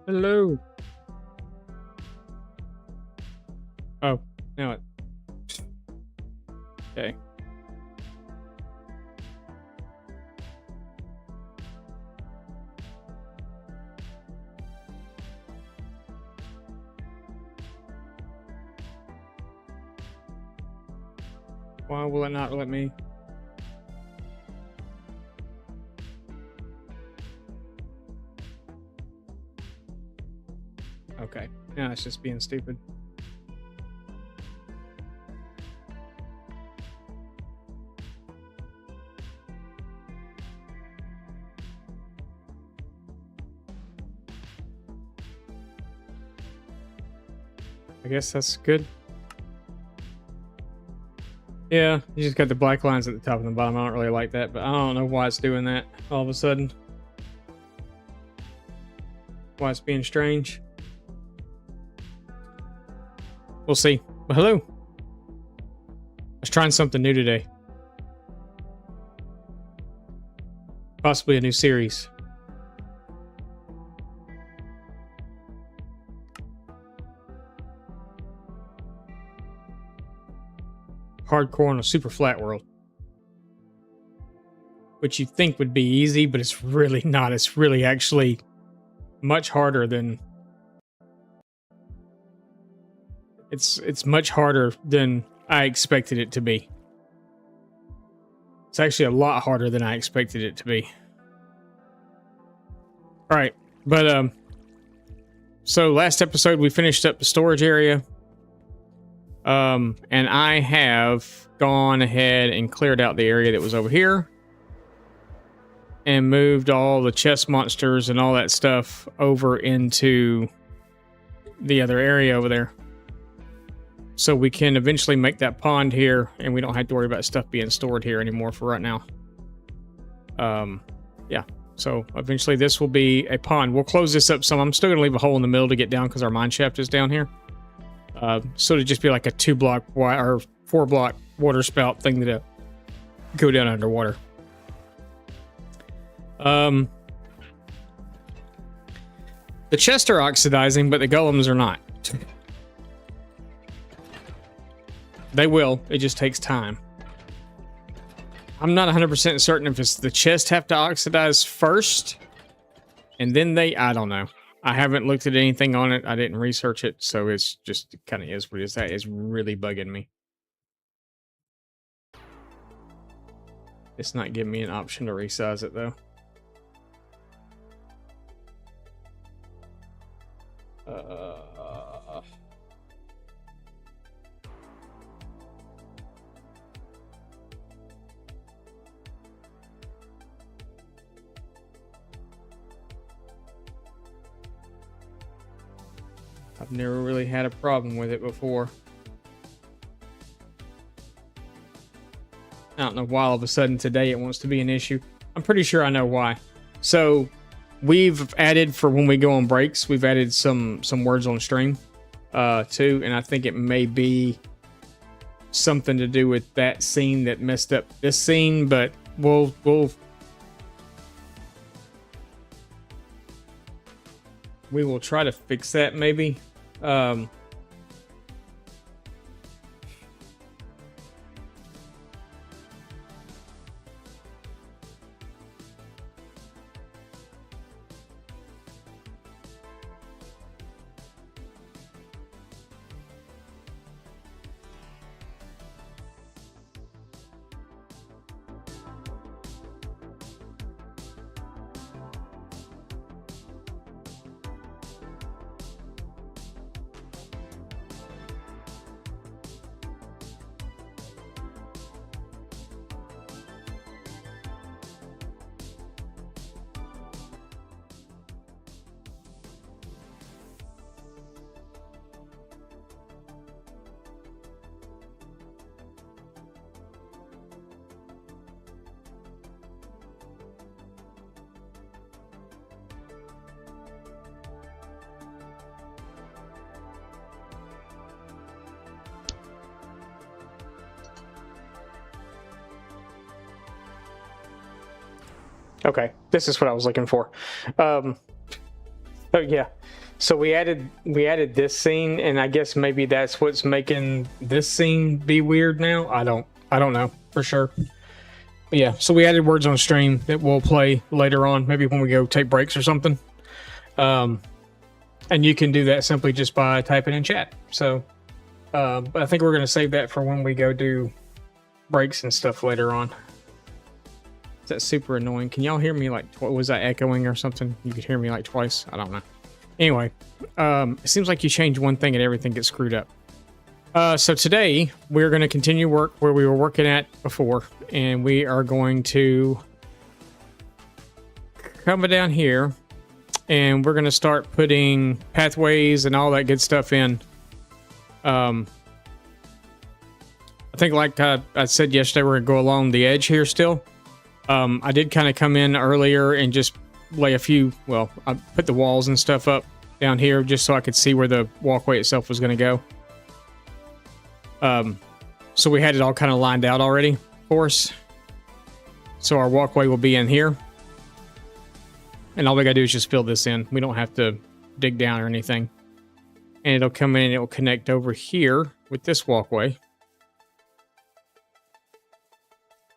Hello. Oh, now it. Okay. Why will it not let me? Okay. Now it's just being stupid. I guess that's good. Yeah, you just got the black lines at the top and the bottom. I don't really like that, but I don't know why it's doing that all of a sudden. Why it's being strange. We'll see. But hello. I was trying something new today. Possibly a new series. Hardcore on a super flat world. Which you'd think would be easy, but it's really not. It's really actually much harder than... It's much harder than I expected it to be. It's actually a lot harder than I expected it to be. Alright, but so last episode we finished up the storage area. And I have gone ahead and cleared out the area that was over here. And moved all the chest monsters and all that stuff over into the other area over there. So we can eventually make that pond here, and we don't have to worry about stuff being stored here anymore for right now. Yeah. So eventually this will be a pond. We'll close this up some. I'm still going to leave a hole in the middle to get down because our mine shaft is down here. So to just be like a 2-block or 4-block water spout thing to go down underwater. The chests are oxidizing, but the golems are not. They will. It just takes time. I'm not 100% certain if it's the chests have to oxidize first, and then I don't know. I haven't looked at anything on it. I didn't research it, so it's just kind of is what it is. That is really bugging me. It's not giving me an option to resize it, though. I've never really had a problem with it before. I don't know why all of a sudden today it wants to be an issue. I'm pretty sure I know why. So we've added, for when we go on breaks, we've added some words on stream too, and I think it may be something to do with that scene that messed up this scene, but we'll we will try to fix that maybe. Okay, this is what I was looking for. Oh yeah. So we added this scene, and I guess maybe that's what's making this scene be weird now. I don't know for sure. But yeah, so we added words on stream that we'll play later on, maybe when we go take breaks or something. And you can do that simply just by typing in chat. So, but I think we're gonna save that for when we go do breaks and stuff later on. That's super annoying. Can y'all hear me? Like, was that echoing or something? You could hear me like twice. I don't know. Anyway, it seems like you change one thing and everything gets screwed up. So today we're going to continue work where we were working at before, and we are going to come down here, and we're going to start putting pathways and all that good stuff in. I think, like I said yesterday, we're going to go along the edge here still. I did kind of come in earlier and just lay a few, well, I put the walls and stuff up down here just so I could see where the walkway itself was going to go. So we had it all kind of lined out already for us. So our walkway will be in here. And all we got to do is just fill this in. We don't have to dig down or anything. And it'll come in and it will connect over here with this walkway.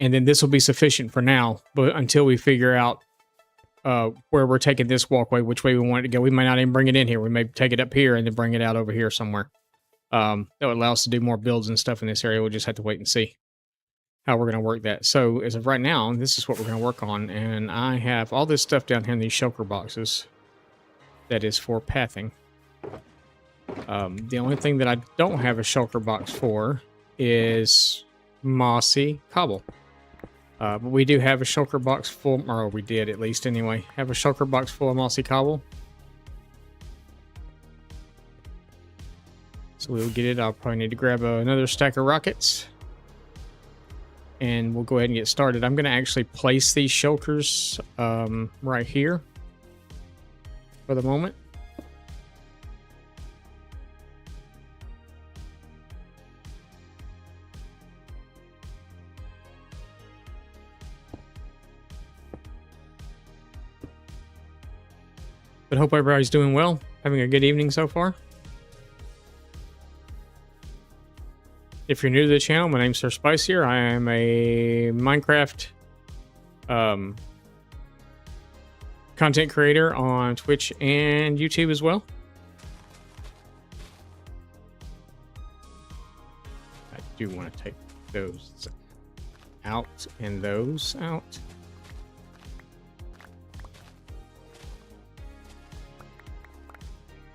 And then this will be sufficient for now, but until we figure out where we're taking this walkway, which way we want it to go. We might not even bring it in here. We may take it up here and then bring it out over here somewhere. That would allow us to do more builds and stuff in this area. We'll just have to wait and see how we're going to work that. So as of right now, this is what we're going to work on. And I have all this stuff down here in these shulker boxes that is for pathing. The only thing that I don't have a shulker box for is mossy cobble. But we do have a shulker box full, or we did at least anyway, have a shulker box full of mossy cobble. So we'll get it. I'll probably need to grab another stack of rockets. And we'll go ahead and get started. I'm going to actually place these shulkers right here for the moment. But hope everybody's doing well, having a good evening so far. If you're new to the channel, my name's Sir Spicier. I am a Minecraft content creator on Twitch and YouTube as well. I do want to take those out and those out.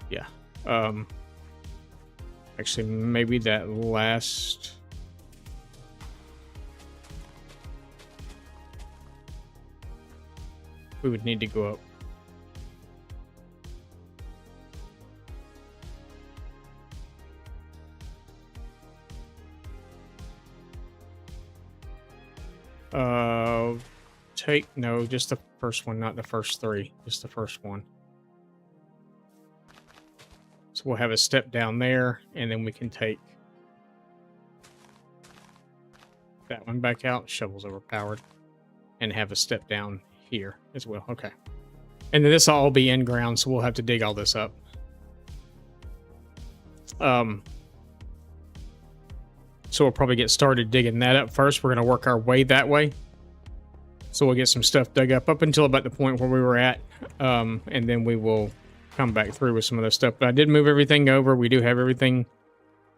Yeah. Actually, maybe that last... we would need to go up. No, just the first one, not the first three. Just the first one. So we'll have a step down there, and then we can take that one back out. Shovel's overpowered. And have a step down here as well. Okay. And then this will all be in ground, so we'll have to dig all this up. So we'll probably get started digging that up first. We're going to work our way that way. So we'll get some stuff dug up until about the point where we were at. And then we will come back through with some of this stuff. But I did move everything over. We do have everything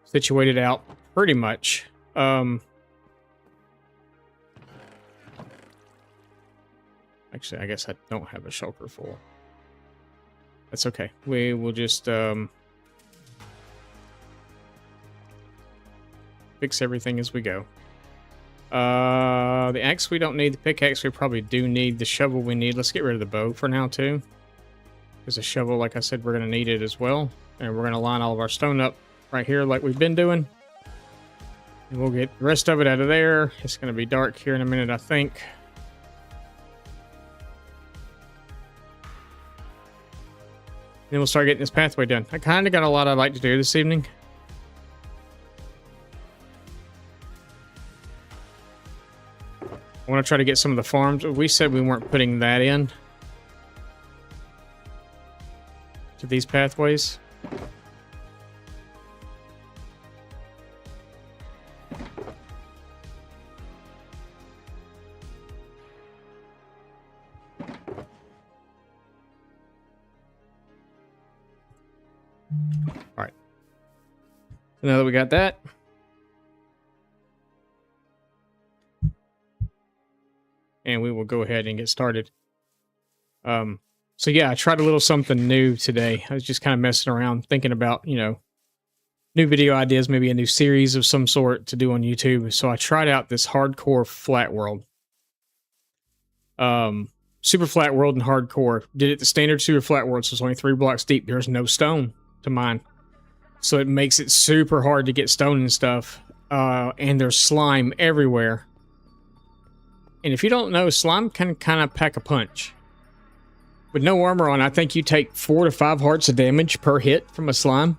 situated out pretty much. Actually, I guess I don't have a shulker full. That's okay. We will just fix everything as we go. The axe we don't need. The pickaxe we probably do need. The shovel we need. Let's get rid of the bow for now too. Because a shovel, like I said, we're going to need it as well. And we're going to line all of our stone up right here like we've been doing. And we'll get the rest of it out of there. It's going to be dark here in a minute, I think. Then we'll start getting this pathway done. I kind of got a lot I'd like to do this evening. I want to try to get some of the farms. We said we weren't putting that in. these pathways. All right. Now that we got that, and we will go ahead and get started. So yeah, I tried a little something new today. I was just kind of messing around, thinking about, you know, new video ideas, maybe a new series of some sort to do on YouTube. So I tried out this hardcore flat world. Super flat world and hardcore. Did it the standard super flat world, so it's only 3 blocks deep. There's no stone to mine. So it makes it super hard to get stone and stuff. And there's slime everywhere. And if you don't know, slime can kind of pack a punch. With no armor on, I think you take 4 to 5 hearts of damage per hit from a slime.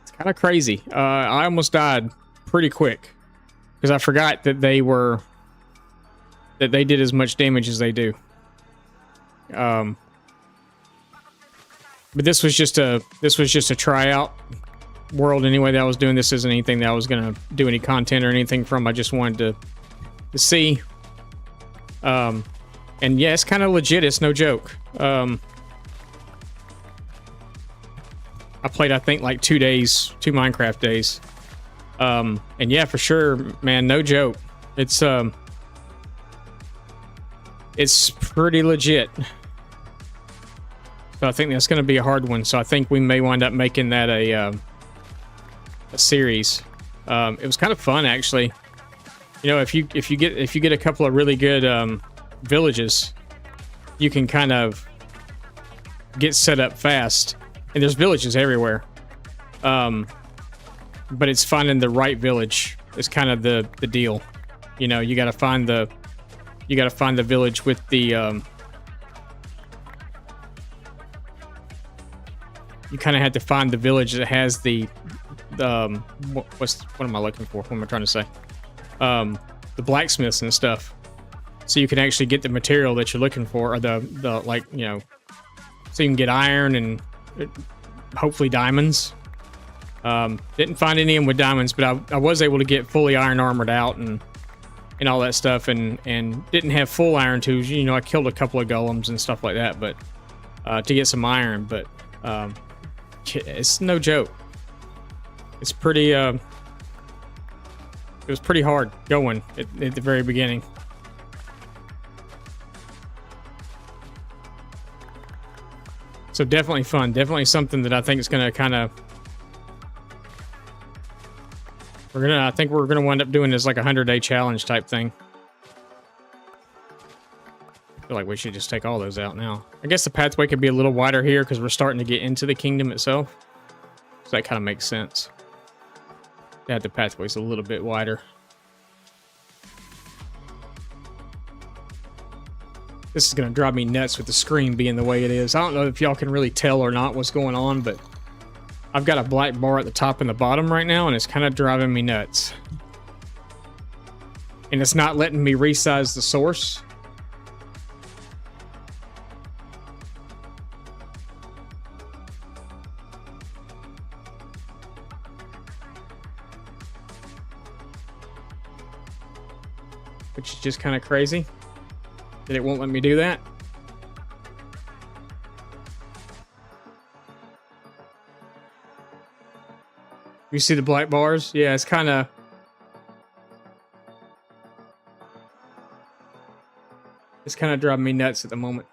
It's kind of crazy. I almost died pretty quick because I forgot that they did as much damage as they do. But this was just a tryout world anyway that I was doing. This isn't anything that I was gonna do any content or anything from. I just wanted to see. And yeah, it's kind of legit. It's no joke. I played, I think, like 2 Minecraft days. And yeah, for sure, man, no joke. It's pretty legit. So I think that's going to be a hard one. So I think we may wind up making that a series. It was kind of fun, actually. You know, if you get a couple of really good villages, you can kind of get set up fast, and there's villages everywhere. But it's finding the right village is kind of the deal. You know, you got to find the village with the you kind of had to find the village that has the what am I looking for? What am I trying to say? The blacksmiths and stuff. So you can actually get the material that you're looking for, or the like, you know, so you can get iron and hopefully diamonds. Didn't find any of them with diamonds, but I was able to get fully iron armored out and all that stuff, and didn't have full iron tools. You know, I killed a couple of golems and stuff like that, but to get some iron. But it's no joke. It's pretty. It was pretty hard going at the very beginning. So definitely fun. Definitely something that I think is going to kind of... I think we're going to wind up doing this like a 100-day challenge type thing. I feel like we should just take all those out now. I guess the pathway could be a little wider here because we're starting to get into the kingdom itself. So that kind of makes sense. Yeah, the pathway's a little bit wider. This is going to drive me nuts with the screen being the way it is. I don't know if y'all can really tell or not what's going on, but I've got a black bar at the top and the bottom right now, and it's kind of driving me nuts. And it's not letting me resize the source. Which is just kind of crazy that it won't let me do that. You see the black bars? Yeah, it's kind of... It's kind of driving me nuts at the moment.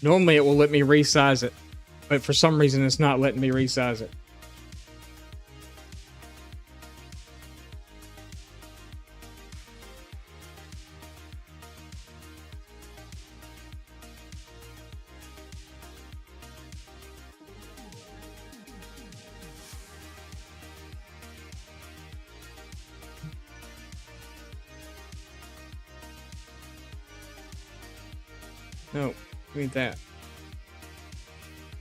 Normally it will let me resize it, but for some reason it's not letting me resize it. No, we need that.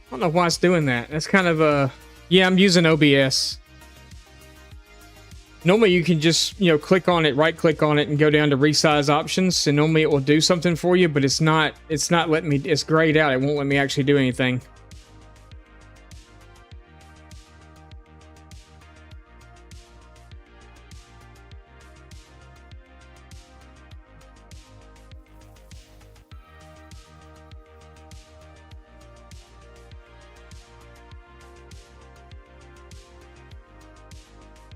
I don't know why it's doing that. That's kind of a... Yeah, I'm using OBS. Normally you can just, you know, click on it, right click on it and go down to resize options, and normally it will do something for you, but it's not letting me, it's grayed out. It won't let me actually do anything.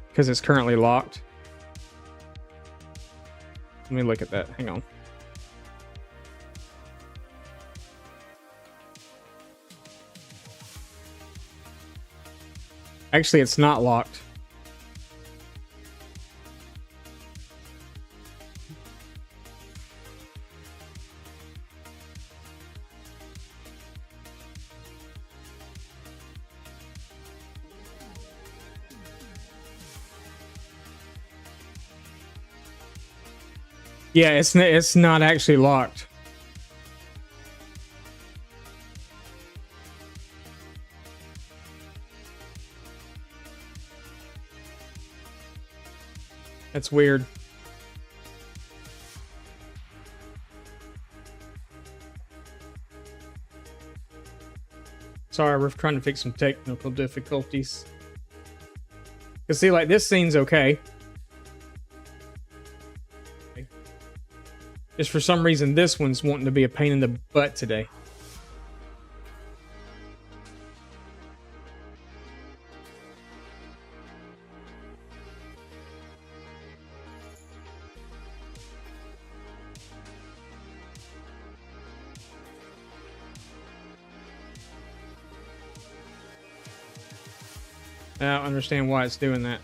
Because it's currently locked. Let me look at that. Hang on. Actually, it's not locked. Yeah, it's not actually locked. That's weird. Sorry, we're trying to fix some technical difficulties. Cause see, like this scene's okay. Just for some reason, this one's wanting to be a pain in the butt today. I don't understand why it's doing that.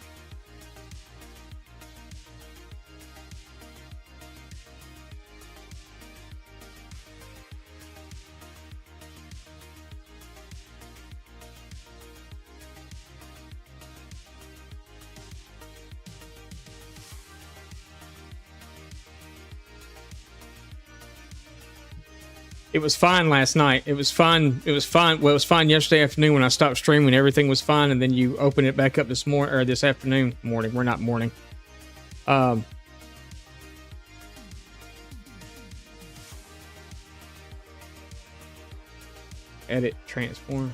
It was fine last night. It was fine. It was fine. Well, it was fine yesterday afternoon when I stopped streaming. Everything was fine, and then you open it back up this morning or this afternoon. Morning. We're not morning. Edit, transform.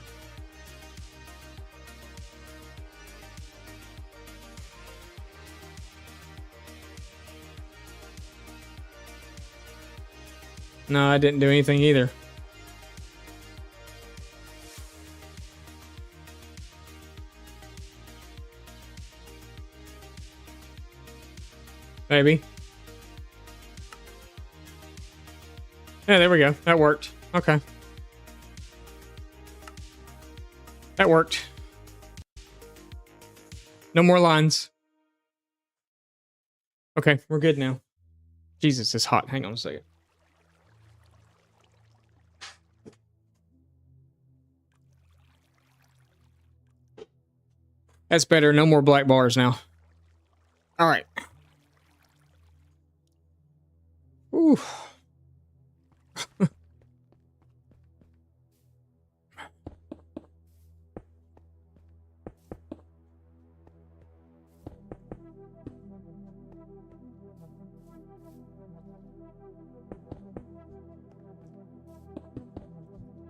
No, I didn't do anything either. Maybe. Yeah, there we go. That worked. Okay. That worked. No more lines. Okay, we're good now. Jesus, it's hot. Hang on a second. That's better. No more black bars now. All right. Ooh.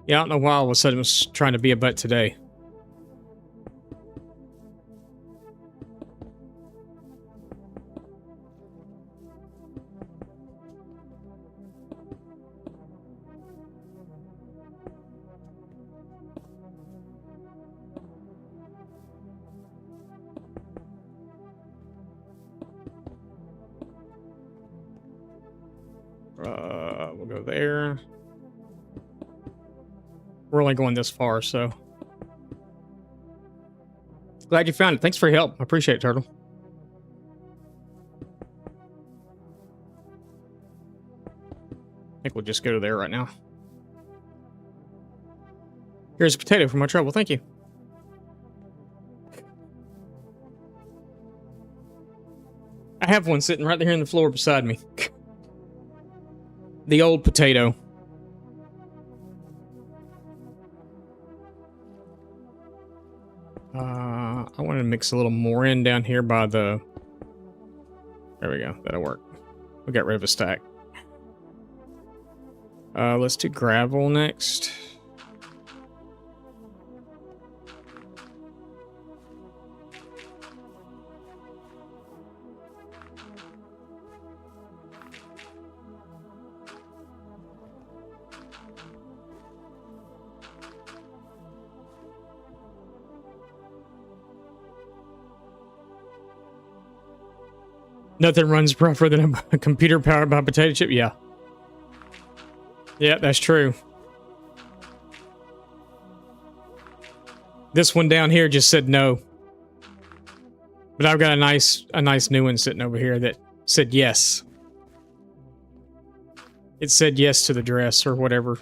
Yeah, I don't know why all of a sudden it was trying to be a butt today. We'll go there. We're only going this far, so. Glad you found it. Thanks for your help. I appreciate it, Turtle. I think we'll just go to there right now. Here's a potato for my trouble. Thank you. I have one sitting right there on the floor beside me. The old potato. I want to mix a little more in down here by the... There we go. That'll work. We got rid of a stack. Let's do gravel next. Nothing runs rougher than a computer powered by a potato chip. Yeah. Yeah, that's true. This one down here just said no. But I've got a nice new one sitting over here that said yes. It said yes to the dress or whatever.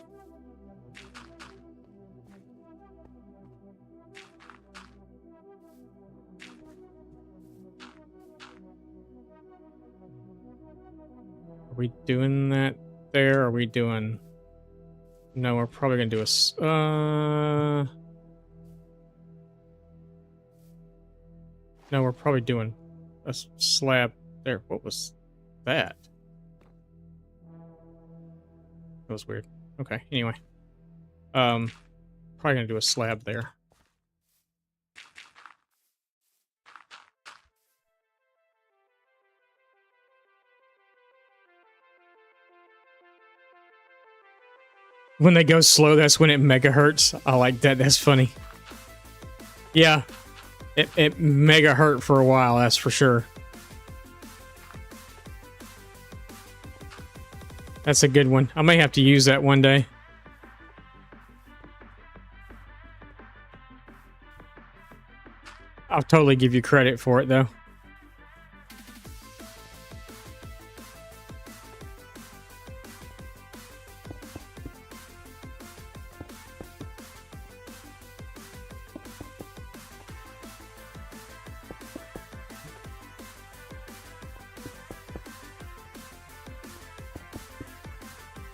Are we doing that there? Are we doing... No, we're probably going to do a... No, we're probably doing a slab there. What was that? That was weird. Okay, anyway. Probably going to do a slab there. When they go slow, that's when it mega hurts. I like that. That's funny. Yeah. It mega hurt for a while, that's for sure. That's a good one. I may have to use that one day. I'll totally give you credit for it, though.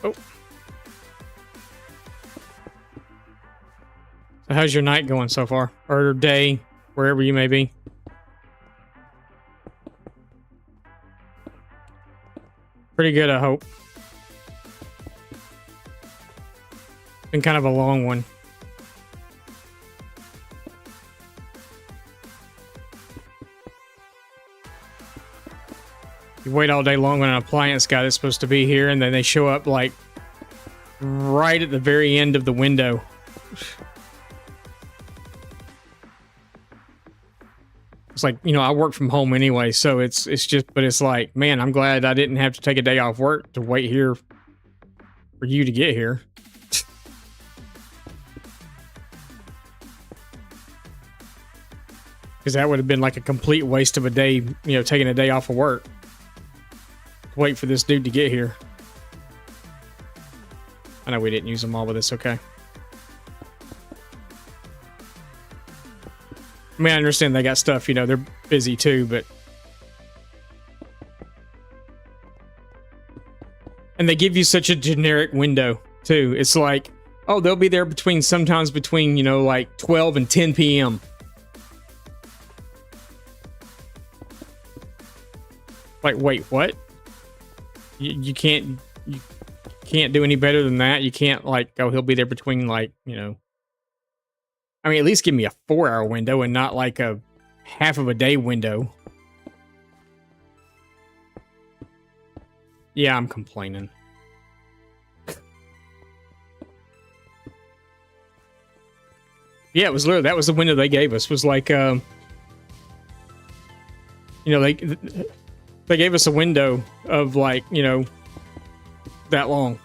Oh. So how's your night going so far? Or day, wherever you may be? Pretty good, I hope. Been kind of a long one. You wait all day long when an appliance guy is supposed to be here, and then they show up like right at the very end of the window. It's like, you know, I work from home anyway, so it's just, but it's like, man, I'm glad I didn't have to take a day off work to wait here for you to get here. Because that would have been like a complete waste of a day, you know, taking a day off of work. Wait for this dude to get here. I know we didn't use them all, but it's okay. I mean, I understand they got stuff, you know, they're busy too, but... And they give you such a generic window, too. It's like, oh, they'll be there sometimes between, you know, like 12 and 10 p.m. Like, wait, what? You can't do any better than that. You can't, like, oh, he'll be there between, like, you know. I mean, at least give me a 4-hour window and not like a half of a day window. Yeah, I'm complaining. Yeah, it was literally, that was the window they gave us. Was like, you know, they gave us a window of like, you know, that long.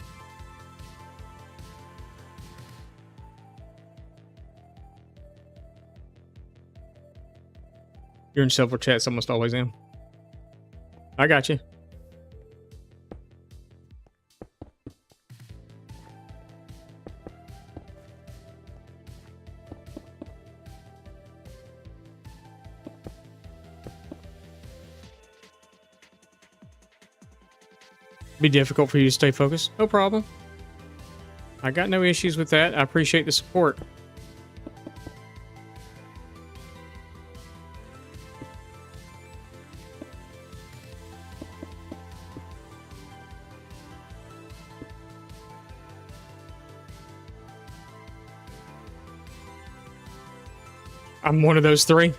You're in several chats, almost always am. I got you. Be difficult for you to stay focused. No problem. I got no issues with that. I appreciate the support. I'm one of those three.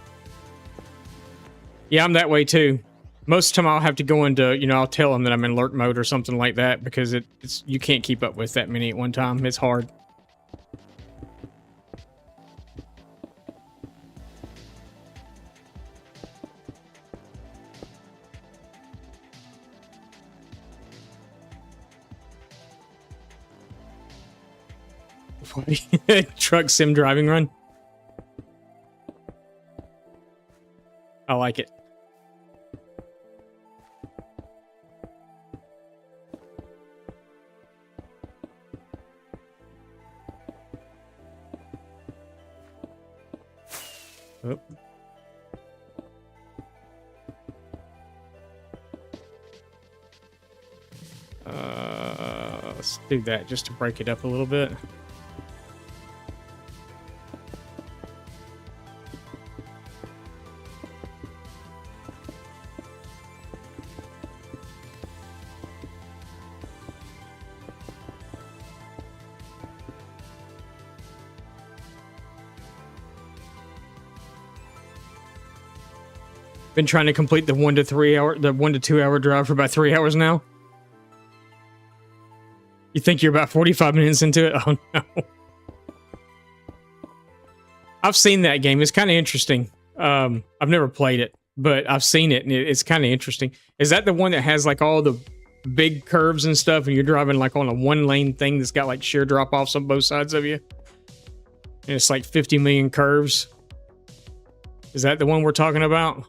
Yeah, I'm that way too. Most of the time I'll have to go into, I'll tell them that I'm in alert mode or something like that because it's you can't keep up with that many at one time. It's hard. Truck sim driving run. I like it. Oh. Let's do that just to break it up a little bit. Been trying to complete the 1 to 2 hour drive for about 3 hours now. You think you're about 45 minutes into it? Oh no. I've seen that game. It's kind of interesting. I've never played it, but I've seen it and it's kind of interesting. Is that the one that has like all the big curves and stuff and you're driving like on a 1-lane thing that's got like sheer drop-offs on both sides of you? And it's like 50 million curves. Is that the one we're talking about?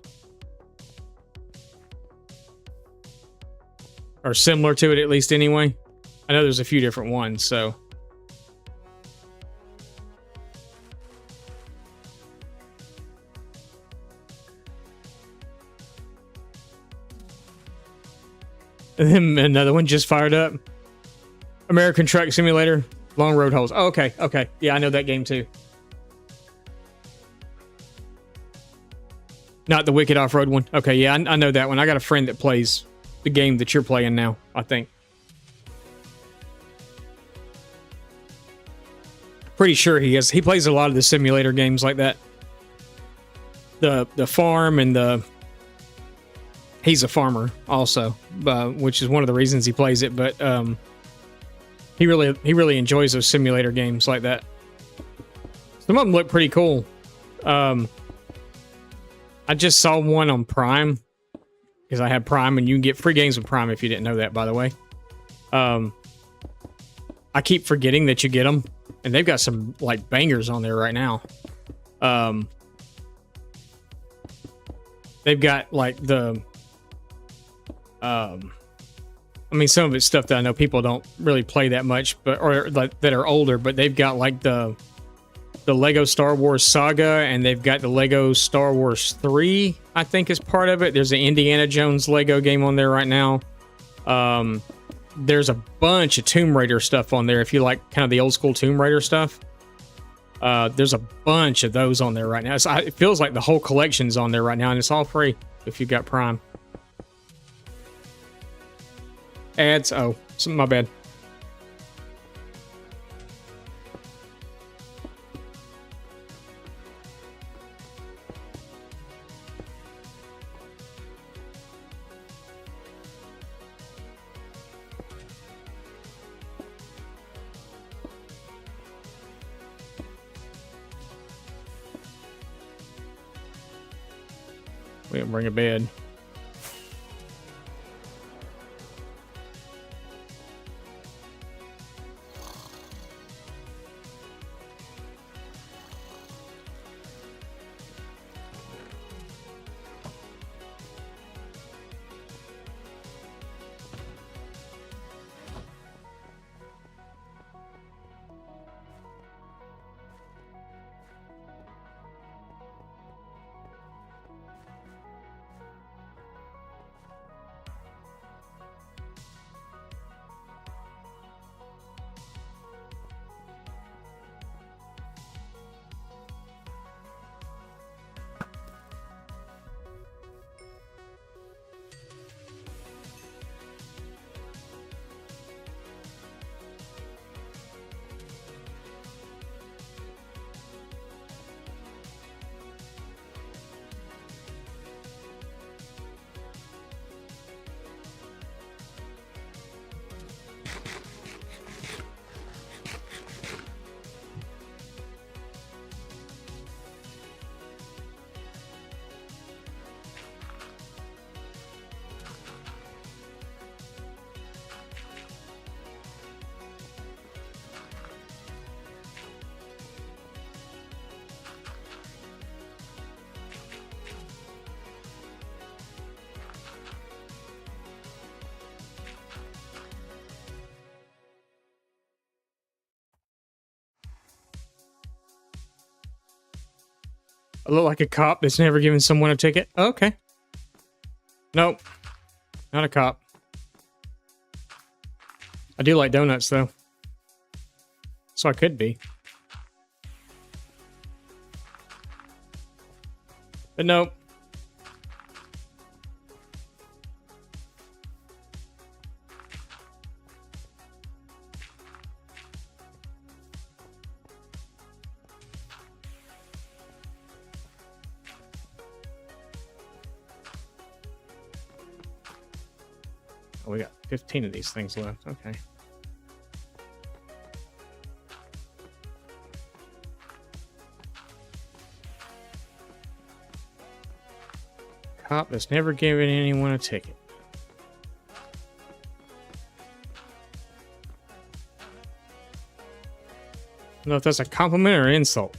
Or similar to it, at least, anyway. I know there's a few different ones, so. And then another one just fired up. American Truck Simulator, Long Road Holes. Oh, okay, okay. Yeah, I know that game, too. Not the Wicked Off-Road one. Okay, yeah, I know that one. I got a friend that plays the game that you're playing now, I think. Pretty sure he is. He plays a lot of the simulator games like that. The farm and the... He's a farmer also, which is one of the reasons he plays it, but he really enjoys those simulator games like that. Some of them look pretty cool. I just saw one on Prime, because I have Prime, and you can get free games with Prime if you didn't know that, by the way. I keep forgetting that you get them, and they've got some, like, bangers on there right now. They've got, like, the... I mean, some of it's stuff that I know people don't really play that much, but or like, that are older, but they've got, like, the Lego Star Wars Saga, and they've got the Lego Star Wars 3, I think is part of it. There's an Indiana Jones Lego game on there right now. There's a bunch of Tomb Raider stuff on there if you like kind of the old school Tomb Raider stuff. There's a bunch of those on there right now. It feels like the whole collection's on there right now, and it's all free if you've got Prime. Ads? Oh, my bad. We didn't bring a bed. I look like a cop that's never given someone a ticket. Okay. Nope. Not a cop. I do like donuts, though. So I could be. But nope. Oh, we got 15 of these things left. Okay. Cop that's never given anyone a ticket. I don't know if that's a compliment or an insult.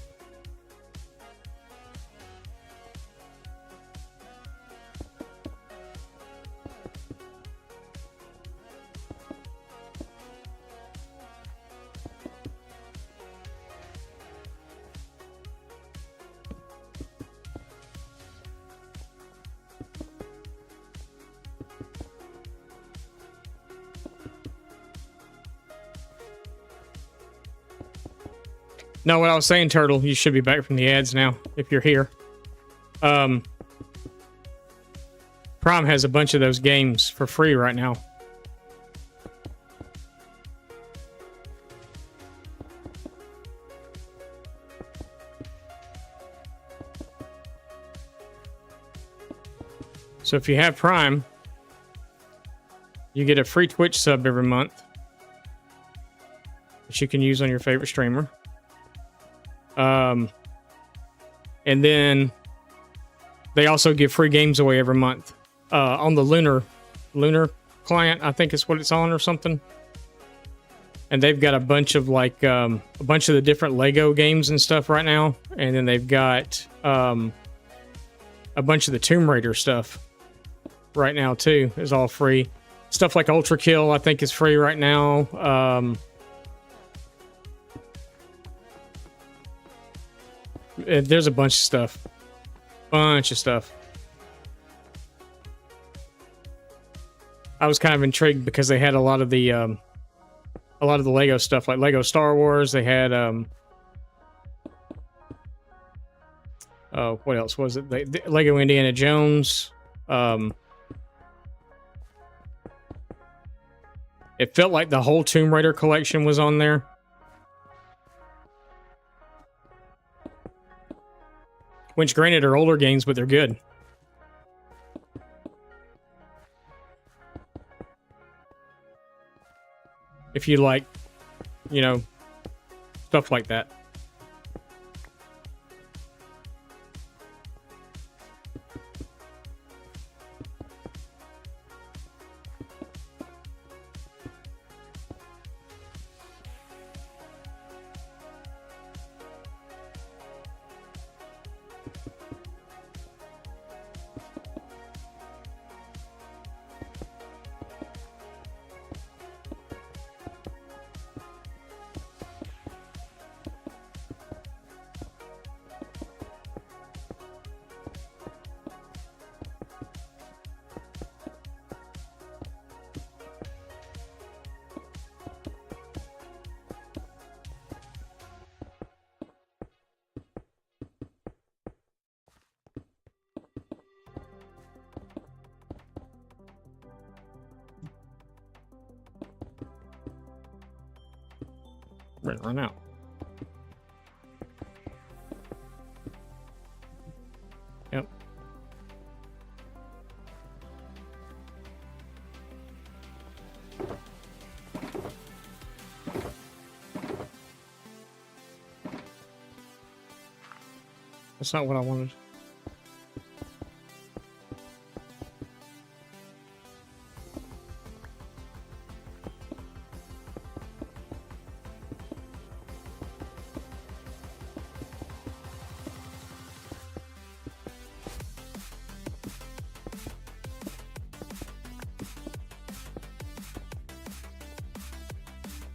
No, what I was saying, Turtle, you should be back from the ads now, if you're here. Prime has a bunch of those games for free right now. So if you have Prime, you get a free Twitch sub every month that you can use on your favorite streamer. And then they also give free games away every month on the Lunar client, I think is what it's on or something. And they've got a bunch of like a bunch of the different Lego games and stuff right now. And then they've got a bunch of the Tomb Raider stuff right now too. Is all free. Stuff like Ultra Kill, I think, is free right now. There's a bunch of stuff. I was kind of intrigued because they had a lot of the Lego stuff, like Lego Star Wars. They had what else was it? The Lego Indiana Jones. It felt like the whole Tomb Raider collection was on there. Which, granted, are older games, but they're good. If you like, you know, stuff like that. Run out. Yep. That's not what I wanted.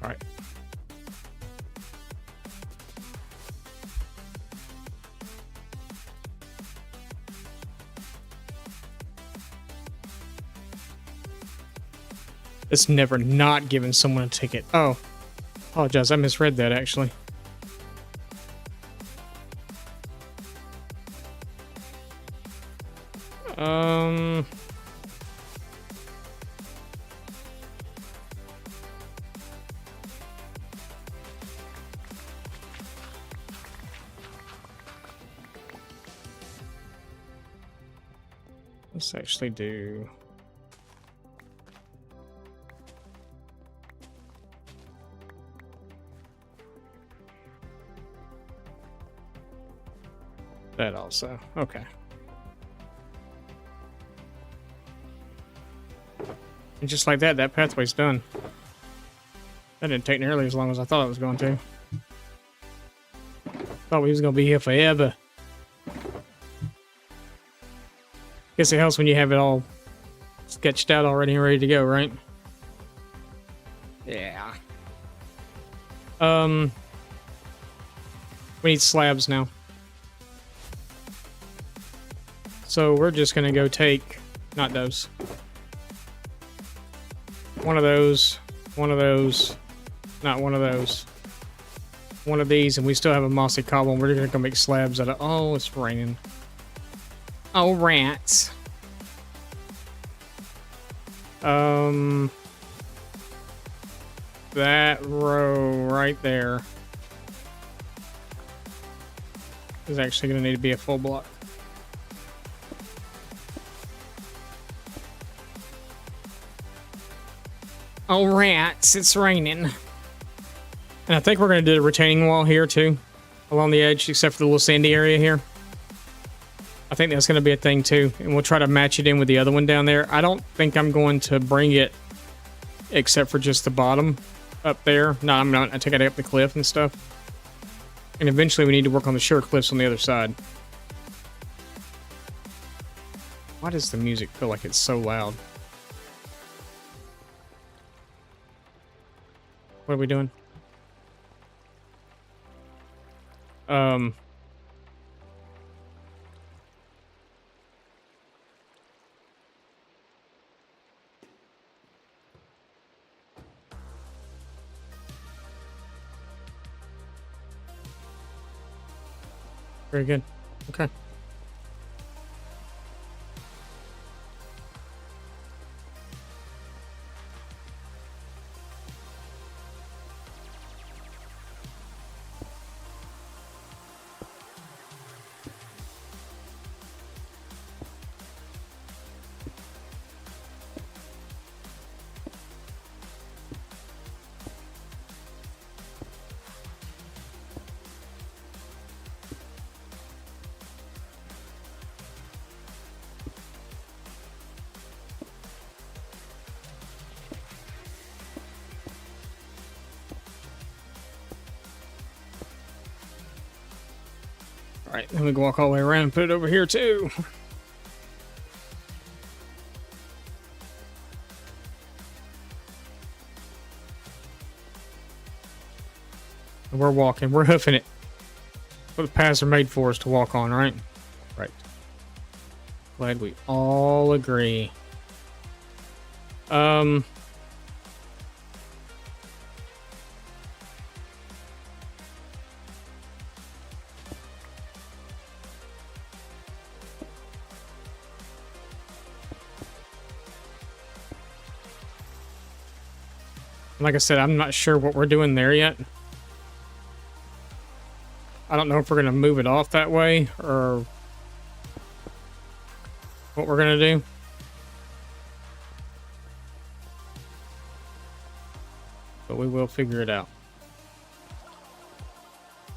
All right. It's never not giving someone a ticket. Oh, apologize. I misread that actually. Let's actually do... that also. Okay. And just like that, that pathway's done. That didn't take nearly as long as I thought it was going to. Thought we was going to be here forever. Guess it helps when you have it all sketched out already and ready to go, right? Yeah. We need slabs now. So we're just gonna go take, not those. One of those, not one of those. One of these, and we still have a mossy cobble, and we're gonna go make slabs out of, oh, it's raining. Oh, rats. That row right there is actually gonna need to be a full block. Oh, rats, it's raining. And I think we're going to do a retaining wall here, too. Along the edge, except for the little sandy area here. I think that's going to be a thing, too. And we'll try to match it in with the other one down there. I don't think I'm going to bring it except for just the bottom up there. No, I'm not. I take it up the cliff and stuff. And eventually we need to work on the shore cliffs on the other side. Why does the music feel like it's so loud? What are we doing? Very good. Okay. All right, then we can walk all the way around and put it over here too. And we're walking, we're hoofing it. What the paths are made for us to walk on, right? Right. Glad we all agree. Like I said, I'm not sure what we're doing there yet. I don't know if we're going to move it off that way or what we're going to do. But we will figure it out.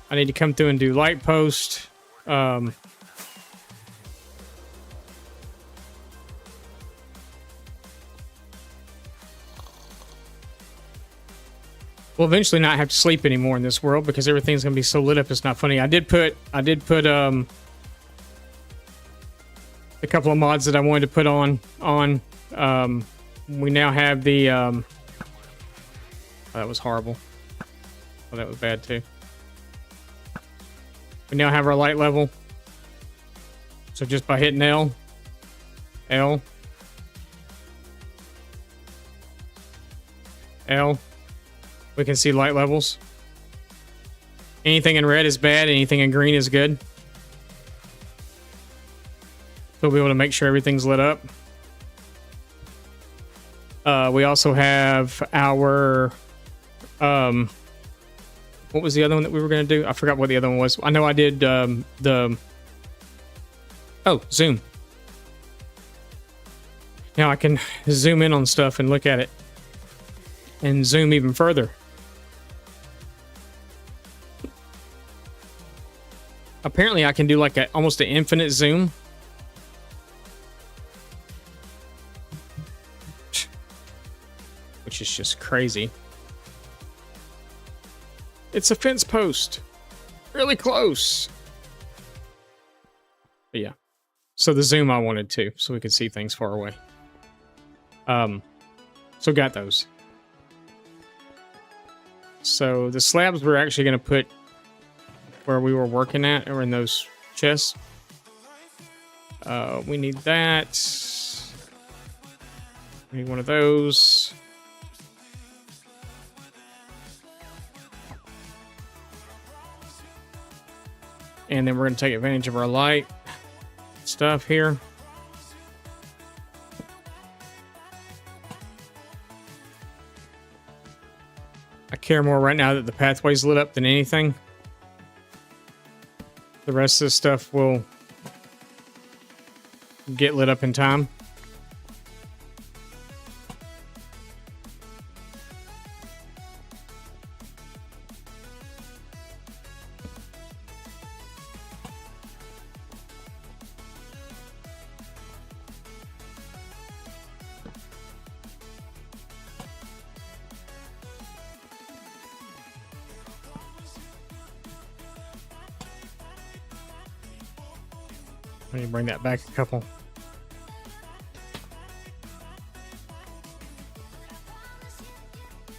I need to come through and do light post. We'll eventually not have to sleep anymore in this world because everything's gonna be so lit up it's not funny. I did put a couple of mods that I wanted to put on. We now have the oh, that was horrible. Oh, that was bad too. We now have our light level. So just by hitting L, L. We can see light levels. Anything in red is bad. Anything in green is good. So we'll be able to make sure everything's lit up. We also have our... what was the other one that we were going to do? I forgot what the other one was. I know I did the... Oh, zoom. Now I can zoom in on stuff and look at it. And zoom even further. Apparently I can do like almost an infinite zoom. Which is just crazy. It's a fence post. Really close. But yeah. So the zoom I wanted to, so we could see things far away. So got those. So the slabs we're actually going to put where we were working at, or in those chests. We need that. We need one of those. And then we're going to take advantage of our light stuff here. I care more right now that the pathway's lit up than anything. The rest of this stuff will get lit up in time. Let me bring that back a couple.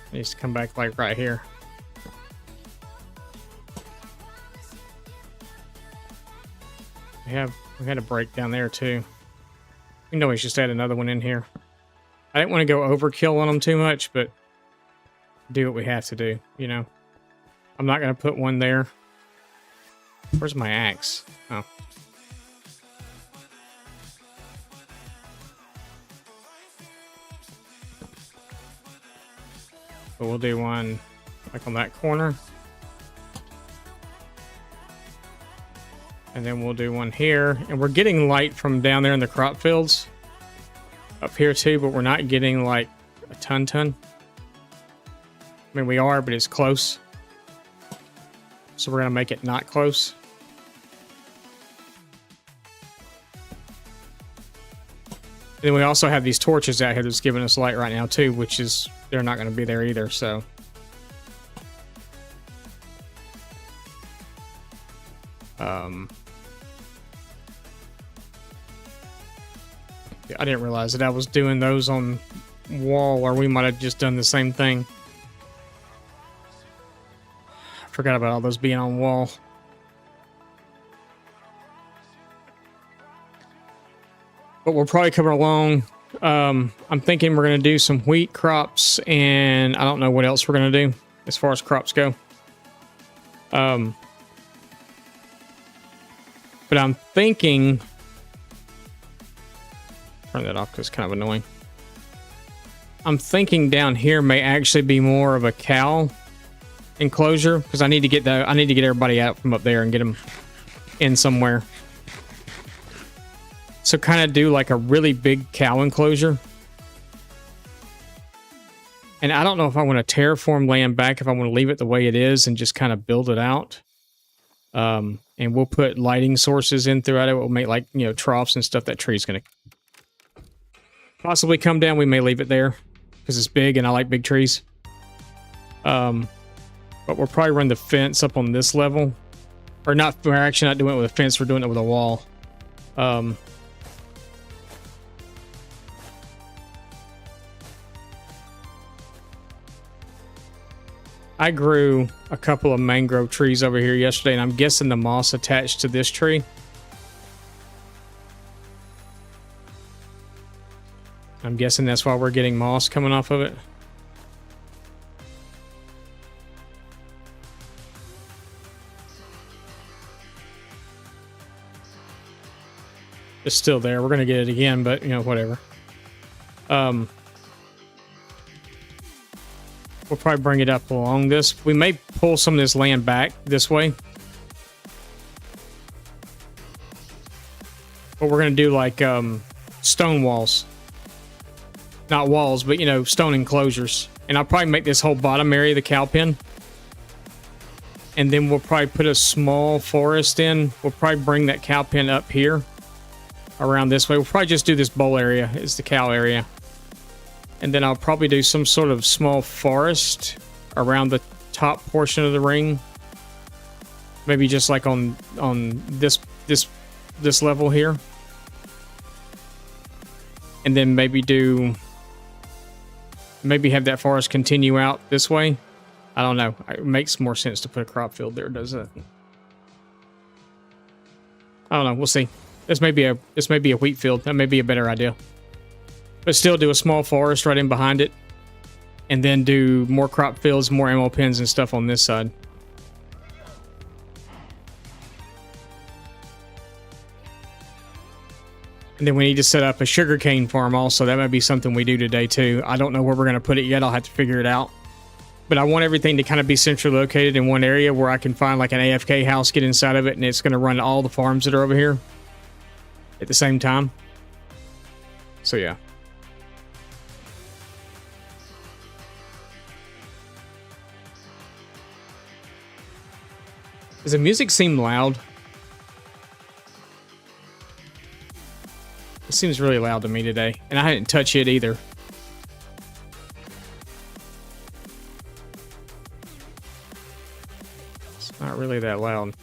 It needs to come back like right here. We had a break down there too. We can always just add another one in here. I didn't want to go overkill on them too much, but do what we have to do, you know. I'm not going to put one there. Where's my axe? Oh. So we'll do one like on that corner. And then we'll do one here. And we're getting light from down there in the crop fields. Up here too, but we're not getting like a ton. I mean, we are, but it's close. So we're going to make it not close. And then we also have these torches out here that's giving us light right now too, which is... they're not going to be there either, so. I didn't realize that I was doing those on wall, or we might have just done the same thing. I forgot about all those being on wall. But we're probably coming along. I'm thinking we're going to do some wheat crops, and I don't know what else we're going to do as far as crops go. But I'm thinking... turn that off because it's kind of annoying. I'm thinking down here may actually be more of a cow enclosure, because I need to get everybody out from up there and get them in somewhere. So kind of do like a really big cow enclosure. And I don't know if I want to terraform land back, if I want to leave it the way it is and just kind of build it out. And we'll put lighting sources in throughout it. We'll make like, you know, troughs and stuff. That tree's going to possibly come down. We may leave it there because it's big and I like big trees. But we'll probably run the fence up on this level. Or not, we're actually not doing it with a fence. We're doing it with a wall. I grew a couple of mangrove trees over here yesterday, and I'm guessing the moss attached to this tree. I'm guessing that's why we're getting moss coming off of it. It's still there. We're gonna get it again, but you know, whatever. We'll probably bring it up along this. We may pull some of this land back this way. But we're gonna do like stone walls. Not walls, but you know, stone enclosures. And I'll probably make this whole bottom area the cow pen. And then we'll probably put a small forest in. We'll probably bring that cow pen up here. Around this way. We'll probably just do this bowl area. It's the cow area. And then I'll probably do some sort of small forest around the top portion of the ring. Maybe just like on this level here. And then maybe have that forest continue out this way. I don't know. It makes more sense to put a crop field there, doesn't it? I don't know. We'll see. This may be a wheat field. That may be a better idea. But still do a small forest right in behind it. And then do more crop fields, more ammo pens and stuff on this side. And then we need to set up a sugarcane farm also. That might be something we do today too. I don't know where we're going to put it yet. I'll have to figure it out. But I want everything to kind of be centrally located in one area where I can find like an AFK house, get inside of it, and it's going to run all the farms that are over here at the same time. So yeah. Does the music seem loud? It seems really loud to me today, and I didn't touch it either. It's not really that loud.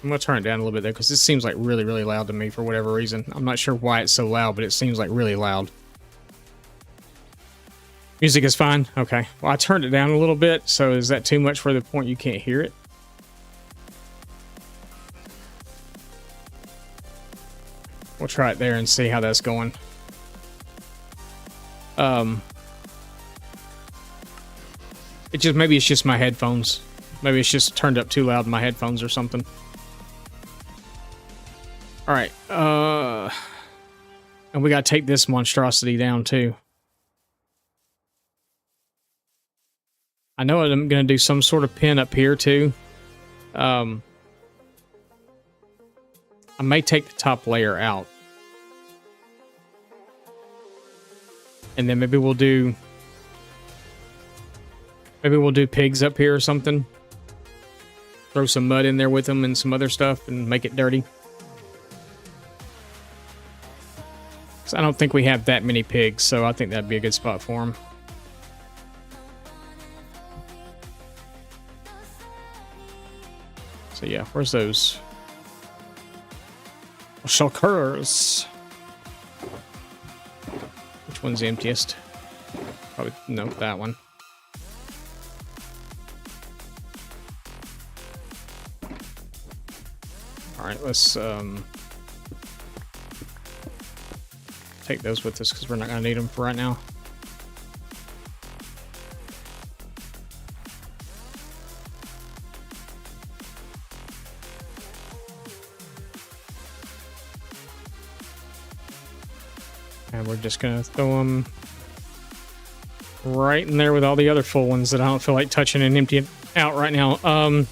I'm gonna turn it down a little bit though, because this seems like really, really loud to me for whatever reason. I'm not sure why it's so loud, but it seems like really loud. Music is fine? Okay. Well, I turned it down a little bit, so is that too much for the point you can't hear it? We'll try it there and see how that's going. Maybe it's just my headphones. Maybe it's just turned up too loud in my headphones or something. All right. And we got to take this monstrosity down too. I know I'm going to do some sort of pen up here too. I may take the top layer out. And then maybe we'll do pigs up here or something. Throw some mud in there with them and some other stuff and make it dirty. So I don't think we have that many pigs, so I think that'd be a good spot for them. So yeah, where's those? Shulkers. Which one's the emptiest? Probably, no, that one. Alright, let's take those with us because we're not going to need them for right now. And we're just going to throw them right in there with all the other full ones that I don't feel like touching and emptying out right now. I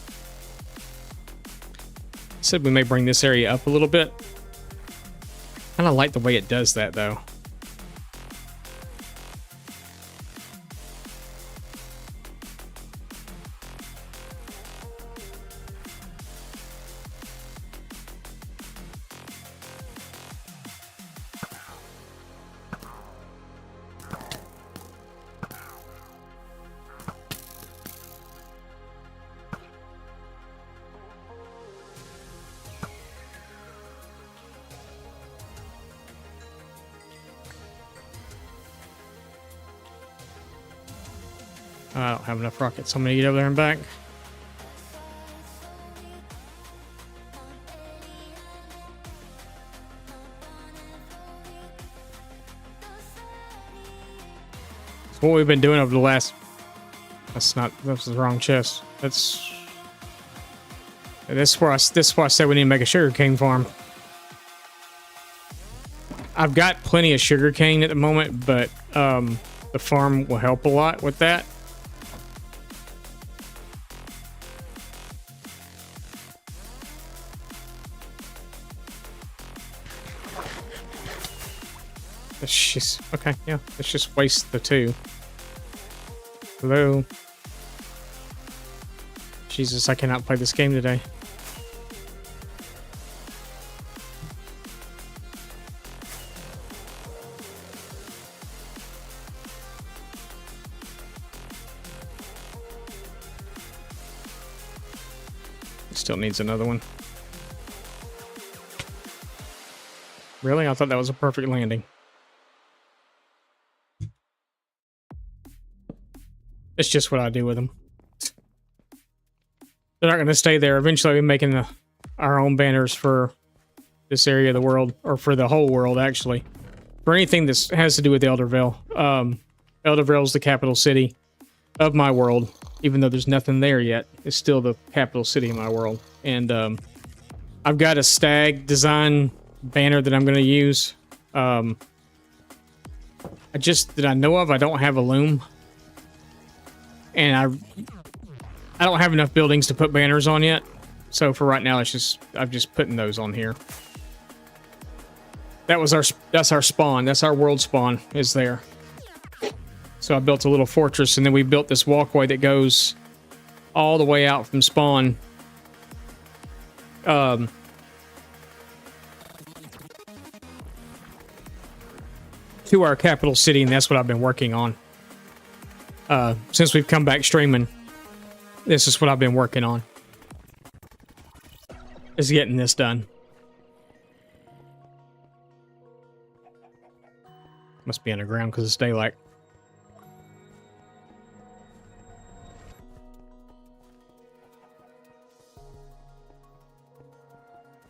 said we may bring this area up a little bit. I kind of like the way it does that, though. I don't have enough rockets. I'm going to get over there and back. It's what we've been doing over the last... That's the wrong chest. This is where I said we need to make a sugarcane farm. I've got plenty of sugar cane at the moment, but the farm will help a lot with that. Let's just, okay, yeah, let's just waste the 2. Hello. Jesus, I cannot play this game today. Still needs another one. Really? I thought that was a perfect landing. It's just what I do with them. They're not going to stay there. Eventually, we'll be making our own banners for this area of the world, or for the whole world, actually. For anything that has to do with Eldervale. Eldervale is the capital city of my world. Even though there's nothing there yet, it's still the capital city of my world. And I've got a stag design banner that I'm going to use. That I know of, I don't have a loom. And I don't have enough buildings to put banners on yet. So for right now, I'm just putting those on here. That's our spawn. That's our world spawn is there. So I built a little fortress, and then we built this walkway that goes all the way out from spawn. To our capital city, and that's what I've been working on. Since we've come back streaming, this is what I've been working on. Is getting this done. Must be underground because it's daylight.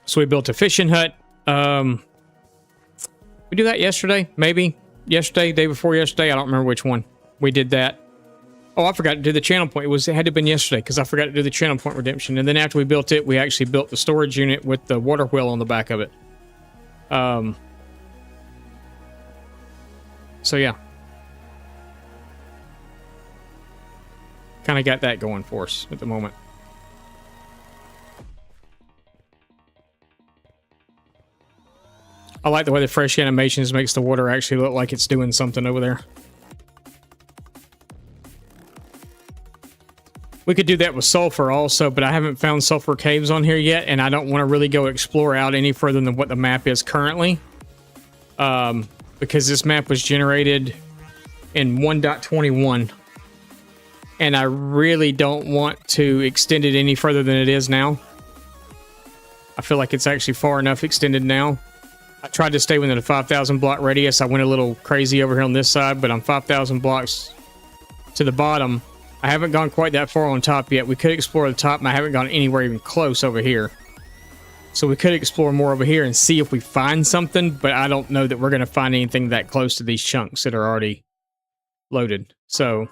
So we built a fishing hut. We did that yesterday, maybe. Yesterday, day before yesterday. I don't remember which one. We did that. Oh, I forgot to do the channel point. It had to have been yesterday because I forgot to do the channel point redemption. And then after we built it, we actually built the storage unit with the water wheel on the back of it. So yeah. Kind of got that going for us at the moment. I like the way the fresh animations makes the water actually look like it's doing something over there. We could do that with sulfur also, but I haven't found sulfur caves on here yet, and I don't want to really go explore out any further than what the map is currently. Because this map was generated in 1.21, and I really don't want to extend it any further than it is now. I feel like it's actually far enough extended now. I tried to stay within a 5,000 block radius. I went a little crazy over here on this side, but I'm 5,000 blocks to the bottom. I haven't gone quite that far on top yet. We could explore the top, and I haven't gone anywhere even close over here. So we could explore more over here and see if we find something, but I don't know that we're going to find anything that close to these chunks that are already loaded. So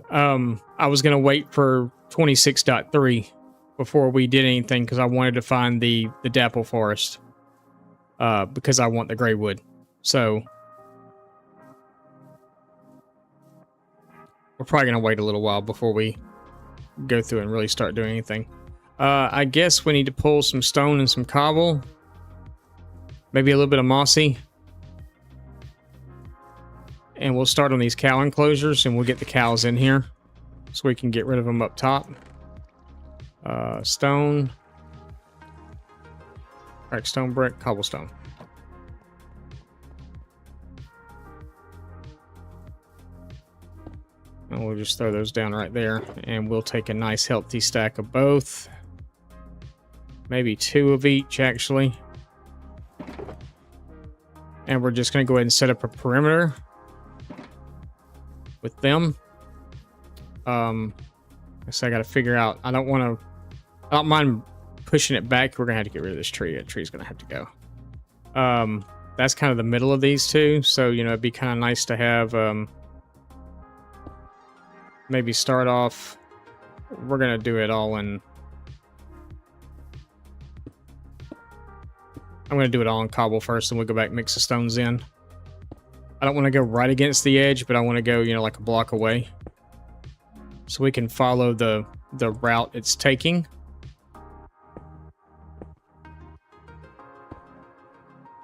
I was going to wait for 26.3 before we did anything because I wanted to find the dapple forest because I want the gray wood. So we're probably going to wait a little while before we go through and really start doing anything. I guess we need to pull some stone and some cobble. Maybe a little bit of mossy. And we'll start on these cow enclosures, and we'll get the cows in here so we can get rid of them up top. Stone. Alright, stone brick, cobblestone. And we'll just throw those down right there, and we'll take a nice healthy stack of both. Maybe 2 of each, actually. And we're just going to go ahead and set up a perimeter with them. So I got to figure out. I don't mind pushing it back. We're going to have to get rid of this tree. That tree's going to have to go. That's kind of the middle of these two. So, you know, it'd be kind of nice to have... maybe start off. We're gonna do it all in I'm going to do it all on cobble first, and we'll go back and mix the stones in. I don't want to go right against the edge, but I want to go, you know, like a block away. So we can follow the route it's taking.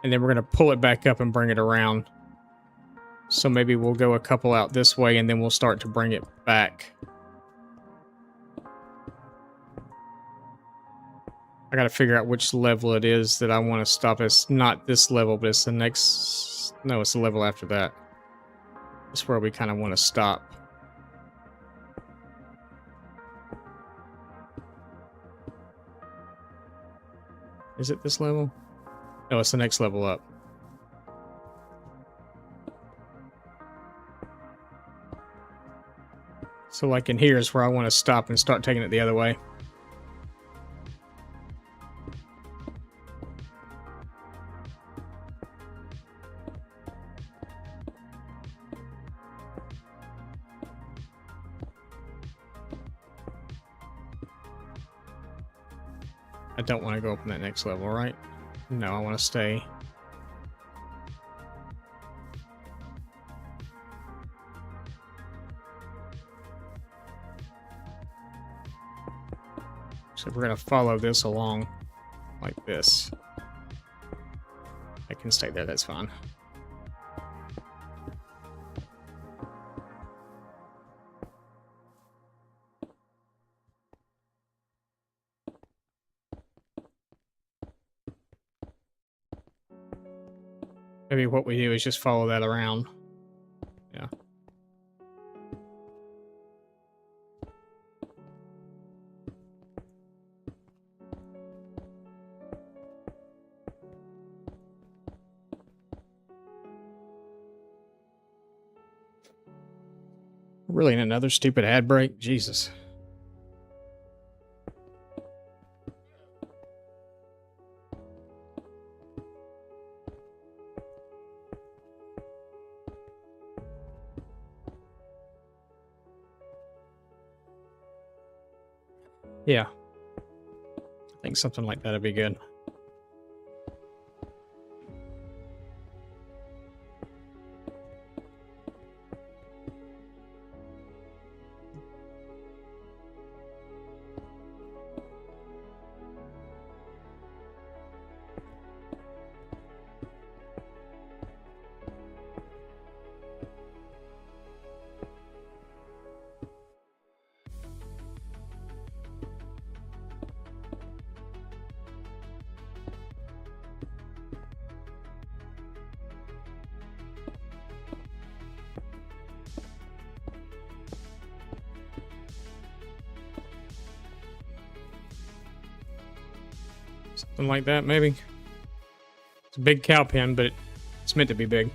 And then we're going to pull it back up and bring it around. So maybe we'll go a couple out this way, and then we'll start to bring it back. I got to figure out which level it is that I want to stop. It's not this level, but it's the next... No, it's the level after that. It's where we kind of want to stop. Is it this level? No, it's the next level up. So like in here is where I want to stop and start taking it the other way. I don't want to go up on that next level, right? No, I want to stay. So we're going to follow this along like this. I can stay there, that's fine. Maybe what we do is just follow that around. Yeah. Really, another stupid ad break? Jesus. Yeah. I think something like that would be good. Something like that, maybe. It's a big cow pen, but it's meant to be big.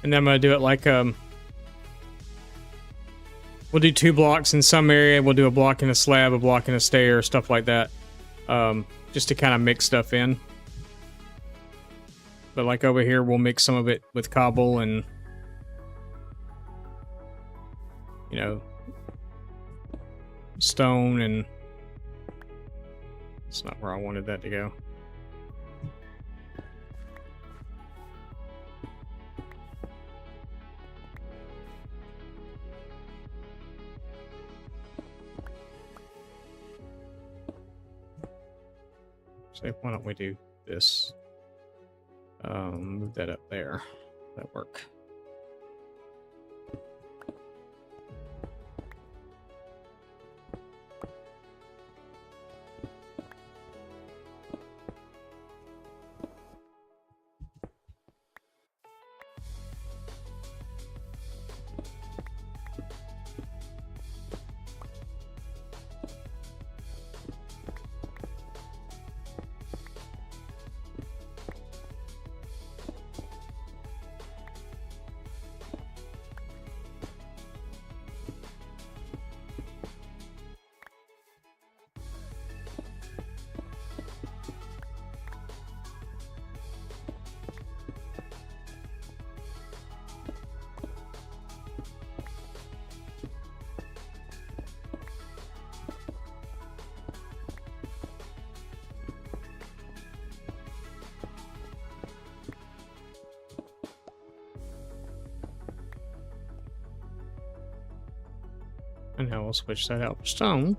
And then I'm going to do it like, we'll do 2 blocks in some area. We'll do a block in a slab, a block in a stair, stuff like that. Just to kind of mix stuff in. But like over here, we'll mix some of it with cobble and, you know, stone, and it's not where I wanted that to go. So why don't we do this? Move that up there. That work. And now we'll switch that out for stone.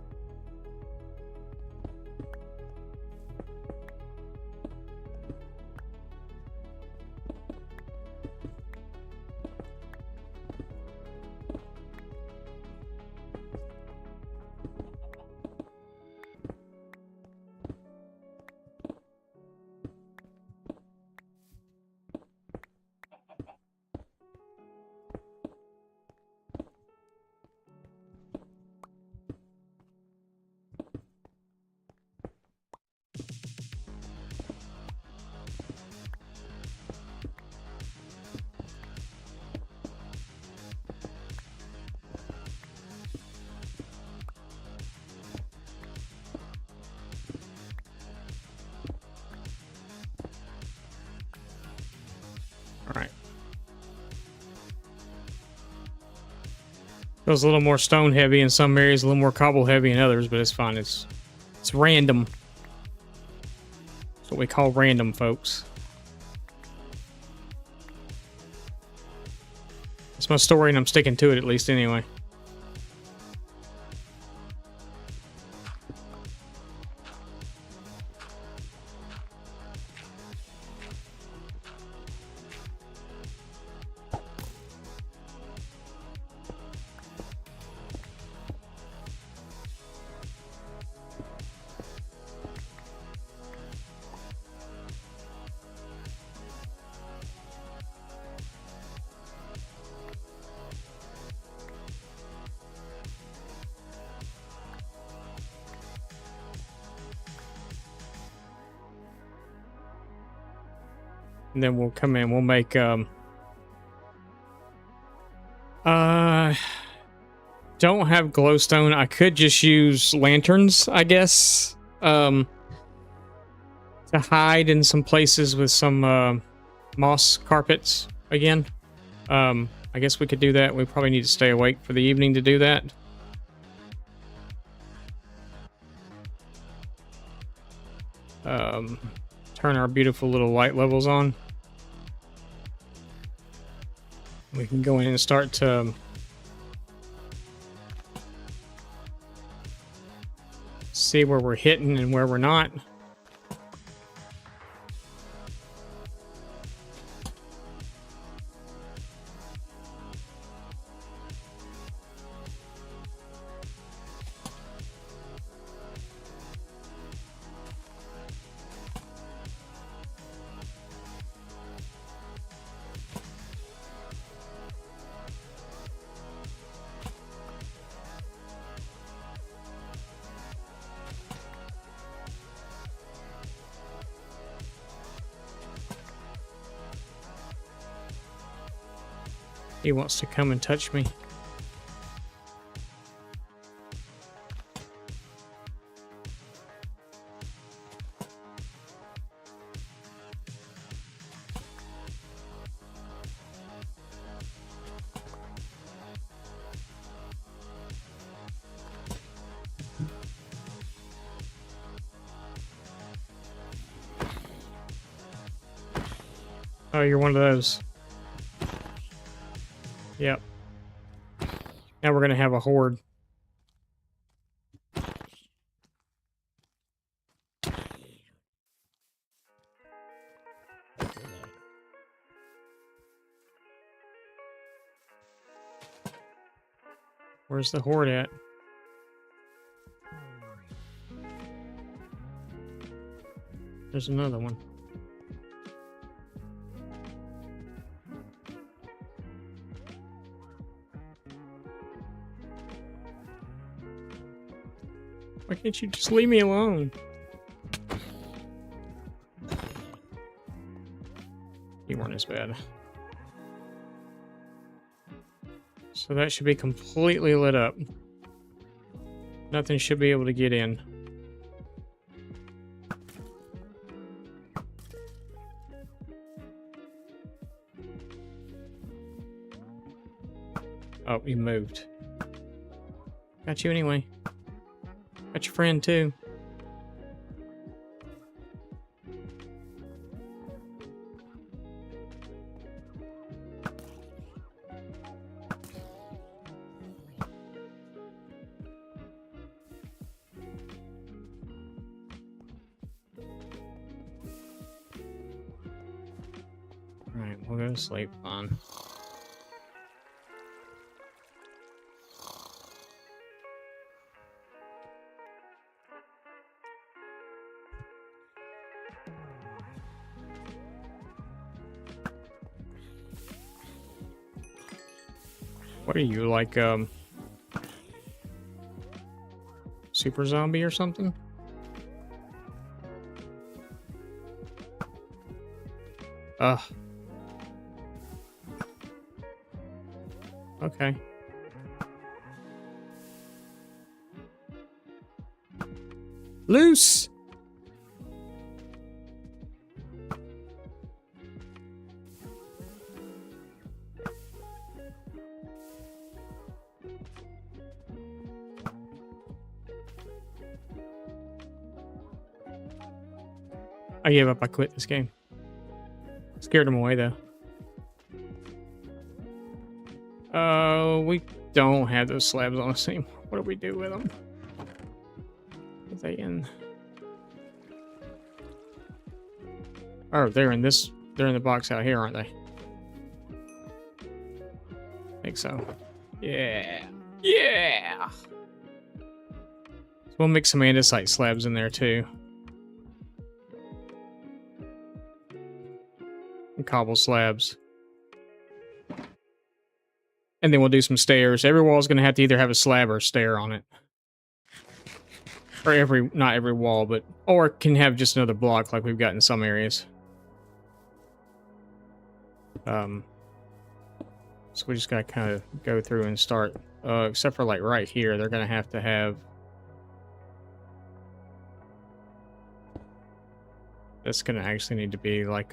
Alright. Feels a little more stone heavy in some areas, a little more cobble heavy in others, but it's fine. It's random. That's what we call random, folks. It's my story and I'm sticking to it at least anyway. And then we'll come in, we'll make don't have glowstone. I could just use lanterns, I guess. To hide in some places with some moss carpets again. I guess we could do that. We probably need to stay awake for the evening to do that. Turn our beautiful little light levels on. We can go in and start to see where we're hitting and where we're not. He wants to come and touch me. Oh, you're one of those. Yep. Now we're going to have a horde. Where's the horde at? There's another one. Why can't you just leave me alone? You weren't as bad. So that should be completely lit up. Nothing should be able to get in. Oh, you moved. Got you anyway. Got your friend too. Alright, we'll go to sleep. Fine. What are you, like, super zombie or something? Ugh. Okay. Loose! I gave up. I quit this game. Scared him away, though. We don't have those slabs on us anymore. What do we do with them? Are they in? Oh, they're in this. They're in the box out here, aren't they? I think so. Yeah. Yeah! So we'll mix some andesite slabs in there, too. And cobble slabs. And then we'll do some stairs. Every wall is going to have to either have a slab or a stair on it. Or not every wall, but, or it can have just another block like we've got in some areas. So we just got to kind of go through and start, except for like right here, they're going to have that's going to actually need to be like,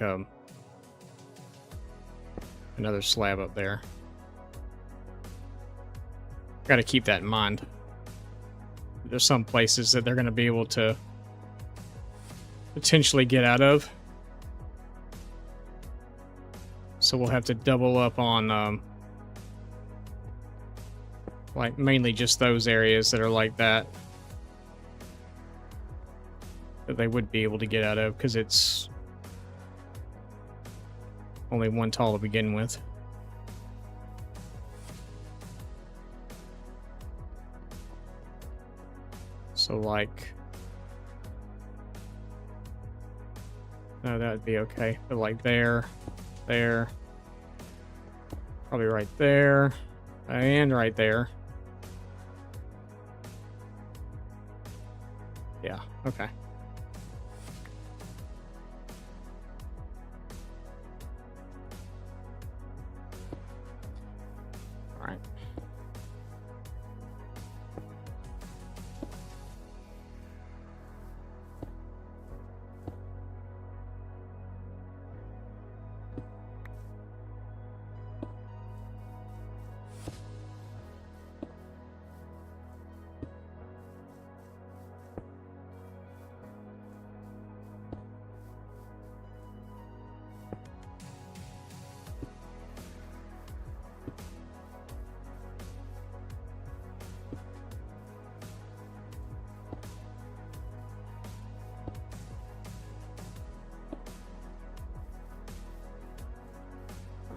another slab up there. Got to keep that in mind. There's some places that they're going to be able to potentially get out of. So we'll have to double up on, like, mainly just those areas that are like that. That they would be able to get out of, because it's only one tall to begin with. So, like... No, that would be okay. But, like, there... Probably right there. And right there. Yeah, okay. Alright.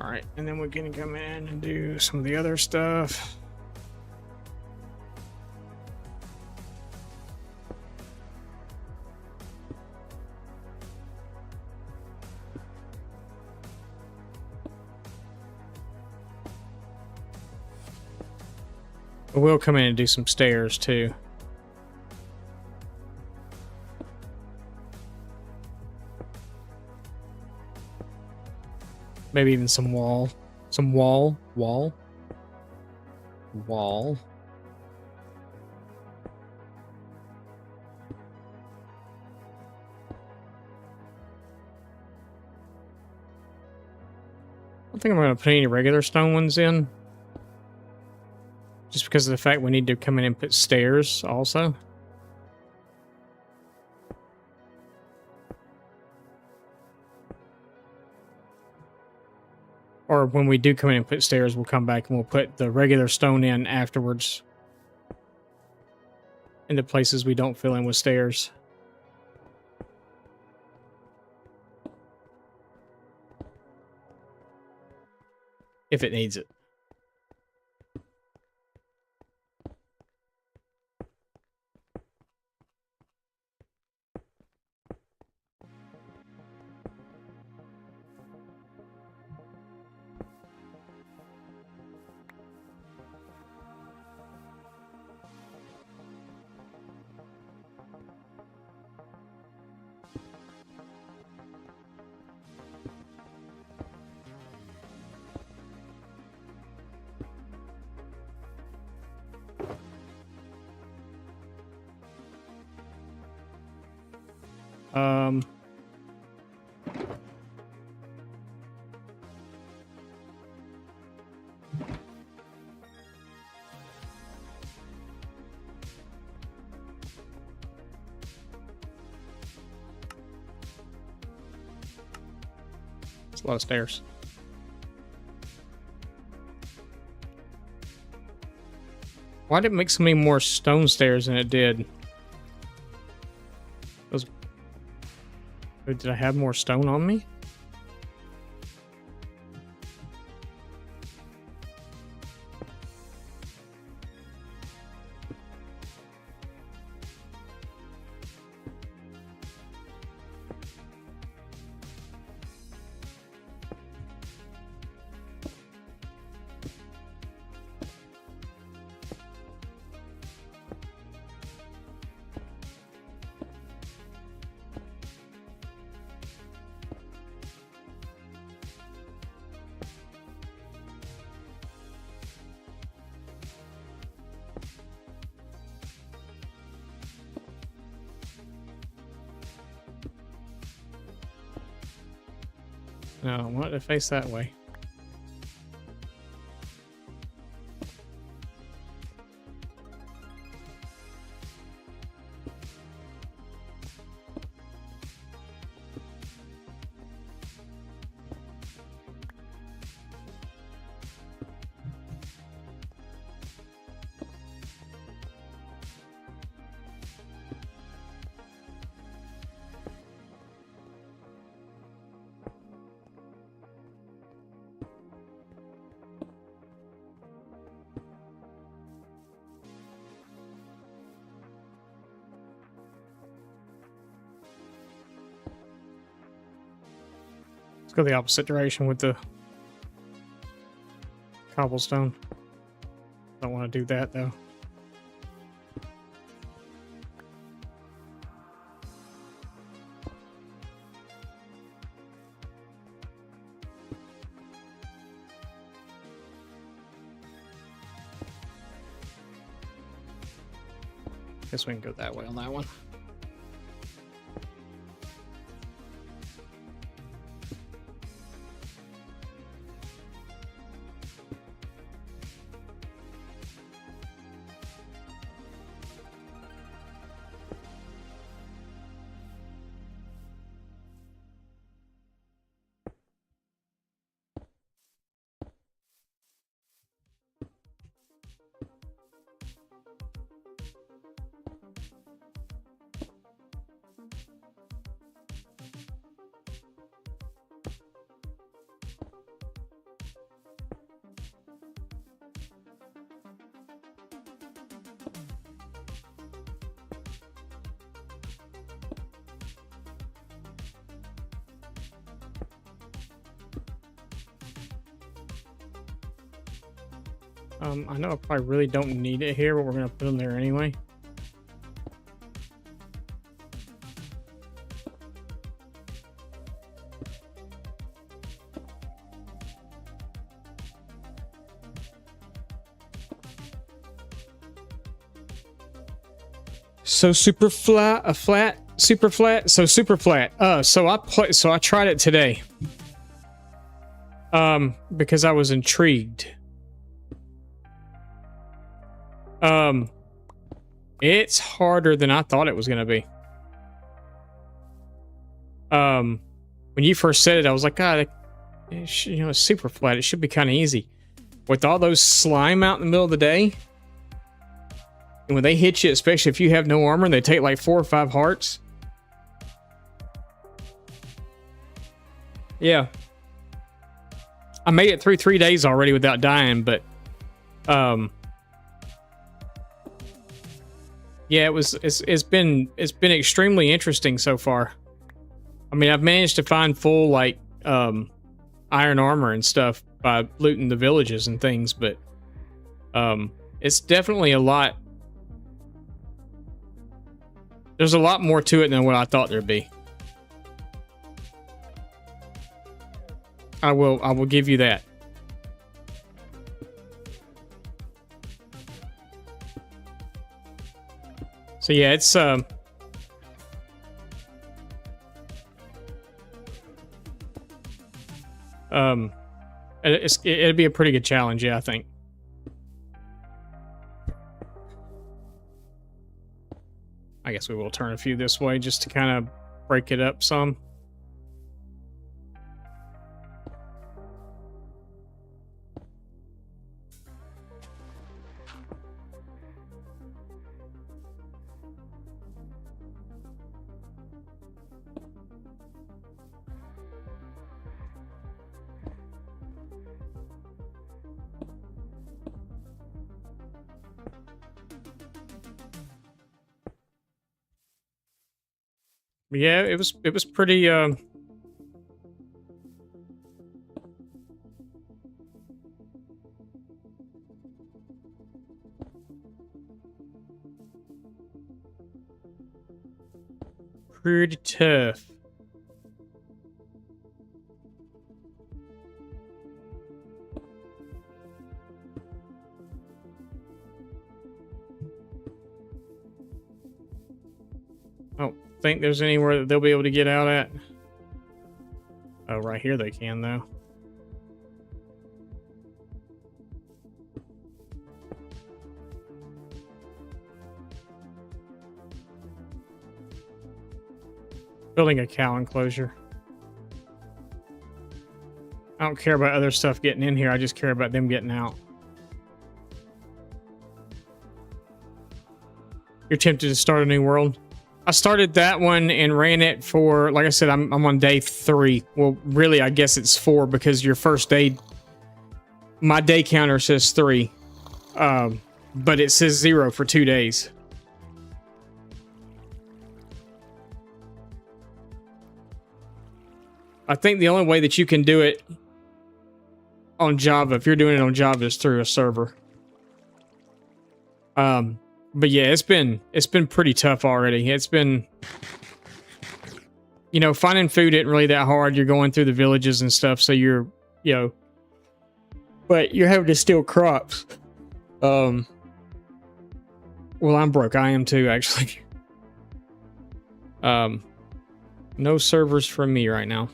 Alright, and then we're gonna come in and do some of the other stuff. We'll come in and do some stairs too. Maybe even some wall. Some wall. Wall. Wall. I don't think I'm going to put any regular stone ones in. Just because of the fact we need to come in and put stairs also. Or when we do come in and put stairs, we'll come back and we'll put the regular stone in afterwards. In the places we don't fill in with stairs. if it needs it. It's a lot of stairs. Why did it make so many more stone stairs than it did? Did I have more stone on me? No, I want it to face that way. Let's go the opposite direction with the cobblestone. Don't want to do that though. Guess we can go that way on that one. I know I probably really don't need it here, but we're gonna put them there anyway. So super flat, super flat. So I tried it today. Because I was intrigued. It's harder than I thought it was gonna be. When you first said it, I was like, God, it's super flat. It should be kind of easy. With all those slime out in the middle of the day, and when they hit you, especially if you have no armor, and they take like 4 or 5 hearts. Yeah. I made it through 3 days already without dying, but yeah, it's been extremely interesting so far. I mean, I've managed to find full like iron armor and stuff by looting the villages and things, but it's definitely a lot. There's a lot more to it than what I thought there'd be. I will give you that. So yeah, it'd be a pretty good challenge, yeah, I think. I guess we will turn a few this way just to kind of break it up some. Yeah, it was pretty pretty tough. Oh, think there's anywhere that they'll be able to get out at? Oh, right here they can, though. Building a cow enclosure. I don't care about other stuff getting in here. I just care about them getting out. You're tempted to start a new world? I started that one and ran it for, like I said, I'm on day 3. Well, really, I guess it's 4 because your first day, my day counter says 3. But it says 0 for 2 days. I think the only way that you can do it on Java, if you're doing it on Java, is through a server. But yeah, it's been pretty tough already. It's been, you know, finding food isn't really that hard. You're going through the villages and stuff, so you're, you know, but you're having to steal crops. Well, I'm broke. I am too, actually. No servers from me right now.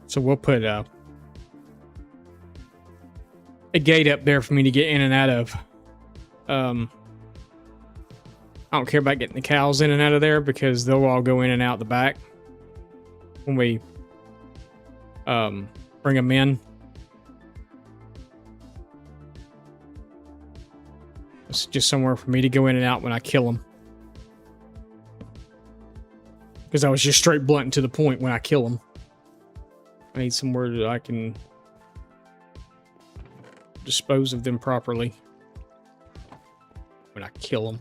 So we'll put a gate up there for me to get in and out of. I don't care about getting the cows in and out of there because they'll all go in and out the back when we bring them in. It's just somewhere for me to go in and out when I kill them. Because I was just straight blunt and to the point when I kill them. I need somewhere that I can dispose of them properly when I kill them.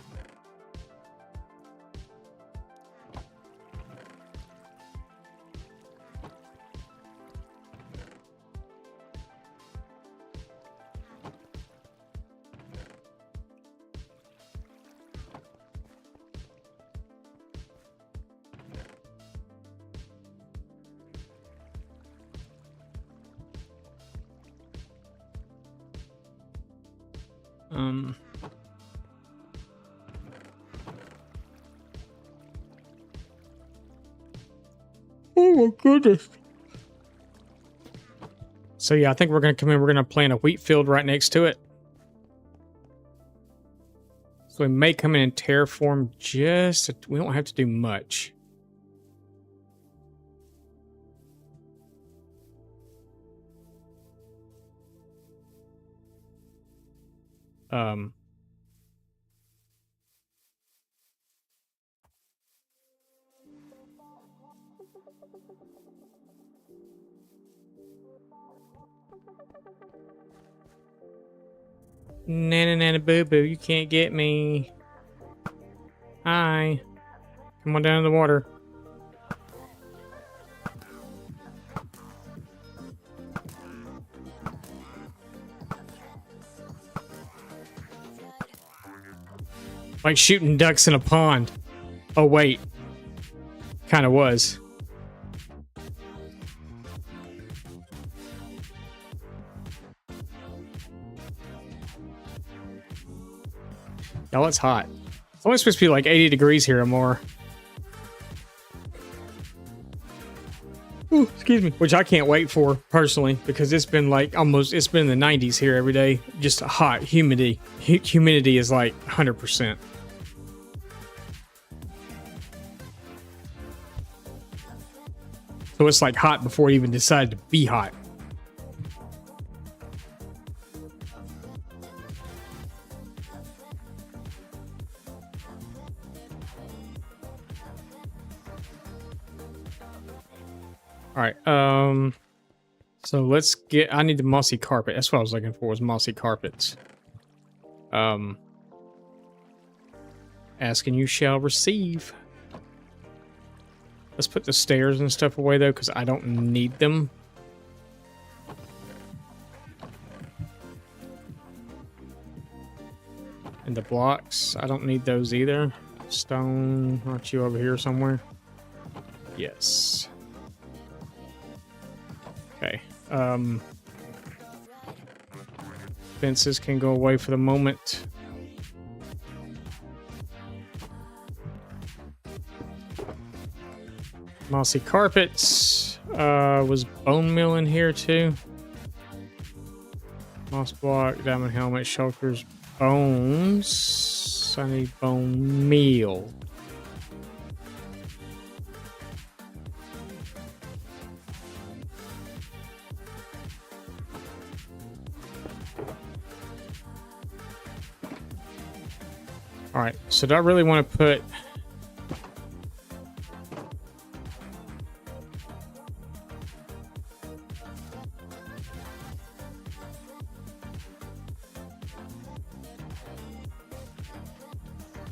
Oh my goodness. So yeah, I think we're going to come in. We're going to plant a wheat field right next to it. So we may come in and terraform we don't have to do much. Um, Nana nana boo boo, you can't get me. Hi. Come on down to the water. Like shooting ducks in a pond. Oh, wait. Kind of was. Y'all, it's hot. It's only supposed to be like 80 degrees here or more. Ooh, excuse me. Which I can't wait for, personally, because it's been like almost, it's been in the 90s here every day. Just hot. Humidity. Humidity is like 100%. So it's like hot before it even decided to be hot. All right. So let's get. I need the mossy carpet. That's what I was looking for. Was mossy carpets. Ask and you shall receive. Let's put the stairs and stuff away though, because I don't need them. And the blocks, I don't need those either. Stone, aren't you over here somewhere? Yes. Okay. Fences can go away for the moment. Mossy carpets. Was bone meal in here too? Moss block, diamond helmet, shulkers, bones. I need bone meal. All right, so do I really want to put...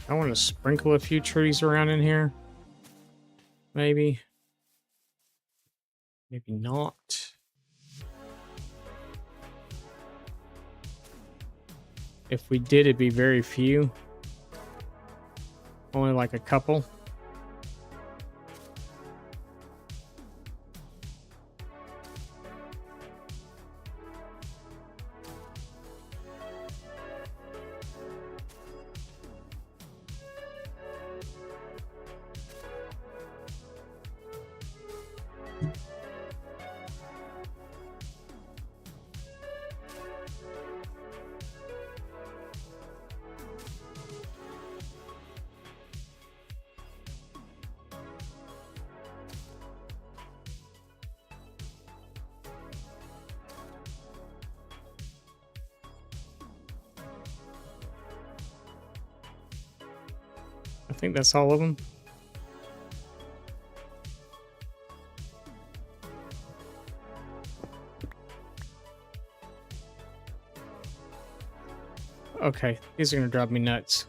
I want to sprinkle a few trees around in here. Maybe. Maybe not. If we did, it'd be very few. Only like a couple. I think that's all of them. Okay, these are gonna drive me nuts.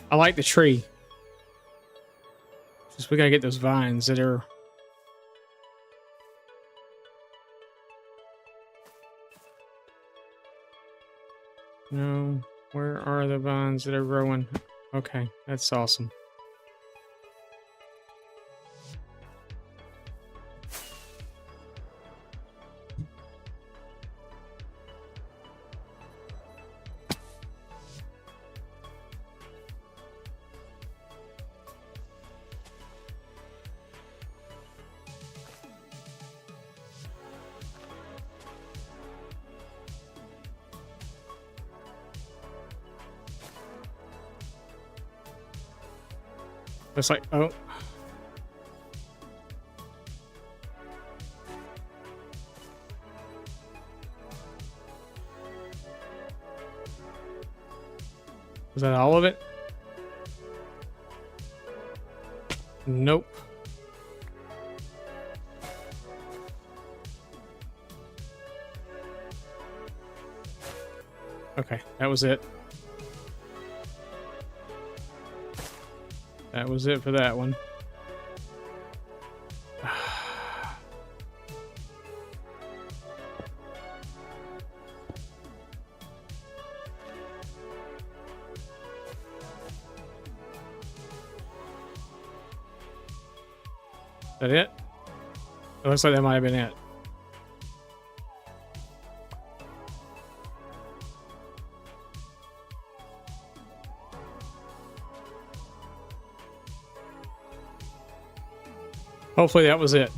I like the tree. Just we gotta get those vines that are... No, where are the vines that are growing? Okay, that's awesome. It's like, oh. Was that all of it? Nope. Okay, that was it. That was it for that one. Is that it? It looks like that might have been it. Hopefully that was it.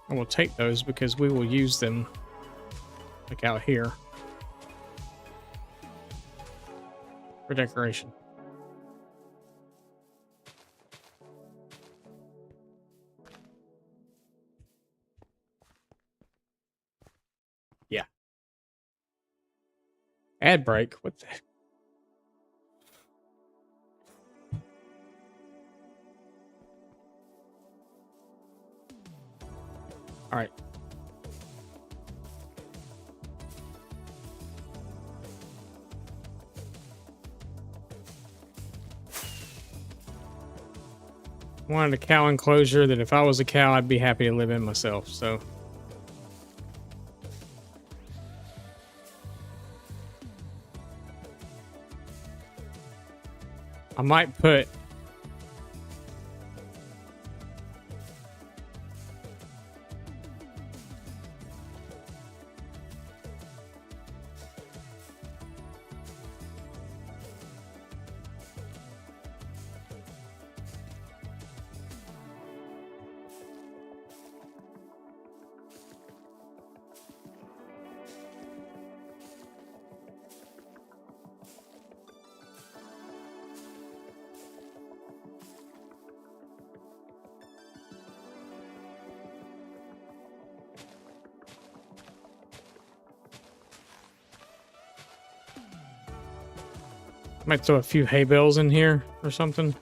And we'll take those because we will use them like out here for decoration. Yeah. Ad break. What the heck? All right. Wanted a cow enclosure that if I was a cow, I'd be happy to live in myself, so. I might put might throw a few hay bales in here or something.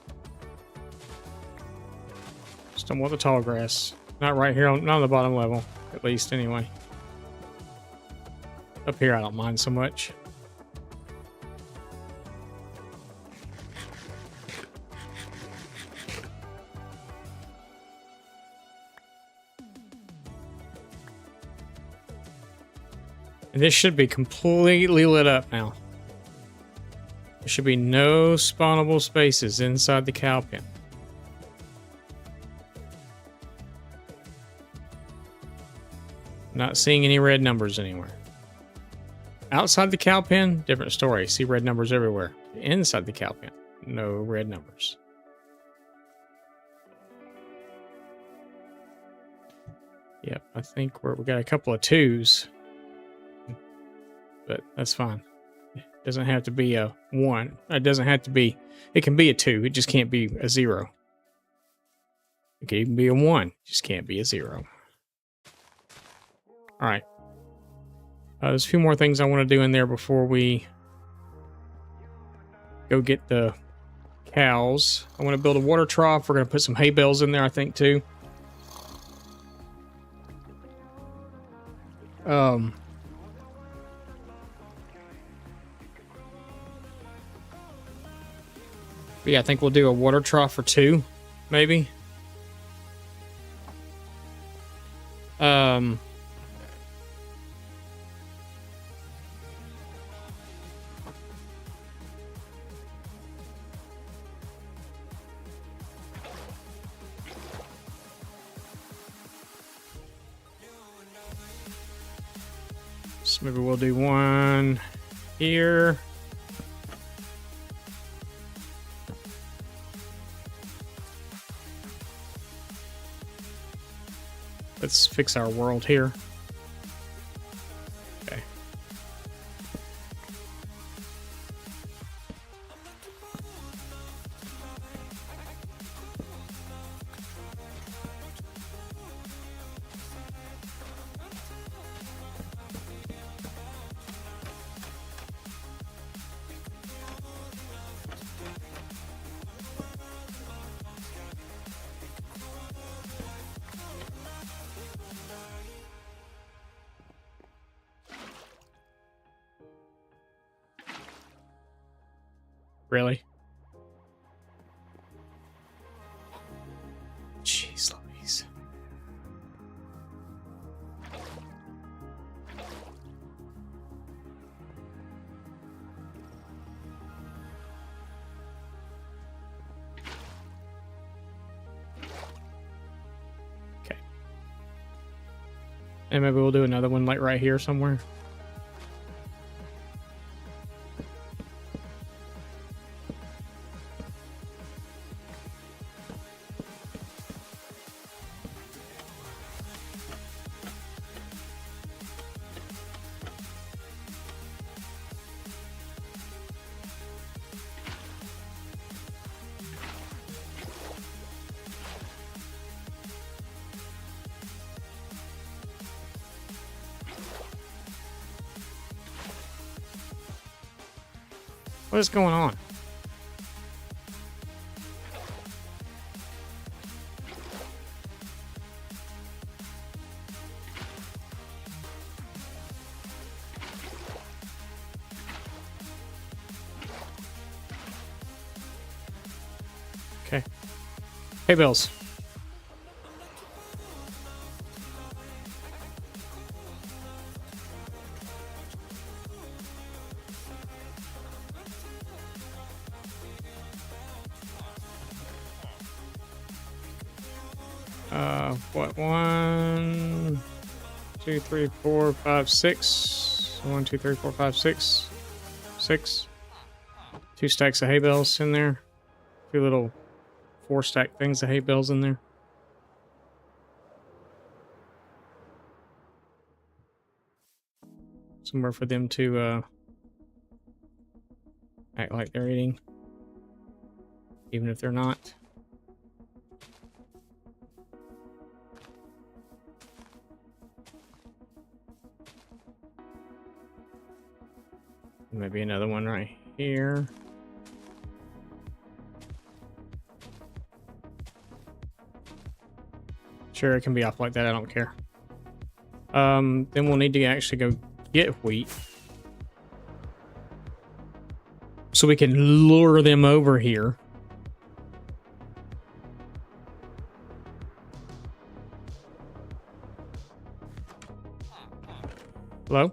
Just don't want the tall grass. Not right here, not on the bottom level, at least anyway. Up here, I don't mind so much. And this should be completely lit up now. There should be no spawnable spaces inside the cow pen. Not seeing any red numbers anywhere. Outside the cow pen, different story. See red numbers everywhere. Inside the cow pen, no red numbers. Yep, I think we got a couple of 2s. But that's fine. It doesn't have to be a 1. It doesn't have to be... It can be a 2. It just can't be a 0. It can even be a 1. It just can't be a 0. Alright. There's a few more things I want to do in there before we go get the cows. I want to build a water trough. We're going to put some hay bales in there, I think, too. But yeah, I think we'll do a water trough for 2, maybe. So maybe we'll do one here. Let's fix our world here. Okay. Really? Jeez Louise. Okay. And maybe we'll do another one like right here somewhere. What is going on? Okay. Hey, Bills. What? 1, 2, 3, 4, 5, 6. 1, 2, 3, 4, 5, 6. 6. 2 stacks of hay bales in there. 2 little 4-stack things of hay bales in there. Somewhere for them to act like they're eating, even if they're not. Maybe another one right here. Sure, it can be off like that. I don't care. Then we'll need to actually go get wheat so we can lure them over here. Hello?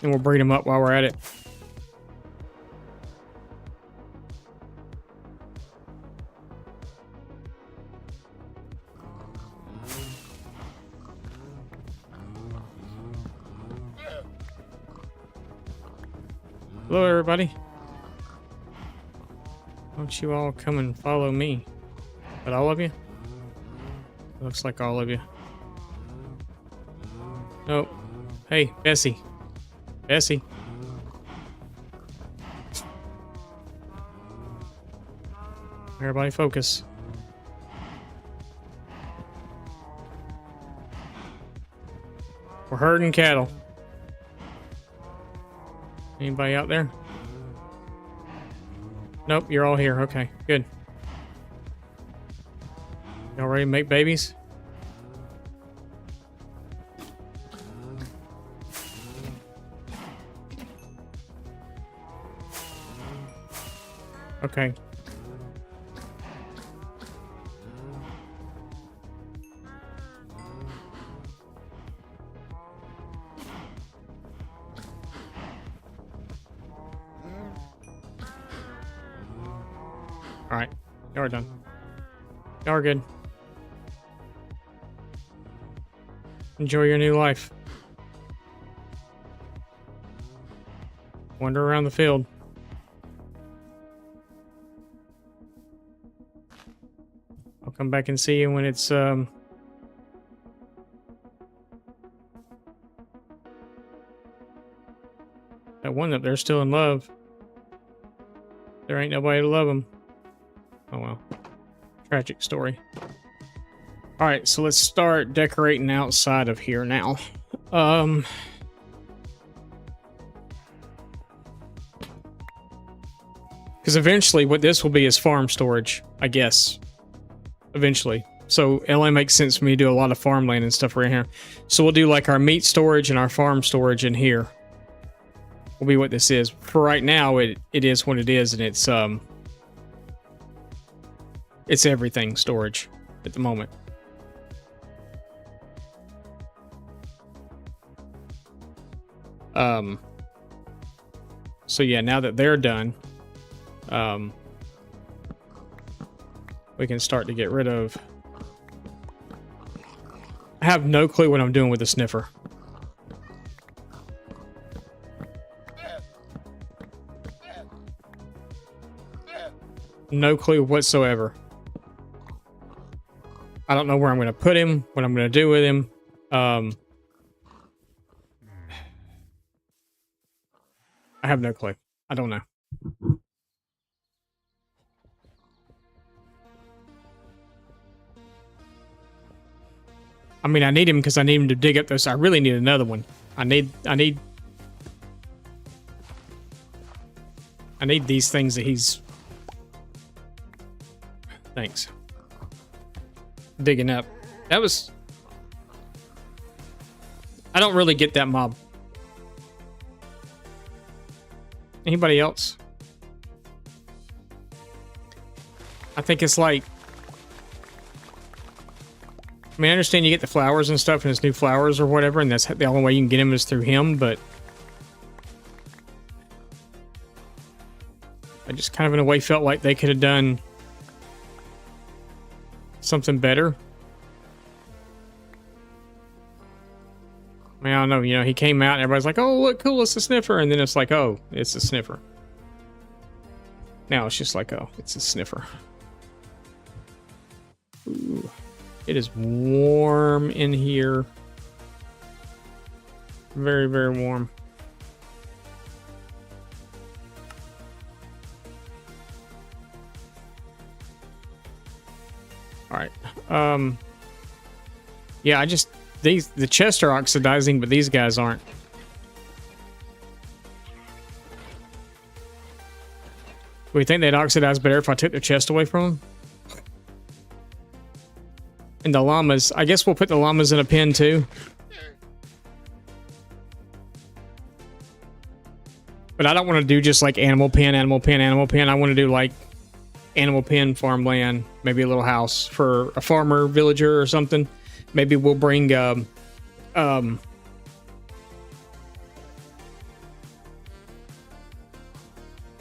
And we'll breed them up while we're at it. Hello, everybody. Why don't you all come and follow me? But all of you? Looks like all of you. Oh, hey, Bessie. Bessie. Everybody focus. We're herding cattle. Anybody out there? Nope, you're all here. Okay, good. Y'all ready to make babies? Okay. All right, y'all are done. Y'all are good. Enjoy your new life. Wander around the field. I'll come back and see you when it's that one up there still in love. There ain't nobody to love him. Oh well. Tragic story. Alright, so let's start decorating outside of here now. Because eventually what this will be is farm storage, I guess. Eventually. So LA makes sense for me to do a lot of farmland and stuff around here. So we'll do like our meat storage and our farm storage in here. will be what this is. For right now, it is what it is, and it's everything storage at the moment. So yeah, now that they're done, we can start to get rid of. I have no clue what I'm doing with the sniffer. No clue whatsoever. I don't know where I'm going to put him, what I'm going to do with him. I have no clue. I don't know. I mean, I need him because I need him to dig up those. I really need another one. I need these things that he's... Thanks. Digging up. That was... I don't really get that mob. Anybody else? I think it's like... I mean, I understand you get the flowers and stuff, and it's new flowers or whatever, and that's the only way you can get him is through him, but... I just kind of in a way felt like they could have done... something better. I mean, I don't know, you know, he came out and everybody's like, oh, look, cool, it's a sniffer. And then it's like, oh, it's a sniffer. Now it's just like, oh, it's a sniffer. Ooh, it is warm in here. Very, very warm. All right. Yeah, the chests are oxidizing, but these guys aren't. Do we think they'd oxidize better if I took their chest away from them? And the llamas, I guess we'll put the llamas in a pen too. But I don't want to do just like animal pen, animal pen, animal pen. I want to do like animal pen, farmland, maybe a little house for a farmer, villager or something. Maybe we'll bring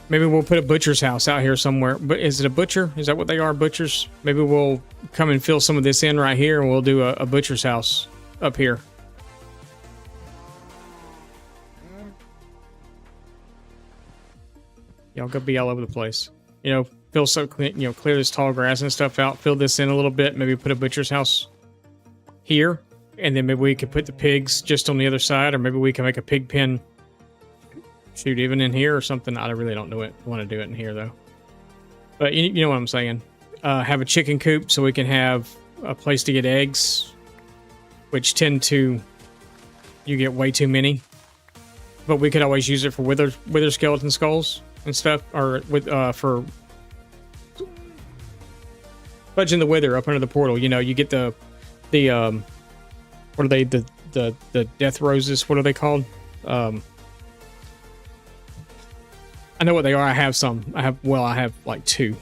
maybe we'll put a butcher's house out here somewhere. But is it a butcher? Is that what they are, butchers? Maybe we'll come and fill some of this in right here, and we'll do a butcher's house up here. Y'all go be all over the place. You know, fill so clean, you know, clear this tall grass and stuff out. Fill this in a little bit. Maybe put a butcher's house here, and then maybe we could put the pigs just on the other side, or maybe we can make a pig pen. Shoot, even in here or something. I really don't know it. Want to do it in here though. But you know what I'm saying. Have a chicken coop so we can have a place to get eggs, which tend to you get way too many. But we could always use it for wither skeleton skulls and stuff, or with for fudging the wither up under the portal. You know, you get the what are they, the death roses? What are they called? I know what they are. I have some. I have like 2.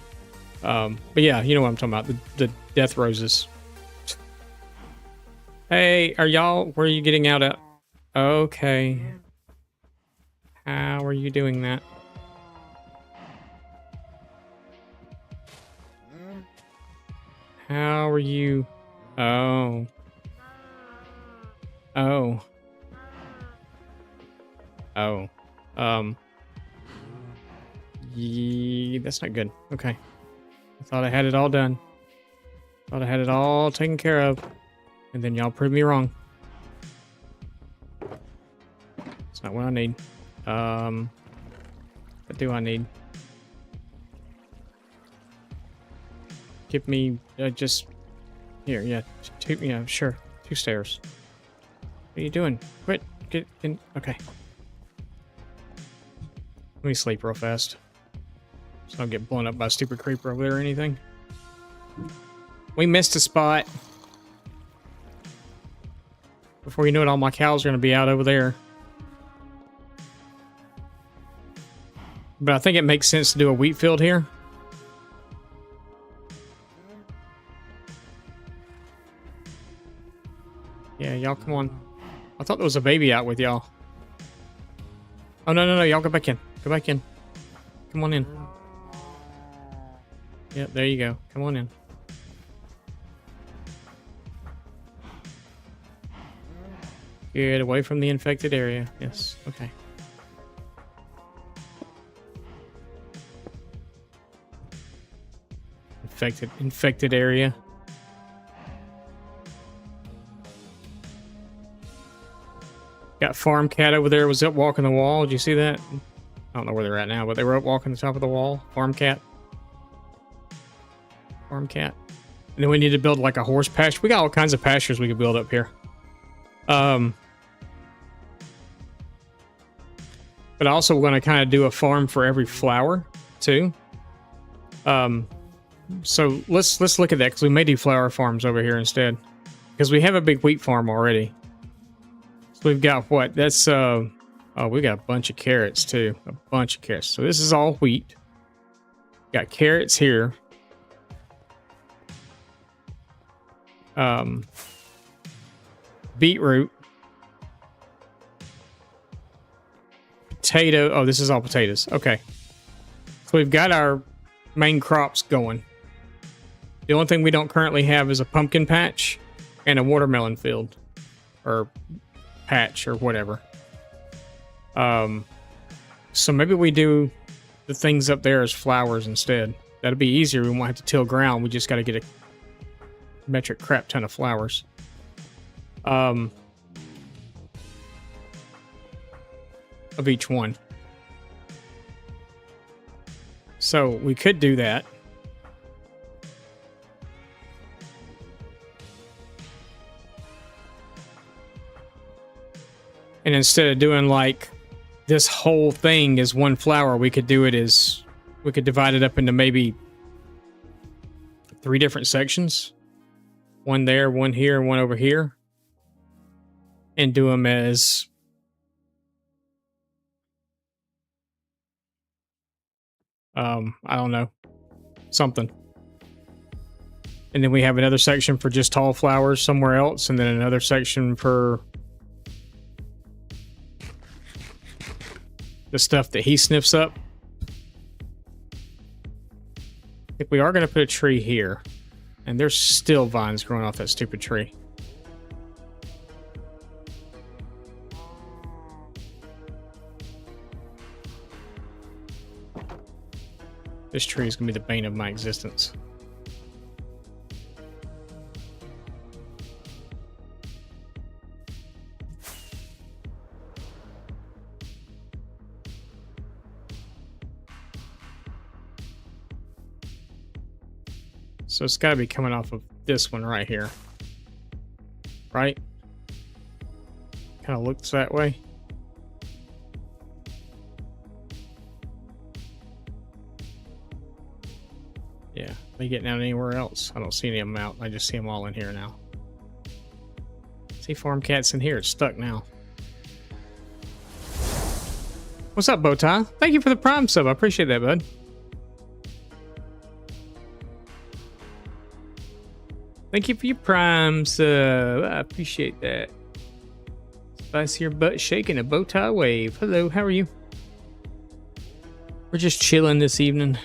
But yeah, you know what I'm talking about. The death roses. Hey, are y'all, where are you getting out at? Okay. How are you doing that? How are you? Oh. Oh. Oh. Yeah, that's not good. Okay. I thought I had it all done. Thought I had it all taken care of. And then y'all proved me wrong. It's not what I need. What do I need? Give me just here. Yeah, 2. Yeah, sure. 2 stairs. What are you doing? Quit. Get in. Okay. Let me sleep real fast, so I don't get blown up by a stupid creeper over there or anything. We missed a spot. Before you know it, all my cows are going to be out over there. But I think it makes sense to do a wheat field here. Yeah, y'all come on. I thought there was a baby out with y'all. Oh, no, no, no. Y'all go back in. Go back in. Come on in. Yep, there you go. Come on in. Get away from the infected area. Yes, okay. Infected area. Got farm cat over there, was up walking the wall. Did you see that? I don't know where they're at now, but they were up walking the top of the wall. Farm cat. Farm cat. And then we need to build like a horse pasture. We got all kinds of pastures we could build up here. But also we're going to kind of do a farm for every flower too. So let's look at that, because we may do flower farms over here instead, because we have a big wheat farm already. So we've got what? That's oh, we got a bunch of carrots too. A bunch of carrots. So this is all wheat. Got carrots here. Beetroot. Potato. Oh, this is all potatoes. Okay. So we've got our main crops going. The only thing we don't currently have is a pumpkin patch and a watermelon field. Or patch or whatever. So maybe we do the things up there as flowers instead. That'll be easier. We won't have to till ground. We just got to get a metric crap ton of flowers. Of each one. So we could do that. And instead of doing like this whole thing as one flower, we could do it as, we could divide it up into maybe 3 different sections. One there, one here, and one over here. And do them as I don't know, something. And then we have another section for just tall flowers somewhere else, and then another section for the stuff that he sniffs up. If we are going to put a tree here, and there's still vines growing off that stupid tree. This tree is going to be the bane of my existence. So it's got to be coming off of this one right here. Right? Kind of looks that way. Yeah, they getting out anywhere else? I don't see any of them out. I just see them all in here now. See farm cats in here. It's stuck now. What's up, Bowtie? Thank you for the Prime sub. I appreciate that, bud. Thank you for your Prime sub. I appreciate that. Spicy your butt shaking a Bowtie wave. Hello, how are you? We're just chilling this evening.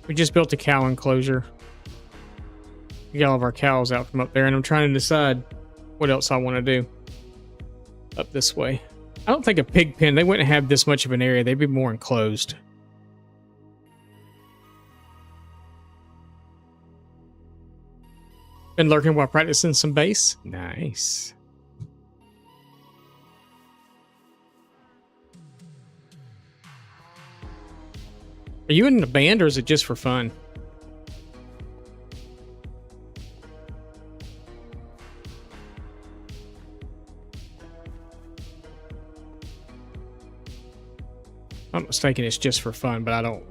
We just built a cow enclosure. We got all of our cows out from up there, and I'm trying to decide what else I want to do up this way. I don't think a pig pen, they wouldn't have this much of an area. They'd be more enclosed. Been lurking while practicing some bass. Nice. Are you in a band, or is it just for fun? If I'm not mistaken, it's just for fun, but I don't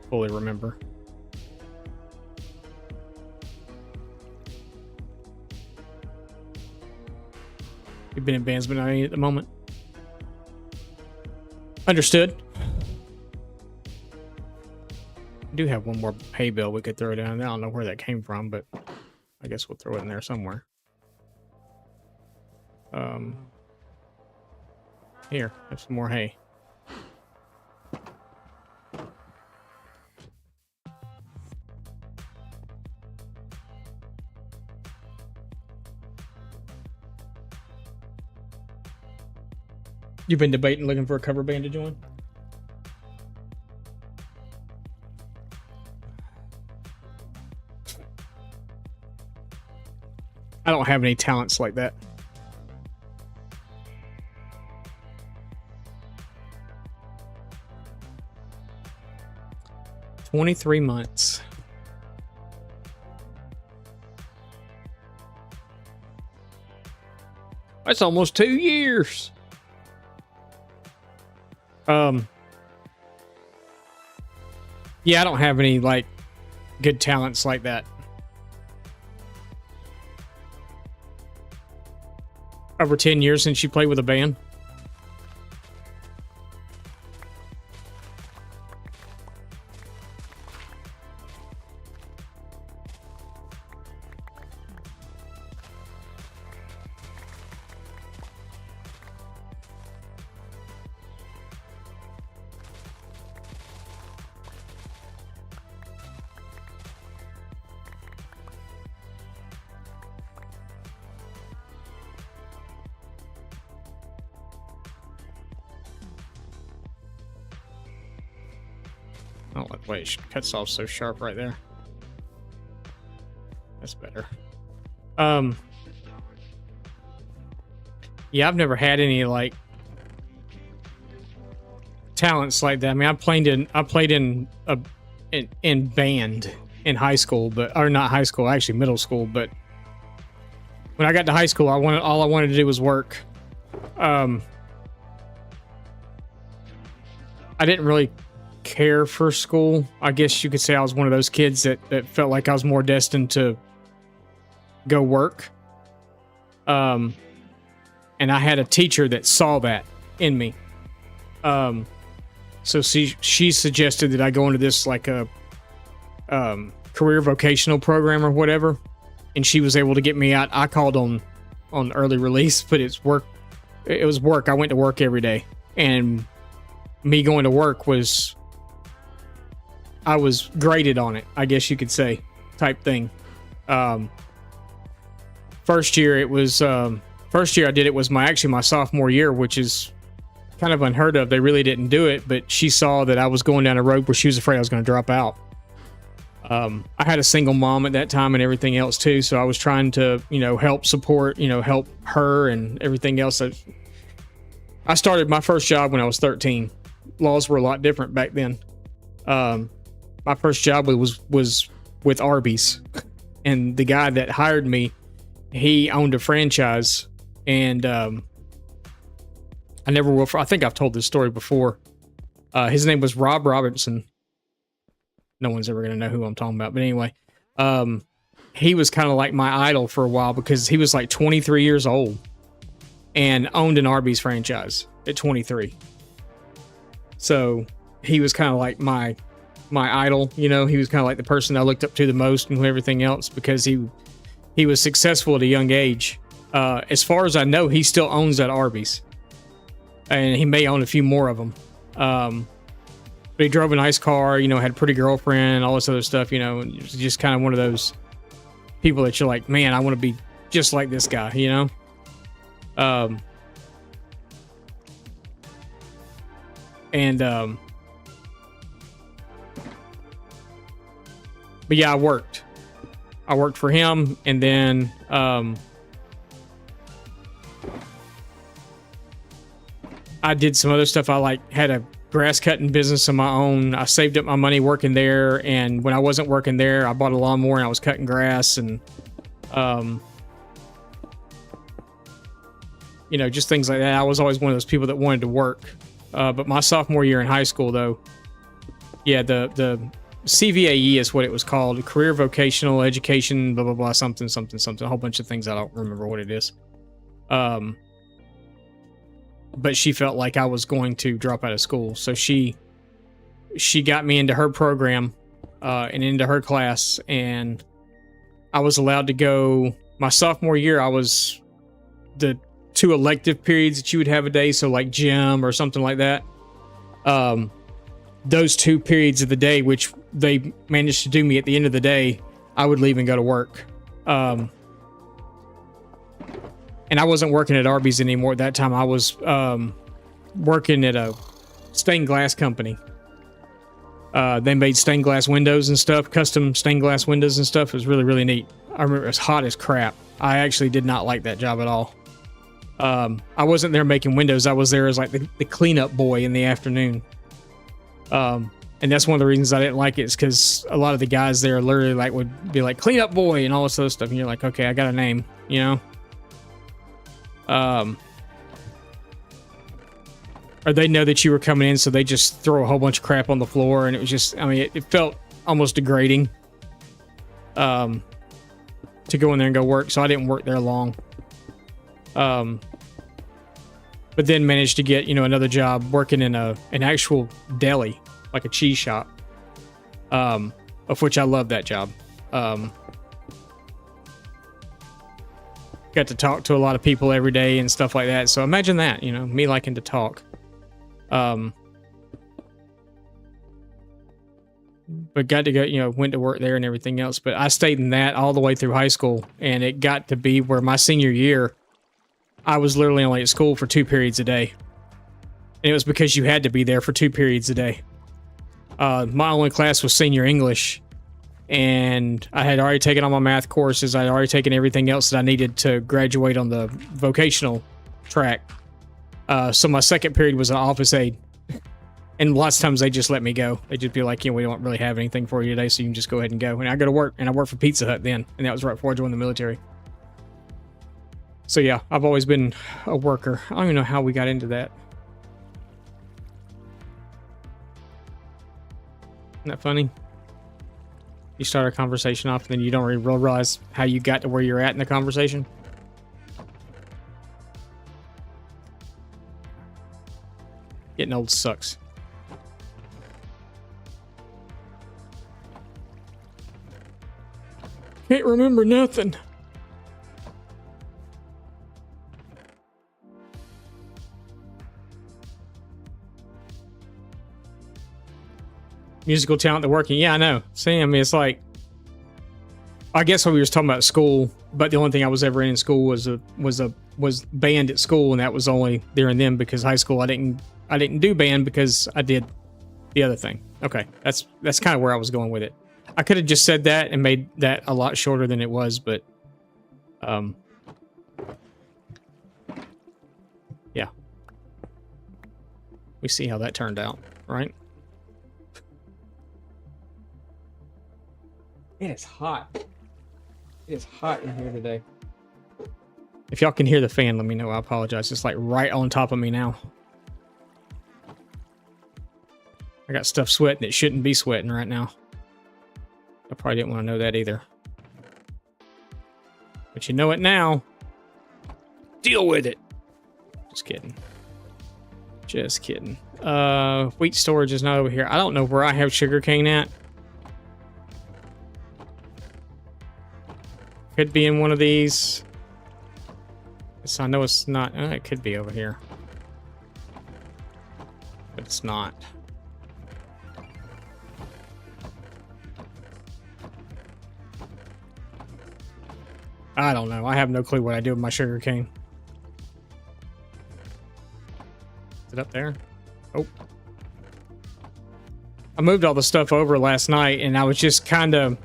fully remember. You've been in bands, but not any at the moment. Understood. I do have one more hay bale we could throw down. I don't know where that came from, but I guess we'll throw it in there somewhere. Here, have some more hay. You've been debating looking for a cover band to join? I don't have any talents like that. "23 months. That's almost 2 years. Yeah, I don't have any like good talents like that. Over 10 years since you played with a band? I don't like the way it cuts off so sharp right there. That's better. Yeah, I've never had any like talents like that. I mean, I played in band in high school, or not high school, actually middle school. But when I got to high school, all I wanted to do was work. I didn't really care for school. I guess you could say I was one of those kids that felt like I was more destined to go work. And I had a teacher that saw that in me. So she suggested that I go into this like a career vocational program or whatever, and she was able to get me out. I called on early release, but it's work. It was work. I went to work every day, and me going to work I was graded on it, I guess you could say, type thing. First year I did it was my sophomore year, which is kind of unheard of. They really didn't do it, but she saw that I was going down a road where she was afraid I was going to drop out. I had a single mom at that time and everything else too, so I was trying to, help support, help her and everything else. I started my first job when I was 13. Laws were a lot different back then. My first job was with Arby's, and the guy that hired me, he owned a franchise, and I never will. I think I've told this story before. His name was Rob Robinson. No one's ever going to know who I'm talking about, but anyway, he was kind of like my idol for a while because he was like 23 years old and owned an Arby's franchise at 23. So he was kind of like my idol, he was kind of like the person I looked up to the most and everything else because he was successful at a young age. As far as I know, he still owns that Arby's, and he may own a few more of them. But he drove a nice car, had a pretty girlfriend, all this other stuff, and it was just kind of one of those people that you're like, man, I want to be just like this guy, But yeah, I worked for him, and then I did some other stuff. I had a grass cutting business of my own. I saved up my money working there, and when I wasn't working there, I bought a lawnmower and I was cutting grass, and just things like that. I was always one of those people that wanted to work. But my sophomore year in high school, though, yeah, the CVAE is what it was called, Career Vocational Education, blah, blah, blah, something, a whole bunch of things. I don't remember what it is. but she felt like I was going to drop out of school. So she got me into her program and into her class, and I was allowed to go my sophomore year. I was the 2 elective periods that you would have a day, so like gym or something like that. Those 2 periods of the day, which they managed to do me at the end of the day, I would leave and go to work. And I wasn't working at Arby's anymore at that time. I was working at a stained glass company. They made stained glass windows and stuff, custom stained glass windows and stuff. It was really, really neat. I remember it was hot as crap. I actually did not like that job at all. I wasn't there making windows. I was there as like the cleanup boy in the afternoon. And that's one of the reasons I didn't like it, is because a lot of the guys there literally like would be like cleanup boy and all this other stuff. And you're like, okay, I got a name, you know? Or they know that you were coming in, so they just throw a whole bunch of crap on the floor, and it was just, I mean, it felt almost degrading to go in there and go work, so I didn't work there long. But then managed to get, you know, another job working in an actual deli, like a cheese shop, of which I love that job. Got to talk to a lot of people every day and stuff like that. So imagine that, you know, me liking to talk. But got to go, you know, went to work there and everything else. But I stayed in that all the way through high school, and it got to be where my senior year, I was literally only at school for 2 periods a day. And it was because you had to be there for 2 periods a day. My only class was senior English, and I had already taken all my math courses. I had already taken everything else that I needed to graduate on the vocational track. So my second period was an office aide. And lots of times they just let me go. They just be like, you know, we don't really have anything for you today, so you can just go ahead and go. And I go to work, and I worked for Pizza Hut then. And that was right before I joined the military. So yeah, I've always been a worker. I don't even know how we got into that. Isn't that funny? You start a conversation off, and then you don't really realize how you got to where you're at in the conversation. Getting old sucks. Can't remember nothing. Musical talent to working. Yeah, I know. See, I mean, it's like, I guess what we were talking about school, but the only thing I was ever in school was band at school, and that was only there and then, because high school I didn't do band because I did the other thing. Okay, that's kind of where I was going with it. I could have just said that and made that a lot shorter than it was, but yeah. We see how that turned out, right? It is hot. It is hot in here today. If y'all can hear the fan, let me know. I apologize. It's like right on top of me now. I got stuff sweating that shouldn't be sweating right now. I probably didn't want to know that either. But you know it now. Deal with it. Just kidding. Just kidding. Wheat storage is not over here. I don't know where I have sugarcane at. Could be in one of these. So I know it's not. It could be over here. But it's not. I don't know. I have no clue what I do with my sugar cane. Is it up there? Oh. I moved all the stuff over last night, and I was just kind of...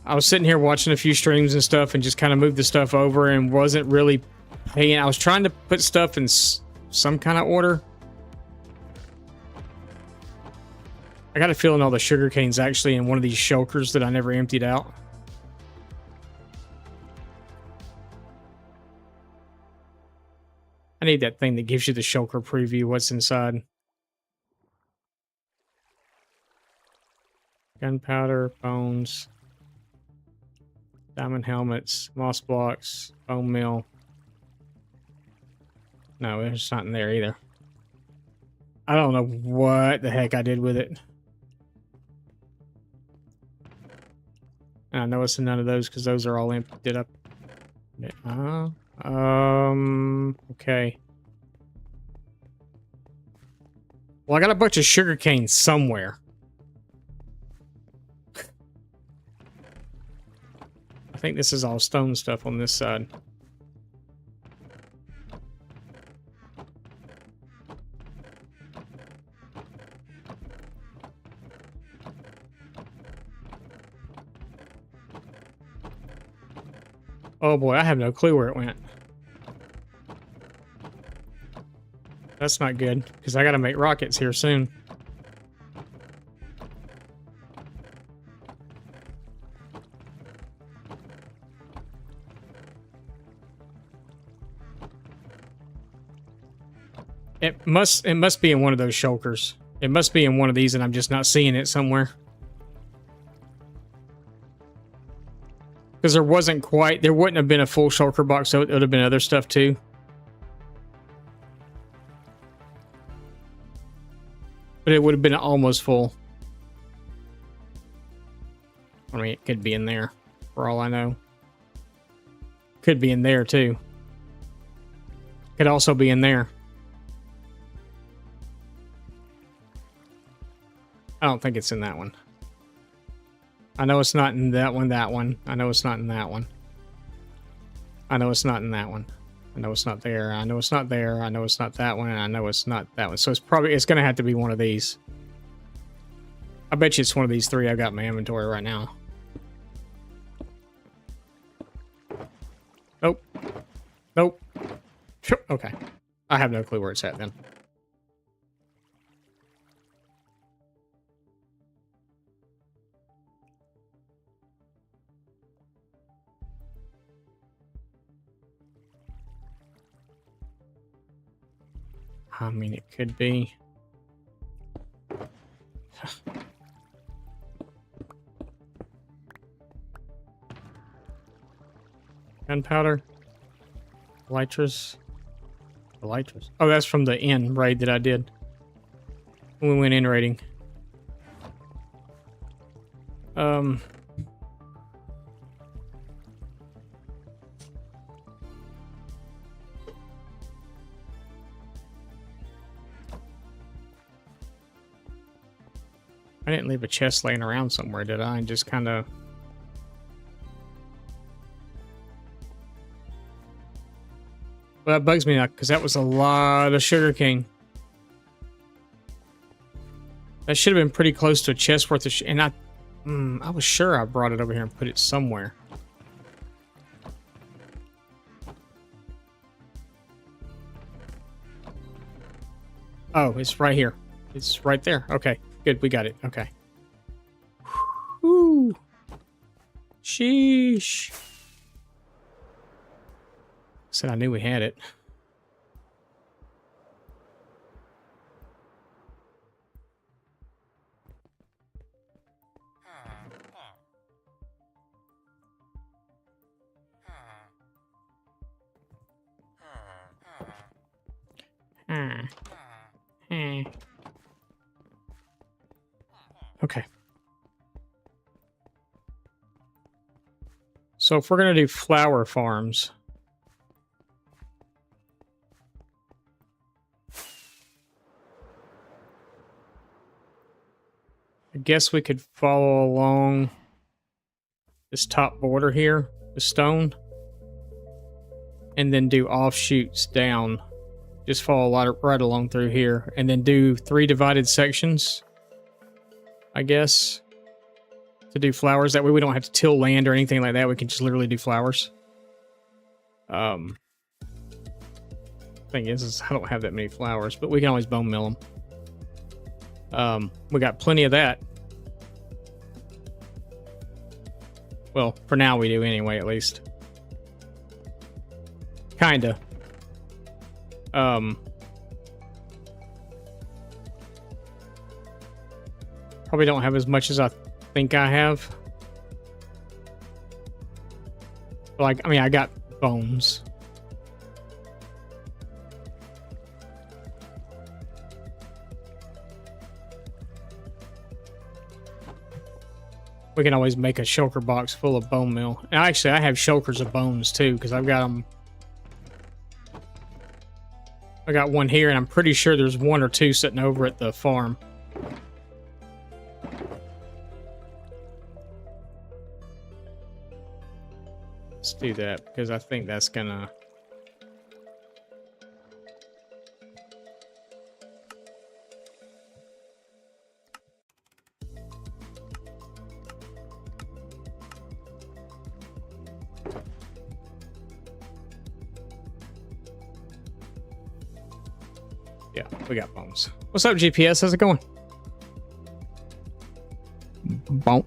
I was sitting here watching a few streams and stuff, and just kind of moved the stuff over and wasn't really paying. I was trying to put stuff in some kind of order. I got a feeling all the sugar cane's actually in one of these shulkers that I never emptied out. I need that thing that gives you the shulker preview, what's inside. Gunpowder, bones, diamond helmets, moss blocks, bone meal. No, it's not in there either. I don't know what the heck I did with it. And I know it's in none of those because those are all emptied up. Okay. Well, I got a bunch of sugarcane somewhere. I think this is all stone stuff on this side. Oh boy, I have no clue where it went. That's not good, because I gotta make rockets here soon. It must be in one of those shulkers. It must be in one of these and I'm just not seeing it somewhere. Because there wouldn't have been a full shulker box, so it would have been other stuff too. But it would have been almost full. I mean, it could be in there, for all I know. Could be in there too. Could also be in there. I don't think it's in that one. I know it's not in that one, I know it's not in that one. I know it's not in that one. I know it's not there. I know it's not there. I know it's not that one, and I know it's not that one. So it's going to have to be one of these. I bet you it's one of these three I've got in my inventory right now. Nope. Nope. Okay. I have no clue where it's at then. I mean, it could be. Gunpowder. Elytras. Elytras. Oh, that's from the inn raid that I did. When we went in raiding. I didn't leave a chest laying around somewhere, did I? And just kind of... Well, that bugs me now, because that was a lot of sugarcane. That should have been pretty close to a chest worth of and I was sure I brought it over here and put it somewhere. Oh, it's right here. It's right there. Okay. Good, we got it. Okay. Whew. Sheesh. Said I knew we had it. Okay. So if we're going to do flower farms, I guess we could follow along this top border here, the stone, and then do offshoots down. Just follow right along through here, and then do 3 divided sections, I guess, to do flowers. That way we don't have to till land or anything like that. We can just literally do flowers. Thing is I don't have that many flowers, but we can always bone mill them. We got plenty of that. Well, for now we do anyway, at least. Kinda. Probably don't have as much as I think I have. Like, I mean, I got bones. We can always make a shulker box full of bone meal. And actually, I have shulkers of bones too, because I've got them. I got one here, and I'm pretty sure there's one or two sitting over at the farm. Let's do that, because I think that's gonna... Yeah, we got bones. What's up, GPS? How's it going? Bonk.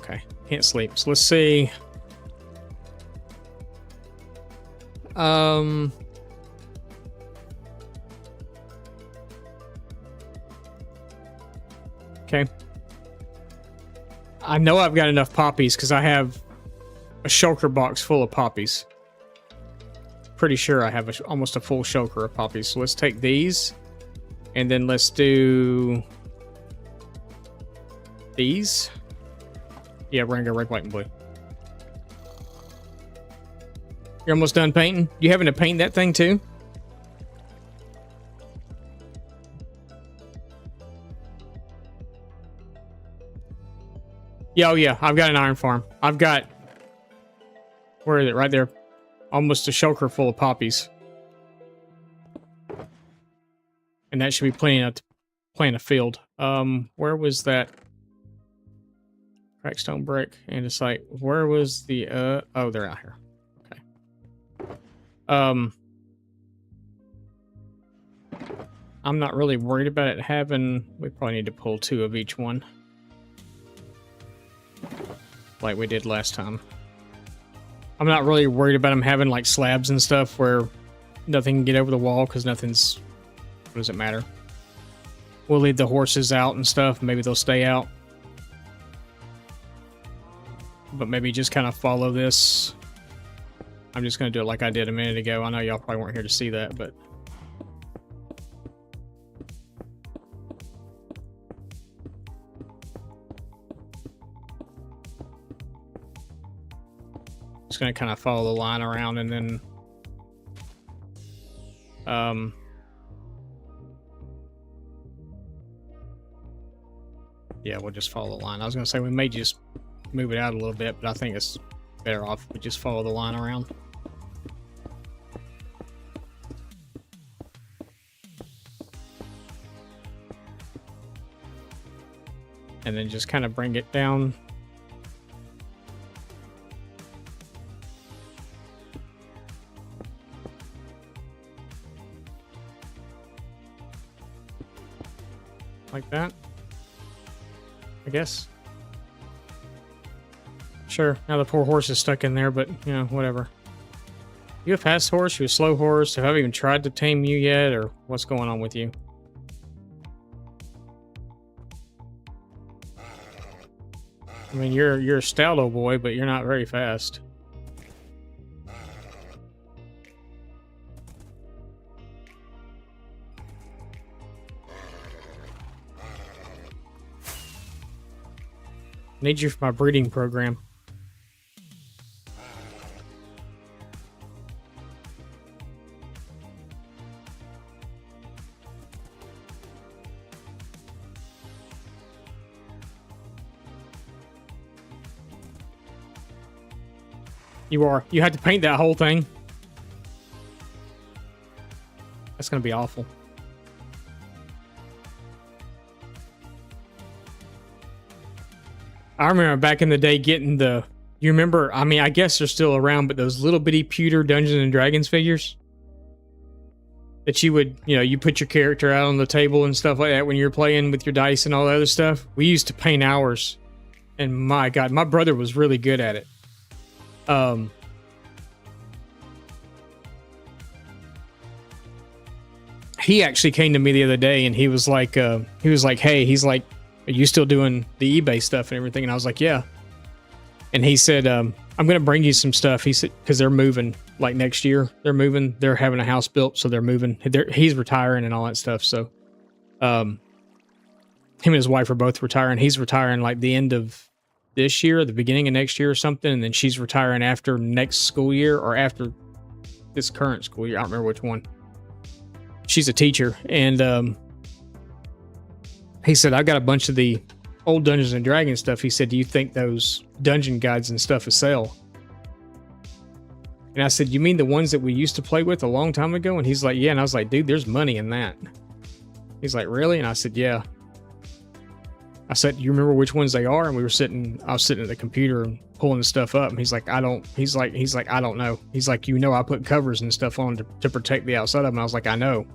Okay, can't sleep. So let's see. Okay. I know I've got enough poppies because I have a shulker box full of poppies. Pretty sure I have almost a full shulker of poppies. So let's take these, and then let's do these. Yeah, we're gonna go red, white, and blue. You're almost done painting? You having to paint that thing too? Yeah, oh yeah, I've got an iron farm. I've got... Where is it? Right there. Almost a shulker full of poppies. And that should be plenty enough to plant a field. Where was that? Crackstone brick. And it's like, where was the, oh, they're out here. Okay. I'm not really worried about it having, we probably need to pull 2 of each one. Like we did last time. I'm not really worried about them having like slabs and stuff where nothing can get over the wall because nothing's... What does it matter? We'll leave the horses out and stuff. Maybe they'll stay out. But maybe just kind of follow this. I'm just going to do it like I did a minute ago. I know y'all probably weren't here to see that, but... Just going to kind of follow the line around and then... Yeah, we'll just follow the line. I was going to say we may just move it out a little bit, but I think it's better off if we just follow the line around. And then just kind of bring it down. Like that. I guess. Sure, now the poor horse is stuck in there, but, you know, whatever. You a fast horse? You a slow horse? Have I even tried to tame you yet, or what's going on with you? I mean, you're a stout old boy, but you're not very fast. Need you for my breeding program. You are. You had to paint that whole thing. That's gonna be awful. I remember back in the day getting the... You remember, I mean, I guess they're still around, but those little bitty pewter Dungeons and Dragons figures? That you would, you know, you put your character out on the table and stuff like that when you're playing with your dice and all that other stuff. We used to paint ours. And my God, my brother was really good at it. He actually came to me the other day and he was like, hey, he's like, are you still doing the eBay stuff and everything? And I was like, yeah. And he said, I'm going to bring you some stuff. He said, because they're moving like next year. They're moving. They're having a house built. So they're moving. He's retiring and all that stuff. So him and his wife are both retiring. He's retiring like the end of this year, the beginning of next year or something, and then she's retiring after next school year or after this current school year. I don't remember which one. She's a teacher, and he said, I've got a bunch of the old Dungeons and Dragons stuff. He said, do you think those dungeon guides and stuff will sell? And I said, you mean the ones that we used to play with a long time ago? And he's like, yeah. And I was like, dude, there's money in that. He's like, really? And I said, yeah. I said, you remember which ones they are? And I was sitting at the computer and pulling the stuff up. And he's like, I don't know. He's like, you know, I put covers and stuff on to protect the outside of them. I was like, I know.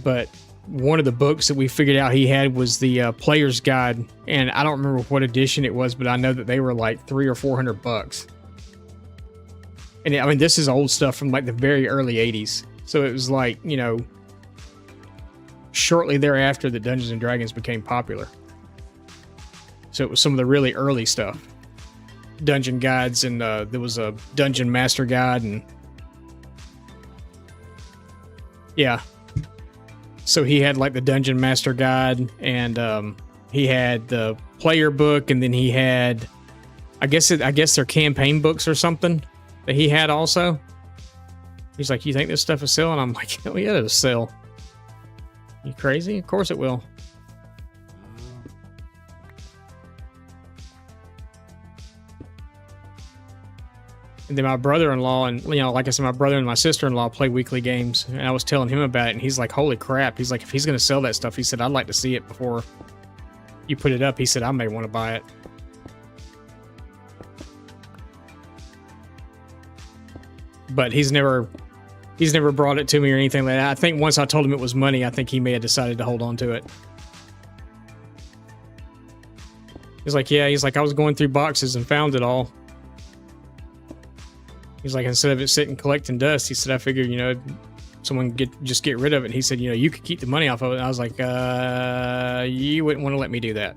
But one of the books that we figured out he had was the player's guide, and I don't remember what edition it was, but I know that they were like $300 or $400. And I mean, this is old stuff from like the very early 80s. So it was like, you know, shortly thereafter that Dungeons and Dragons became popular. So it was some of the really early stuff. Dungeon guides, and there was a Dungeon Master Guide, and yeah. So he had like the Dungeon Master Guide, and he had the player book, and then he had, I guess they're campaign books or something that he had also. He's like, you think this stuff is selling? I'm like, hell yeah, it'll sell. You crazy? Of course it will. And then my brother-in-law, and you know, like I said, my brother and my sister-in-law play weekly games, and I was telling him about it, and he's like, holy crap. He's like, if he's going to sell that stuff, he said, I'd like to see it before you put it up. He said, I may want to buy it. But he's never brought it to me or anything like that. I think once I told him it was money, I think he may have decided to hold on to it. He's like, yeah, he's like, I was going through boxes and found it all. He's like, instead of it sitting collecting dust, he said, I figured, you know, someone just get rid of it. And he said, you know, you could keep the money off of it. And I was like, you wouldn't want to let me do that.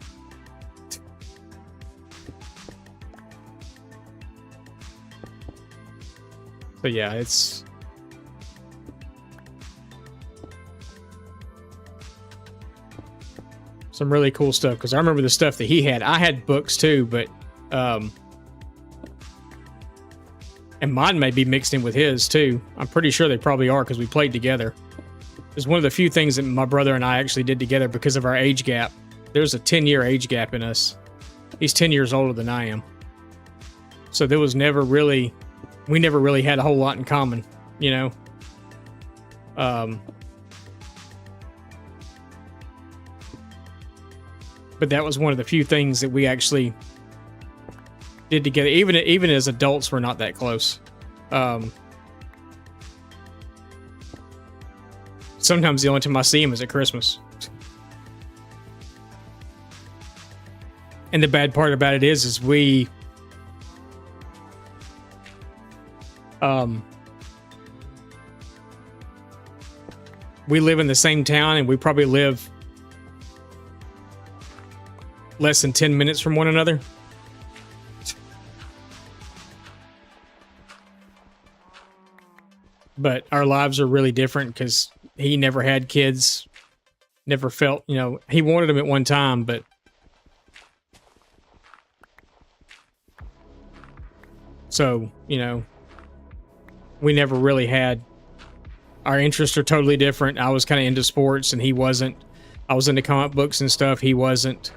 So yeah, it's some really cool stuff, because I remember the stuff that he had. I had books too, but and mine may be mixed in with his too. I'm pretty sure they probably are, because we played together. It's one of the few things that my brother and I actually did together because of our age gap. There's a 10-year age gap in us. He's 10 years older than I am. So there was never really, we never really had a whole lot in common, you know? But that was one of the few things that we actually did together. Even as adults, we're not that close. Sometimes the only time I see him is at Christmas. And the bad part about it is we live in the same town, and we probably live less than 10 minutes from one another. But our lives are really different, because he never had kids, never felt, you know, he wanted them at one time, but so, you know, we never really had, our interests are totally different. I was kind of into sports and he wasn't. I was into comic books and stuff. He wasn't.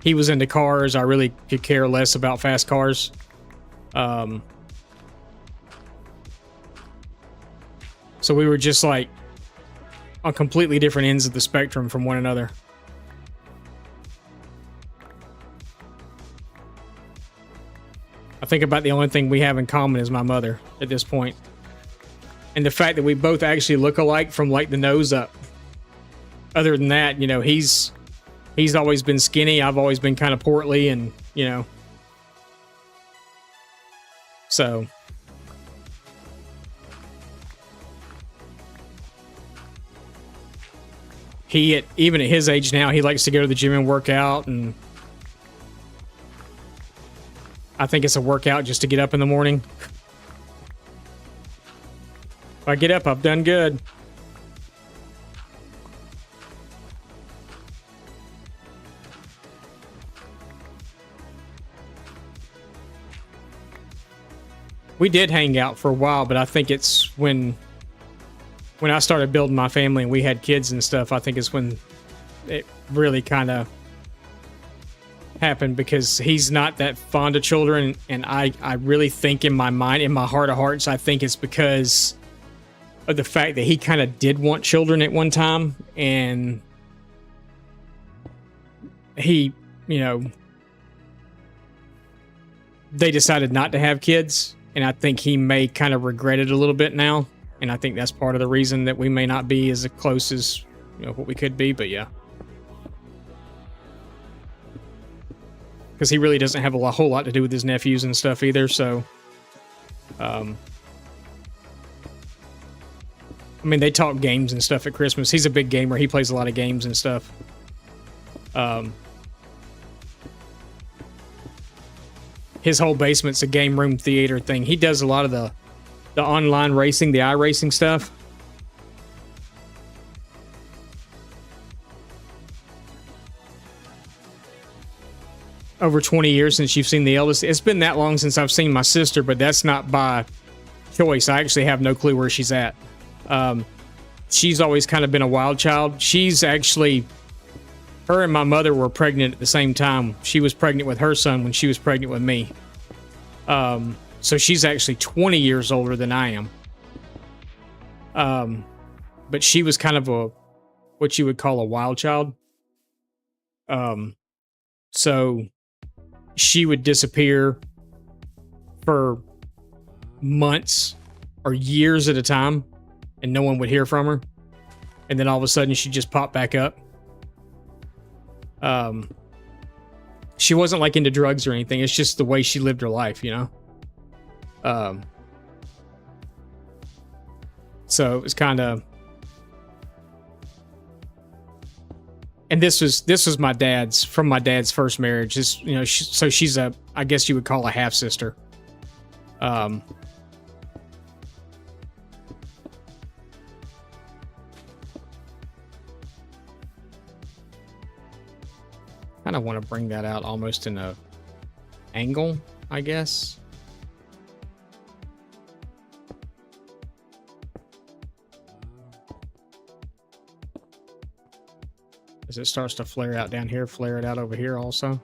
He was into cars. I really could care less about fast cars. So we were just like on completely different ends of the spectrum from one another. I think about the only thing we have in common is my mother at this point. And the fact that we both actually look alike from like the nose up. Other than that, you know, he's always been skinny. I've always been kind of portly, and, you know. So even at his age now, he likes to go to the gym and work out, and I think it's a workout just to get up in the morning. If I get up, I've done good. We did hang out for a while, but I think it's when I started building my family and we had kids and stuff, I think it's when it really kind of happened, because he's not that fond of children, and I really think in my mind, in my heart of hearts, I think it's because of the fact that he kind of did want children at one time, and he, you know, they decided not to have kids, and I think he may kind of regret it a little bit now, and I think that's part of the reason that we may not be as close as, you know, what we could be. But yeah, because he really doesn't have a whole lot to do with his nephews and stuff either. So, I mean, they talk games and stuff at Christmas. He's a big gamer. He plays a lot of games and stuff. His whole basement's a game room theater thing. He does a lot of the online racing, the iRacing stuff. Over 20 years since you've seen the eldest. It's been that long since I've seen my sister, but that's not by choice. I actually have no clue where she's at. She's always kind of been a wild child. She's actually, her and my mother were pregnant at the same time. She was pregnant with her son when she was pregnant with me. So she's actually 20 years older than I am. But she was kind of what you would call a wild child. So she would disappear for months or years at a time, and no one would hear from her. And then all of a sudden she'd just pop back up. She wasn't like into drugs or anything. It's just the way she lived her life, you know? So it was kind of, and this was my dad's, from my dad's first marriage. This, you know, so she's a, I guess you would call a half sister. Kind of want to bring that out almost in a angle, I guess. As it starts to flare out down here, flare it out over here also.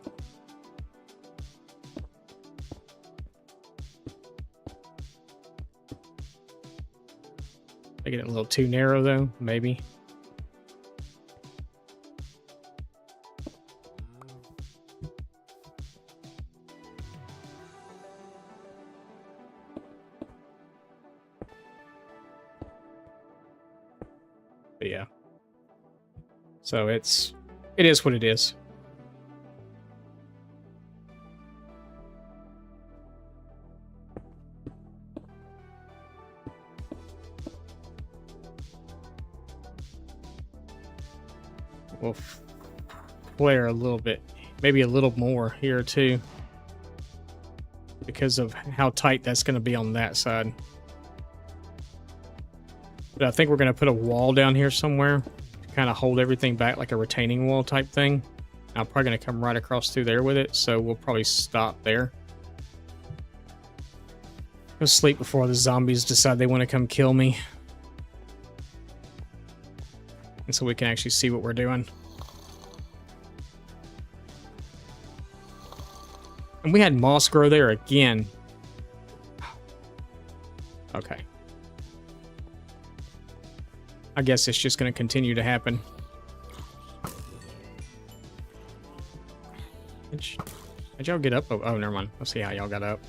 Making it a little too narrow though, maybe. But yeah. So it is what it is. We'll flare a little bit, maybe a little more here too, because of how tight that's going to be on that side. But I think we're going to put a wall down here somewhere to kind of hold everything back, like a retaining wall type thing. I'm probably going to come right across through there with it, so we'll probably stop there. Go sleep before the zombies decide they want to come kill me. And so we can actually see what we're doing. And we had moss grow there again. Okay. I guess it's just going to continue to happen. How'd y'all get up? Oh, never mind. Let's see how y'all got up.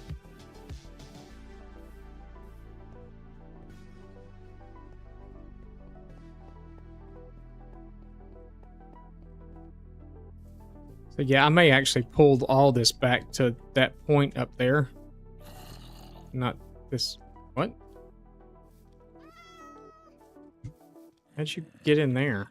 So yeah, I may actually pull all this back to that point up there. Not this. What? How'd you get in there?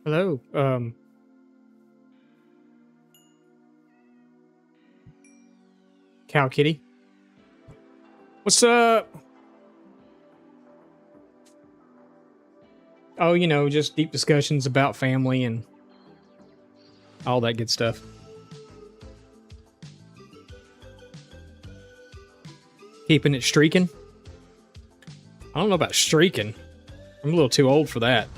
Hello, Cow Kitty. What's up? Oh, you know, just deep discussions about family and all that good stuff. Keeping it streaking. I don't know about streaking. I'm a little too old for that.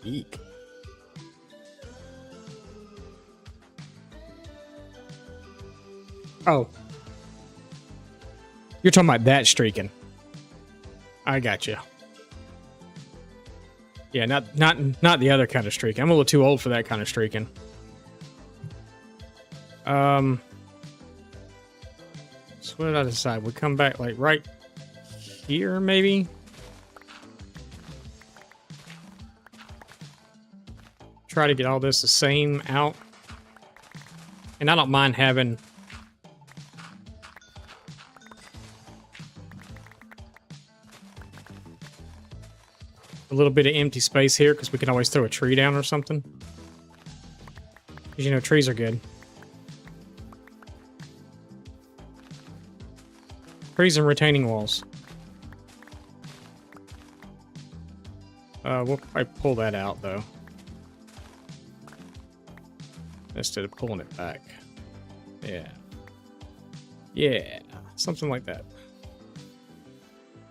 Eek. Oh. You're talking about that streaking. I got you. Yeah, not the other kind of streaking. I'm a little too old for that kind of streaking. So what did I decide? We come back like right here, maybe? Try to get all this the same out. And I don't mind having a little bit of empty space here because we can always throw a tree down or something. Because, you know, trees are good. Trees and retaining walls. We'll probably pull that out, though. Instead of pulling it back. Yeah. Yeah, something like that.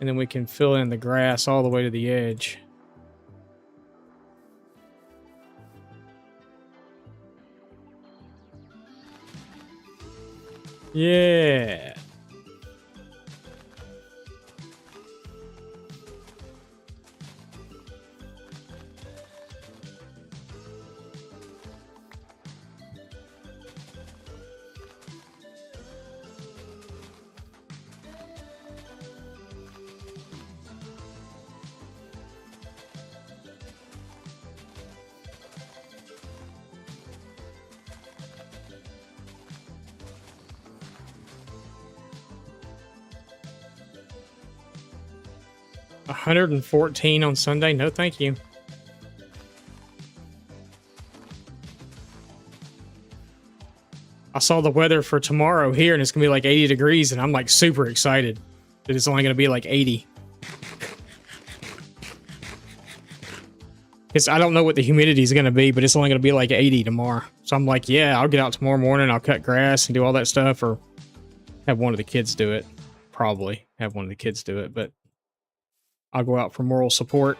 And then we can fill in the grass all the way to the edge. Yeah. $114 on Sunday? No, thank you. I saw the weather for tomorrow here, and it's gonna be like 80 degrees, and I'm like super excited that it's only gonna be like 80. Because I don't know what the humidity is gonna be, but it's only gonna be like 80 tomorrow. So I'm like, yeah, I'll get out tomorrow morning, I'll cut grass and do all that stuff, or have one of the kids do it. Probably have one of the kids do it, but I'll go out for moral support.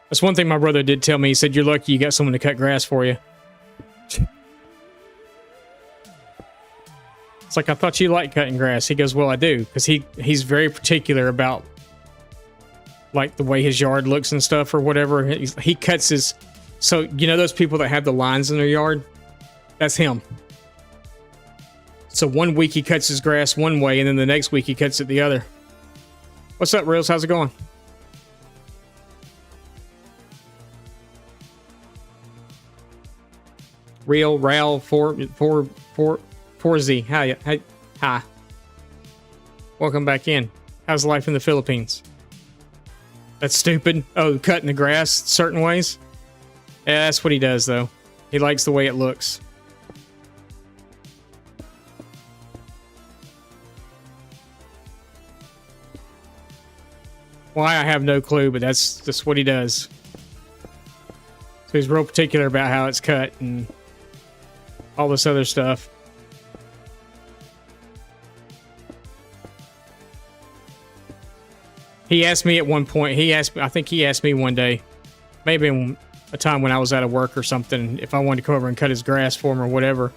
That's one thing my brother did tell me. He said, you're lucky you got someone to cut grass for you. It's like, I thought you liked cutting grass. He goes, well, I do. Because he's very particular about like the way his yard looks and stuff or whatever. He cuts his... So, you know those people that have the lines in their yard? That's him. So one week he cuts his grass one way, and then the next week he cuts it the other. What's up, Rails? How's it going? Real, Rail, 4Z. Hi. Welcome back in. How's life in the Philippines? That's stupid. Oh, cutting the grass certain ways? Yeah, that's what he does, though. He likes the way it looks. Why, I have no clue, but that's just what he does. So he's real particular about how it's cut and all this other stuff. He asked me at one point, I think he asked me one day, maybe in a time when I was out of work or something, if I wanted to come over and cut his grass for him or whatever.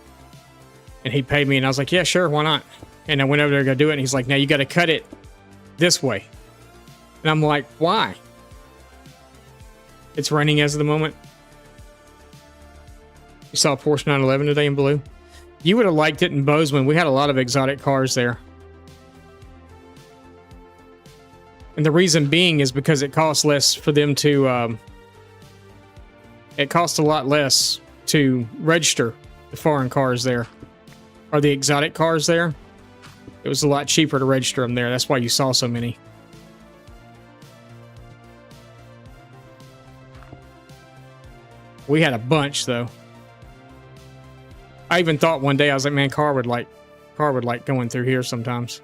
And he paid me, and I was like, yeah, sure, why not? And I went over there to go do it, and he's like, now you got to cut it this way. And I'm like, why? It's raining as of the moment. You saw Porsche 911 today in blue? You would have liked it in Bozeman. We had a lot of exotic cars there. And the reason being is because it costs less for them to... it costs a lot less to register the foreign cars there. Or the exotic cars there. It was a lot cheaper to register them there. That's why you saw so many. We had a bunch, though. I even thought one day, I was like, man, car would, like, Car would like going through here sometimes.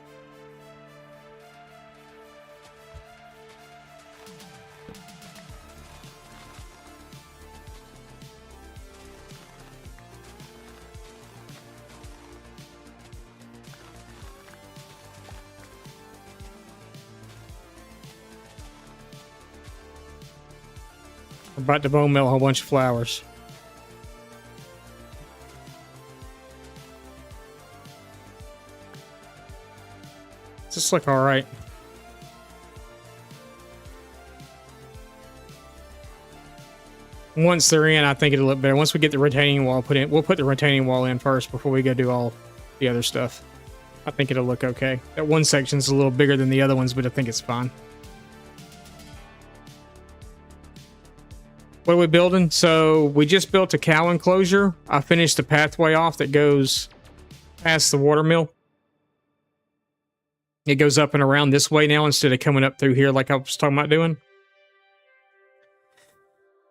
We're about to bone mill a whole bunch of flowers. Does this look all right? Once they're in, I think it'll look better. Once we get the retaining wall put in, we'll put the retaining wall in first before we go do all the other stuff. I think it'll look okay. That one section's a little bigger than the other ones, but I think it's fine. What are we building? So we just built a cow enclosure. I finished the pathway off that goes past the water mill. It goes up and around this way now instead of coming up through here like I was talking about doing.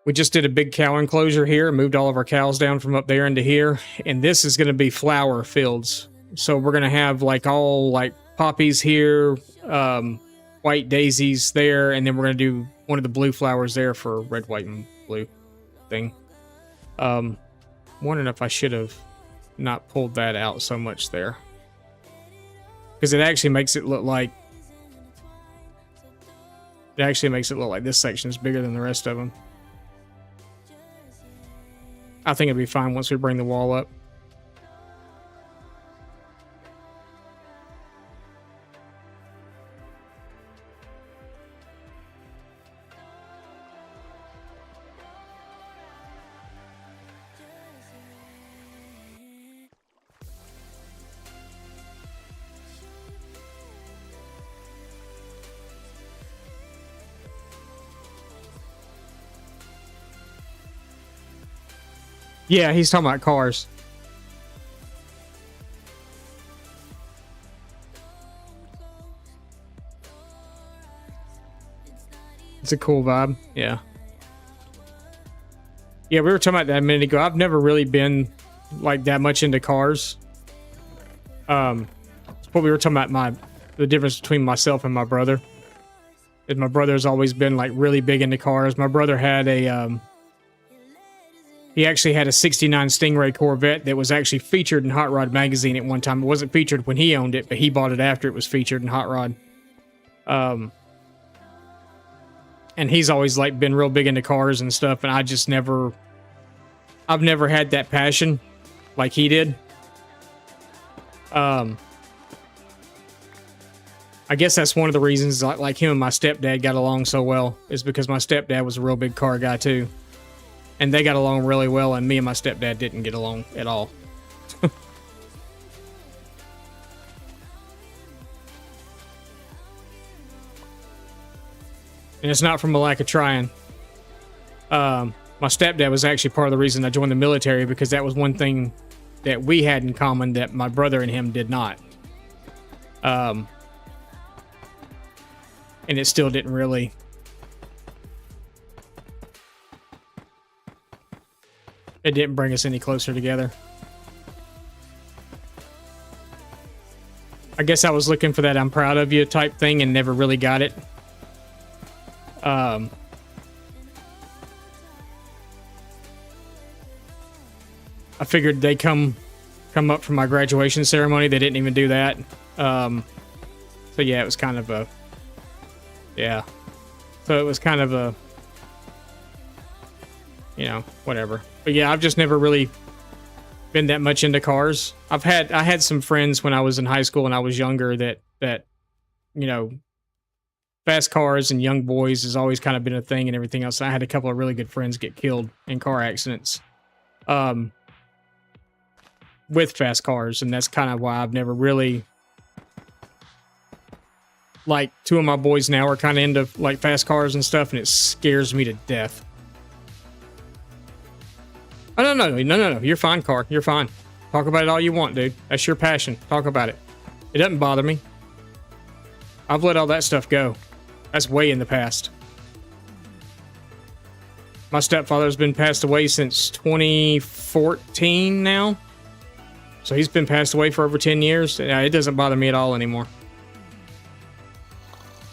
We just did a big cow enclosure here and moved all of our cows down from up there into here. And this is going to be flower fields. So we're going to have like all like poppies here, white daisies there, and then we're going to do one of the blue flowers there for red, white, and blue thing. Wondering if I should have not pulled that out so much there. Because it actually makes it look like... It actually makes it look like this section is bigger than the rest of them. I think it'll be fine once we bring the wall up. Yeah, he's talking about cars. It's a cool vibe. Yeah. Yeah, we were talking about that a minute ago. I've never really been like that much into cars. What we were talking about the difference between myself and my brother. Is my brother's always been like really big into cars. My brother had a he actually had a 69 Stingray Corvette that was actually featured in Hot Rod magazine at one time. It wasn't featured when he owned it, but he bought it after it was featured in Hot Rod. And he's always like been real big into cars and stuff, and I've never had that passion like he did. I guess that's one of the reasons like him and my stepdad got along so well, is because my stepdad was a real big car guy too. And they got along really well, and me and my stepdad didn't get along at all. And it's not from a lack of trying. My stepdad was actually part of the reason I joined the military, because that was one thing that we had in common that my brother and him did not. And it still didn't really... It didn't bring us any closer together. I guess I was looking for that I'm proud of you type thing and never really got it. I figured they come up from my graduation ceremony. They didn't even do that. So yeah, it was kind of a... Yeah. So it was kind of a... You know, whatever. But yeah, I've just never really been that much into cars. I had some friends when I was in high school and I was younger that you know, fast cars and young boys has always kind of been a thing and everything else. I had a couple of really good friends get killed in car accidents with fast cars, and that's kind of why I've never really... Like, two of my boys now are kind of into like fast cars and stuff, and it scares me to death. Oh, no. You're fine, car. You're fine. Talk about it all you want, dude. That's your passion. Talk about it. It doesn't bother me. I've let all that stuff go. That's way in the past. My stepfather's been passed away since 2014 now. So he's been passed away for over 10 years. Yeah, it doesn't bother me at all anymore.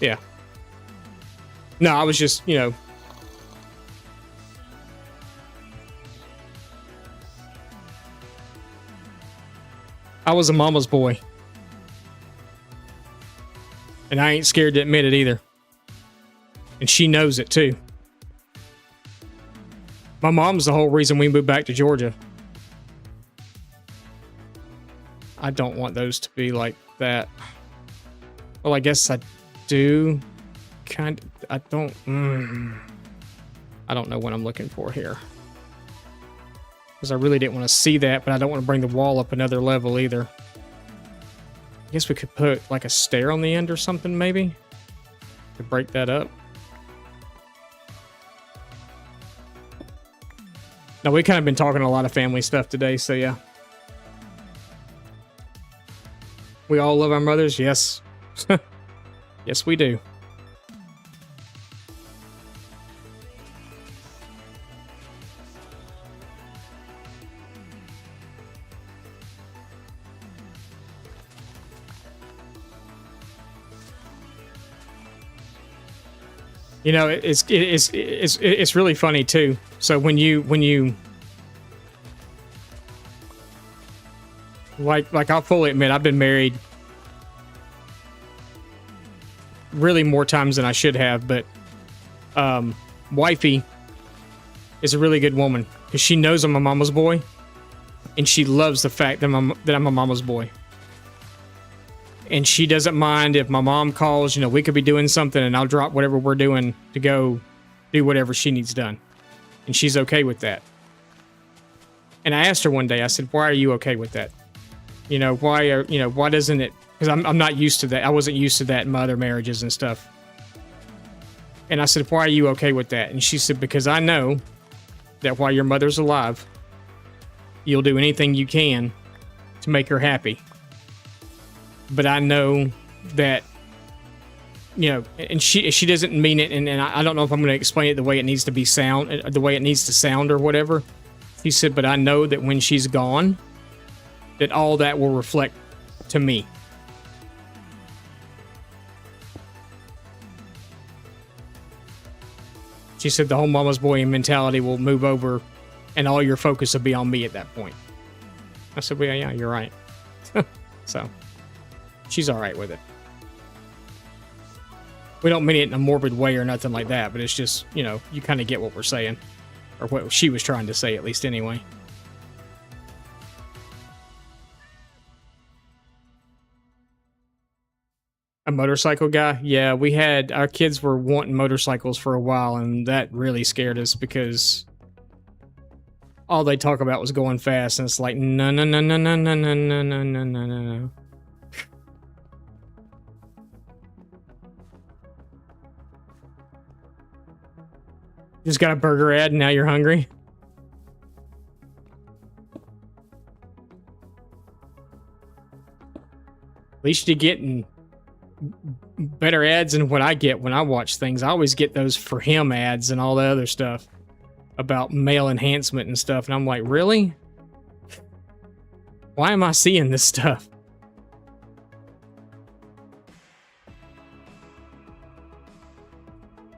Yeah. No, I was just, you know. I was a mama's boy. And I ain't scared to admit it either. And she knows it too. My mom's the whole reason we moved back to Georgia. I don't want those to be like that. Well, I guess I do. Kind of. I don't know what I'm looking for here. Because I really didn't want to see that, but I don't want to bring the wall up another level either. I guess we could put like a stair on the end or something, maybe? To break that up. Now, we kind of been talking a lot of family stuff today, so yeah. We all love our mothers? Yes. Yes, we do. You know, it's really funny too. So when you like I'll fully admit I've been married really more times than I should have, but wifey is a really good woman because she knows I'm a mama's boy, and she loves the fact that I'm a mama's boy. And she doesn't mind if my mom calls, you know, we could be doing something and I'll drop whatever we're doing to go do whatever she needs done. And she's okay with that. And I asked her one day, I said, why are you okay with that? You know, why doesn't it? Because I'm not used to that. I wasn't used to that in my other marriages and stuff. And I said, why are you okay with that? And she said, because I know that while your mother's alive, you'll do anything you can to make her happy. But I know that, you know, and she doesn't mean it, and I don't know if I'm going to explain it the way it needs to be the way it needs to sound or whatever. He said, but I know that when she's gone, that all that will reflect to me. She said the whole mama's boy mentality will move over, and all your focus will be on me at that point. I said, well, yeah, you're right. So... she's all right with it. We don't mean it in a morbid way or nothing like that, but it's just, you know, you kind of get what we're saying. Or what she was trying to say, at least anyway. A motorcycle guy? Yeah, our kids were wanting motorcycles for a while, and that really scared us because all they talk about was going fast, and it's like, no, no, no, no, no, no, no, no, no, no, no, no. Just got a burger ad and now you're hungry? At least you're getting better ads than what I get when I watch things. I always get those for him ads and all the other stuff about male enhancement and stuff. And I'm like, really? Why am I seeing this stuff?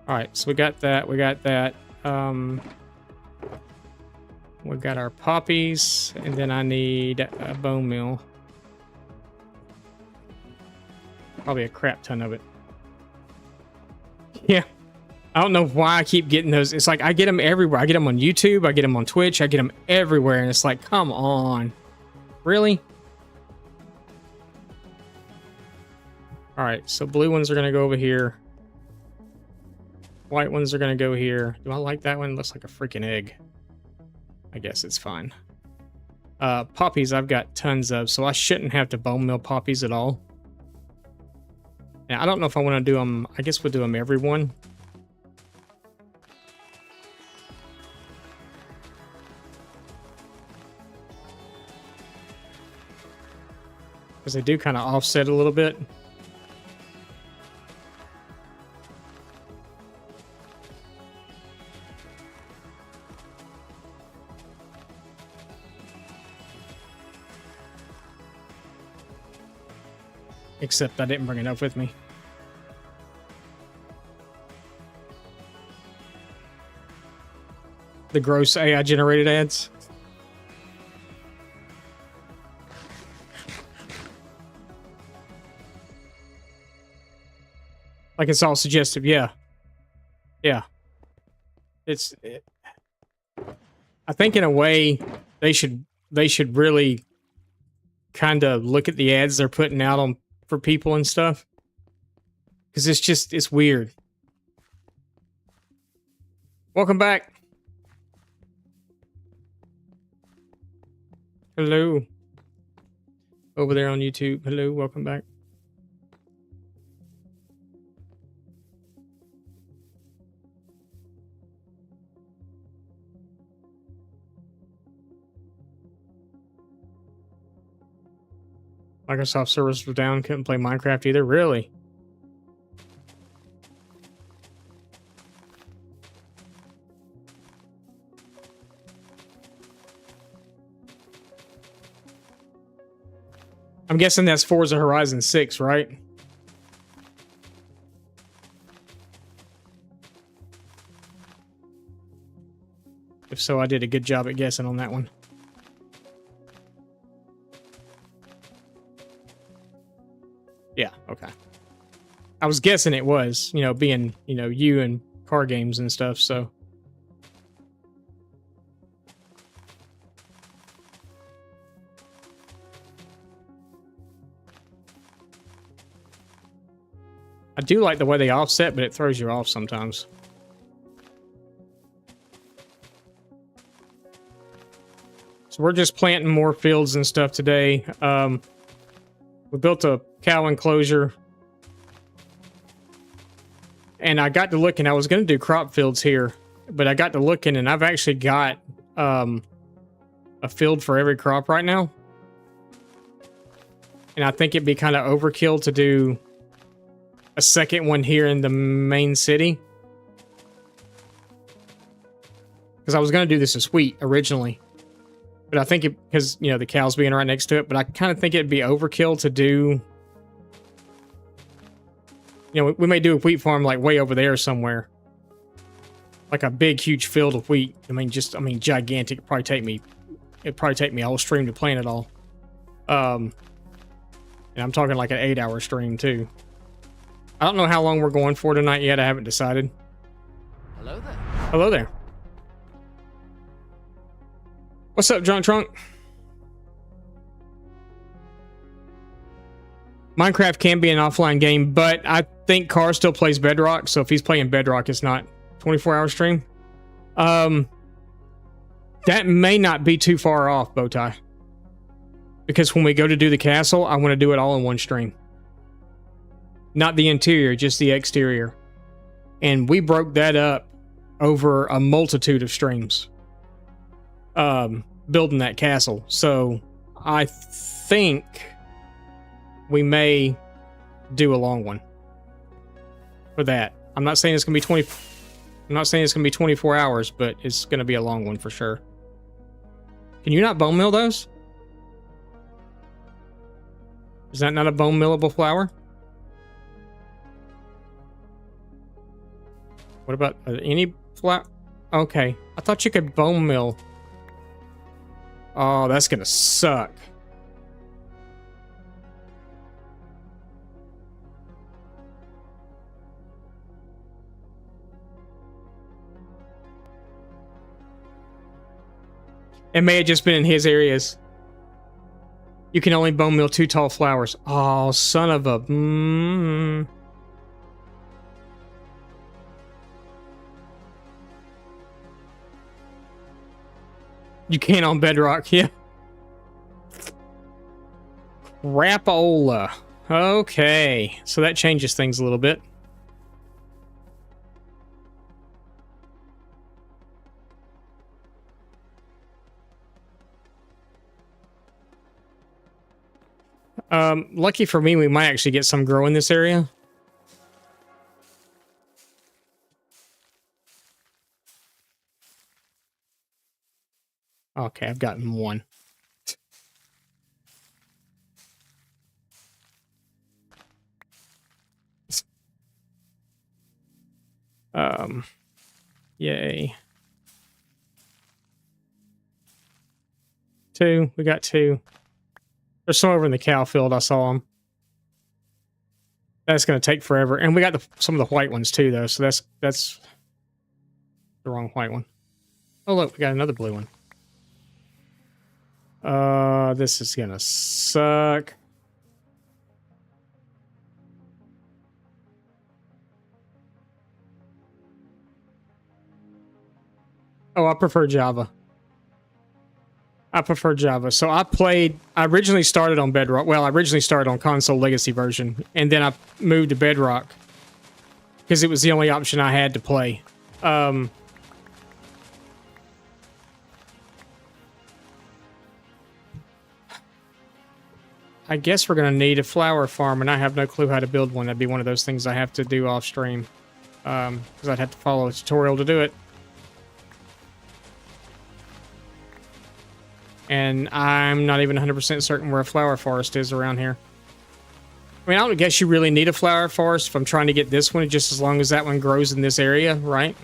Alright, so we got that. We got our poppies, and then I need a bone meal. Probably a crap ton of it. Yeah. I don't know why I keep getting those. It's like I get them everywhere. I get them on YouTube, I get them on Twitch, I get them everywhere, and it's like, come on. Really? Alright, so blue ones are going to go over here. White ones are going to go here. Do I like that one? Looks like a freaking egg. I guess it's fine. Poppies I've got tons of, so I shouldn't have to bone meal poppies at all. Now, I don't know if I want to do them. I guess we'll do them every one. Because they do kind of offset a little bit. Except I didn't bring enough with me. The gross AI generated ads. Like it's all suggestive, yeah. Yeah. I think in a way they should really kind of look at the ads they're putting out on for people and stuff. Cuz it's weird. Welcome back. Hello. Over there on YouTube. Hello, welcome back. Microsoft servers were down, couldn't play Minecraft either. Really? I'm guessing that's Forza Horizon 6, right? If so, I did a good job at guessing on that one. Yeah, okay. I was guessing it was, you know, being, you know, you and car games and stuff, so. I do like the way they offset, but it throws you off sometimes. So we're just planting more fields and stuff today. We built a cow enclosure. And I got to looking, I was going to do crop fields here, but I got to looking and I've actually got a field for every crop right now. And I think it'd be kind of overkill to do a second one here in the main city. Because I was going to do this as wheat originally. But I think it, because, you know, the cows being right next to it, but I kind of think it'd be overkill to do. You know, we may do a wheat farm like way over there somewhere. Like a big, huge field of wheat. I mean, gigantic. It'd probably take me a whole stream to plant it all. And I'm talking like an 8-hour stream too. I don't know how long we're going for tonight yet. I haven't decided. Hello there. Hello there. What's up, Drunk Trunk? Minecraft can be an offline game, but I think Carr still plays Bedrock, so if he's playing Bedrock, it's not 24-hour stream. That may not be too far off, Bowtie. Because when we go to do the castle, I want to do it all in one stream. Not the interior, just the exterior. And we broke that up over a multitude of streams. Building that castle. So I think we may do a long one for that. I'm not saying it's gonna be 24 hours, but it's gonna be a long one for sure. Can you not bone mill those? Is that not a bone millable flower? What about any flower? Okay, I thought you could bone mill. Oh, that's gonna suck. It may have just been in his areas. You can only bone mill 2 tall flowers. Oh, son of a... You can on Bedrock, yeah. Crapola. Okay, so that changes things a little bit. Lucky for me, we might actually get some grow in this area. Okay, I've gotten one. Yay. 2. We got 2. There's some over in the cow field. I saw them. That's going to take forever. And we got some of the white ones too, though. So that's the wrong white one. Oh, look, we got another blue one. This is going to suck. Oh, I prefer Java. So I originally started on Bedrock. Well, I originally started on console legacy version, and then I moved to Bedrock because it was the only option I had to play. I guess we're going to need a flower farm, and I have no clue how to build one. That'd be one of those things I have to do off stream, because I'd have to follow a tutorial to do it. And I'm not even 100% certain where a flower forest is around here. I mean, I don't guess you really need a flower forest if I'm trying to get this one, just as long as that one grows in this area, right?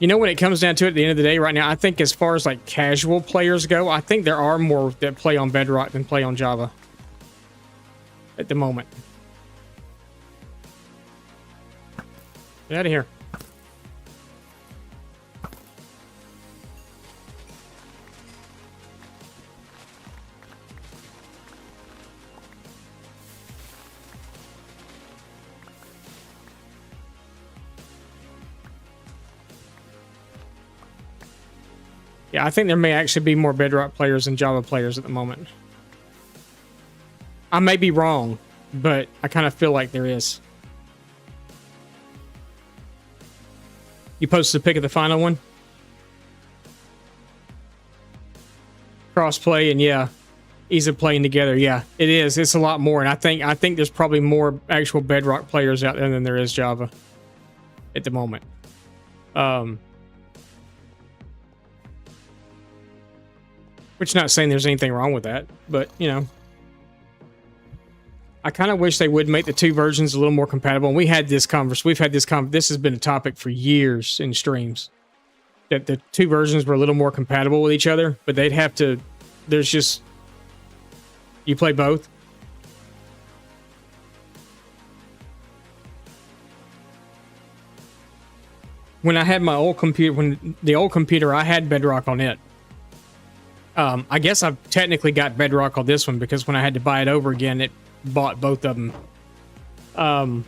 You know, when it comes down to it at the end of the day, right now, I think as far as like casual players go, I think there are more that play on Bedrock than play on Java at the moment. Get out of here. Yeah, I think there may actually be more Bedrock players than Java players at the moment. I may be wrong, but I kind of feel like there is. You posted a pic of the final one? Crossplay, and yeah, ease of playing together. Yeah, it is. It's a lot more, and I think there's probably more actual Bedrock players out there than there is Java at the moment. Which, not saying there's anything wrong with that, but you know, I kind of wish they would make the two versions a little more compatible. And we had this conversation. This has been a topic for years in streams, that the two versions were a little more compatible with each other, but they'd have to. There's just, you play both. When I had my old computer, the old computer, I had Bedrock on it. I guess I've technically got Bedrock on this one because when I had to buy it over again, it bought both of them. Can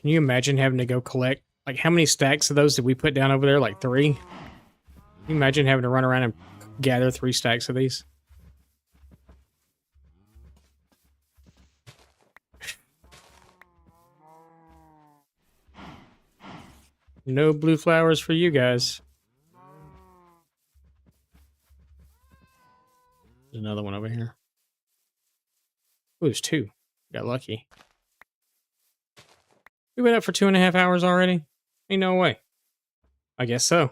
you imagine having to go collect, like, how many stacks of those did we put down over there? Like 3? Can you imagine having to run around and gather 3 stacks of these? No blue flowers for you guys. There's another one over here. Oh, there's 2. Got lucky. We been up for 2.5 hours already? Ain't no way. I guess so.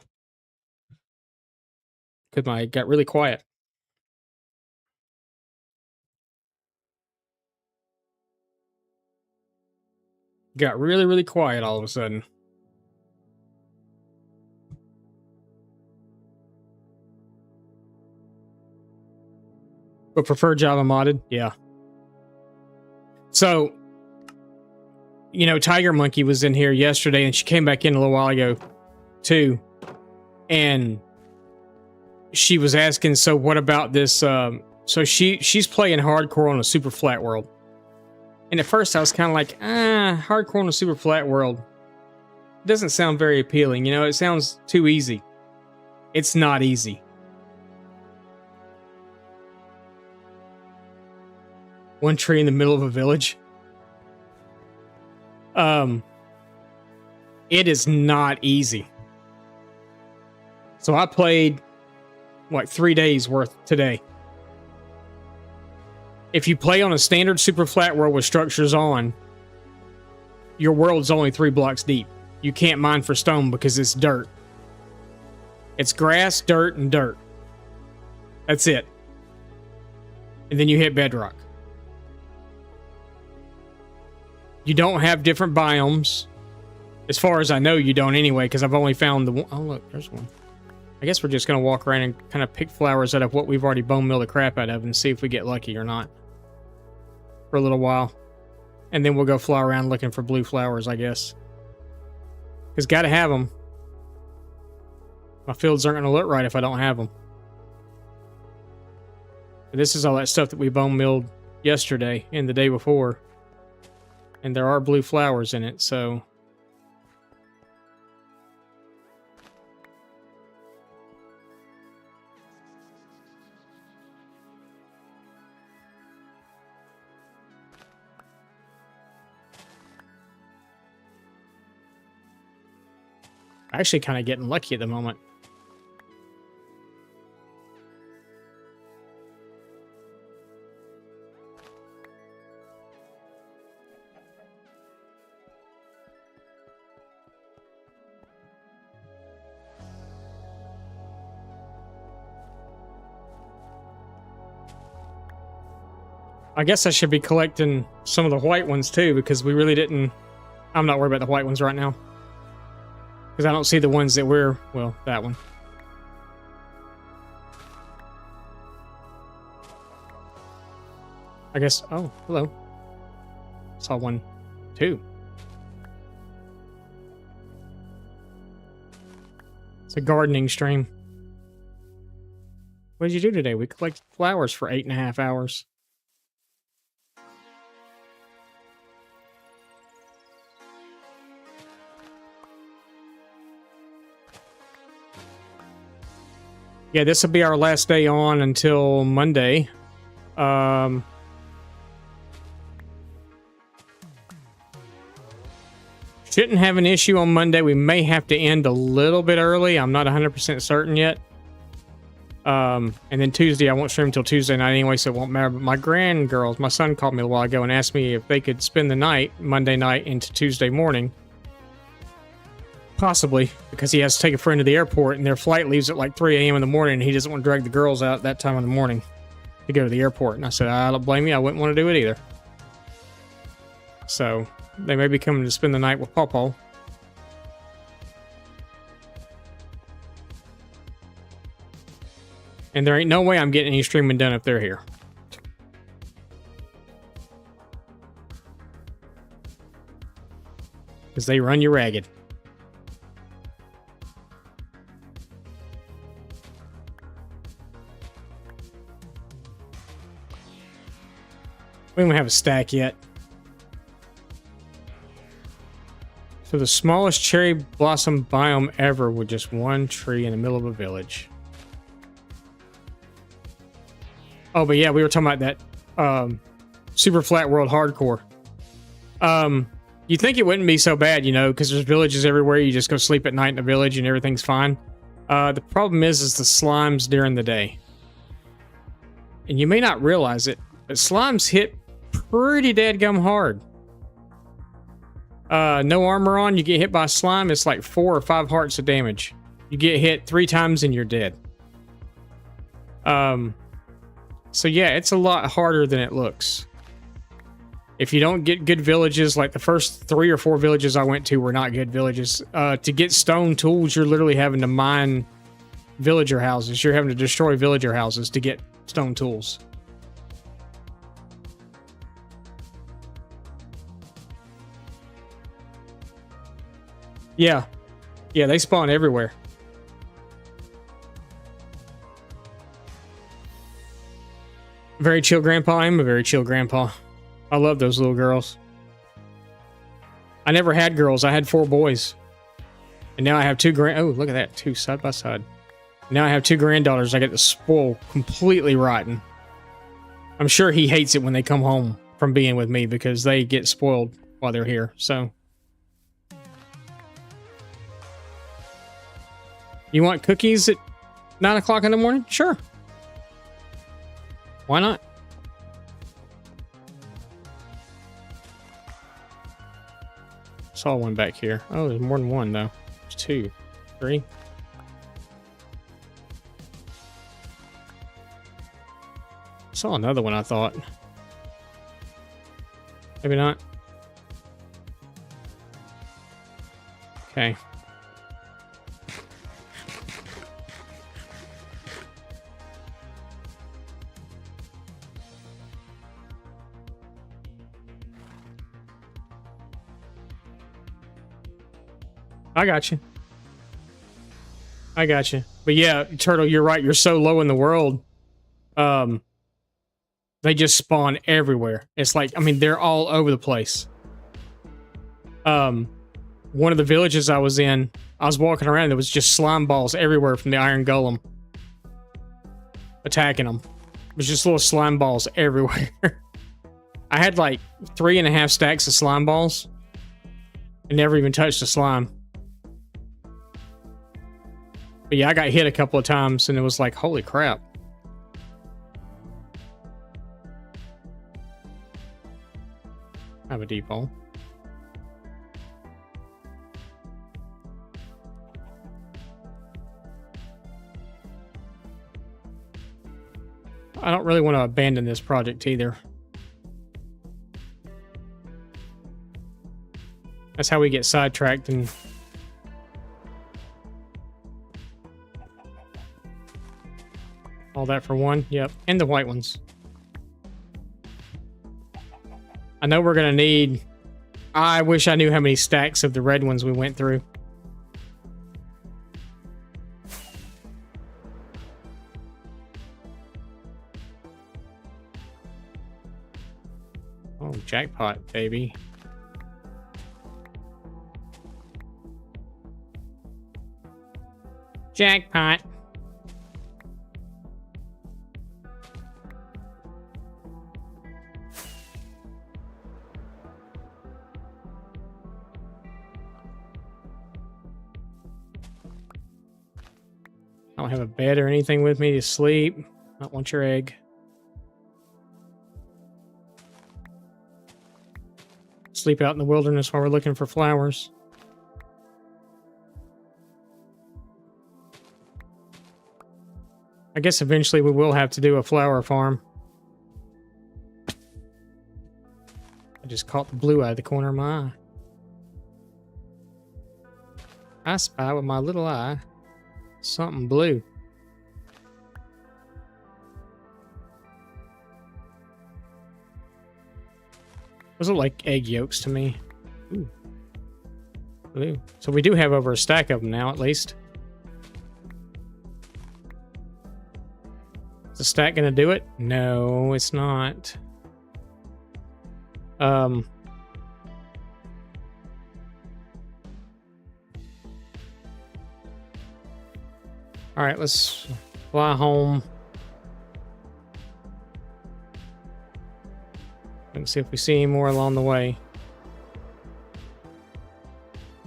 Because it got really quiet. Got really, really quiet all of a sudden. But prefer Java modded? Yeah. So, you know, Tiger Monkey was in here yesterday, and she came back in a little while ago, too. And she was asking, so what about this? So she's playing hardcore on a super flat world. And at first I was kind of like, hardcore on a super flat world doesn't sound very appealing. You know, it sounds too easy. It's not easy. One tree in the middle of a village. It is not easy. So I played, what, 3 days worth today. If you play on a standard super flat world with structures on, your world's only 3 blocks deep. You can't mine for stone because it's dirt. It's grass, dirt, and dirt. That's it. And then you hit bedrock. You don't have different biomes. As far as I know, you don't anyway, because I've only found the one. Oh, look, there's one. I guess we're just going to walk around and kind of pick flowers out of what we've already bone milled the crap out of and see if we get lucky or not. For a little while. And then we'll go fly around looking for blue flowers, I guess. Because gotta have them. My fields aren't going to look right if I don't have them. But this is all that stuff that we bone milled yesterday and the day before. And there are blue flowers in it, so... Actually kind of getting lucky at the moment. I guess I should be collecting some of the white ones too, because we really didn't... I'm not worried about the white ones right now. Because I don't see the ones that we're... Well, that one. I guess... Oh, hello. Saw one, too. It's a gardening stream. What did you do today? We collected flowers for 8.5 hours. Yeah, this will be our last day on until Monday. Shouldn't have an issue on Monday. We may have to end a little bit early. I'm not 100% certain yet. And then Tuesday, I won't stream until Tuesday night anyway, so it won't matter. But my grandgirls, my son called me a while ago and asked me if they could spend the night, Monday night into Tuesday morning. Possibly, because he has to take a friend to the airport, and their flight leaves at like 3 a.m. in the morning, and he doesn't want to drag the girls out at that time in the morning to go to the airport. And I said, I don't blame you. I wouldn't want to do it either. So, they may be coming to spend the night with Pawpaw. And there ain't no way I'm getting any streaming done if they're here. Because they run you ragged. We don't have a stack yet. So the smallest cherry blossom biome ever with just one tree in the middle of a village. Oh, but yeah, we were talking about that Super Flat World Hardcore. You'd think it wouldn't be so bad, you know, because there's villages everywhere. You just go sleep at night in a village and everything's fine. The problem is the slimes during the day. And you may not realize it, but slimes hit pretty dadgum hard. No armor on, you get hit by a slime, it's like 4 or 5 hearts of damage. You get hit 3 times and you're dead. So yeah, it's a lot harder than it looks. If you don't get good villages, like the first 3 or 4 villages I went to were not good villages. To get stone tools, you're literally having to mine villager houses. You're having to destroy villager houses to get stone tools. Yeah. Yeah, they spawn everywhere. Very chill grandpa. I am a very chill grandpa. I love those little girls. I never had girls. I had 4 boys. And now I have 2 oh, look at that. 2 side by side. Now I have 2 granddaughters I get to spoil completely rotten. I'm sure he hates it when they come home from being with me because they get spoiled while they're here. So... You want cookies at 9 o'clock in the morning? Sure. Why not? Saw one back here. Oh, there's more than one, though. There's 2. 3. saw another one, I thought. Maybe not. Okay. I got you. I got you. But yeah, Turtle, you're right. You're so low in the world. They just spawn everywhere. It's like, I mean, they're all over the place. One of the villages I was in, I was walking around, there was just slime balls everywhere from the iron golem attacking them. It was just little slime balls everywhere. I had like 3.5 stacks of slime balls and never even touched a slime. But yeah, I got hit a couple of times and it was like, holy crap. I have a deep hole. I don't really want to abandon this project either. That's how we get sidetracked and all that for one. Yep. And the white ones. I know we're going to need... I wish I knew how many stacks of the red ones we went through. Oh, jackpot, baby. Jackpot. I don't have a bed or anything with me to sleep. I don't want your egg. Sleep out in the wilderness while we're looking for flowers. I guess eventually we will have to do a flower farm. I just caught the blue out of the corner of my eye. I spy with my little eye something blue. Those look like egg yolks to me. Ooh. Blue. So we do have over a stack of them now, at least. Is the stack gonna do it? No, it's not. All right, let's fly home. Let's see if we see any more along the way.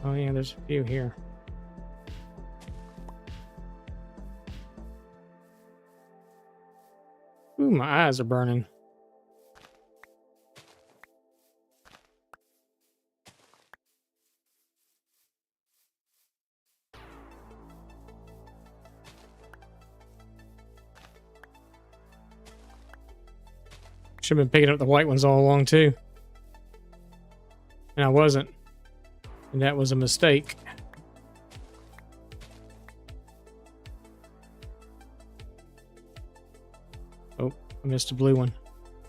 Oh yeah, there's a few here. Ooh, my eyes are burning. Should have been picking up the white ones all along too. And I wasn't. And that was a mistake. Oh, I missed a blue one.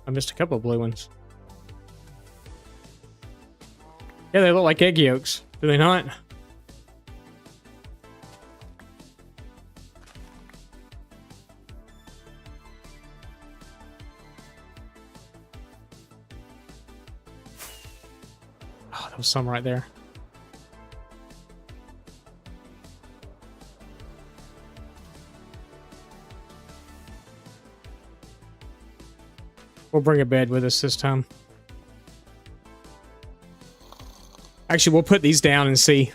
I missed a couple of blue ones. Yeah, they look like egg yolks. Do they not? Oh, there was some right there. We'll bring a bed with us this time. Actually, we'll put these down and see.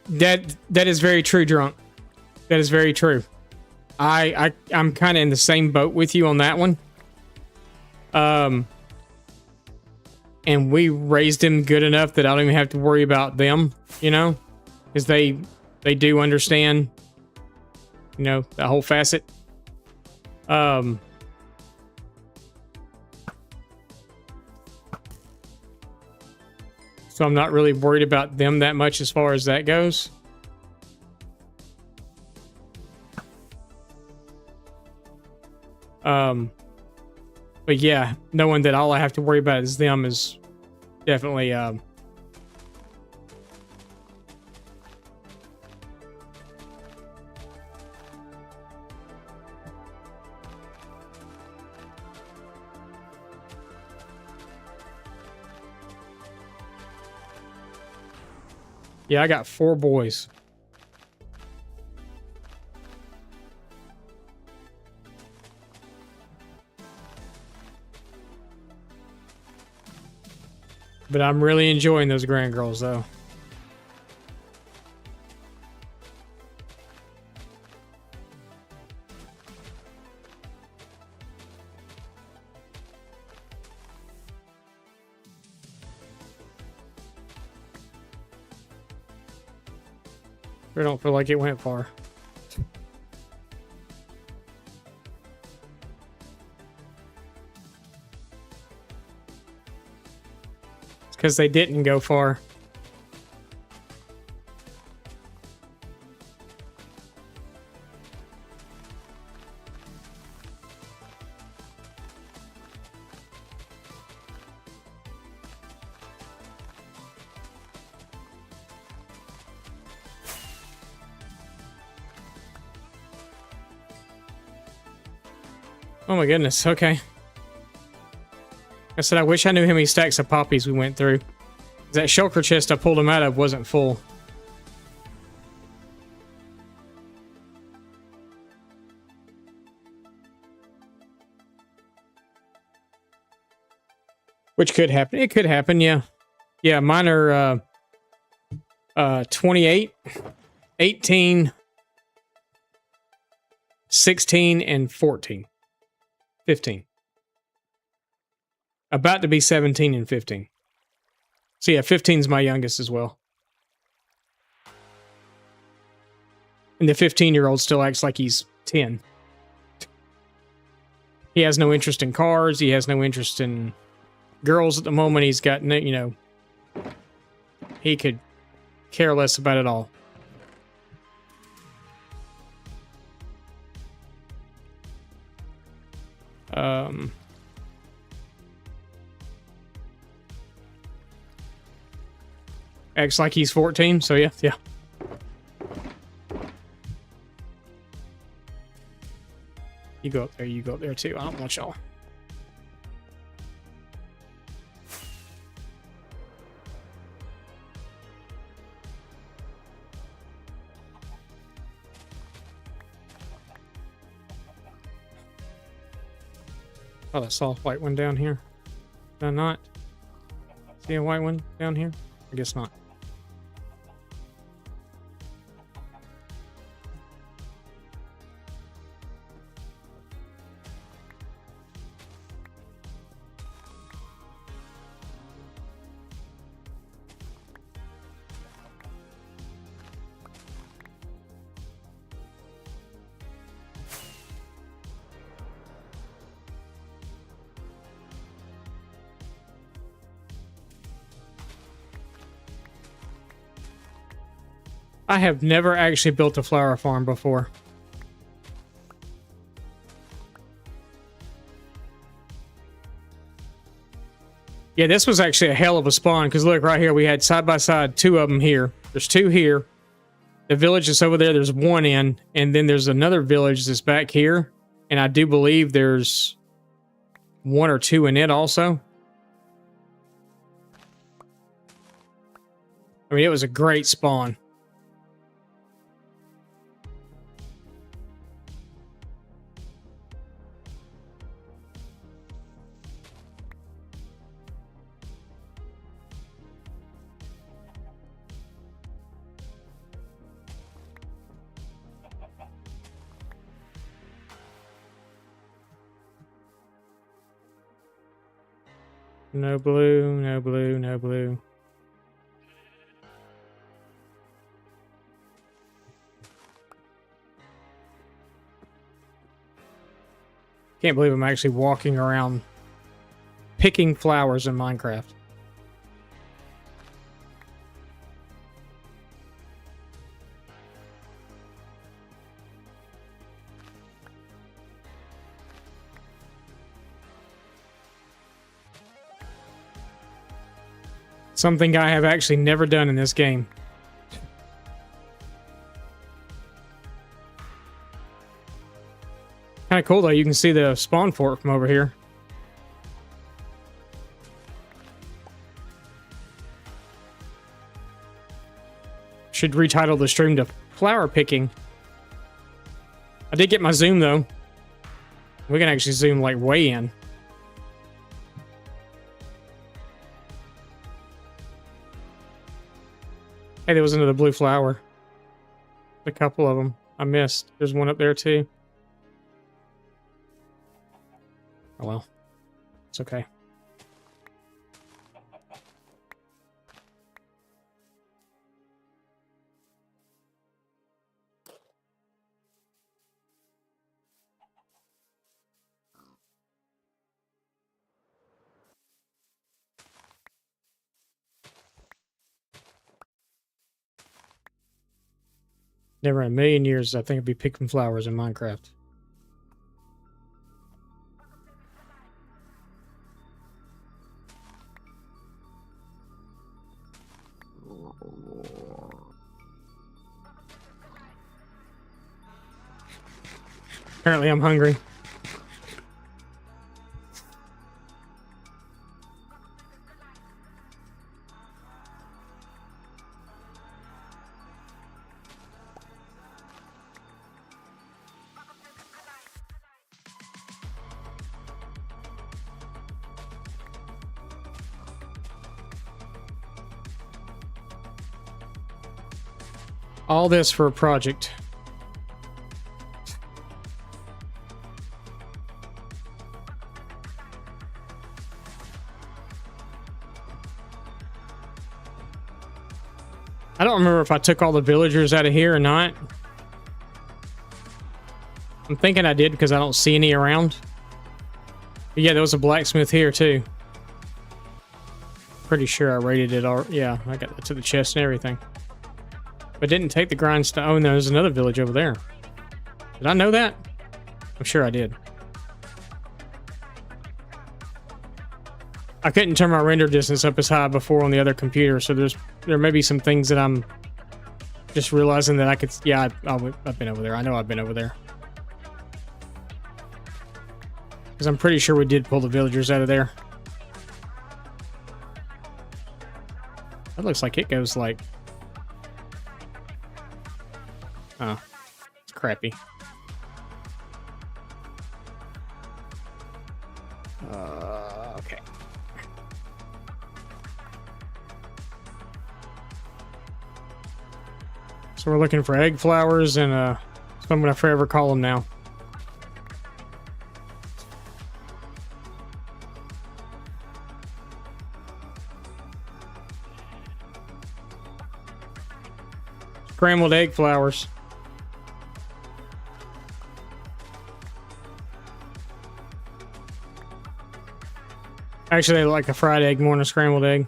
That is very true, Drunk. That is very true. I'm kind of in the same boat with you on that one. And we raised them good enough that I don't even have to worry about them, you know? Because they do understand, you know, that whole facet. So I'm not really worried about them that much as far as that goes. But yeah, knowing that all I have to worry about is them is definitely yeah, I got 4 boys. But I'm really enjoying those grand girls, though. I don't feel like it went far. It's because they didn't go far. Oh my goodness, okay. I said I wish I knew how many stacks of poppies we went through. That shulker chest I pulled them out of wasn't full. Which could happen. It could happen, yeah. Yeah, mine are 28, 18, 16, and 14. 15. About to be 17 and 15. So yeah, 15's my youngest as well. And the 15-year-old still acts like he's 10. He has no interest in cars. He has no interest in girls at the moment. He's got no, you know, he could care less about it all. Acts like he's 14, so yeah. You go up there too. I don't want y'all. Oh, I saw a white one down here. Did I not see a white one down here? I guess not. I have never actually built a flower farm before. Yeah, this was actually a hell of a spawn, because look, right here, we had side by side 2 of them here. There's 2 here. The village is over there. There's 1 in, and then there's another village that's back here. And I do believe there's 1 or 2 in it also. I mean, it was a great spawn. No blue, no blue, no blue. Can't believe I'm actually walking around picking flowers in Minecraft. Something I have actually never done in this game. Kind of cool though, you can see the spawn fort from over here. Should retitle the stream to flower picking. I did get my zoom though. We can actually zoom like way in. Hey, there was another blue flower. A couple of them I missed. There's one up there too. Oh well, it's okay. Never in a million years I think I'd be picking flowers in Minecraft. Apparently I'm hungry. All this for a project. I don't remember if I took all the villagers out of here or not. I'm thinking I did because I don't see any around. But yeah, there was a blacksmith here too. Pretty sure I raided it all. Yeah, I got to the chest and everything. But didn't take the grindstone. Oh, and there's another village over there. Did I know that? I'm sure I did. I couldn't turn my render distance up as high before on the other computer, so there may be some things that I'm just realizing that I could. Yeah, I've been over there. I know I've been over there. Because I'm pretty sure we did pull the villagers out of there. That looks like it goes like... Oh, it's crappy. Okay. So we're looking for egg flowers and so I'm gonna forever call them now. Scrambled egg flowers. Actually, I like a fried egg more than a scrambled egg.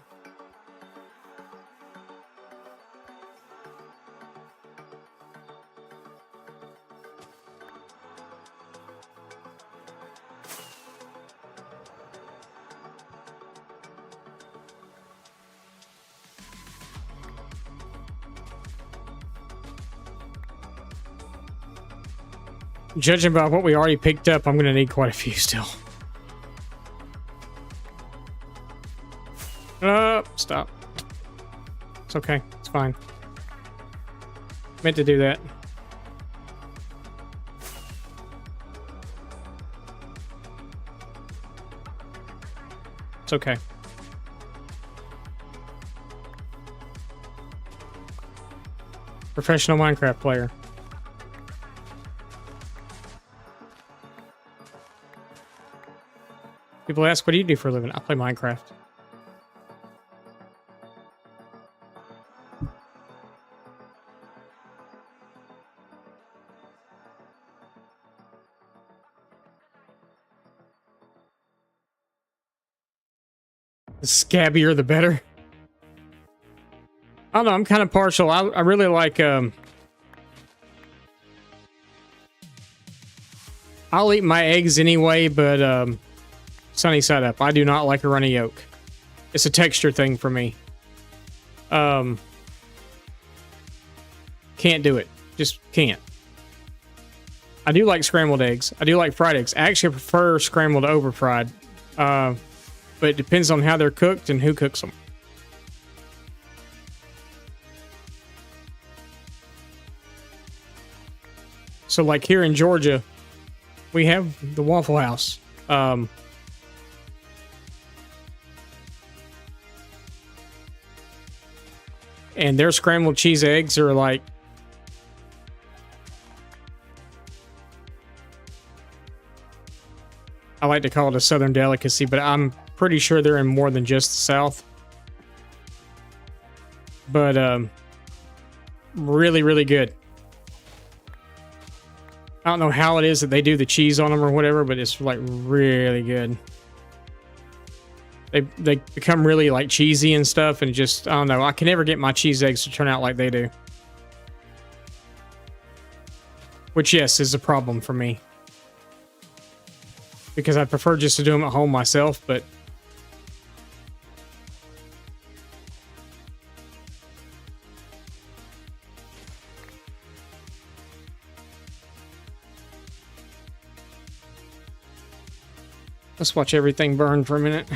Judging by what we already picked up, I'm going to need quite a few still. Stop. It's okay. It's fine. Meant to do that. It's okay. Professional Minecraft player. People ask, what do you do for a living? I play Minecraft. The scabbier, the better. I don't know. I'm kind of partial. I really like. I'll eat my eggs anyway, but sunny side up. I do not like a runny yolk. It's a texture thing for me. Can't do it. Just can't. I do like scrambled eggs. I do like fried eggs. I actually prefer scrambled over fried. But it depends on how they're cooked and who cooks them. So like here in Georgia, we have the Waffle House. And their scrambled cheese eggs are like I like to call it a southern delicacy, but I'm pretty sure they're in more than just the South. But really, really good. I don't know how it is that they do the cheese on them or whatever, but it's like really good. They become really like cheesy and stuff, and just, I don't know. I can never get my cheese eggs to turn out like they do. Which, yes, is a problem for me. Because I prefer just to do them at home myself, but... Let's watch everything burn for a minute.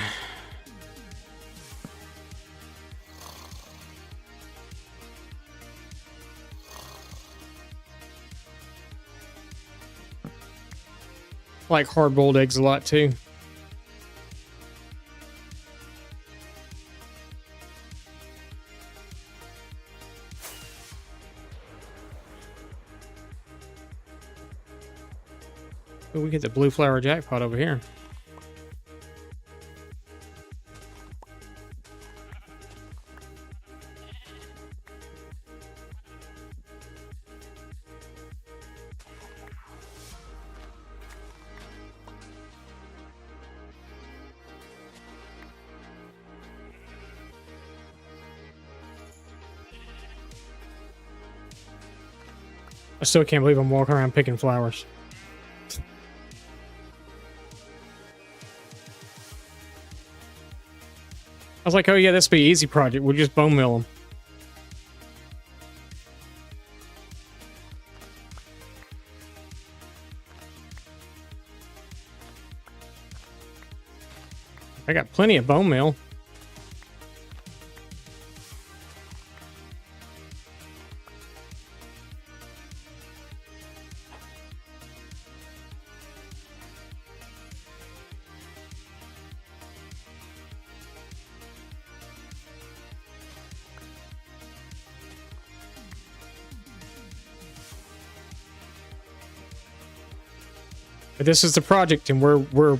I like hard-boiled eggs a lot too. Ooh, we get the blue flower jackpot over here. I still can't believe I'm walking around picking flowers. I was like, oh yeah, this will be an easy project. We'll just bone mill them. I got plenty of bone meal. But this is the project, and we're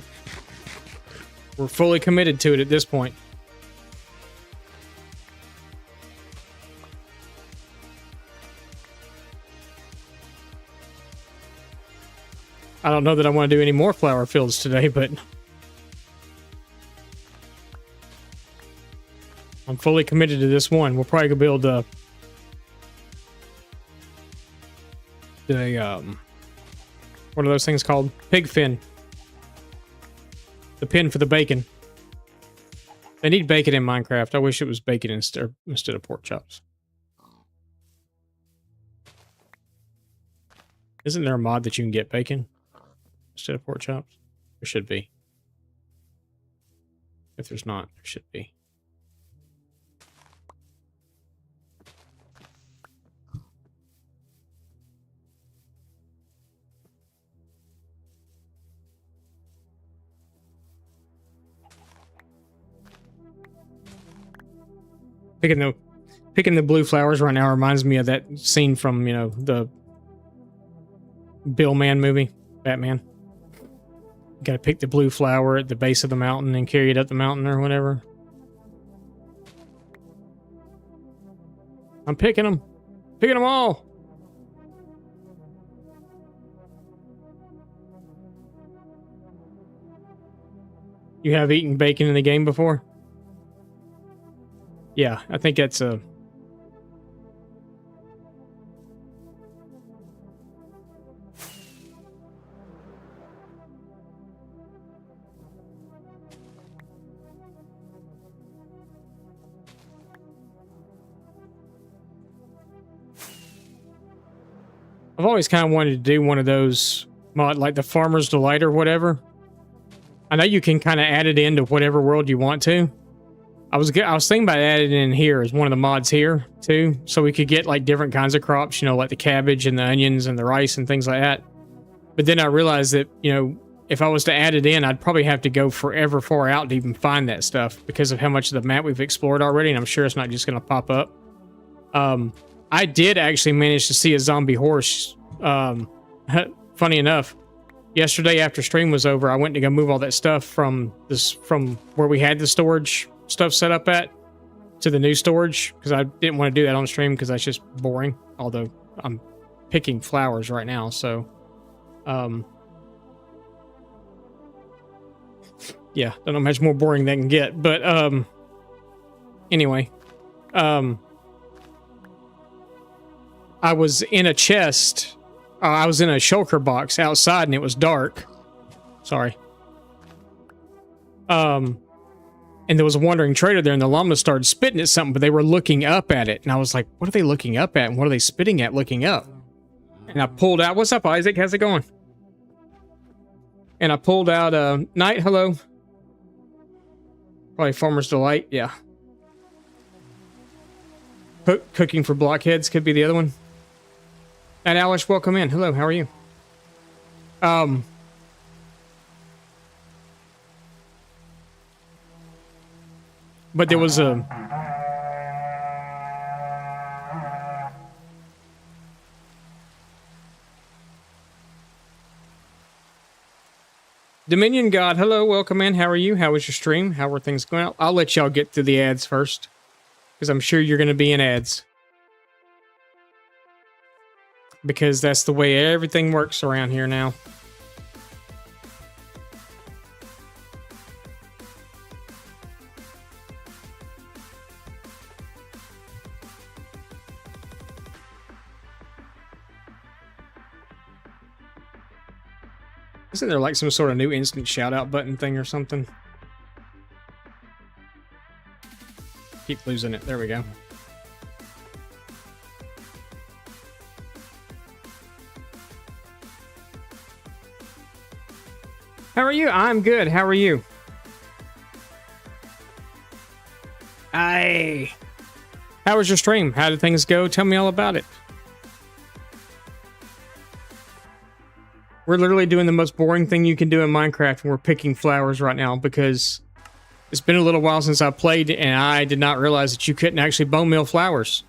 fully committed to it at this point. I don't know that I want to do any more flower fields today, but I'm fully committed to this one. We'll probably go build the what are those things called? Pig fin. The pin for the bacon. They need bacon in Minecraft. I wish it was bacon instead of pork chops. Isn't there a mod that you can get bacon instead of pork chops? There should be. If there's not, there should be. Picking the blue flowers right now reminds me of that scene from, you know, the Bill Man movie, Batman. You gotta pick the blue flower at the base of the mountain and carry it up the mountain or whatever. I'm picking them. Picking them all. You have eaten bacon in the game before? Yeah, I think that's a... I've always kind of wanted to do one of those mod, like the Farmer's Delight or whatever. I know you can kind of add it into whatever world you want to. I was thinking about adding it in here as one of the mods here too, so we could get like different kinds of crops, you know, like the cabbage and the onions and the rice and things like that. But then I realized that, you know, if I was to add it in, I'd probably have to go forever far out to even find that stuff because of how much of the map we've explored already, and I'm sure it's not just going to pop up. I did actually manage to see a zombie horse. Funny enough, yesterday after stream was over, I went to go move all that stuff from where we had the storage stuff set up at to the new storage because I didn't want to do that on stream because that's just boring. Although I'm picking flowers right now, so yeah, don't know how much more boring that can get. But anyway, I was in a chest. I was in a shulker box outside and it was dark. Sorry. And there was a wandering trader there and the llama started spitting at something, but they were looking up at it. And I was like, what are they looking up at? And what are they spitting at looking up? And I pulled out, what's up, Isaac? How's it going? And I pulled out Night, hello. Probably Farmer's Delight, yeah. Cooking for blockheads could be the other one. And Alice, welcome in. Hello, how are you? But there was a... Dominion God, hello, welcome in. How are you? How was your stream? How were things going? I'll let y'all get through the ads first, because I'm sure you're going to be in ads. Because that's the way everything works around here now. Isn't there like some sort of new instant shout out button thing or something? Keep losing it. There we go. How are you? I'm good. How are you? How was your stream? How did things go? Tell me all about it. We're literally doing the most boring thing you can do in Minecraft, and we're picking flowers right now because it's been a little while since I played, and I did not realize that you couldn't actually bone meal flowers.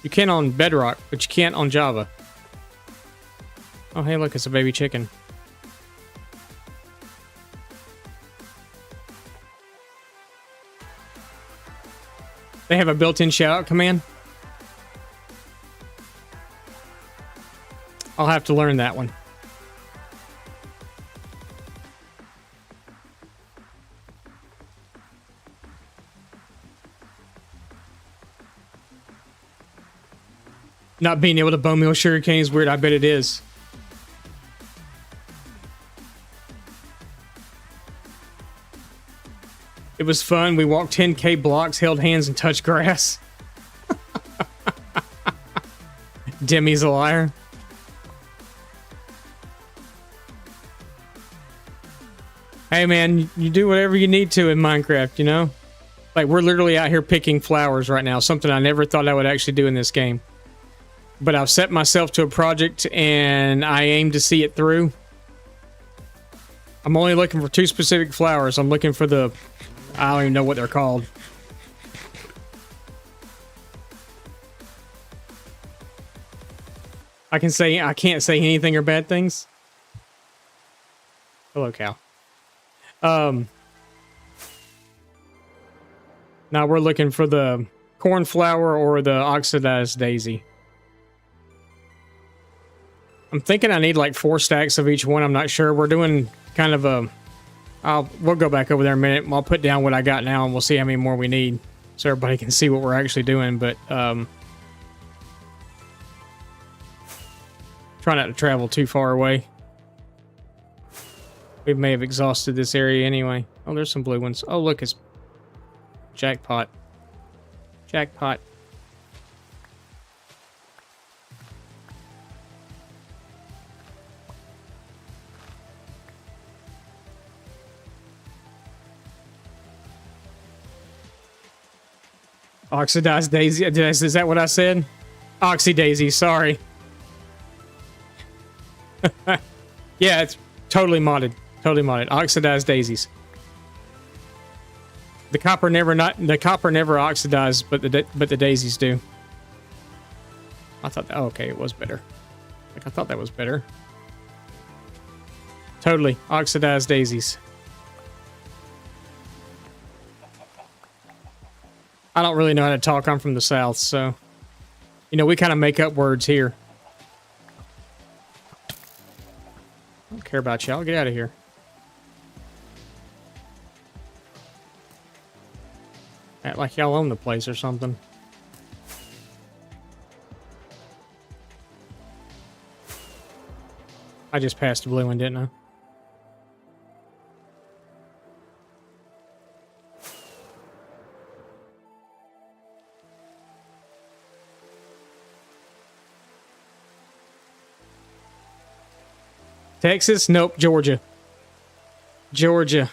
You can on Bedrock, but you can't on Java. Oh, hey, look, it's a baby chicken. They have a built-in shout-out command? I'll have to learn that one. Not being able to bone meal sugarcane is weird. I bet it is. It was fun. We walked 10K blocks, held hands, and touched grass. Demi's a liar. Hey man, you do whatever you need to in Minecraft, you know? Like, we're literally out here picking flowers right now. Something I never thought I would actually do in this game. But I've set myself to a project and I aim to see it through. I'm only looking for 2 specific flowers. I'm looking for the... I don't even know what they're called. I can't say anything or bad things. Hello, cow. Now we're looking for the cornflower or the oxidized daisy. I'm thinking I need like 4 stacks of each one. I'm not sure. We're doing kind of a... we'll go back over there in a minute. I'll put down what I got now and we'll see how many more we need. so everybody can see what we're actually doing. But try not to travel too far away. We may have exhausted this area anyway. Oh, there's some blue ones. Oh, look, it's jackpot. Jackpot. Oxidized daisy. Is that what I said? Oxy daisy, sorry. Yeah, it's totally modded. Totally modded. Oxidized daisies. The copper never oxidizes, but the daisies do. I thought that, oh, okay, it was better. Like I thought that was better. Totally oxidized daisies. I don't really know how to talk. I'm from the South, so you know we kind of make up words here. I don't care about y'all. Get out of here. Act like y'all own the place or something. I just passed the blue one, didn't I? Texas? Nope. Georgia. Georgia.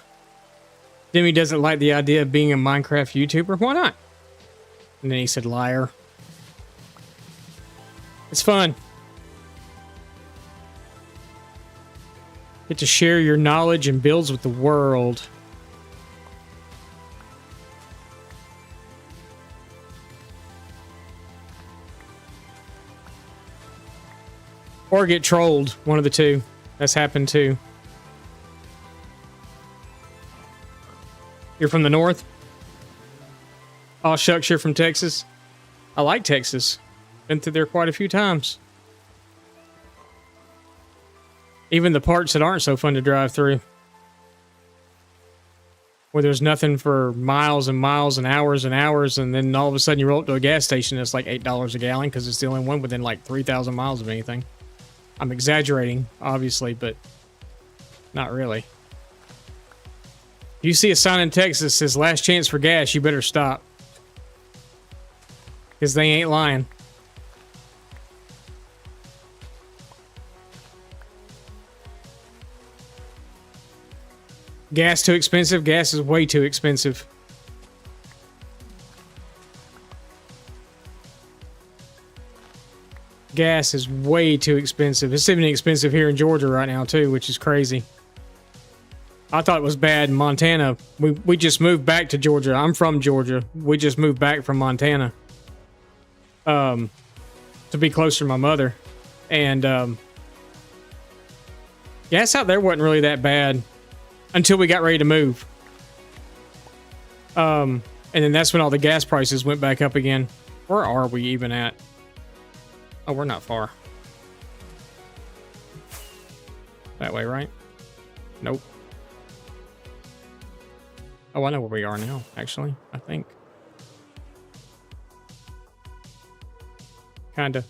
Demi doesn't like the idea of being a Minecraft YouTuber. Why not? And then he said liar. It's fun. Get to share your knowledge and builds with the world. Or get trolled. One of the two. That's happened too. You're from the north? Oh, shucks, you're from Texas? I like Texas. Been through there quite a few times. Even the parts that aren't so fun to drive through. Where there's nothing for miles and miles and hours, and then all of a sudden you roll up to a gas station that's like $8 a gallon because it's the only one within like 3,000 miles of anything. I'm exaggerating, obviously, but not really. If you see a sign in Texas that says last chance for gas, you better stop. Because they ain't lying. Gas too expensive? Gas is way too expensive. Gas is way too expensive. It's even expensive here in Georgia right now too, which is crazy. I thought it was bad in Montana. We just moved back to Georgia. I'm from Georgia. We just moved back from Montana. To be closer to my mother. And gas out there wasn't really that bad until we got ready to move. And then that's when all the gas prices went back up again. Where are we even at? Oh, we're not far. That way, right? Nope. Oh, I know where we are now, actually. I think. Kinda.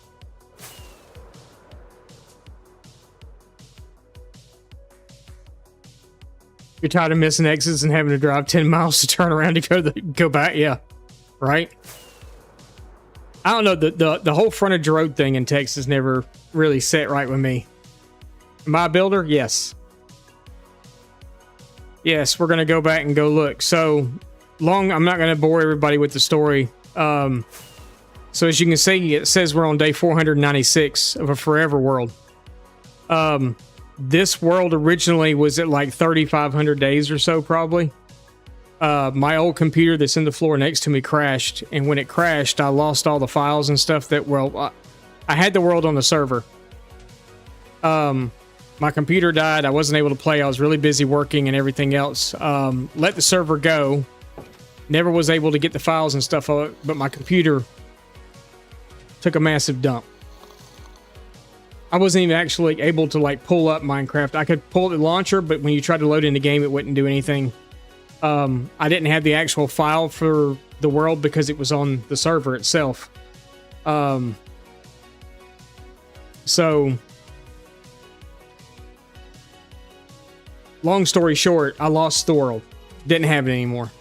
You're tired of missing exits and having to drive 10 miles to turn around to go back? Yeah. Right? I don't know, the whole frontage road thing in Texas never really set right with me. Am I a builder? Yes. Yes, we're going to go back and go look. So, I'm not going to bore everybody with the story. So as you can see, it says we're on day 496 of a forever world. This world originally was at like 3,500 days or so, probably. My old computer that's in the floor next to me crashed, and when it crashed, I lost all the files and stuff that, well, I had the world on the server. My computer died. I wasn't able to play. I was really busy working and everything else. Let the server go. Never was able to get the files and stuff, but my computer took a massive dump. I wasn't even actually able to like pull up Minecraft. I could pull the launcher, but when you tried to load in the game, it wouldn't do anything. I didn't have the actual file for the world because it was on the server itself. So, long story short, I lost the world. Didn't have it anymore.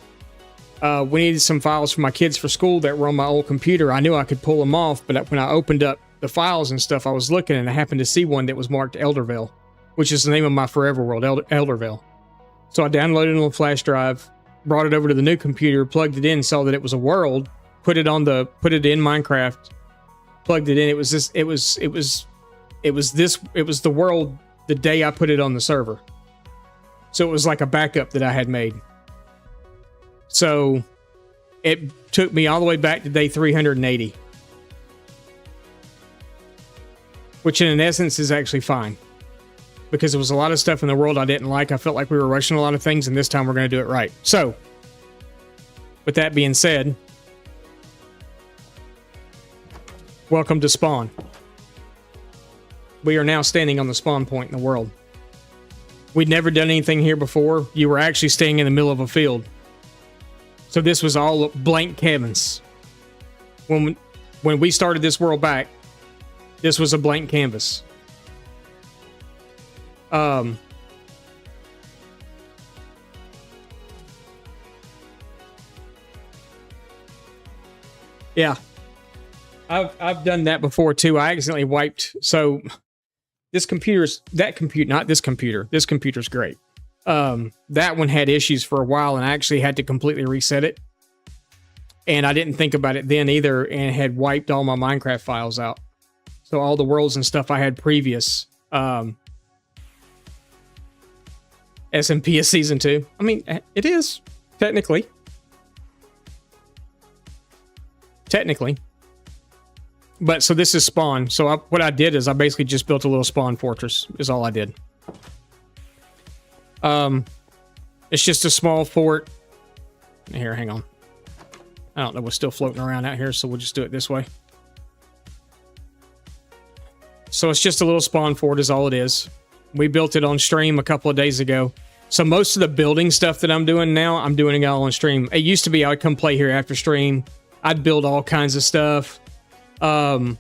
We needed some files for my kids for school that were on my old computer. I knew I could pull them off, but when I opened up the files and stuff, I was looking and I happened to see one that was marked Eldervale, which is the name of my forever world, Eldervale. So I downloaded it on a flash drive, brought it over to the new computer, plugged it in, saw that it was a world, put it in Minecraft, plugged it in. It was the world the day I put it on the server. So it was like a backup that I had made. So it took me all the way back to day 380. Which in essence is actually fine. Because there was a lot of stuff in the world I didn't like. I felt like we were rushing a lot of things, and this time we're going to do it right. So, with that being said, welcome to spawn. We are now standing on the spawn point in the world. We'd never done anything here before. You were actually staying in the middle of a field. So this was all blank canvas. When we started this world back, this was a blank canvas. Yeah. I've done that before too. I accidentally wiped. So this computer's not this computer. This computer's great. That one had issues for a while and I actually had to completely reset it. And I didn't think about it then either and had wiped all my Minecraft files out. So all the worlds and stuff I had previous, SMP is season 2. I mean, it is technically. But so this is spawn. So what I did is I basically just built a little spawn fortress is all I did. It's just a small fort. Here, hang on. I don't know what's still floating around out here, so we'll just do it this way. So it's just a little spawn fort is all it is. We built it on stream a couple of days ago. So most of the building stuff that I'm doing now, I'm doing it all on stream. It used to be I would come play here after stream. I'd build all kinds of stuff. You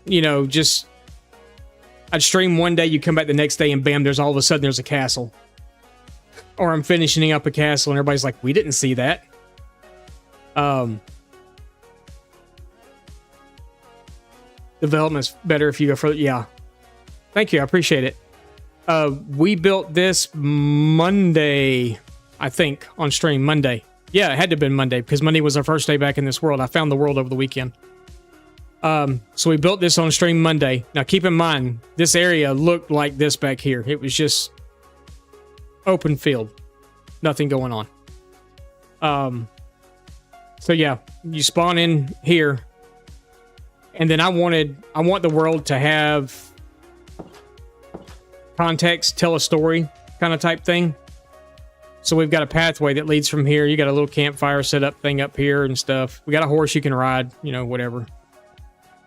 know, just I'd stream one day, you come back the next day, and bam, there's all of a sudden there's a castle. Or I'm finishing up a castle, and everybody's like, "We didn't see that." Development's better if you go further. Yeah, thank you, I appreciate it. We built this Monday, I think, on stream. Monday. Yeah, it had to have been Monday because Monday was our first day back in this world. I found the world over the weekend. So we built this on stream Monday. Now keep in mind, this area looked like this back here. It was just open field. Nothing going on. So yeah, you spawn in here. And then I want the world to have context, tell a story kind of type thing. So we've got a pathway that leads from here. You got a little campfire set up thing up here and stuff. We got a horse you can ride, you know, whatever.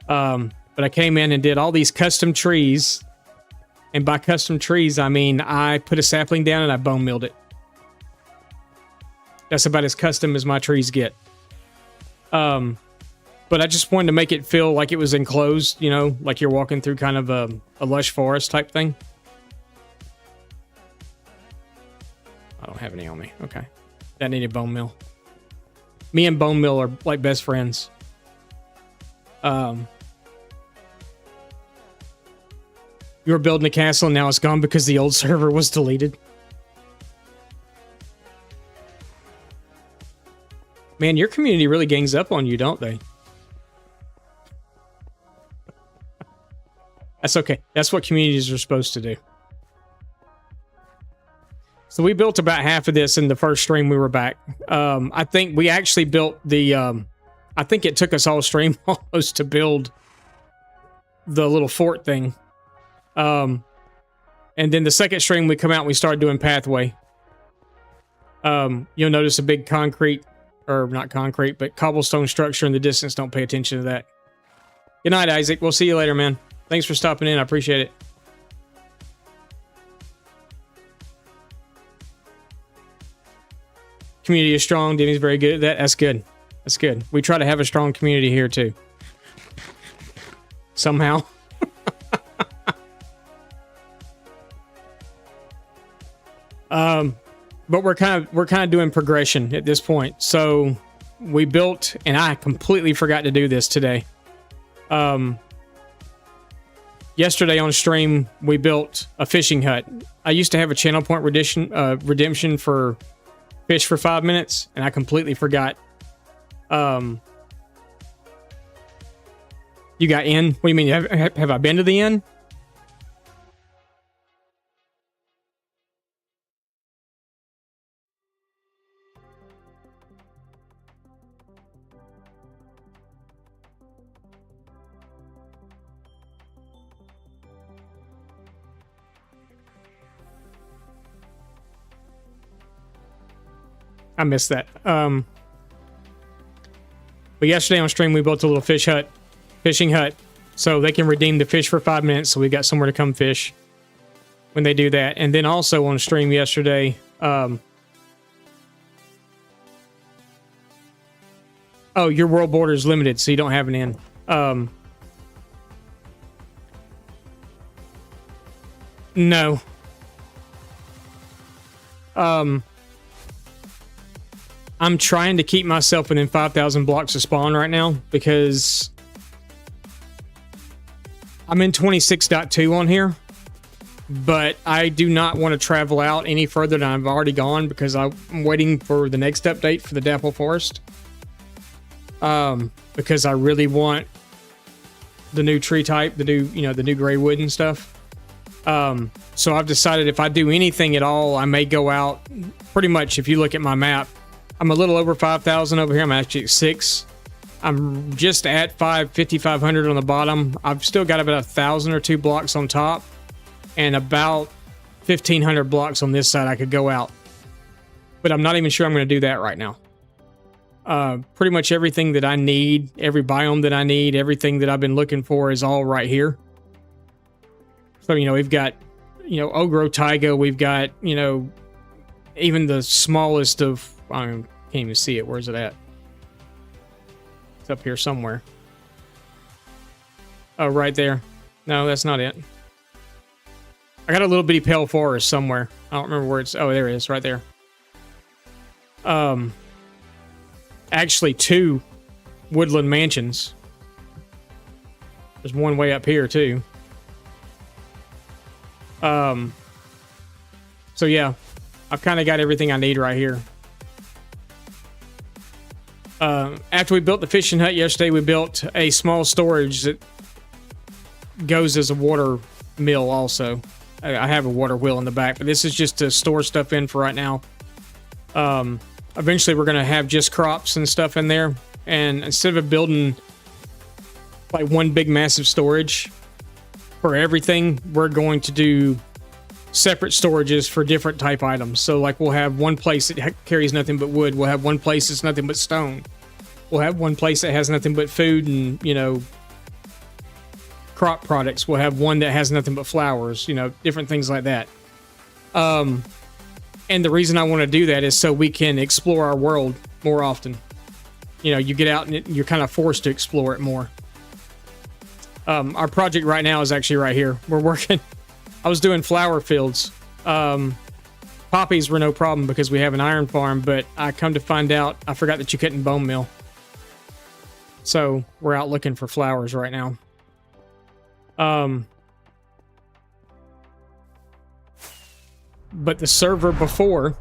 But I came in and did all these custom trees. And by custom trees, I mean, I put a sapling down and I bone milled it. That's about as custom as my trees get. But I just wanted to make it feel like it was enclosed, you know, like you're walking through kind of a lush forest type thing. I don't have any on me. Okay. That needed bone mill. Me and bone mill are like best friends. You were building a castle and now it's gone because the old server was deleted. Man, your community really gangs up on you, don't they? That's okay. That's what communities are supposed to do. So we built about half of this in the first stream we were back. I think we actually built the... I think it took us all stream almost to build the little fort thing. And then the second stream we come out and we started doing pathway. You'll notice a big concrete, or not concrete, but cobblestone structure in the distance. Don't pay attention to that. Good night, Isaac. We'll see you later, man. Thanks for stopping in. I appreciate it. Community is strong. Denny's very good at that. That's good. That's good. We try to have a strong community here too. Somehow. But we're kind of doing progression at this point. So we built, and I completely forgot to do this today. Yesterday on stream, we built a fishing hut. I used to have a channel point redemption for fish for 5 minutes, and I completely forgot. You got in? What do you mean? Have I been to the inn? I missed that. But yesterday on stream, we built a little fishing hut, so they can redeem the fish for 5 minutes. So we got somewhere to come fish when they do that. And then also on stream yesterday, oh, your world border is limited, so you don't have an inn. No. I'm trying to keep myself within 5,000 blocks of spawn right now because I'm in 26.2 on here, but I do not want to travel out any further than I've already gone because I'm waiting for the next update for the Dapple Forest. Because I really want the new tree type, the new gray wood and stuff. So I've decided if I do anything at all, I may go out pretty much. If you look at my map, I'm a little over 5,000 over here. I'm actually at 6. I'm just at 5,500 on the bottom. I've still got about 1,000 or 2 blocks on top and about 1,500 blocks on this side I could go out. But I'm not even sure I'm going to do that right now. Pretty much everything that I need, every biome that I need, everything that I've been looking for is all right here. So, we've got, Ogro Taiga. We've got, even the smallest of, I can't even see it. Where's it at? It's up here somewhere. Oh, right there. No, that's not it. I got a little bitty pale forest somewhere. I don't remember where it's... Oh, there it is. Right there. Actually, 2 woodland mansions. There's one way up here, too. So, yeah. I've kind of got everything I need right here. After we built the fishing hut yesterday, we built a small storage that goes as a water mill also. I have a water wheel in the back, but this is just to store stuff in for right now. Eventually, we're going to have just crops and stuff in there. And instead of building like one big massive storage for everything, we're going to do separate storages for different type items. So like we'll have one place that carries nothing but wood. We'll have one place that's nothing but stone. We'll have one place that has nothing but food and, crop products. We'll have one that has nothing but flowers, different things like that. And the reason I want to do that is so we can explore our world more often. You get out and you're kind of forced to explore it more. Our project right now is actually right here. We're working... I was doing flower fields. Poppies were no problem because we have an iron farm, but I come to find out I forgot that you couldn't bone meal. So we're out looking for flowers right now. But the server before...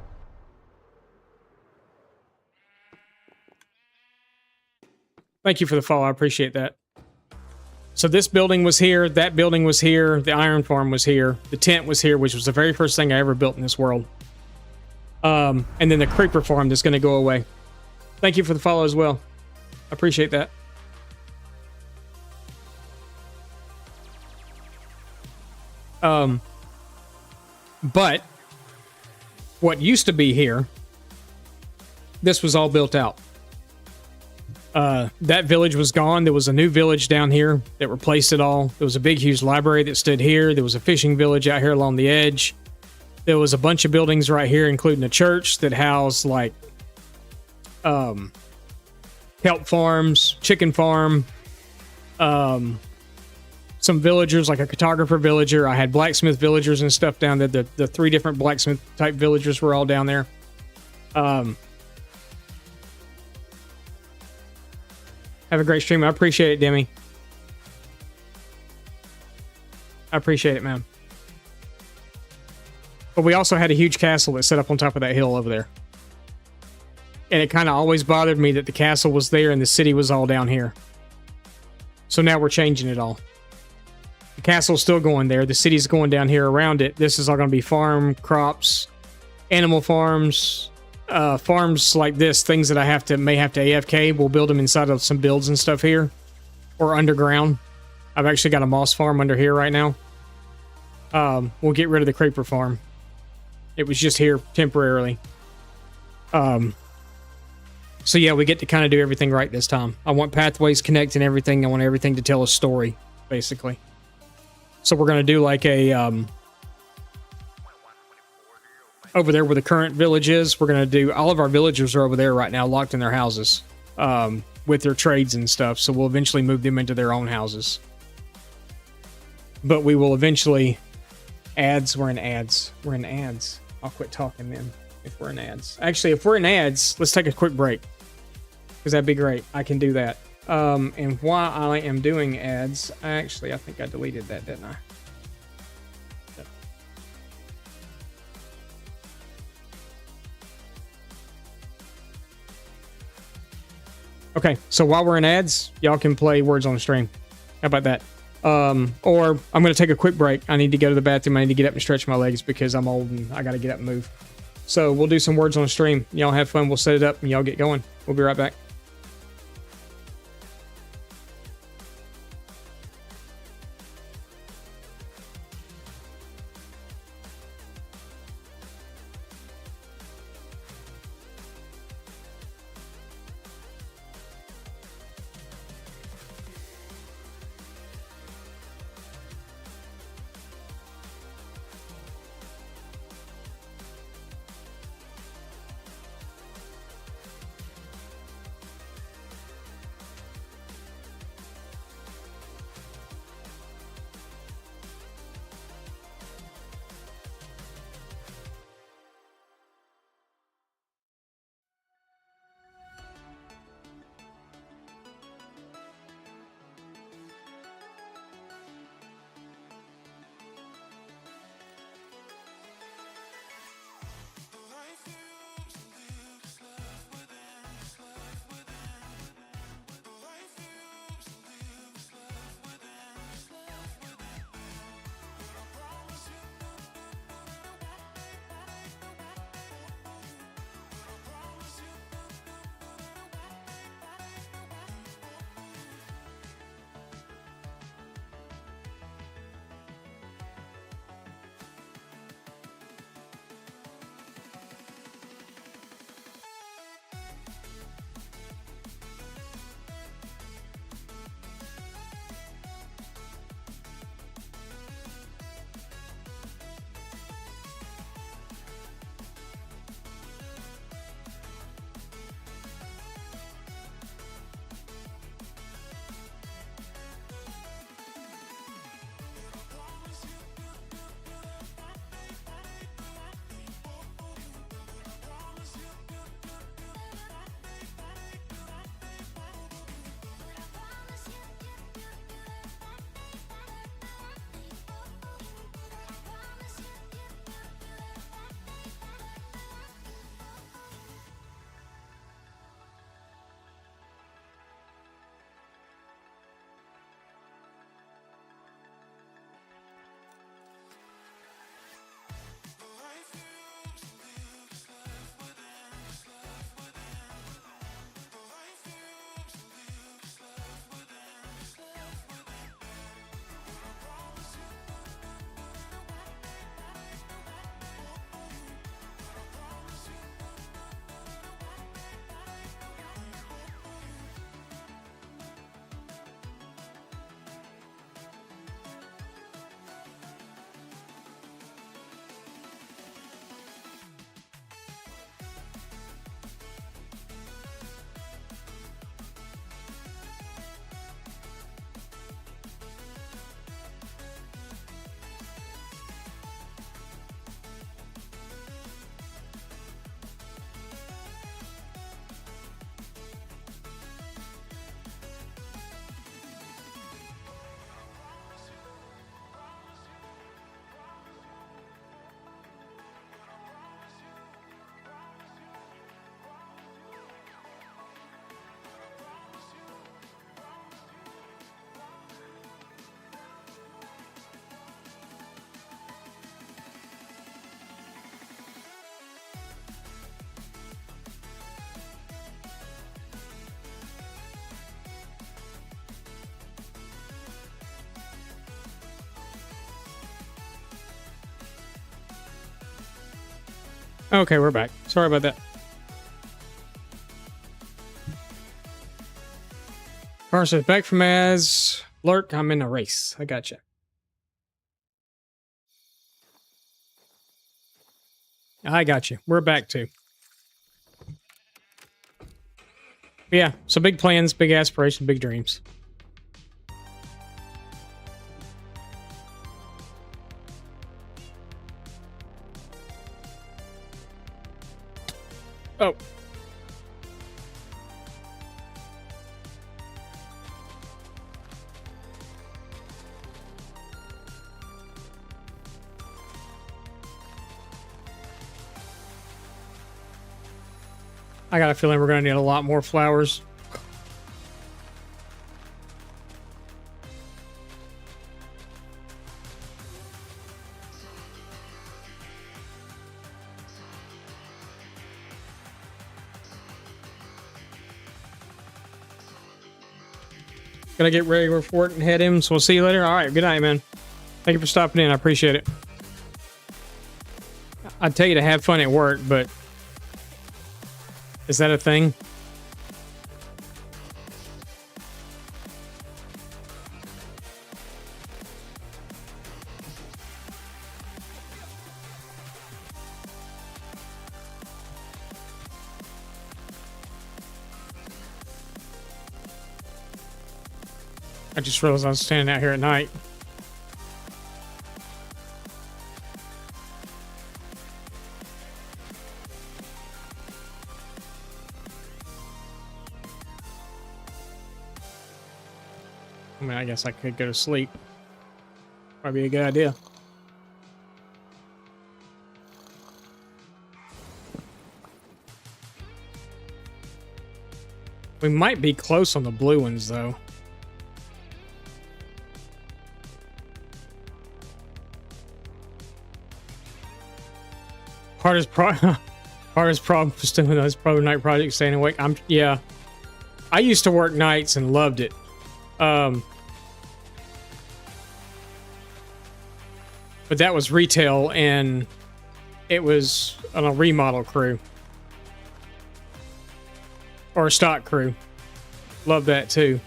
Thank you for the follow. I appreciate that. So this building was here, that building was here, the iron farm was here, the tent was here, which was the very first thing I ever built in this world. And then the creeper farm that's going to go away. Thank you for the follow as well. I appreciate that. But what used to be here, this was all built out. That village was gone. There was a new village down here that replaced it all. There was a big, huge library that stood here. There was a fishing village out here along the edge. There was a bunch of buildings right here, including a church that housed like kelp farms, chicken farm, some villagers, like a cartographer villager. I had blacksmith villagers and stuff down there. The 3 different blacksmith type villagers were all down there. Have a great stream. I appreciate it, Demi. I appreciate it, man. But we also had a huge castle that set up on top of that hill over there. And it kind of always bothered me that the castle was there and the city was all down here. So now we're changing it all. The castle's still going there. The city's going down here around it. This is all going to be farm, crops, animal farms, farms like this, things that I may have to AFK. We'll build them inside of some builds and stuff here. Or underground. I've actually got a moss farm under here right now. We'll get rid of the creeper farm. It was just here temporarily. So yeah, we get to kind of do everything right this time. I want pathways connecting everything. I want everything to tell a story, basically. So we're going to do like a... over there where the current village is, we're going to do... All of our villagers are over there right now, locked in their houses. With their trades and stuff. So we'll eventually move them into their own houses. But we will eventually... Ads, we're in ads. We're in ads. I'll quit talking then if we're in ads. Actually, if we're in ads, let's take a quick break. Because that'd be great. I can do that. And while I am doing ads, I think I deleted that, didn't I? Yep. Okay, so while we're in ads, y'all can play Words on the Stream. How about that? Or I'm going to take a quick break. I need to go to the bathroom. I need to get up and stretch my legs because I'm old and I got to get up and move. So we'll do some Words on the Stream. Y'all have fun. We'll set it up and y'all get going. We'll be right back. Okay, we're back. Sorry about that. Car says back from as lurk. I'm in a race. I gotcha. I got you. We're back too. Yeah, so big plans, big aspirations, big dreams. Oh. I got a feeling we're going to need a lot more flowers. Gonna get ready for it and head in, so we'll see you later. All right, good night, man. Thank you for stopping in. I appreciate it. I'd tell you to have fun at work, but is that a thing? I just realized I was standing out here at night. I mean, I guess I could go to sleep. Probably a good idea. We might be close on the blue ones, though. Hardest problem for doing those pro night projects, staying awake. Yeah. I used to work nights and loved it. But that was retail, and it was on a remodel crew or a stock crew. Love that too.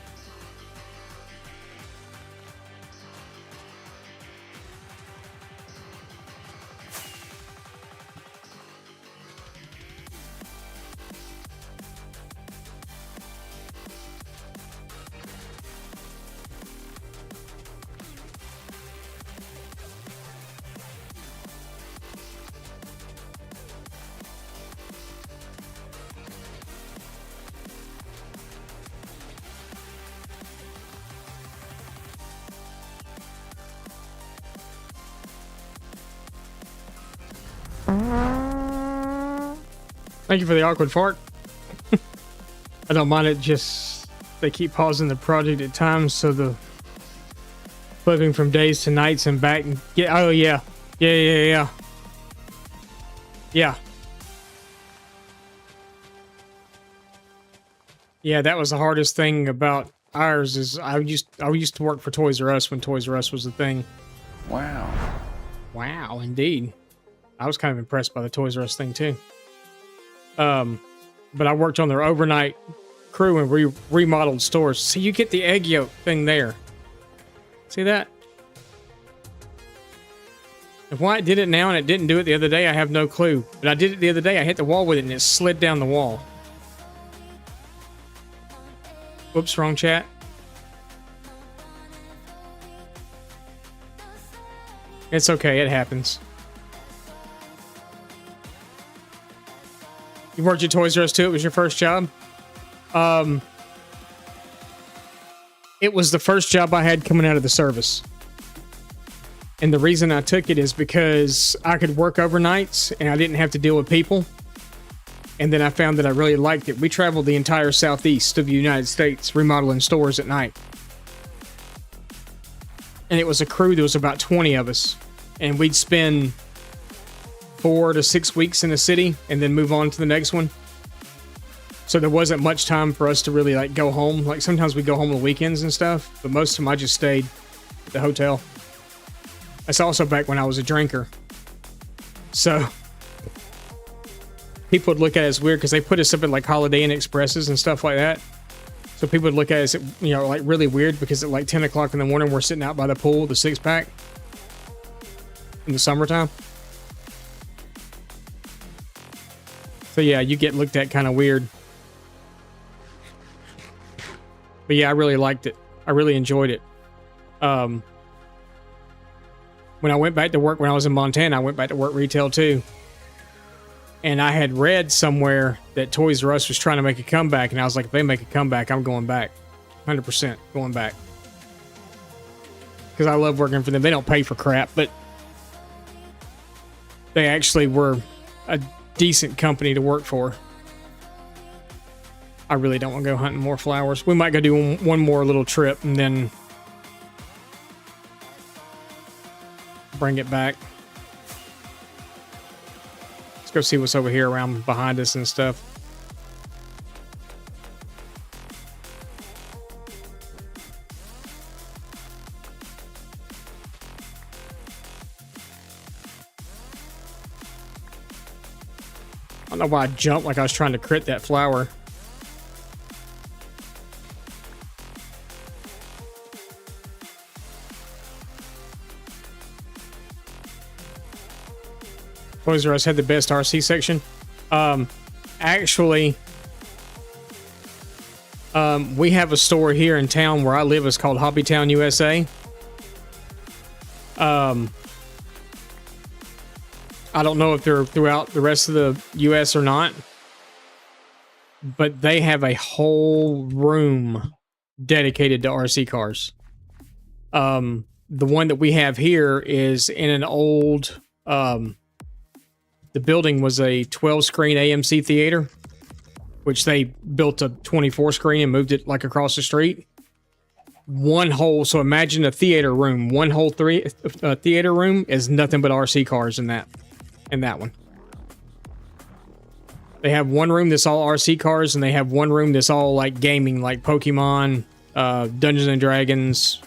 Thank you for the awkward fart. I don't mind it, just they keep pausing the project at times, so the flipping from days to nights and back and get. Oh yeah, yeah. Yeah, that was the hardest thing about ours. Is I used to work for Toys R Us when Toys R Us was the thing. Wow, indeed. I was kind of impressed by the Toys R Us thing too. But I worked on their overnight crew and remodeled stores. See, you get the egg yolk thing there. See that? And why it did it now and it didn't do it the other day, I have no clue. But I did it the other day. I hit the wall with it and it slid down the wall. Whoops, wrong chat. It's okay, it happens. You worked at Toys R Us too? It was your first job? It was the first job I had coming out of the service. And the reason I took it is because I could work overnights and I didn't have to deal with people. And then I found that I really liked it. We traveled the entire southeast of the United States remodeling stores at night. And it was a crew, there was about 20 of us. And we'd spend 4 to 6 weeks in a city and then move on to the next one. So there wasn't much time for us to really like go home. Like sometimes we go home on the weekends and stuff, but most of them I just stayed at the hotel. That's also back when I was a drinker. So people would look at it as weird because they put us up at like Holiday Inn Expresses and stuff like that. So people would look at us, you know, like really weird because at like 10 o'clock in the morning, we're sitting out by the pool, the 6-pack in the summertime. So yeah, you get looked at kind of weird. But yeah, I really liked it. I really enjoyed it. When I went back to work, when I was in Montana, I went back to work retail too. And I had read somewhere that Toys R Us was trying to make a comeback. And I was like, if they make a comeback, I'm going back. 100% going back. Because I love working for them. They don't pay for crap, but they actually were a decent company to work for. I really don't want to go hunting more flowers. We might go do one more little trip and then bring it back. Let's go see what's over here around behind us and stuff. I don't know why I jumped like I was trying to crit that flower. Toys R Us had the best RC section. Actually, we have a store here in town where I live. It's called Hobbytown USA. I don't know if they're throughout the rest of the US or not, but they have a whole room dedicated to RC cars. The one that we have here is in an old, the building was a 12-screen AMC theater, which they built a 24-screen and moved it like across the street. One whole, so imagine a theater room. One whole theater room is nothing but RC cars in that one. They have one room that's all RC cars, and they have one room that's all like gaming, like Pokemon, Dungeons and Dragons.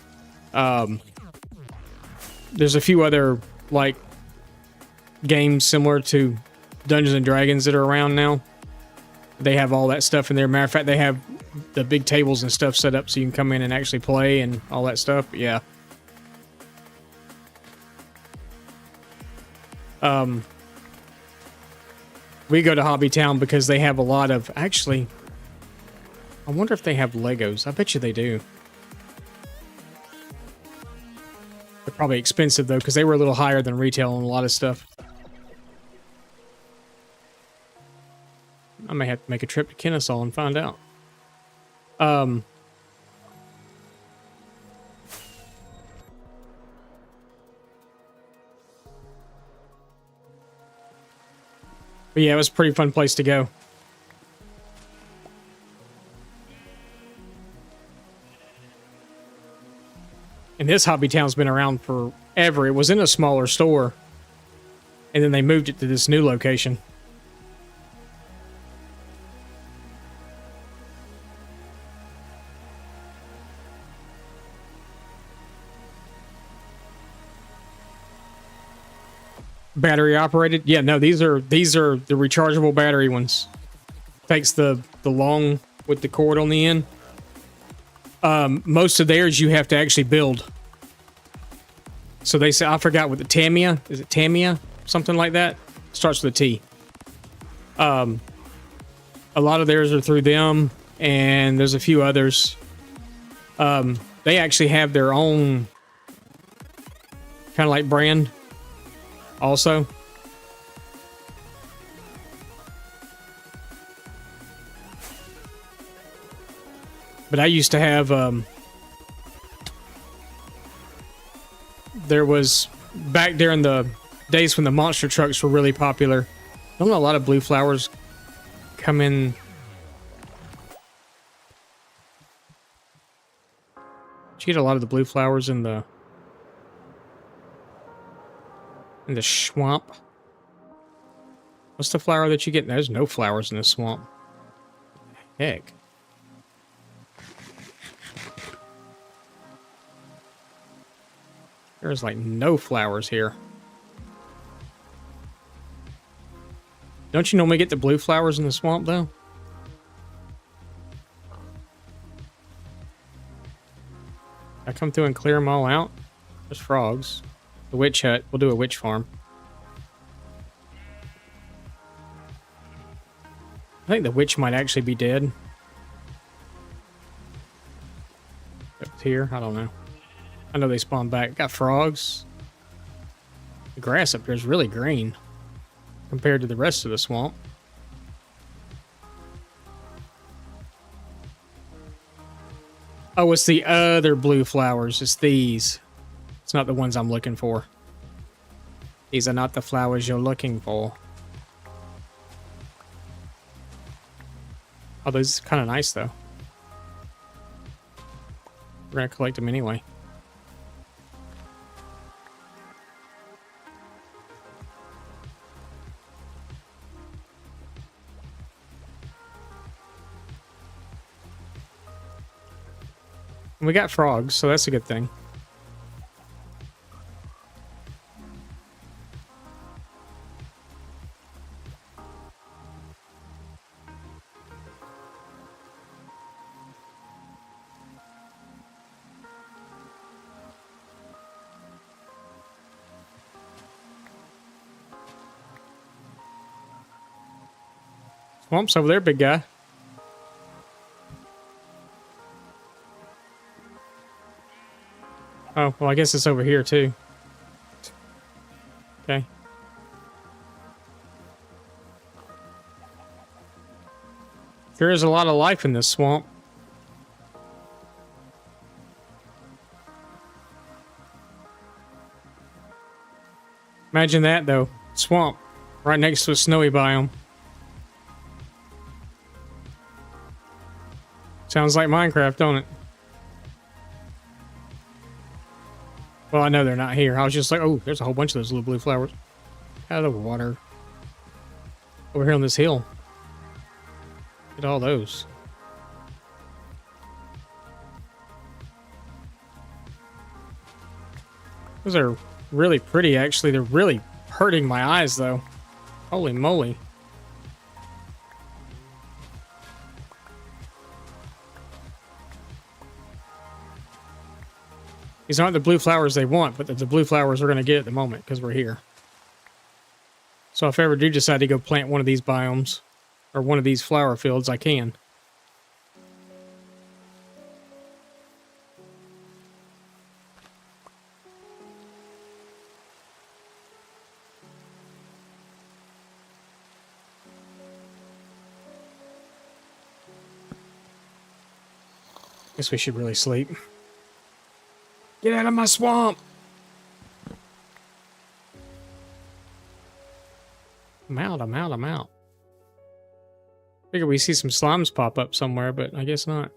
There's a few other like games similar to Dungeons and Dragons that are around now. They have all that stuff in there. Matter of fact, they have the big tables and stuff set up so you can come in and actually play and all that stuff. But yeah. We go to Hobbytown because they have a lot of... Actually, I wonder if they have Legos. I bet you they do. They're probably expensive, though, because they were a little higher than retail on a lot of stuff. I may have to make a trip to Kennesaw and find out. But yeah, it was a pretty fun place to go. And this Hobbytown's been around forever. It was in a smaller store, and then they moved it to this new location. Battery operated? Yeah, no, these are the rechargeable battery ones. Takes the long with the cord on the end. Most of theirs you have to actually build. So they say, I forgot what the Tamiya, is it Tamiya? Something like that. Starts with a T. A lot of theirs are through them, and there's a few others. They actually have their own kind of like brand also. But I used to have, there was, back during the days when the monster trucks were really popular, don't know, a lot of blue flowers come in. Did you get a lot of the blue flowers in the swamp? What's the flower that you get? There's no flowers in the swamp. Heck. There's like no flowers here. Don't you normally get the blue flowers in the swamp, though? I come through and clear them all out. There's frogs. The witch hut. We'll do a witch farm. I think the witch might actually be dead. Up here, I don't know. I know they spawn back. Got frogs. The grass up here is really green compared to the rest of the swamp. Oh, it's the other blue flowers. It's these. It's not the ones I'm looking for. These are not the flowers you're looking for. Oh, those are kind of nice, though. We're going to collect them anyway. And we got frogs, so that's a good thing. Swamp's over there, big guy. Oh, well, I guess it's over here, too. Okay. There is a lot of life in this swamp. Imagine that, though. Swamp. Right next to a snowy biome. Sounds like Minecraft, don't it? Well, I know they're not here. I was just like, oh, there's a whole bunch of those little blue flowers. Out of the water. Over here on this hill. Look at all those. Those are really pretty, actually. They're really hurting my eyes, though. Holy moly. These aren't the blue flowers they want, but the blue flowers we're going to get at the moment because we're here. So if I ever do decide to go plant one of these biomes, or one of these flower fields, I can. Guess we should really sleep. Get out of my swamp! I'm out. Figure we see some slimes pop up somewhere, but I guess not.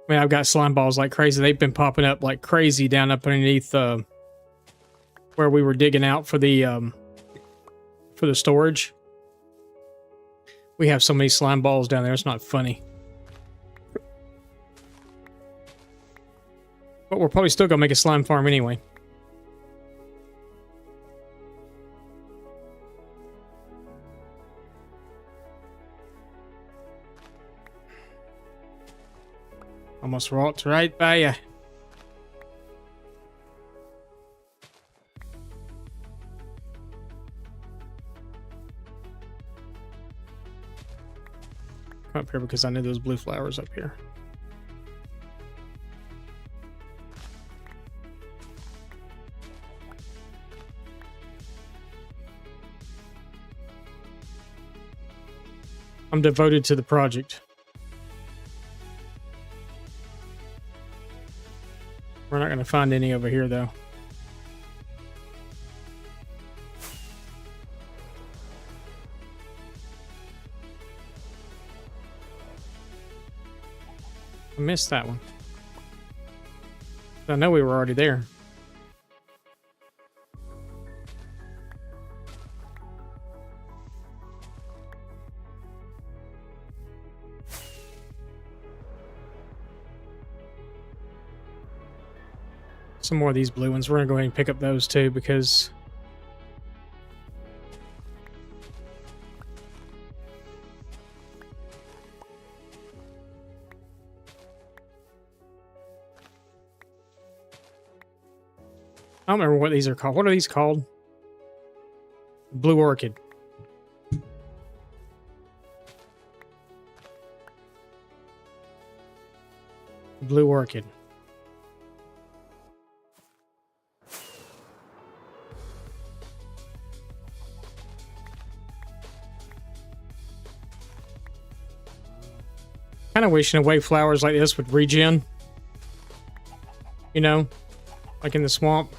I mean, I've got slime balls like crazy. They've been popping up like crazy down up underneath where we were digging out for the storage. We have so many slime balls down there, it's not funny. But we're probably still gonna make a slime farm anyway. Almost walked right by you. Come up here because I know those blue flowers up here. I'm devoted to the project. We're not going to find any over here, though. I missed that one. I know we were already there. Some more of these blue ones. We're going to go ahead and pick up those too because I don't remember what these are called. What are these called? Blue orchid. Blue orchid. Kind of wishing away flowers like this would regen. You know, like in the swamp.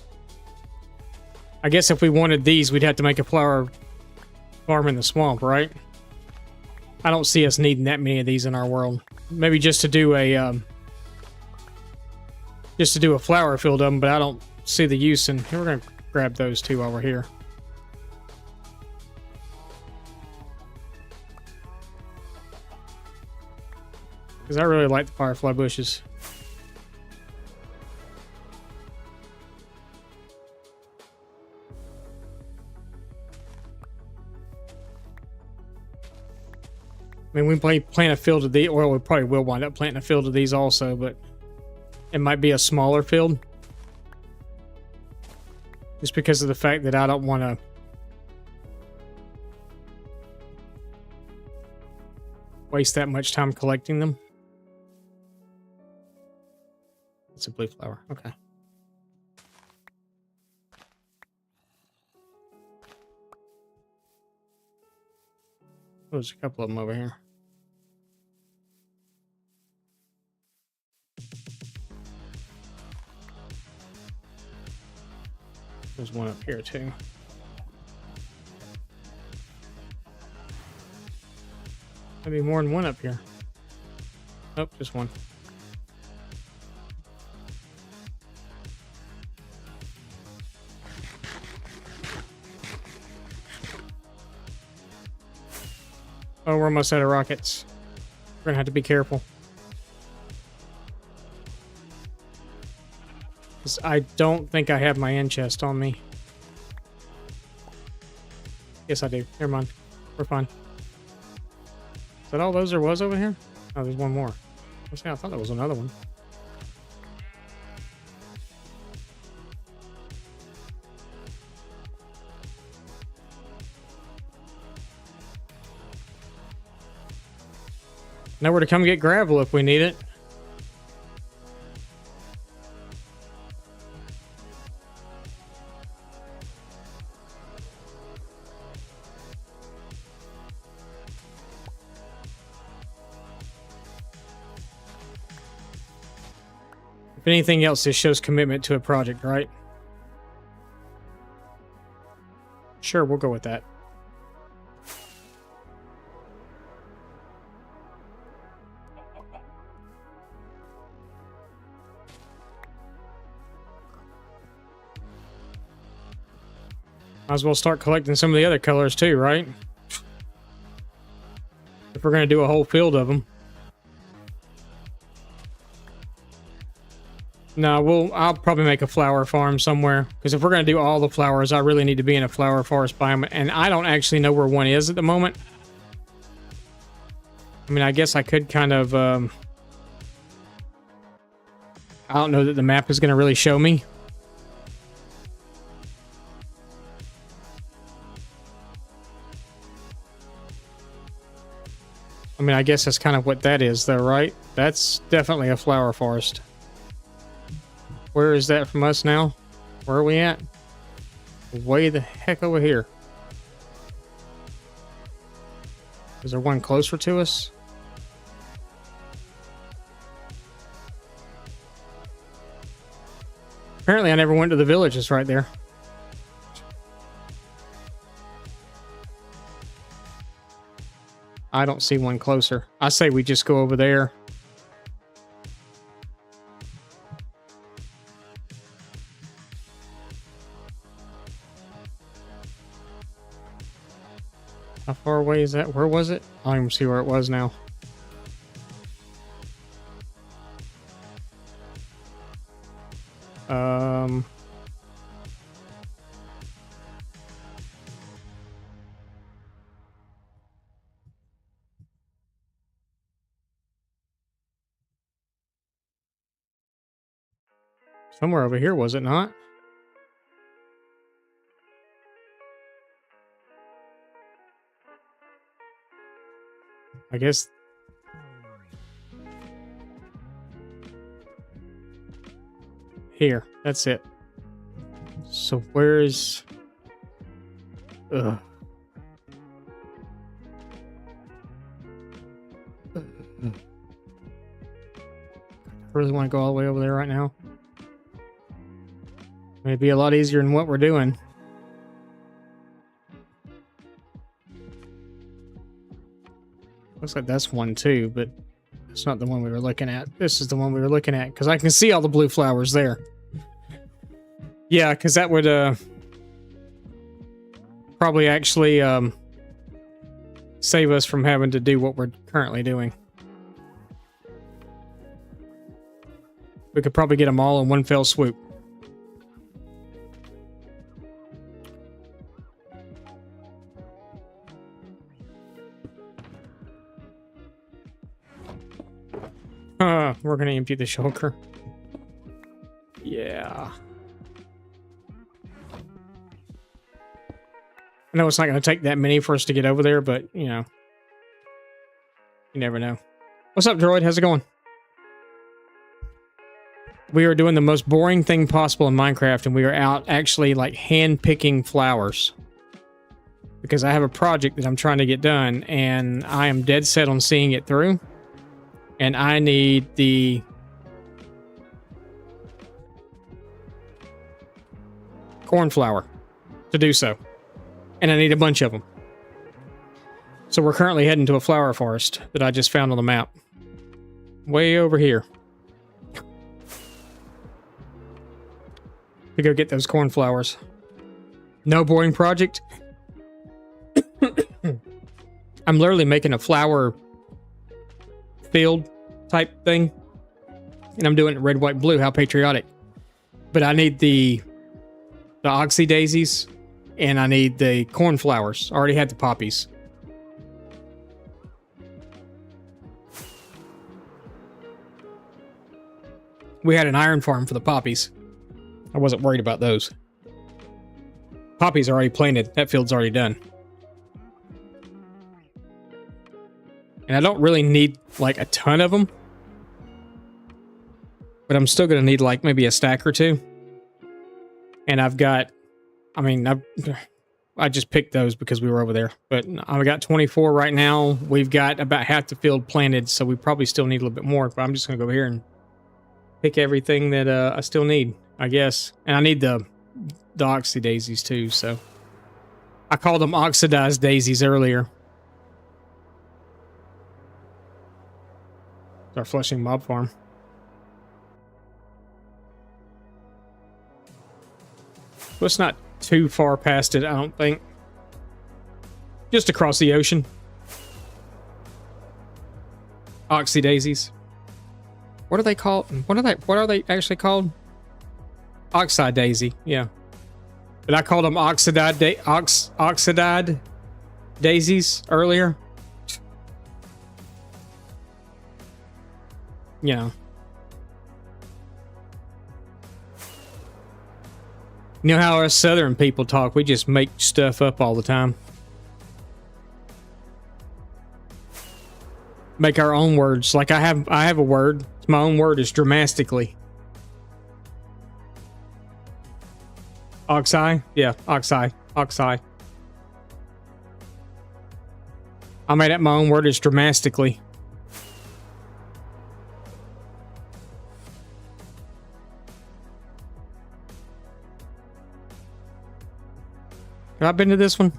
I guess if we wanted these, we'd have to make a flower farm in the swamp, right? I don't see us needing that many of these in our world. Maybe just to do a flower field of them, but I don't see the use in. Here, we're gonna grab those two while we're here. Because I really like the firefly bushes. I mean, we plant a field of these, or we probably will wind up planting a field of these also, but it might be a smaller field. Just because of the fact that I don't want to waste that much time collecting them. It's a blue flower. Okay. There's a couple of them over here. There's one up here too. Maybe more than one up here. Nope, just one. Oh, we're almost out of rockets. We're gonna have to be careful. Because I don't think I have my end chest on me. Yes, I do. Never mind. We're fine. Is that all those there was over here? Oh, there's one more. I thought there was another one. Know where to come get gravel if we need it. If anything else, this shows commitment to a project, right? Sure, we'll go with that. Might as well start collecting some of the other colors too, right? If we're going to do a whole field of them. No, I'll probably make a flower farm somewhere. Because if we're going to do all the flowers, I really need to be in a flower forest biome. And I don't actually know where one is at the moment. I mean, I guess I could kind of... I don't know that the map is going to really show me. I mean, I guess that's kind of what that is, though, right? That's definitely a flower forest. Where is that from us now? Where are we at? Way the heck over here. Is there one closer to us? Apparently, I never went to the village. It's right there. I don't see one closer. I say we just go over there. How far away is that? Where was it? I don't even see where it was now. Somewhere over here, was it not? I guess. Here, that's it. So where's... Ugh. I really want to go all the way over there right now. It'd be a lot easier than what we're doing. Looks like that's one too, but it's not the one we were looking at. This is the one we were looking at, because I can see all the blue flowers there. Yeah, because that would probably actually save us from having to do what we're currently doing. We could probably get them all in one fell swoop. We're gonna empty the shulker. Yeah. I know it's not gonna take that many for us to get over there, but you know, you never know. What's up, droid? How's it going? We are doing the most boring thing possible in Minecraft, and we are out actually like hand picking flowers. Because I have a project that I'm trying to get done, and I am dead set on seeing it through. And I need the cornflower to do so. And I need a bunch of them. So we're currently heading to a flower forest that I just found on the map. Way over here. To go get those cornflowers. No boring project. I'm literally making a flower field type thing, and I'm doing it red, white, blue. How patriotic! But I need the oxy daisies, and I need the cornflowers. I already had the poppies. We had an iron farm for the poppies. I wasn't worried about those. Poppies are already planted. That field's already done. And I don't really need, like, a ton of them. But I'm still going to need, like, maybe a stack or two. And I've got... I mean, I just picked those because we were over there. But I've got 24 right now. We've got about half the field planted, so we probably still need a little bit more. But I'm just going to go over here and pick everything that I still need, I guess. And I need the oxy daisies, too, so... I called them oxidized daisies earlier. Our Flushing Mob Farm. Well, it's not too far past it, I don't think. Just across the ocean. Oxy daisies. What are they called? What are they actually called? Oxide daisy, yeah. But I called them oxidized daisies earlier. You know. You know how us southern people talk, we just make stuff up all the time. Make our own words. Like I have a word. My own word is dramatically. Oxeye? Yeah, oxeye. Oxeye. I made up my own word is dramatically. Have I been to this one?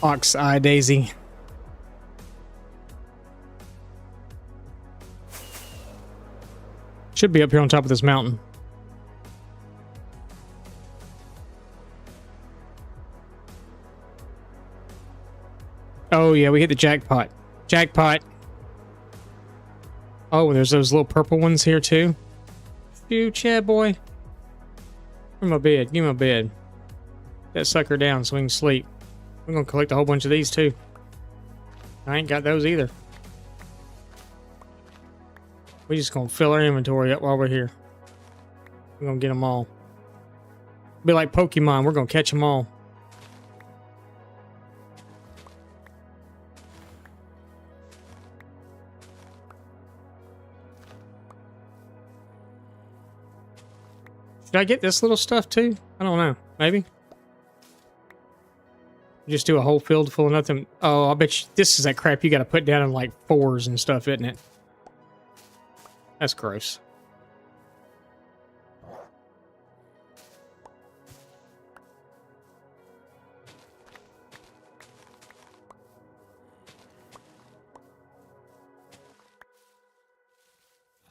Ox-eye daisy. Should be up here on top of this mountain. Oh, yeah, we hit the jackpot. Jackpot. Oh, there's those little purple ones here, too. Phew, Chad boy. Give me my bed. Give me my bed. That sucker down so we can sleep. We're going to collect a whole bunch of these, too. I ain't got those either. We're just going to fill our inventory up while we're here. We're going to get them all. Be like Pokemon. We're going to catch them all. Should I get this little stuff too? I don't know. Maybe. Just do a whole field full of nothing. Oh, I bet you this is that crap you got to put down in like 4s and stuff, isn't it? That's gross.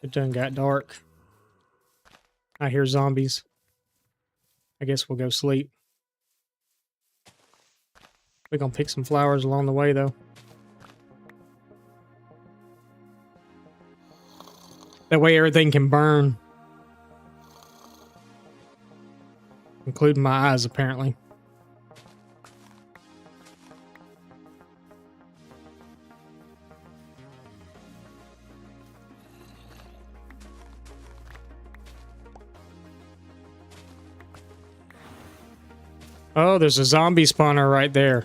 It done got dark. I hear zombies. I guess we'll go sleep. We're gonna pick some flowers along the way, though. That way everything can burn. Including my eyes, apparently. Oh, there's a zombie spawner right there.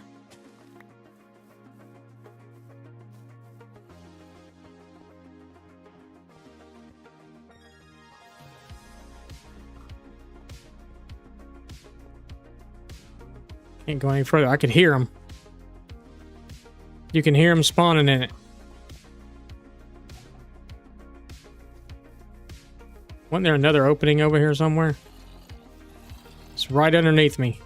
Can't go any further. I could hear them. You can hear them spawning in it. Wasn't there another opening over here somewhere? It's right underneath me.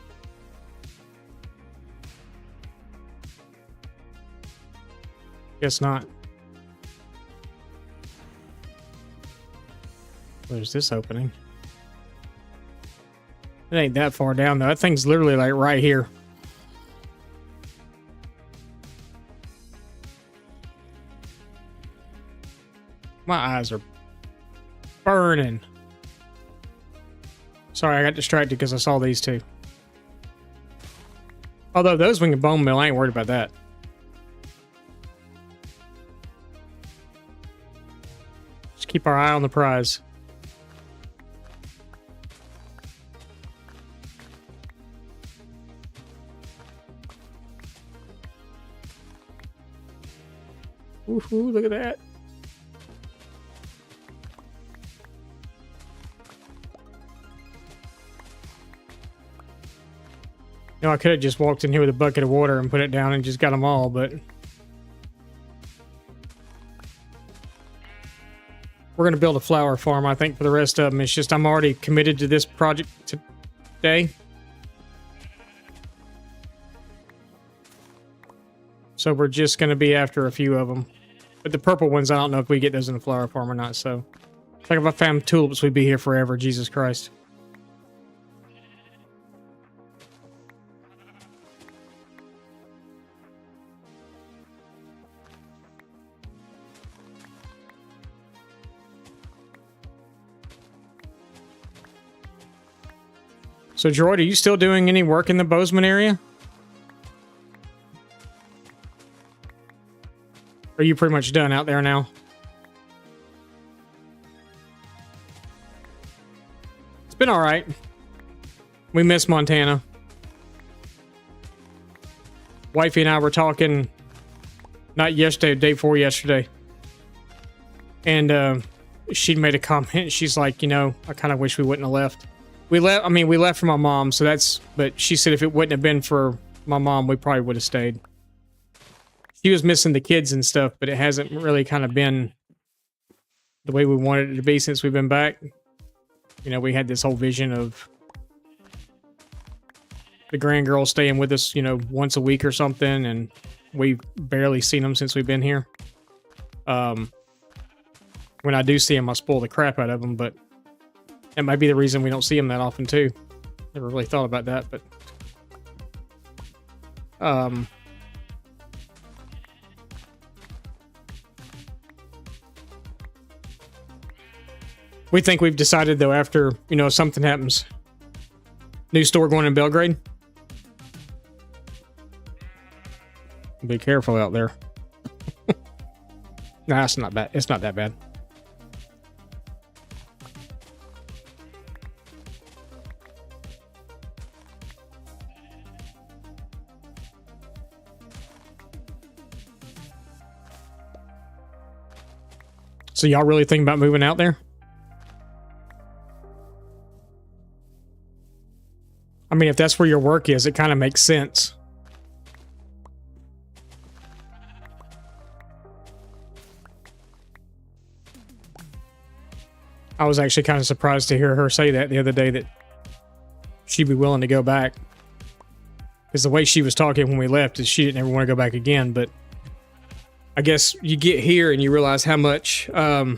Guess not. There's this opening. It ain't that far down, though. That thing's literally, like, right here. My eyes are burning. Sorry, I got distracted because I saw these two. Although those wing and bone meal, I ain't worried about that. Just keep our eye on the prize. Ooh, look at that. You know, I could have just walked in here with a bucket of water and put it down and just got them all, but we're going to build a flower farm, I think, for the rest of them. It's just I'm already committed to this project today. So we're just going to be after a few of them. But the purple ones, I don't know if we get those in the flower farm or not, so. It's like if I found tulips, we'd be here forever, Jesus Christ. So, Droid, are you still doing any work in the Bozeman area? Or are you pretty much done out there now? It's been all right. We miss Montana. Wifey and I were talking, not yesterday, day before yesterday. And she'd made a comment. She's like, you know, I kind of wish we wouldn't have left. We left for my mom, so that's, but she said if it wouldn't have been for my mom, we probably would have stayed. She was missing the kids and stuff, but it hasn't really kind of been the way we wanted it to be since we've been back. You know, we had this whole vision of the grand girls staying with us, you know, once a week or something, and we've barely seen them since we've been here. When I do see them, I spoil the crap out of them, but that might be the reason we don't see them that often too. Never really thought about that, but We think we've decided, though, after, you know, something happens. New store going in Belgrade. Be careful out there. Nah, it's not bad. It's not that bad. So y'all really think about moving out there? I mean, if that's where your work is, it kind of makes sense. I was actually kind of surprised to hear her say that the other day, that she'd be willing to go back. Because the way she was talking when we left is she didn't ever want to go back again, but I guess you get here and you realize how much you're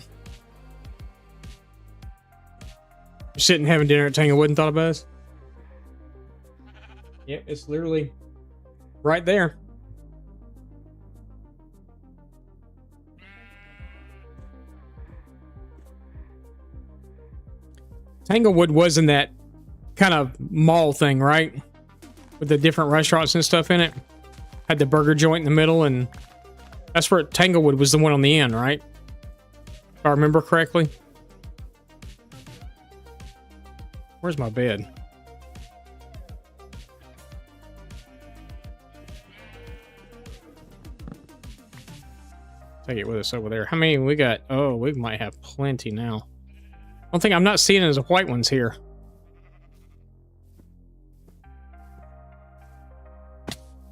sitting having dinner at Tanglewood and thought about us. Yeah, it's literally right there. Tanglewood was in that kind of mall thing, right? With the different restaurants and stuff in it. Had the burger joint in the middle, and that's where Tanglewood was the one on the end, right? If I remember correctly. Where's my bed? Take it with us over there. How many we got? Oh, we might have plenty now. One thing I'm not seeing is the white ones here.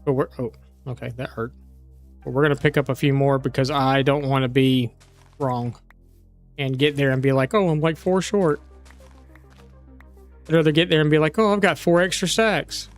But we're... Oh, okay, that hurt. But we're going to pick up a few more because I don't want to be wrong and get there and be like, oh, I'm like 4 short. I'd rather get there and be like, oh, I've got 4 extra stacks.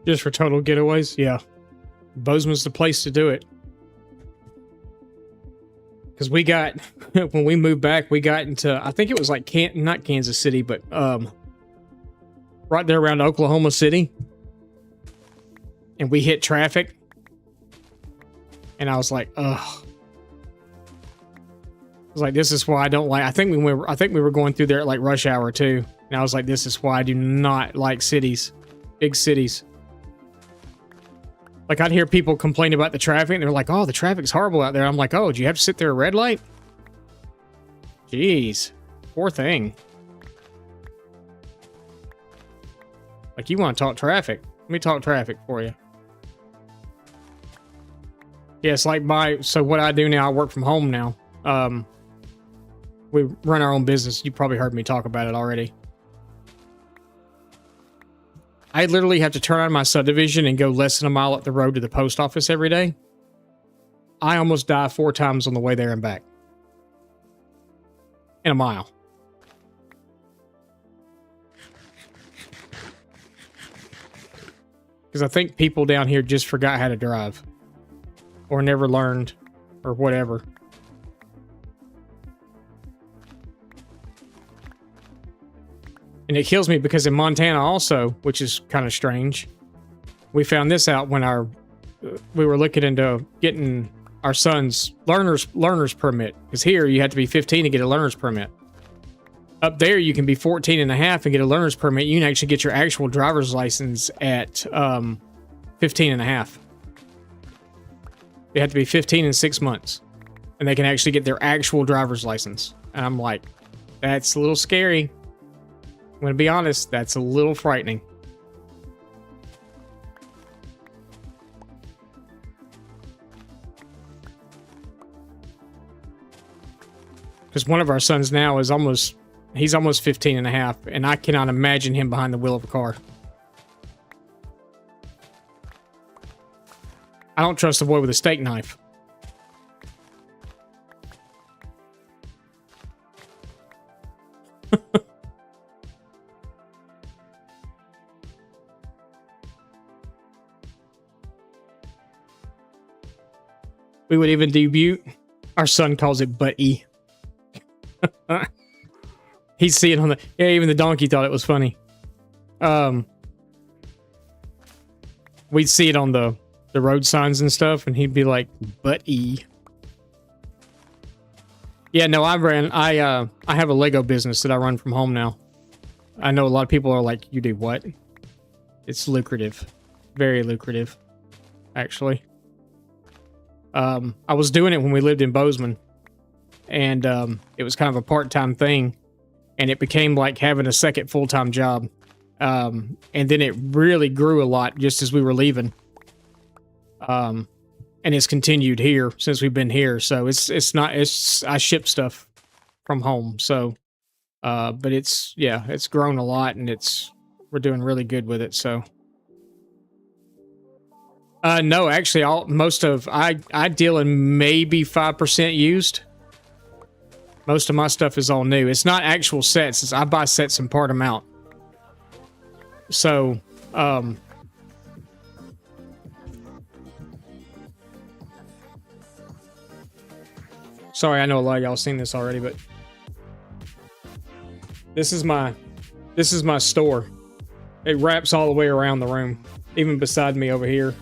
Just for total getaways? Yeah. Bozeman's the place to do it. Because we got, when we moved back, we got into, I think it was like, not Kansas City, but right there around Oklahoma City. And we hit traffic. And I was like, ugh. I was like, this is why I don't like, I think we were going through there at like rush hour too. And I was like, this is why I do not like cities. Big cities. Like, I'd hear people complain about the traffic, and they're like, oh, the traffic's horrible out there. I'm like, oh, do you have to sit there at a red light? Jeez. Poor thing. Like, you want to talk traffic. Let me talk traffic for you. Yeah, it's like so what I do now, I work from home now. We run our own business. You probably heard me talk about it already. I literally have to turn on my subdivision and go less than a mile up the road to the post office every day. I almost die 4 times on the way there and back. In a mile. Because I think people down here just forgot how to drive. Or never learned. Or whatever. And it kills me because in Montana also, which is kind of strange, we found this out when we were looking into getting our son's learner's permit. Because here you have to be 15 to get a learner's permit. Up there you can be 14 and a half and get a learner's permit. You can actually get your actual driver's license at 15 and a half. They have to be 15 in 6 months. And they can actually get their actual driver's license. And I'm like, that's a little scary. I'm going to be honest, that's a little frightening. Because one of our sons now is he's almost 15 and a half, and I cannot imagine him behind the wheel of a car. I don't trust a boy with a steak knife. We would even debut. Our son calls it butt-e. He'd see it on the... Yeah, even the donkey thought it was funny. We'd see it on the road signs and stuff, and he'd be like, butt-e. Yeah, no, I have a Lego business that I run from home now. I know a lot of people are like, you do what? It's lucrative. Very lucrative, actually. I was doing it when we lived in Bozeman, and it was kind of a part-time thing, and it became like having a second full-time job. And then it really grew a lot just as we were leaving. And it's continued here since we've been here. So I ship stuff from home. So, but it's grown a lot, and we're doing really good with it. So, no, actually I deal in maybe 5% used. Most of my stuff is all new. It's not actual sets. I buy sets and part them out. So, sorry, I know a lot of y'all seen this already, but this is my store. It wraps all the way around the room, even beside me over here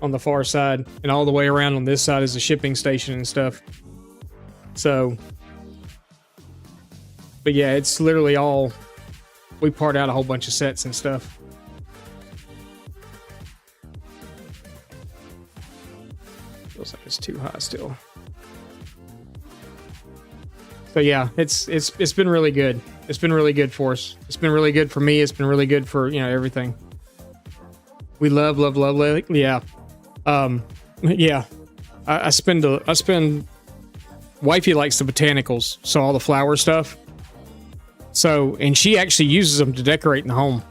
on the far side, and all the way around on this side is a shipping station and stuff. So, but yeah, it's literally all, we part out a whole bunch of sets and stuff. Feels like it's too high still. So yeah, it's been really good. It's been really good for us. It's been really good for me. It's been really good for, everything. We love, yeah. Yeah. I spend wifey likes the botanicals, so all the flower stuff. So, and she actually uses them to decorate in the home.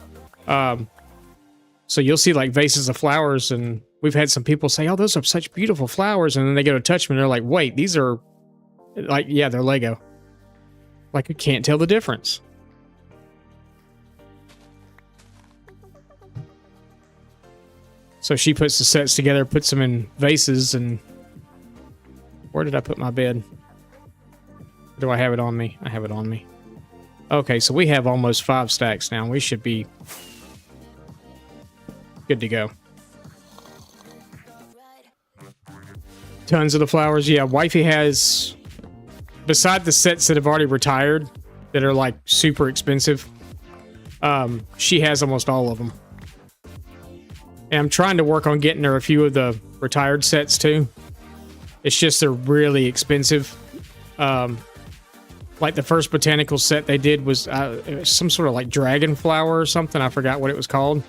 So you'll see like vases of flowers, and we've had some people say, oh, those are such beautiful flowers. And then they go to touch them and they're like, wait, these are like, yeah, they're Lego. Like, I can't tell the difference. So she puts the sets together, puts them in vases, and where did I put my bed? Do I have it on me? I have it on me. Okay, so we have almost 5 stacks now. We should be good to go. Tons of the flowers. Yeah, wifey has, beside the sets that have already retired, that are like super expensive, she has almost all of them. And I'm trying to work on getting her a few of the retired sets too. It's just they're really expensive. Like the first botanical set they did was some sort of like dragon flower or something. I forgot what it was called.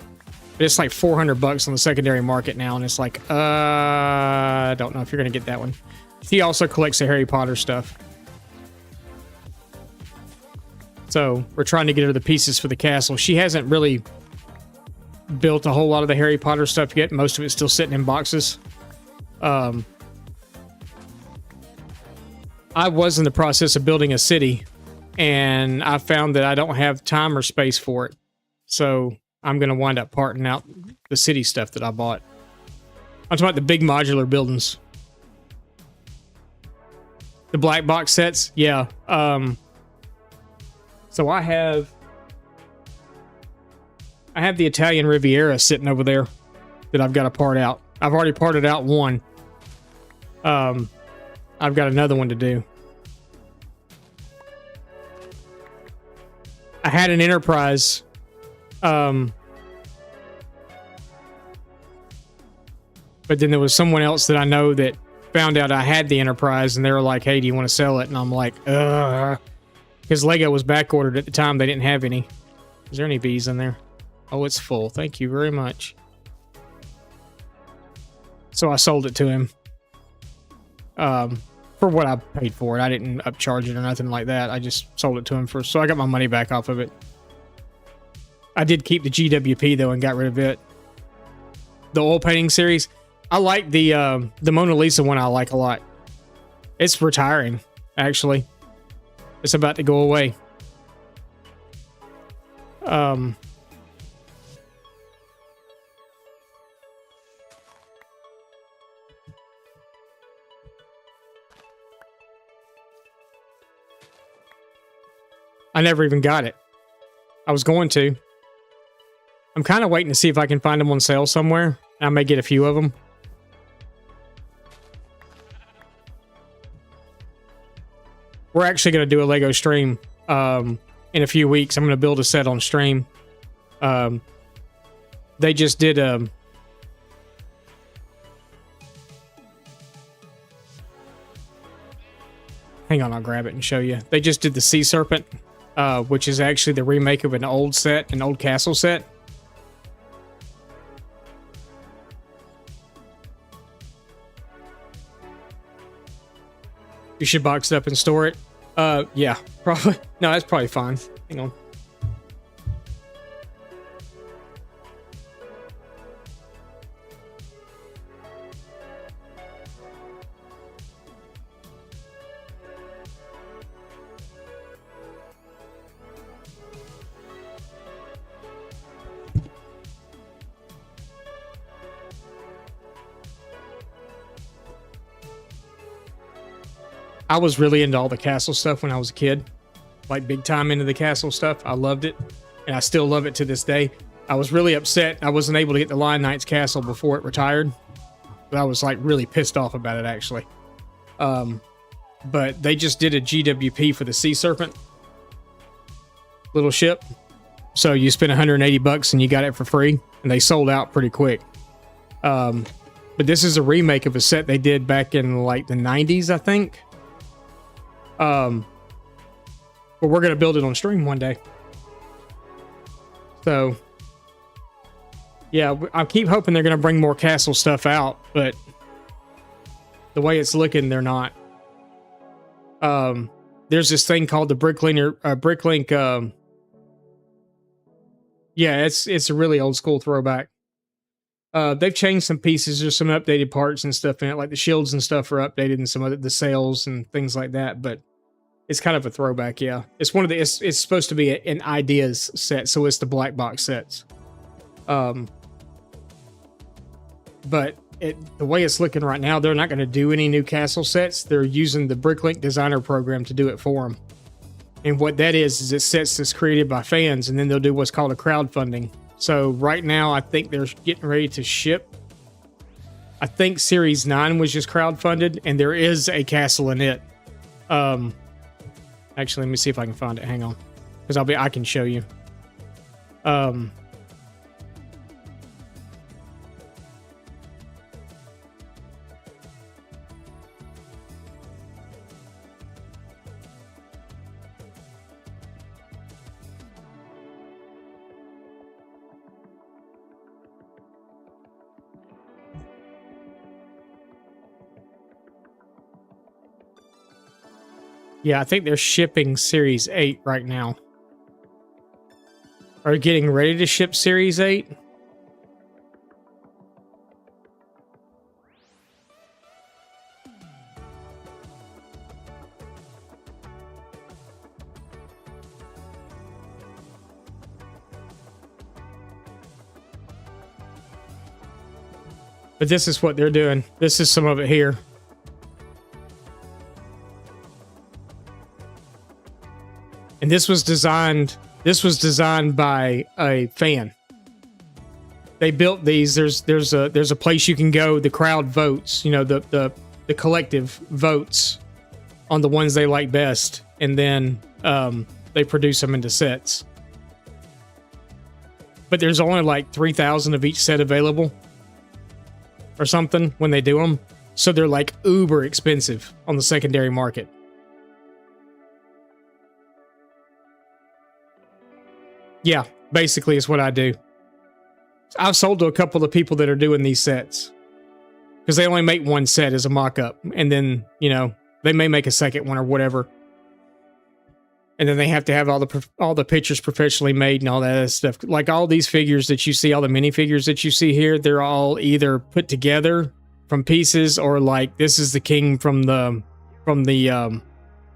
But it's like $400 on the secondary market now, and it's like, I don't know if you're gonna get that one. She also collects the Harry Potter stuff. So we're trying to get her the pieces for the castle. She hasn't really built a whole lot of the Harry Potter stuff yet. Most of it's still sitting in boxes. I was in the process of building a city, and I found that I don't have time or space for it. So I'm going to wind up parting out the city stuff that I bought. I'm talking about the big modular buildings. The black box sets, yeah. So I have the Italian Riviera sitting over there that I've got to part out. I've already parted out one. I've got another one to do. I had an Enterprise. But then there was someone else that I know that found out I had the Enterprise, and they were like, hey, do you want to sell it? And I'm like, because Lego was back ordered at the time. They didn't have any. Is there any bees in there? Oh, it's full. Thank you very much. So I sold it to him. For what I paid for it. I didn't upcharge it or nothing like that. I just sold it to him so I got my money back off of it. I did keep the GWP though and got rid of it. The oil painting series, I like the Mona Lisa one. I like a lot. It's retiring, actually. It's about to go away. I never even got it. I was going to. I'm kind of waiting to see if I can find them on sale somewhere. I may get a few of them. We're actually going to do a Lego stream in a few weeks. I'm going to build a set on stream. They just did hang on, I'll grab it and show you. They just did the Sea Serpent, which is actually the remake of an old set, an old castle set. You should box it up and store it. Yeah, probably. No, that's probably fine. Hang on. I was really into all the castle stuff when I was a kid, like big time into the castle stuff. I loved it, and I still love it to this day. I was really upset I wasn't able to get the Lion Knight's castle before it retired. But I was like really pissed off about it, actually. But they just did a GWP for the Sea Serpent little ship. So you spent $180 and you got it for free, and they sold out pretty quick. But this is a remake of a set they did back in like the 90s, I think. But we're going to build it on stream one day. So, yeah, I keep hoping they're going to bring more castle stuff out, but the way it's looking, they're not. There's this thing called the Bricklink. Yeah, it's a really old school throwback. They've changed some pieces. There's some updated parts and stuff in it, like the shields and stuff are updated, and some of the sails and things like that. But it's kind of a throwback. Yeah, it's one of the. It's supposed to be an ideas set, so it's the black box sets. But the way it's looking right now, they're not going to do any new castle sets. They're using the Bricklink designer program to do it for them. And what that is it's sets that's created by fans, and then they'll do what's called a crowdfunding. So right now, I think they're getting ready to ship. I think Series 9 was just crowdfunded, and there is a castle in it. Actually, let me see if I can find it. Hang on, because I can show you. Yeah, I think they're shipping Series 8 right now. Are getting ready to ship Series 8? But this is what they're doing. This is some of it here. And this was designed by a fan. They built these. There's a place you can go. The crowd votes. You know, the collective votes on the ones they like best, and then they produce them into sets. But there's only like 3,000 of each set available, or something when they do them. So they're like uber expensive on the secondary market. Yeah, basically is what I do. I've sold to a couple of people that are doing these sets because they only make one set as a mock-up, and then, you know, they may make a second one or whatever, and then they have to have all the pictures professionally made and all that other stuff. Like all these figures that you see, all the minifigures that you see here, they're all either put together from pieces, or like this is the king from the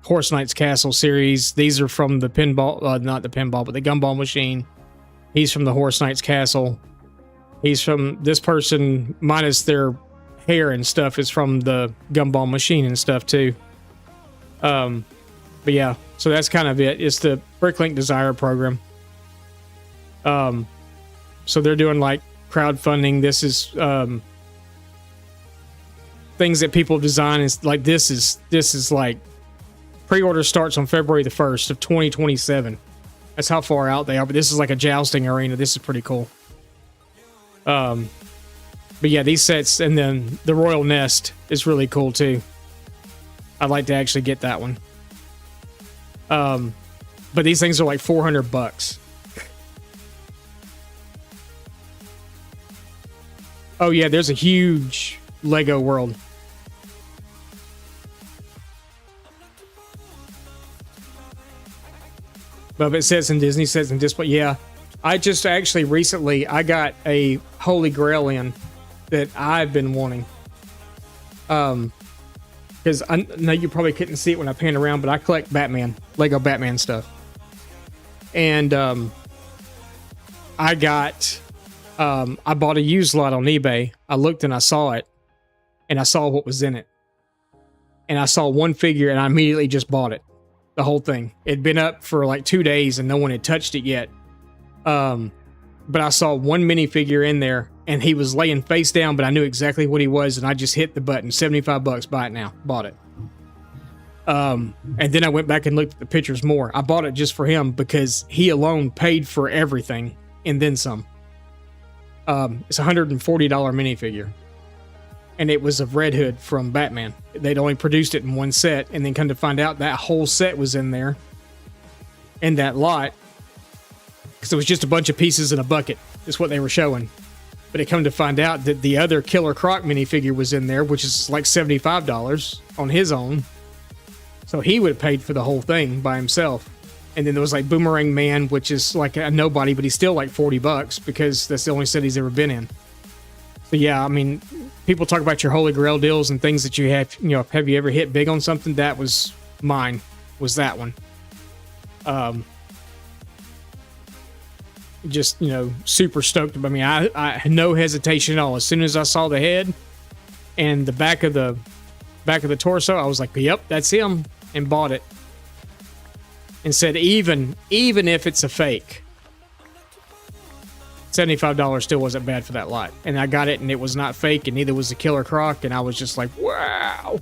Horse Knight's Castle series. These are from the pinball, not the pinball, but the gumball machine. He's from the Horse Knight's Castle. He's from this person, minus their hair and stuff, is from the gumball machine and stuff too. But yeah, so that's kind of it. It's the Bricklink Desire program. So they're doing like crowdfunding. This is things that people design. Is like this is like pre-order starts on February the 1st of 2027. That's how far out they are. But this is like a jousting arena. This is pretty cool. But yeah, these sets, and then the Royal Nest is really cool too. I'd like to actually get that one. But these things are like $400. Oh yeah, there's a huge Lego world. But it says in Disney, says in display. Yeah, I just actually recently I got a Holy Grail in that I've been wanting. Because I know you probably couldn't see it when I panned around, but I collect Batman, Lego Batman stuff. And I bought a used lot on eBay. I looked and I saw it, and I saw what was in it. And I saw one figure, and I immediately just bought it. The whole thing. It'd been up for like 2 days, and no one had touched it yet. But I saw one minifigure in there, and he was laying face down, but I knew exactly what he was, and I just hit the button. $75, buy it now. Bought it. And then I went back and looked at the pictures more. I bought it just for him because he alone paid for everything and then some. It's a $140 minifigure. And it was of Red Hood from Batman. They'd only produced it in one set, and then come to find out that whole set was in there. In that lot. Because it was just a bunch of pieces in a bucket, is what they were showing. But it come to find out that the other Killer Croc minifigure was in there, which is like $75 on his own. So he would have paid for the whole thing by himself. And then there was like Boomerang Man, which is like a nobody, but he's still like $40 because that's the only set he's ever been in. So yeah, I mean, people talk about your Holy Grail deals and things that you have, you know, have you ever hit big on something? That was mine, was that one. Just, you know, super stoked. I mean, I had no hesitation at all. As soon as I saw the head and the back of the torso, I was like, yep, that's him, and bought it. And said, even if it's a fake, $75 still wasn't bad for that lot. And I got it, and it was not fake, and neither was the Killer Croc, and I was just like, wow.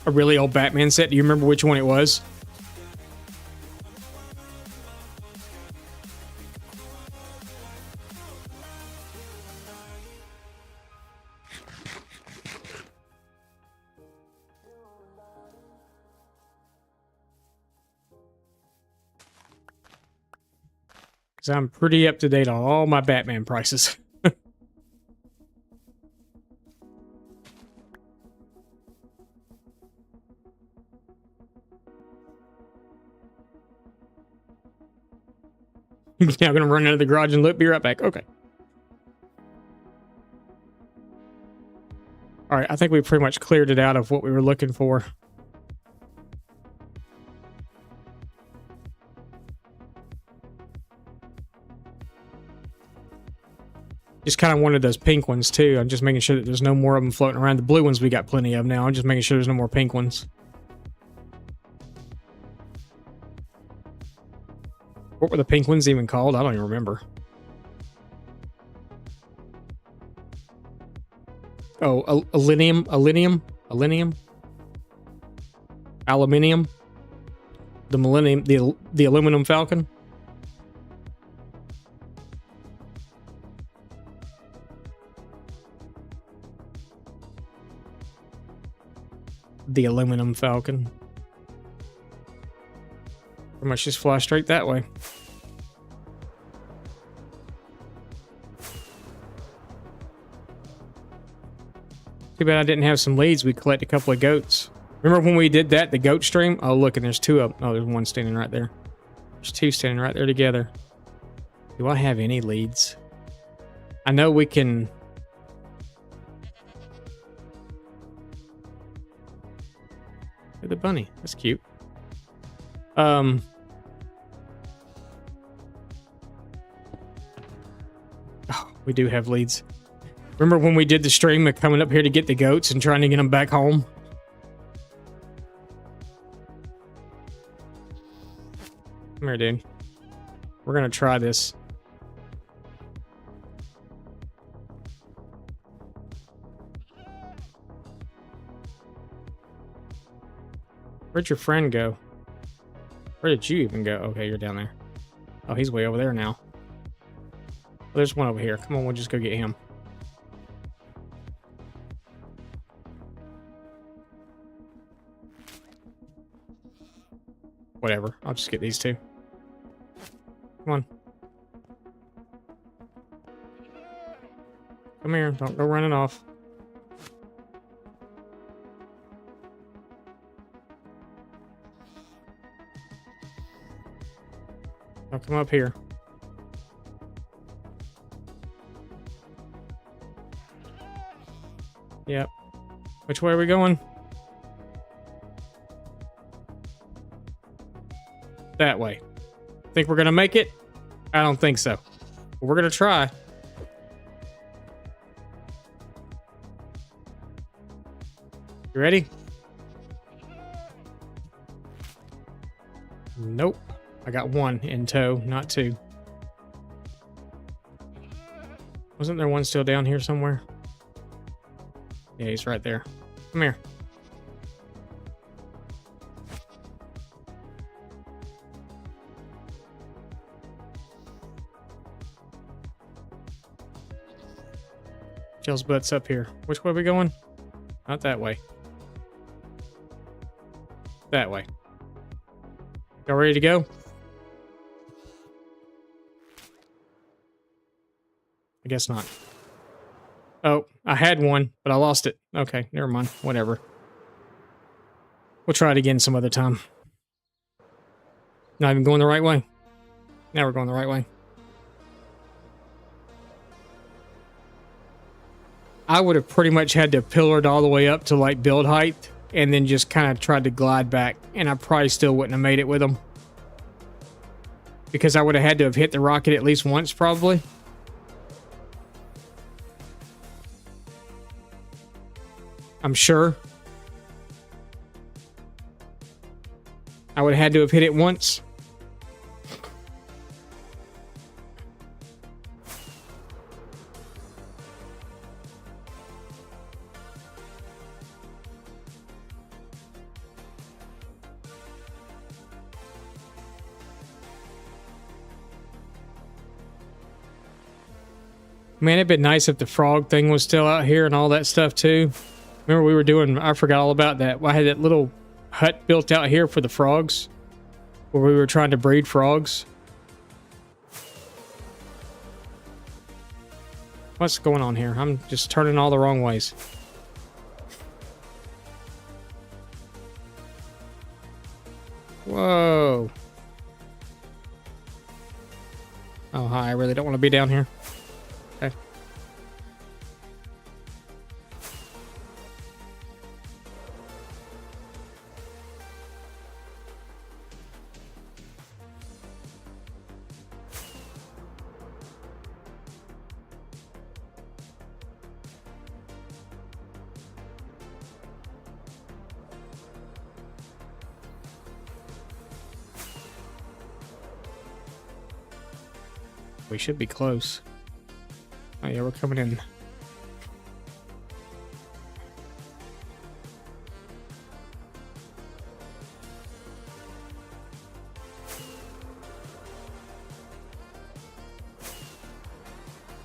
A really old Batman set. Do you remember which one it was? Because I'm pretty up to date on all my Batman prices. Now I'm going to run into the garage and look. Be right back. Okay. All right. I think we pretty much cleared it out of what we were looking for. Just kind of wanted those pink ones too. I'm just making sure that there's no more of them floating around. The blue ones we got plenty of now. I'm just making sure there's no more pink ones. What were the pink ones even called? I don't even remember. Oh, aluminium. The Millennium, the aluminum Falcon. The aluminum Falcon. Pretty much just fly straight that way. Too bad I didn't have some leads. We collect a couple of goats. Remember when we did that, the goat stream? Oh, look, and there's two of them. Oh, there's one standing right there. There's two standing right there together. Do I have any leads? I know we can... Look at the bunny. That's cute. Oh, we do have leads. Remember when we did the stream of coming up here to get the goats and trying to get them back home? Come here, dude. We're gonna try this. Where'd your friend go? Where did you even go? Okay, you're down there. Oh, he's way over there now. Well, there's one over here. Come on, we'll just go get him. Whatever. I'll just get these two. Come on. Come here. Don't go running off. Now come up here. Yep. Which way are we going? That way. Think we're gonna make it? I don't think so. But we're gonna try. You ready? Nope. I got one in tow, not two. Wasn't there one still down here somewhere? Yeah, he's right there. Come here. Jill's butt's up here. Which way are we going? Not that way. That way. Y'all ready to go? I guess not. Oh, I had one, but I lost it. Okay, never mind. Whatever. We'll try it again some other time. Not even going the right way. Now we're going the right way. I would have pretty much had to pillared all the way up to like build height and then just kind of tried to glide back, and I probably still wouldn't have made it with them. Because I would have had to have hit the rocket at least once, probably. I'm sure. I would have had to have hit it once. Man, it'd been nice if the frog thing was still out here and all that stuff too. Remember we were doing, I forgot all about that. I had that little hut built out here for the frogs, where we were trying to breed frogs. What's going on here? I'm just turning all the wrong ways. Whoa. Oh, hi. I really don't want to be down here. Okay. We should be close. Oh yeah, we're coming in.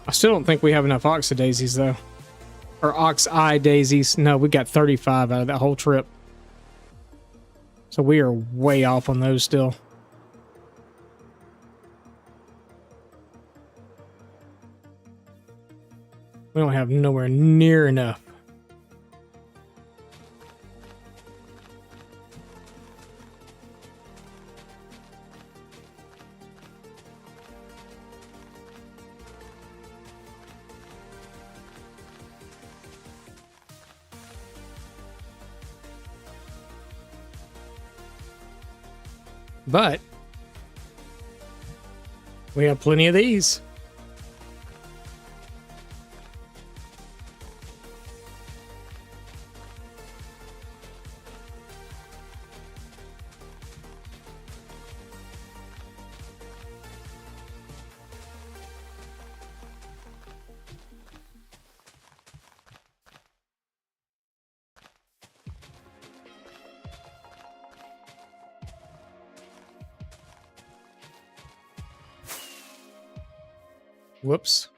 I still don't think we have enough oxidaisies though. Or ox-eye daisies. No, we got 35 out of that whole trip. So we are way off on those still. We don't have nowhere near enough. But we have plenty of these. Whoops.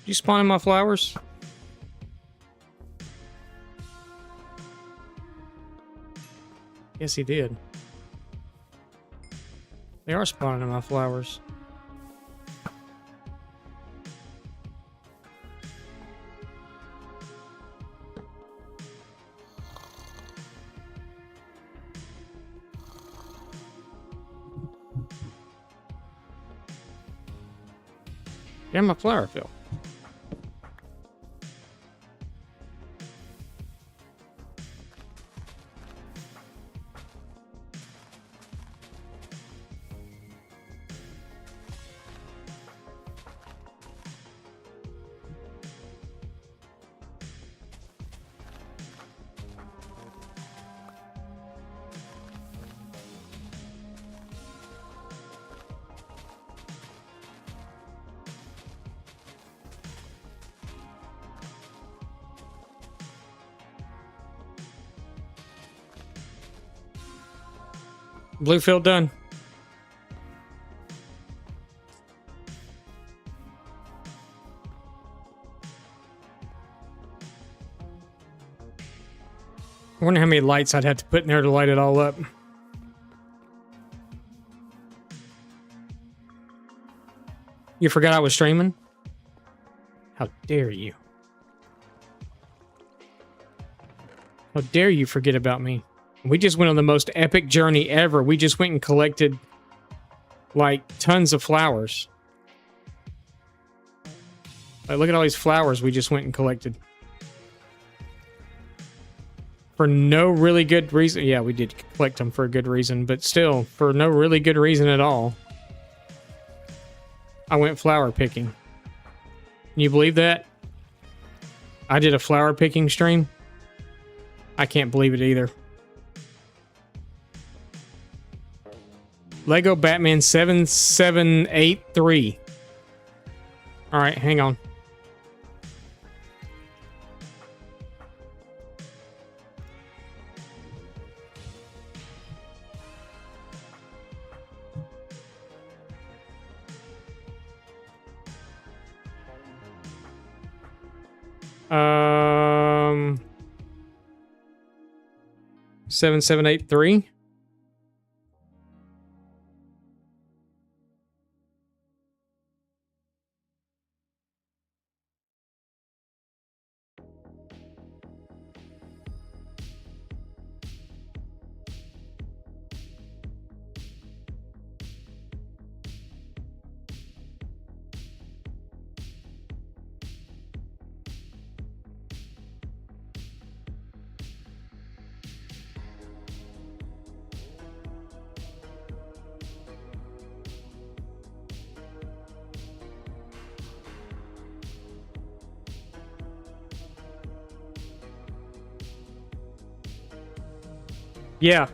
You spawning my flowers? Yes, he did. They are spawning my flowers. Yeah, my flower fill. Blue field done. I wonder how many lights I'd have to put in there to light it all up. You forgot I was streaming? How dare you? How dare you forget about me? We just went on the most epic journey ever. We just went and collected, like, tons of flowers. Like, look at all these flowers we just went and collected. For no really good reason. Yeah, we did collect them for a good reason, but still, for no really good reason at all. I went flower picking. Can you believe that? I did a flower picking stream. I can't believe it either. Lego Batman 7783. All right, hang on. Um, 7783. Yeah,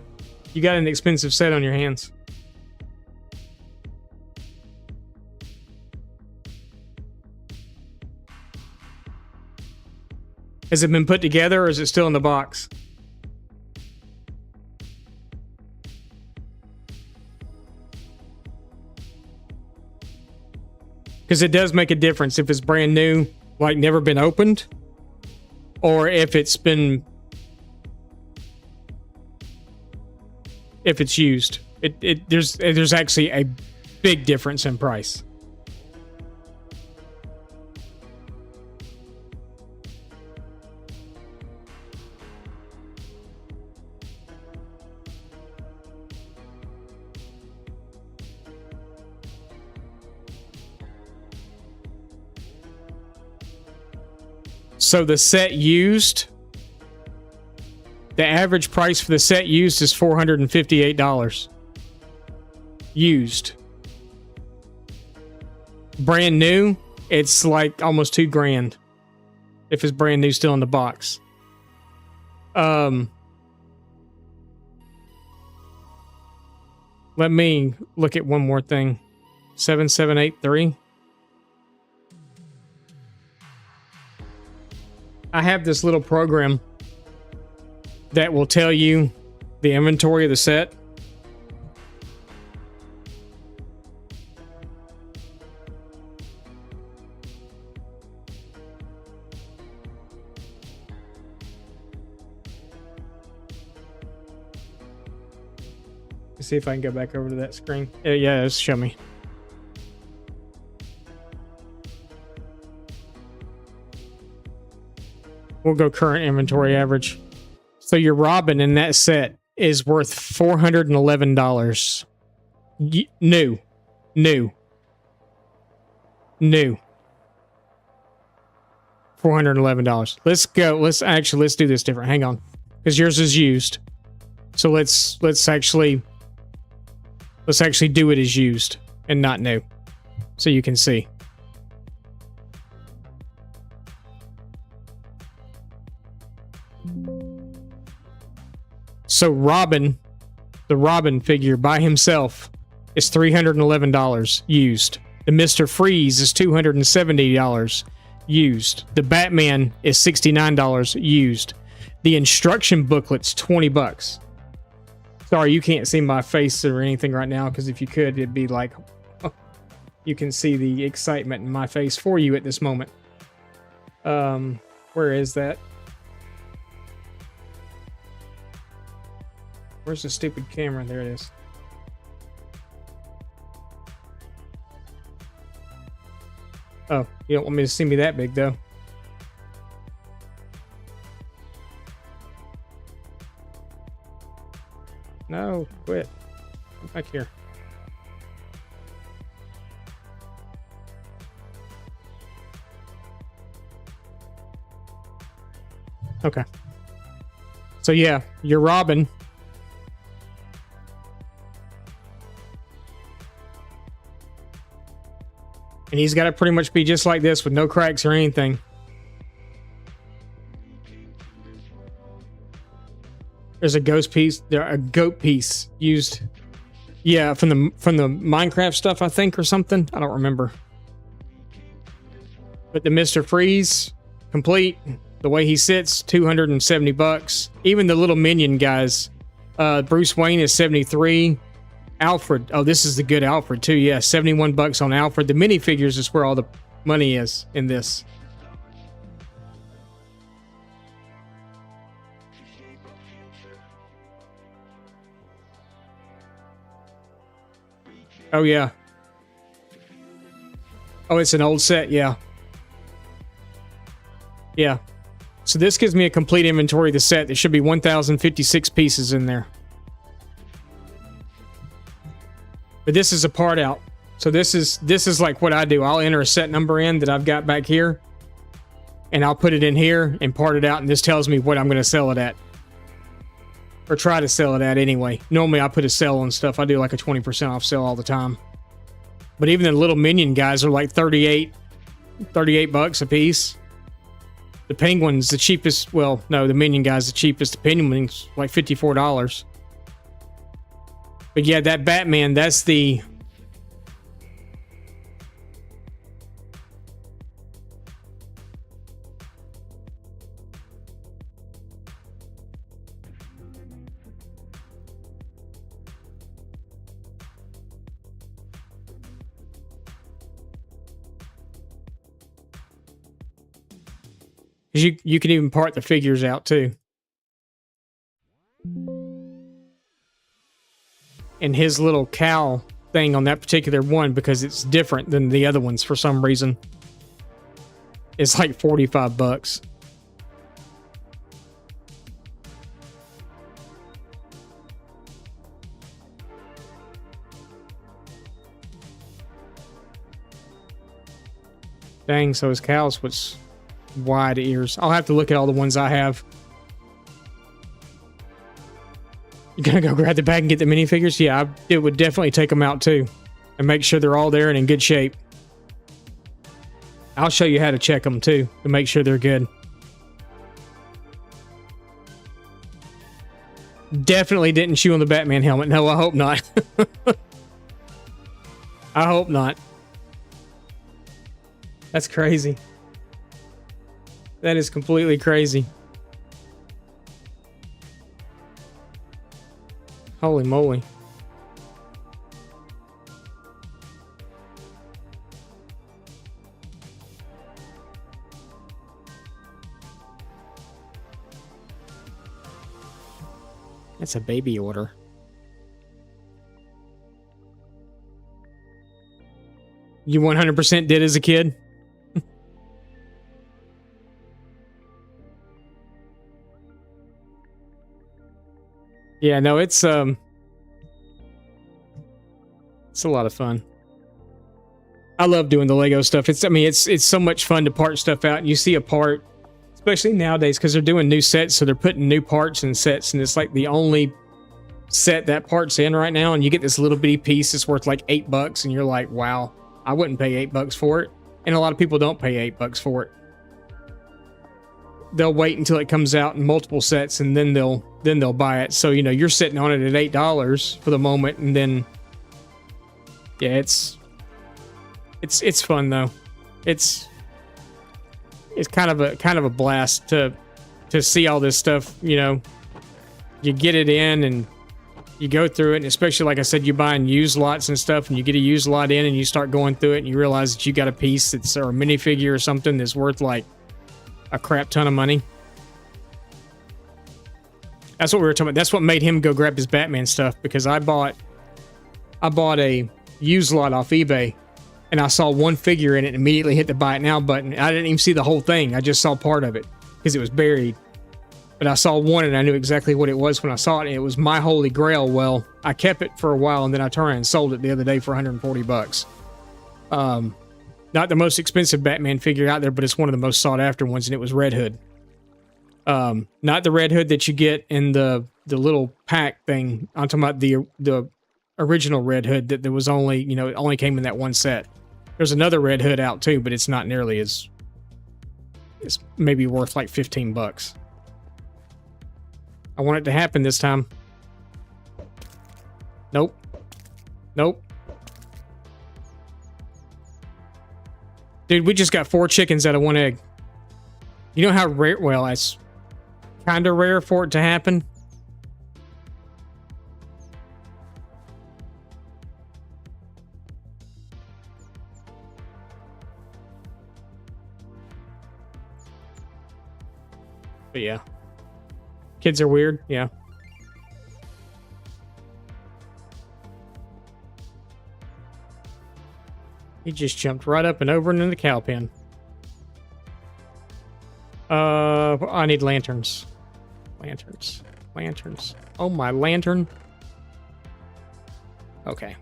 you got an expensive set on your hands. Has it been put together or is it still in the box? Because it does make a difference if it's brand new, like never been opened, or if it's used. There's actually a big difference in price. So the set used, the average price for the set used is $458. Used. Brand new, it's like almost $2,000 if it's brand new still in the box. Let me look at one more thing. 7783. I have this little program that will tell you the inventory of the set. Let's see if I can go back over to that screen. Yeah, just show me. We'll go current inventory average. So your Robin in that set is worth $411. New. $411. Let's go. Let's do this different. Hang on. Because yours is used. So let's actually do it as used and not new. So you can see. So Robin, the Robin figure by himself is $311 used. The Mr. Freeze is $270 used. The Batman is $69 used. The instruction booklet's $20. Sorry, you can't see my face or anything right now, because if you could, it'd be like, you can see the excitement in my face for you at this moment. Where is that? Where's the stupid camera? There it is. Oh, you don't want me to see me that big, though. No, quit. Come back here. Okay. So yeah, you're Robin. And he's got to pretty much be just like this with no cracks or anything. There's a ghost piece, a goat piece used. Yeah, from the Minecraft stuff, I think, or something. I don't remember. But the Mr. Freeze, complete. The way he sits, $270. Even the little minion guys. Bruce Wayne is $73. Alfred, oh, this is the good Alfred too. Yeah, $71 on Alfred. The minifigures is where all the money is in this. Oh yeah. Oh, it's an old set. Yeah. Yeah. So this gives me a complete inventory of the set. There should be 1,056 pieces in there. But this is a part out. So this is like what I do. I'll enter a set number in that I've got back here, and I'll put it in here and part it out, and this tells me what I'm going to sell it at. Or try to sell it at anyway. Normally I put a sell on stuff. I do like a 20% off sale all the time. But even the little minion guys are like $38 a piece. The penguin's the cheapest. Well, no, the minion guy's the cheapest. The penguin's like $54. But yeah, that Batman, that's the... Because you can even part the figures out too. And his little cow thing on that particular one, because it's different than the other ones for some reason, it's like $45. Dang, so his cow's what's wide ears. I'll have to look at all the ones I have. You gonna go grab the bag and get the minifigures? Yeah, it would definitely take them out too. And make sure they're all there and in good shape. I'll show you how to check them too, to make sure they're good. Definitely didn't chew on the Batman helmet. No, I hope not. I hope not. That's crazy. That is completely crazy. Holy moly. That's a baby order. You 100% did as a kid? Yeah, no, it's a lot of fun. I love doing the Lego stuff. It's so much fun to part stuff out. And you see a part, especially nowadays, because they're doing new sets, so they're putting new parts in sets, and it's like the only set that part's in right now, and you get this little bitty piece that's worth like $8, and you're like, wow, I wouldn't pay $8 for it. And a lot of people don't pay $8 for it. They'll wait until it comes out in multiple sets, and then they'll buy it. So, you know, you're sitting on it at $8 for the moment, and then yeah, it's fun though. It's kind of a blast to see all this stuff. You know, you get it in and you go through it, and especially like I said, you're buying used lots and stuff, and you get a used lot in, and you start going through it, and you realize that you got a piece that's, or a minifigure or something that's worth like a crap ton of money. That's what we were talking about. That's what made him go grab his Batman stuff, because I bought a used lot off eBay, and I saw one figure in it and immediately hit the buy it now button. I didn't even see the whole thing. I just saw part of it because it was buried. But I saw one and I knew exactly what it was when I saw it, and it was my holy grail. Well, I kept it for a while, and then I turned around and sold it the other day for $140. Not the most expensive Batman figure out there, but it's one of the most sought after ones, and it was Red Hood. Not the Red Hood that you get in the little pack thing. I'm talking about the original Red Hood that there was only, you know, it only came in that one set. There's another Red Hood out too, but it's not nearly as, it's maybe worth like $15. I want it to happen this time. Nope. Nope. Dude, we just got 4 chickens out of 1 egg. You know how rare, well, it's kind of rare for it to happen. But yeah. Kids are weird, yeah. He just jumped right up and over into the cow pen. I need lanterns. Lanterns. Lanterns. Oh, my lantern. Okay.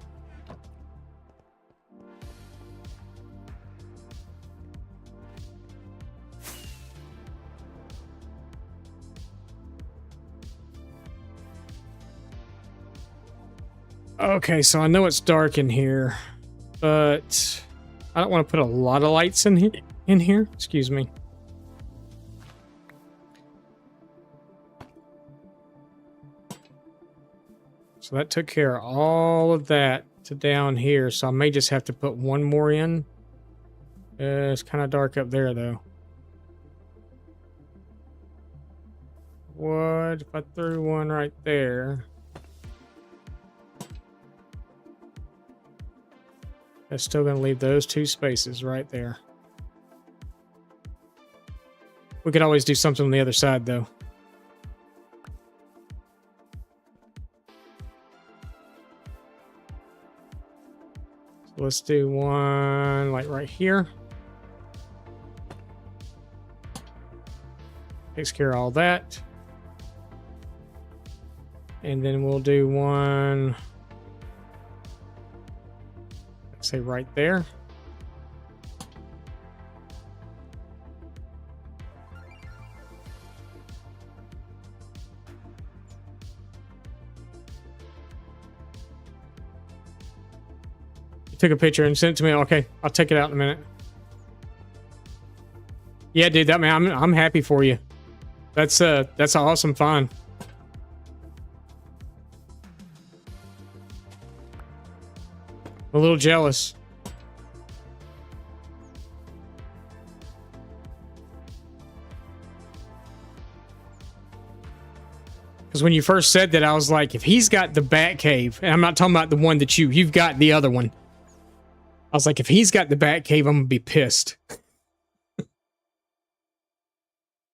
Okay, so I know it's dark in here, but I don't want to put a lot of lights in here. Excuse me. So that took care of all of that to down here, so I may just have to put one more in. It's kind of dark up there, though. What if I threw one right there? That's still going to leave those 2 spaces right there. We could always do something on the other side, though. So let's do one like right here. Takes care of all that. And then we'll do one, let's say right there. Took a picture and sent it to me. Okay, I'll take it out in a minute. Yeah, dude, that man, I'm happy for you. That's an awesome find. I'm a little jealous. Because when you first said that, I was like, if he's got the Bat Cave, and I'm not talking about the one that you've got the other one. I was like, if he's got the Bat Cave, I'm gonna be pissed.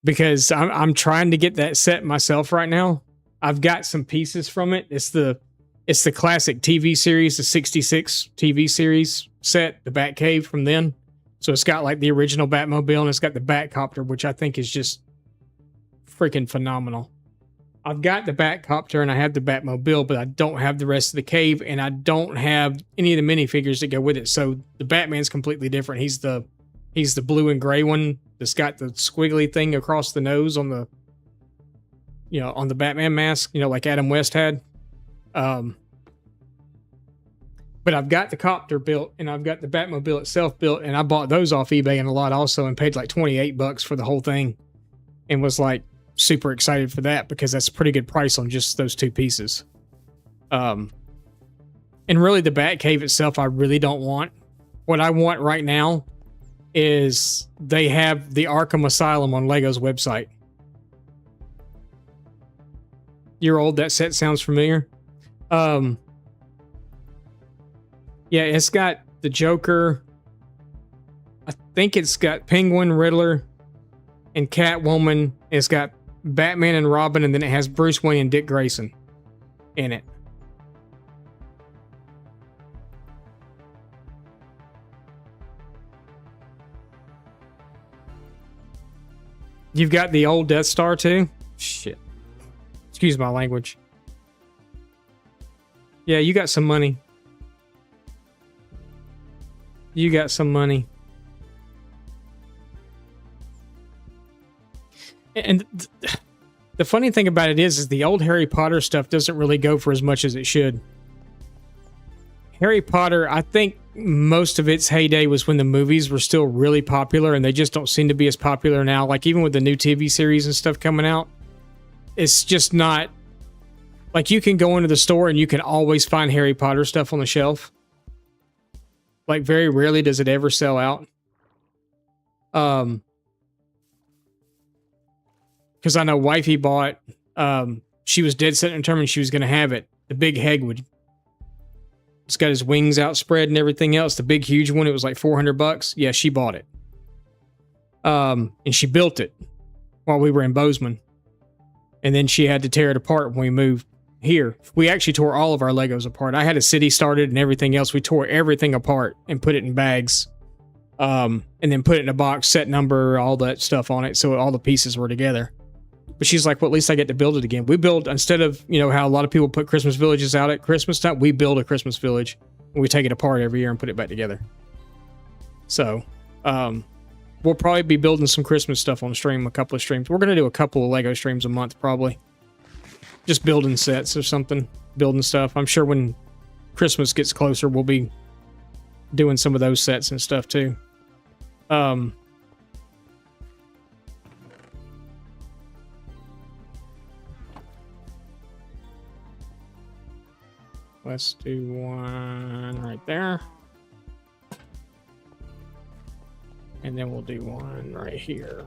Because I'm trying to get that set myself right now. I've got some pieces from it. It's the classic TV series, the 66 TV series set, the Bat Cave from then. So it's got like the original Batmobile and it's got the Batcopter, which I think is just freaking phenomenal. I've got the Batcopter and I have the Batmobile, but I don't have the rest of the cave and I don't have any of the minifigures that go with it. So the Batman's completely different. He's the blue and gray one that's got the squiggly thing across the nose on the, on the Batman mask, like Adam West had. But I've got the copter built and I've got the Batmobile itself built and I bought those off eBay and a lot also and paid like $28 for the whole thing and was like super excited for that because that's a pretty good price on just those two pieces. And really the Batcave itself I really don't want. What I want right now is they have the Arkham Asylum on Lego's website. You're old, that set sounds familiar. Yeah, it's got the Joker. I think it's got Penguin, Riddler, and Catwoman. It's got Batman and Robin, and then it has Bruce Wayne and Dick Grayson in it. You've got the old Death Star too? Shit. Excuse my language. Yeah, you got some money. You got some money. And the funny thing about it is the old Harry Potter stuff doesn't really go for as much as it should. Harry Potter, I think most of its heyday was when the movies were still really popular and they just don't seem to be as popular now. Like even with the new TV series and stuff coming out, it's just not... Like you can go into the store and you can always find Harry Potter stuff on the shelf. Like very rarely does it ever sell out. Because I know wifey bought, she was dead set and determined she was going to have it. The big Hegwood. It's got his wings outspread and everything else. The big, huge one, it was like $400. Yeah, she bought it. And she built it while we were in Bozeman. And then she had to tear it apart when we moved here. We actually tore all of our Legos apart. I had a city started and everything else. We tore everything apart and put it in bags. And then put it in a box, set number, all that stuff on it. So all the pieces were together. But she's like, well, at least I get to build it again. We build, instead of, how a lot of people put Christmas villages out at Christmas time, we build a Christmas village. And we take it apart every year and put it back together. So, we'll probably be building some Christmas stuff on stream, a couple of streams. We're going to do a couple of Lego streams a month, probably. Just building sets or something, building stuff. I'm sure when Christmas gets closer, we'll be doing some of those sets and stuff too. Let's do one right there. And then we'll do one right here.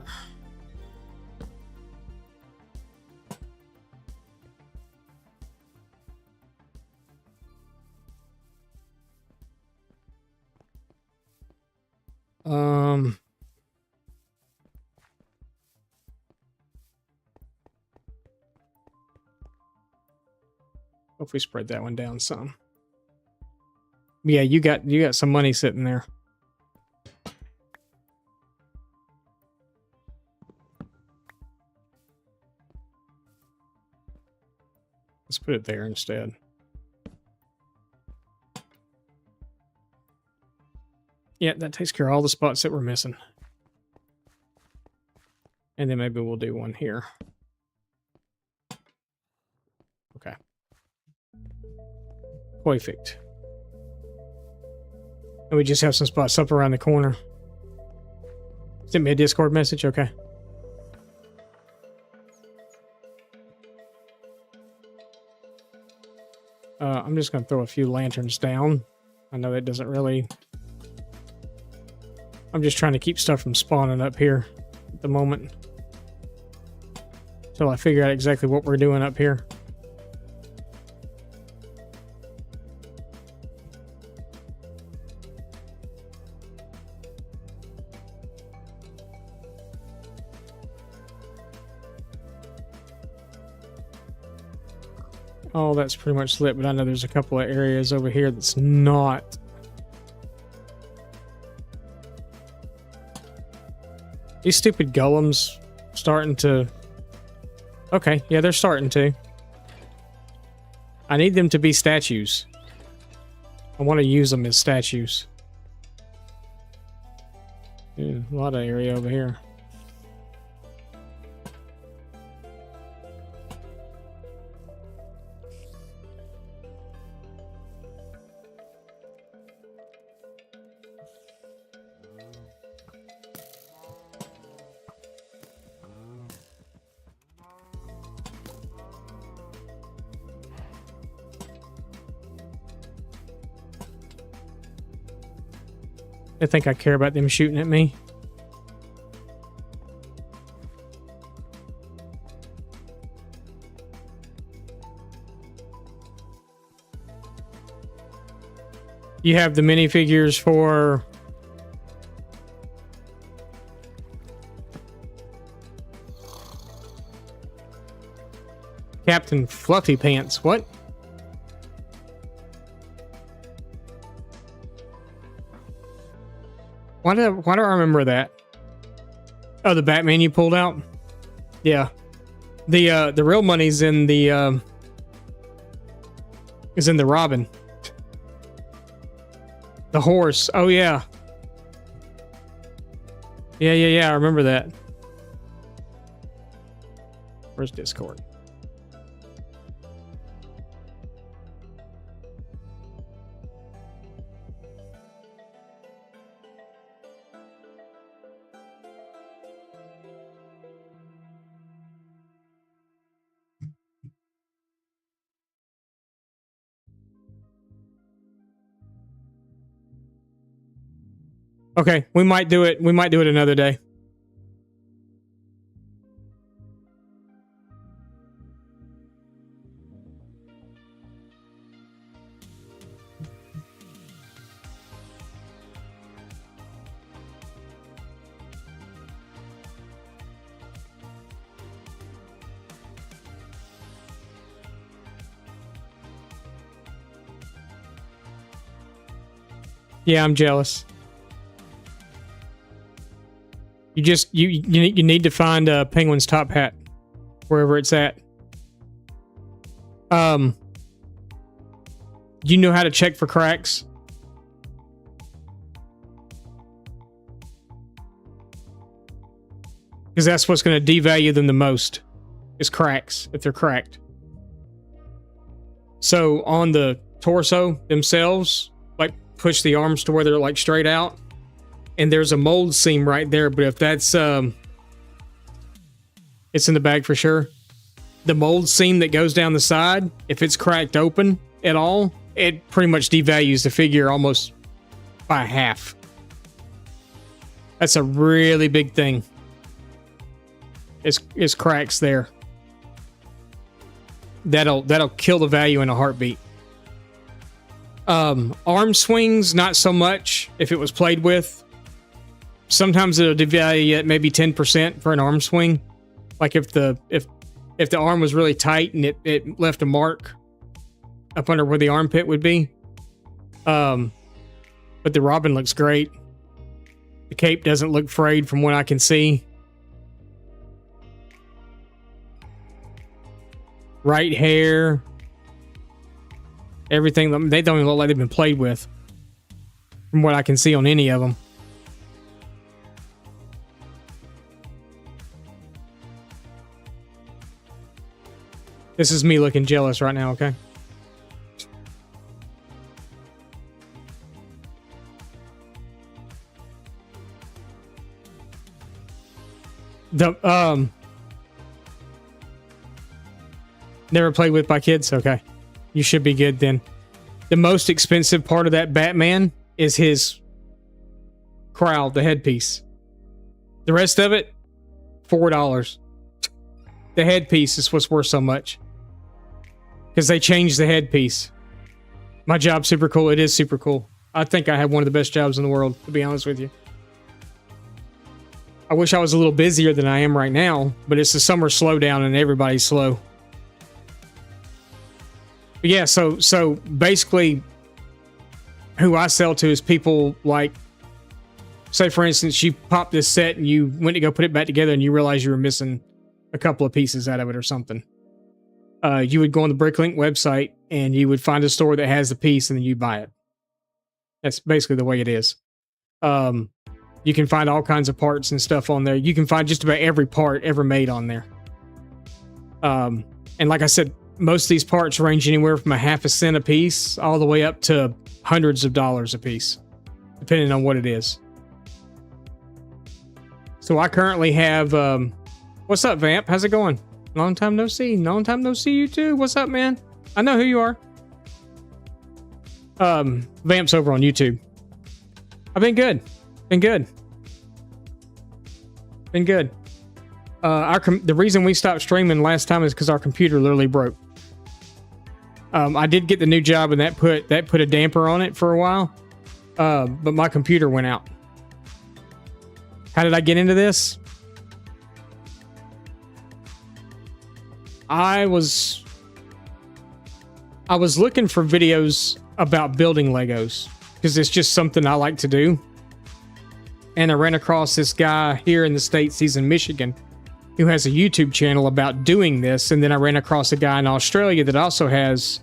What if we spread that one down some? Yeah, you got some money sitting there. Let's put it there instead. Yeah, that takes care of all the spots that we're missing. And then maybe we'll do one here. Okay. Perfect. And we just have some spots up around the corner. Send me a Discord message? Okay. I'm just going to throw a few lanterns down. I know that doesn't really... I'm just trying to keep stuff from spawning up here at the moment. Until I figure out exactly what we're doing up here. Oh, that's pretty much lit, but I know there's a couple of areas over here that's not. These stupid golems starting to... Okay, yeah, they're starting to. I need them to be statues. I want to use them as statues. Yeah, a lot of area over here. I think I care about them shooting at me. You have the minifigures for... Captain Fluffy Pants. What? Why do I remember that? Oh, the Batman you pulled out? Yeah. The real money's in the is in the Robin. The horse. Oh yeah. Yeah, I remember that. Where's Discord? Okay, we might do it. We might do it another day. Yeah, I'm jealous. You just you need to find Penguin's top hat wherever it's at. You know how to check for cracks? Because that's what's going to devalue them the most, is cracks, if they're cracked. So on the torso themselves, like push the arms to where they're like straight out. And there's a mold seam right there, but if that's it's in the bag for sure. The mold seam that goes down the side, if it's cracked open at all, it pretty much devalues the figure almost by half. That's a really big thing. It's cracks there. That'll kill the value in a heartbeat. Arm swings, not so much if it was played with. Sometimes it'll devalue at maybe 10% for an arm swing. Like if the arm was really tight and it left a mark up under where the armpit would be. But the Robin looks great. The cape doesn't look frayed from what I can see. Right hair. Everything. They don't even look like they've been played with. From what I can see on any of them. This is me looking jealous right now, okay? Never played with by kids? Okay. You should be good then. The most expensive part of that Batman is his crown, the headpiece. The rest of it, $4. The headpiece is what's worth so much. Because they changed the headpiece. My job's super cool. It is super cool. I think I have one of the best jobs in the world, to be honest with you. I wish I was a little busier than I am right now, but it's the summer slowdown and everybody's slow. But yeah, so basically, who I sell to is people like, say for instance, you popped this set and you went to go put it back together and you realize you were missing a couple of pieces out of it or something. You would go on the Bricklink website and you would find a store that has the piece and then you buy it. That's basically the way it is. You can find all kinds of parts and stuff on there. You can find just about every part ever made on there. And like I said, most of these parts range anywhere from a half a cent a piece all the way up to hundreds of dollars a piece, depending on what it is. So I currently have, what's up, Vamp? How's it going? Long time no see. Long time no see you too. What's up, man? I know who you are. Vamp's over on YouTube. I've been good. Been good. Been good. The reason we stopped streaming last time is because our computer literally broke. I did get the new job and that put a damper on it for a while. But my computer went out. How did I get into this? I was looking for videos about building Legos because it's just something I like to do. And I ran across this guy here in the States, he's in Michigan, who has a YouTube channel about doing this. And then I ran across a guy in Australia that also has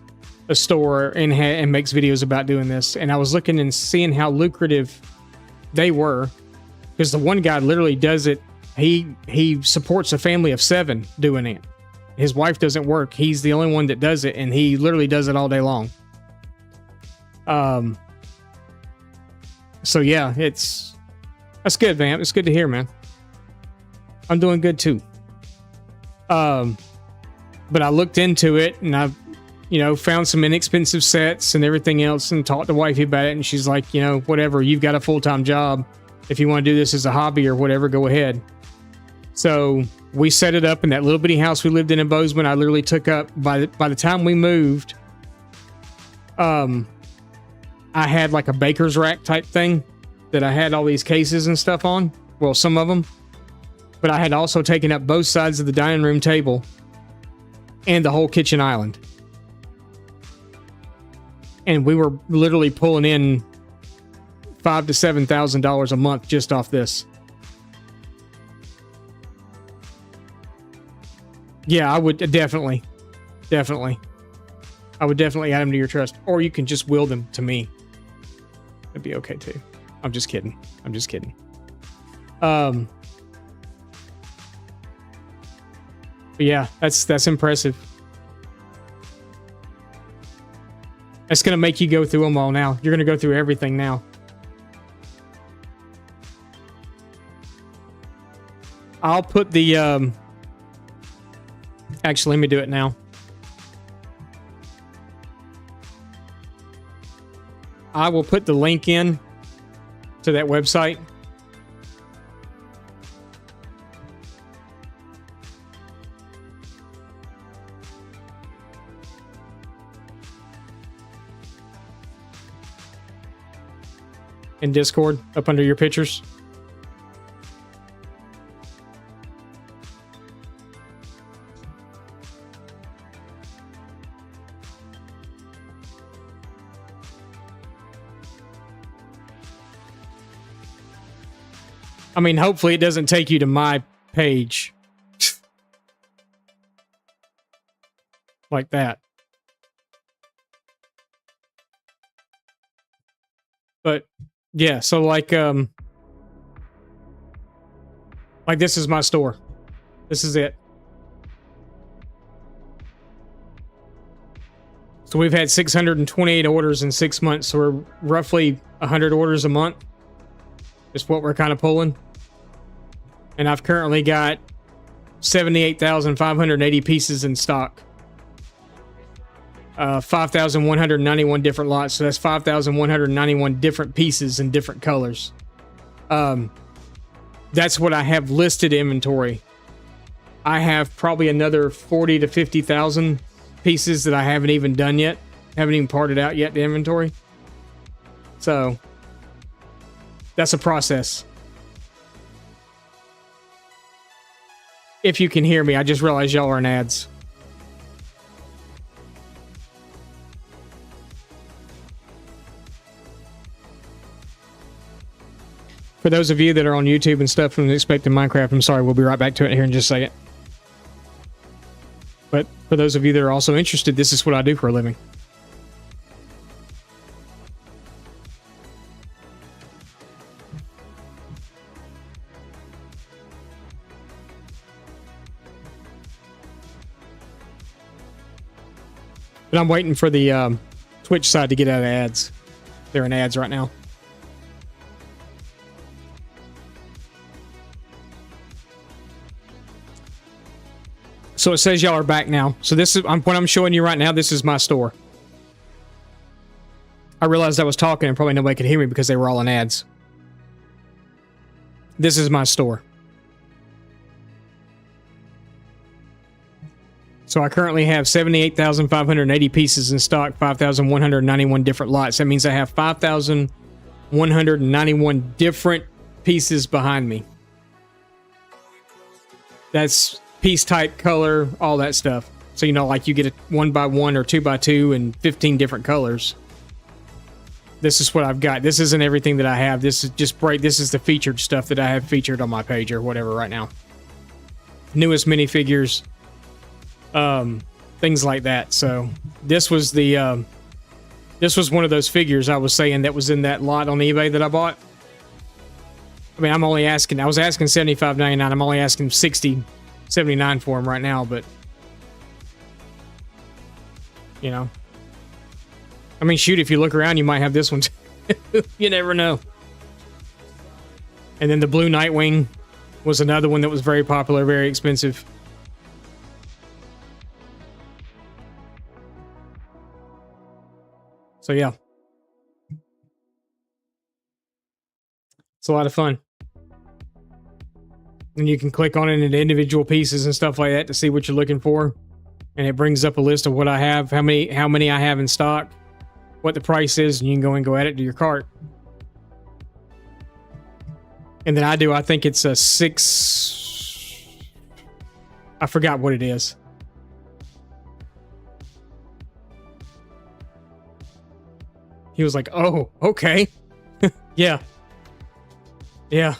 a store and makes videos about doing this. And I was looking and seeing how lucrative they were, because the one guy literally does it. He supports a family of 7 doing it. His wife doesn't work. He's the only one that does it, and he literally does it all day long. So yeah, that's good, Vamp. It's good to hear, man. I'm doing good too. But I looked into it and I've, found some inexpensive sets and everything else and talked to wifey about it. And she's like, whatever, you've got a full-time job. If you want to do this as a hobby or whatever, go ahead. So we set it up in that little bitty house we lived in Bozeman. I literally took up, by the time we moved, I had like a baker's rack type thing that I had all these cases and stuff on. Well, some of them. But I had also taken up both sides of the dining room table and the whole kitchen island. And we were literally pulling in $5,000 to $7,000 a month just off this. Yeah, I would definitely. I would definitely add them to your trust. Or you can just will them to me. That'd be okay too. I'm just kidding. But yeah, that's impressive. That's going to make you go through them all now. You're going to go through everything now. I'll put the... Actually, let me do it now. I will put the link in to that website. In Discord, up under your pictures. I mean, hopefully it doesn't take you to my page. Like that. But yeah, so like this is my store. This is it. So we've had 628 orders in 6 months. So we're roughly 100 orders a month. Is what we're kind of pulling. And I've currently got 78,580 pieces in stock. 5,191 different lots. So that's 5,191 different pieces in different colors. That's what I have listed inventory. I have probably another 40 to 50,000 pieces that I haven't even done yet. Haven't even parted out yet the inventory. So that's a process. If you can hear me, I just realized y'all are in ads. For those of you that are on YouTube and stuff and expecting Minecraft, I'm sorry, we'll be right back to it here in just a second. But for those of you that are also interested, this is what I do for a living. But I'm waiting for the Twitch side to get out of ads. They're in ads right now. So it says y'all are back now. So this is what I'm showing you right now. This is my store. I realized I was talking and probably nobody could hear me because they were all in ads. This is my store. So I currently have 78,580 pieces in stock, 5,191 different lots. That means I have 5,191 different pieces behind me. That's piece type, color, all that stuff. So, you know, like you get a 1x1 or 2x2 and 15 different colors. This is what I've got. This isn't everything that I have. This is just this is the featured stuff that I have featured on my page or whatever right now. Newest minifigures, things like that. So this was the this was one of those figures I was saying that was in that lot on eBay that I bought. I mean, I was asking $75.99. I'm only asking $60.79 for them right now, but you know, I mean, shoot, if you look around, you might have this one too. You never know. And then the blue Nightwing was another one that was very popular, very expensive. So yeah, it's a lot of fun. And you can click on it into individual pieces and stuff like that to see what you're looking for. And it brings up a list of what I have, how many I have in stock, what the price is, and you can go add it to your cart. And then I think it's a 6. I forgot what it is. He was like, oh, okay. Yeah. Yeah.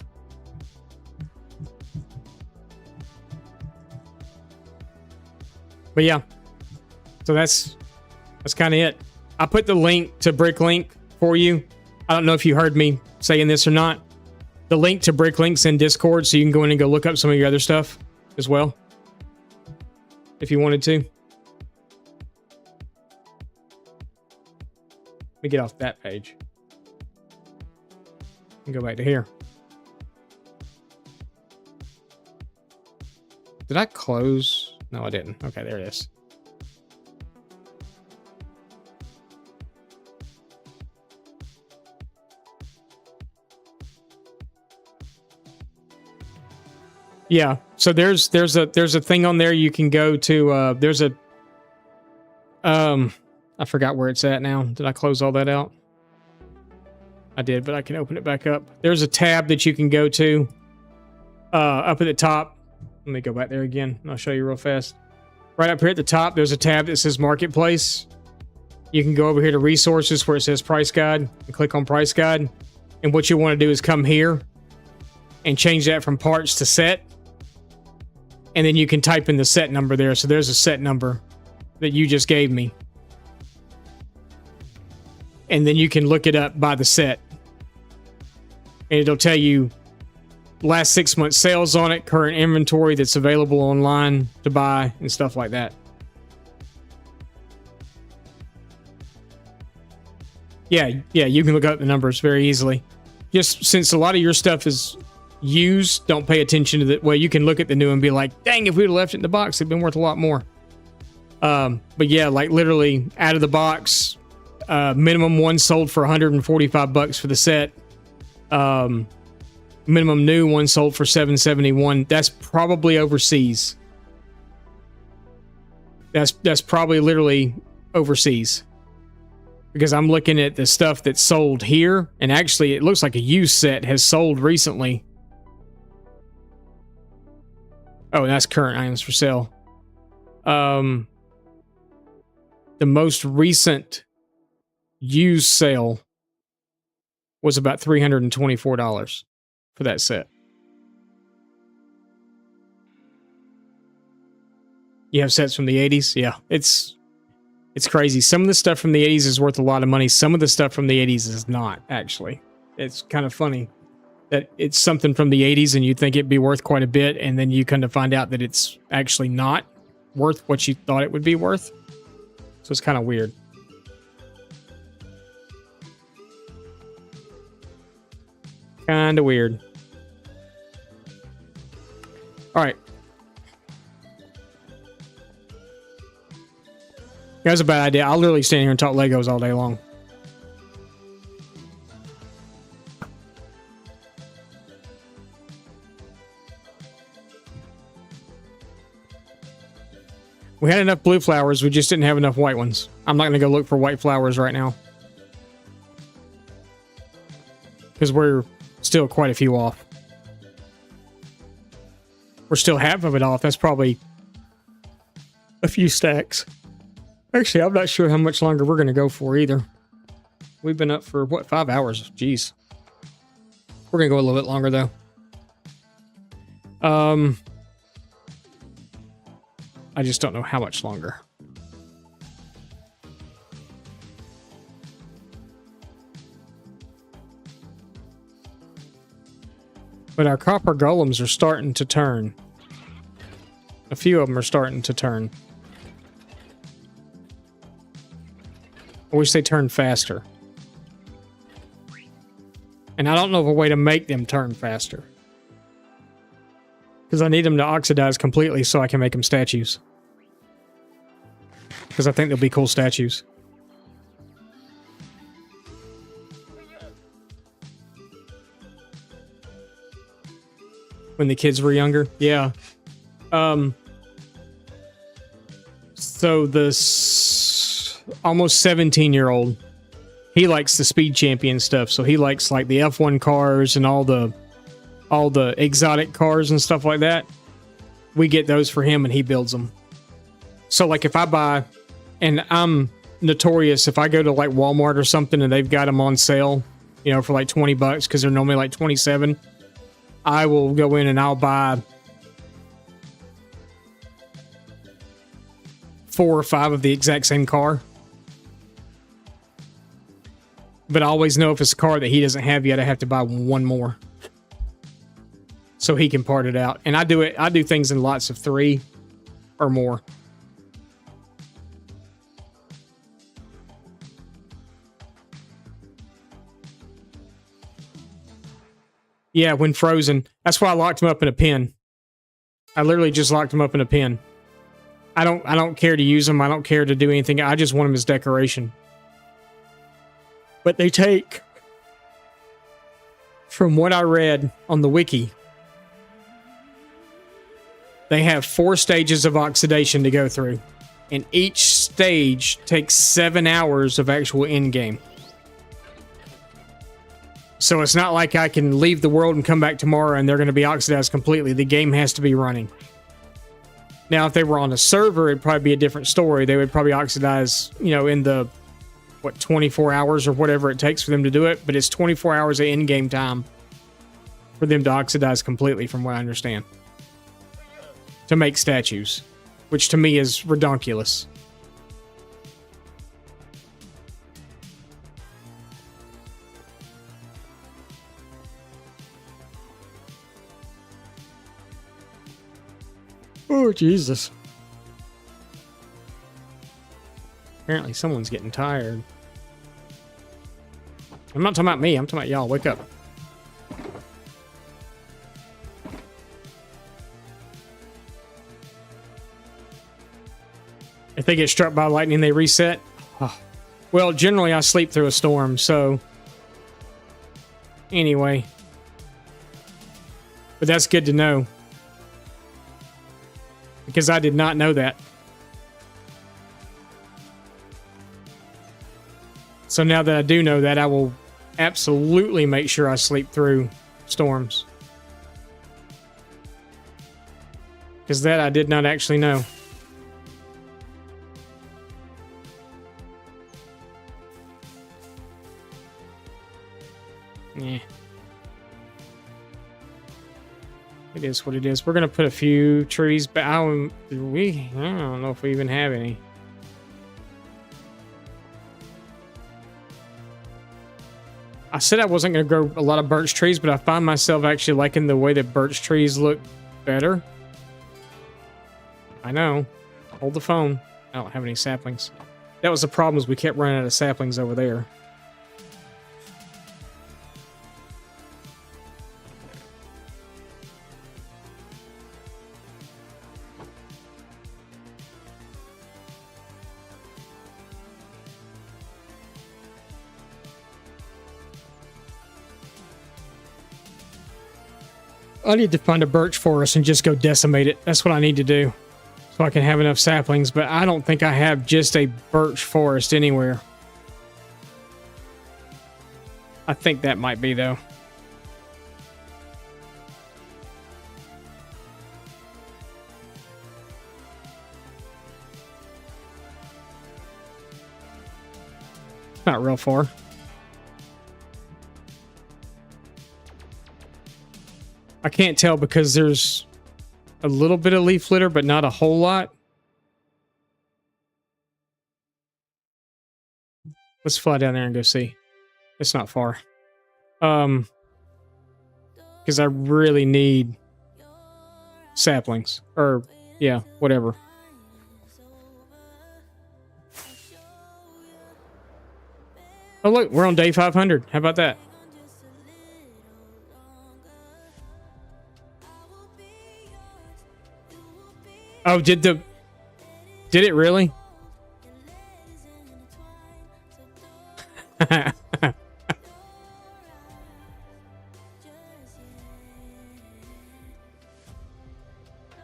But yeah, so that's kind of it. I put the link to Bricklink for you. I don't know if you heard me saying this or not. The link to Bricklink's in Discord, so you can go in and go look up some of your other stuff as well, if you wanted to. Let me get off that page and go back to here. Did I close? No, I didn't. Okay, there it is. Yeah, so there's a thing on there you can go to. There's a I forgot where it's at now. Did I close all that out? I did, but I can open it back up. There's a tab that you can go to up at the top. Let me go back there again, and I'll show you real fast. Right up here at the top, there's a tab that says Marketplace. You can go over here to Resources where it says Price Guide and click on Price Guide. And what you want to do is come here and change that from parts to set. And then you can type in the set number there. So there's a set number that you just gave me. And then you can look it up by the set. And it'll tell you last 6 months sales on it, current inventory that's available online to buy, and stuff like that. Yeah, you can look up the numbers very easily. Just since a lot of your stuff is used, don't pay attention to the... Well, you can look at the new and be like, dang, if we'd have left it in the box, it'd been worth a lot more. But yeah, like literally out of the box, minimum one sold for $145 for the set. Minimum new one sold for $771. That's probably overseas. That's probably literally overseas. Because I'm looking at the stuff that's sold here, and actually it looks like a used set has sold recently. Oh, that's current items for sale. The most recent used sale was about $324 for that set. You have sets from the 80s? Yeah, it's crazy. Some of the stuff from the 80s is worth a lot of money. Some of the stuff from the 80s is not, actually. It's kind of funny that it's something from the 80s and you think it'd be worth quite a bit, and then you kind of find out that it's actually not worth what you thought it would be worth. So it's kind of weird. Kind of weird. All right. That's a bad idea. I'll literally stand here and talk Legos all day long. We had enough blue flowers, we just didn't have enough white ones. I'm not going to go look for white flowers right now. Because we're still quite a few off. We're still half of it off. That's probably a few stacks. Actually, I'm not sure how much longer we're going to go for either. We've been up for, what, 5 hours? Jeez. We're going to go a little bit longer, though. I just don't know how much longer. But our copper golems are starting to turn. A few of them are starting to turn. I wish they turned faster. And I don't know of a way to make them turn faster. Because I need them to oxidize completely so I can make them statues. Because I think they'll be cool statues. When the kids were younger? Yeah. So this almost 17-year-old, he likes the Speed Champion stuff. So he likes like the F1 cars and all the exotic cars and stuff like that. We get those for him and he builds them. So like if I buy, and I'm notorious, if I go to like Walmart or something and they've got them on sale, you know, for like $20 because they're normally like 27, I will go in and I'll buy 4 or 5 of the exact same car. But I always know if it's a car that he doesn't have yet, I have to buy one more. So he can part it out. And I do things in lots of 3 or more. Yeah, when frozen. That's why I locked him up in a pen. I literally just locked him up in a pen. I don't care to use them. I don't care to do anything. I just want them as decoration. But they take, from what I read on the wiki, they have 4 stages of oxidation to go through. And each stage takes 7 hours of actual in-game. So it's not like I can leave the world and come back tomorrow and they're going to be oxidized completely. The game has to be running. Now, if they were on a server, it'd probably be a different story. They would probably oxidize, you know, in the, 24 hours or whatever it takes for them to do it. But it's 24 hours of in-game time. for them to oxidize completely, from what I understand, to make statues, which to me is redonkulous. Oh, Jesus. Apparently someone's getting tired. I'm not talking about me. I'm talking about y'all. Wake up. If they get struck by lightning, they reset. Oh. Well, generally I sleep through a storm, so... Anyway. But that's good to know. Because I did not know that. So now that I do know that, I will absolutely make sure I sleep through storms. Because that I did not actually know. Yeah. It is what it is. We're going to put a few trees back. I don't know if we even have any. I said I wasn't going to grow a lot of birch trees, but I find myself actually liking the way that birch trees look better. I know. Hold the phone. I don't have any saplings. That was the problem, is we kept running out of saplings over there. I need to find a birch forest and just go decimate it. That's what I need to do. So I can have enough saplings, but I don't think I have just a birch forest anywhere. I think that might be, though. Not real far. I can't tell because there's a little bit of leaf litter, but not a whole lot. Let's fly down there and go see. It's not far. Because I really need saplings. Or, yeah, whatever. Oh, look, we're on day 500. How about that? Oh, did it really? I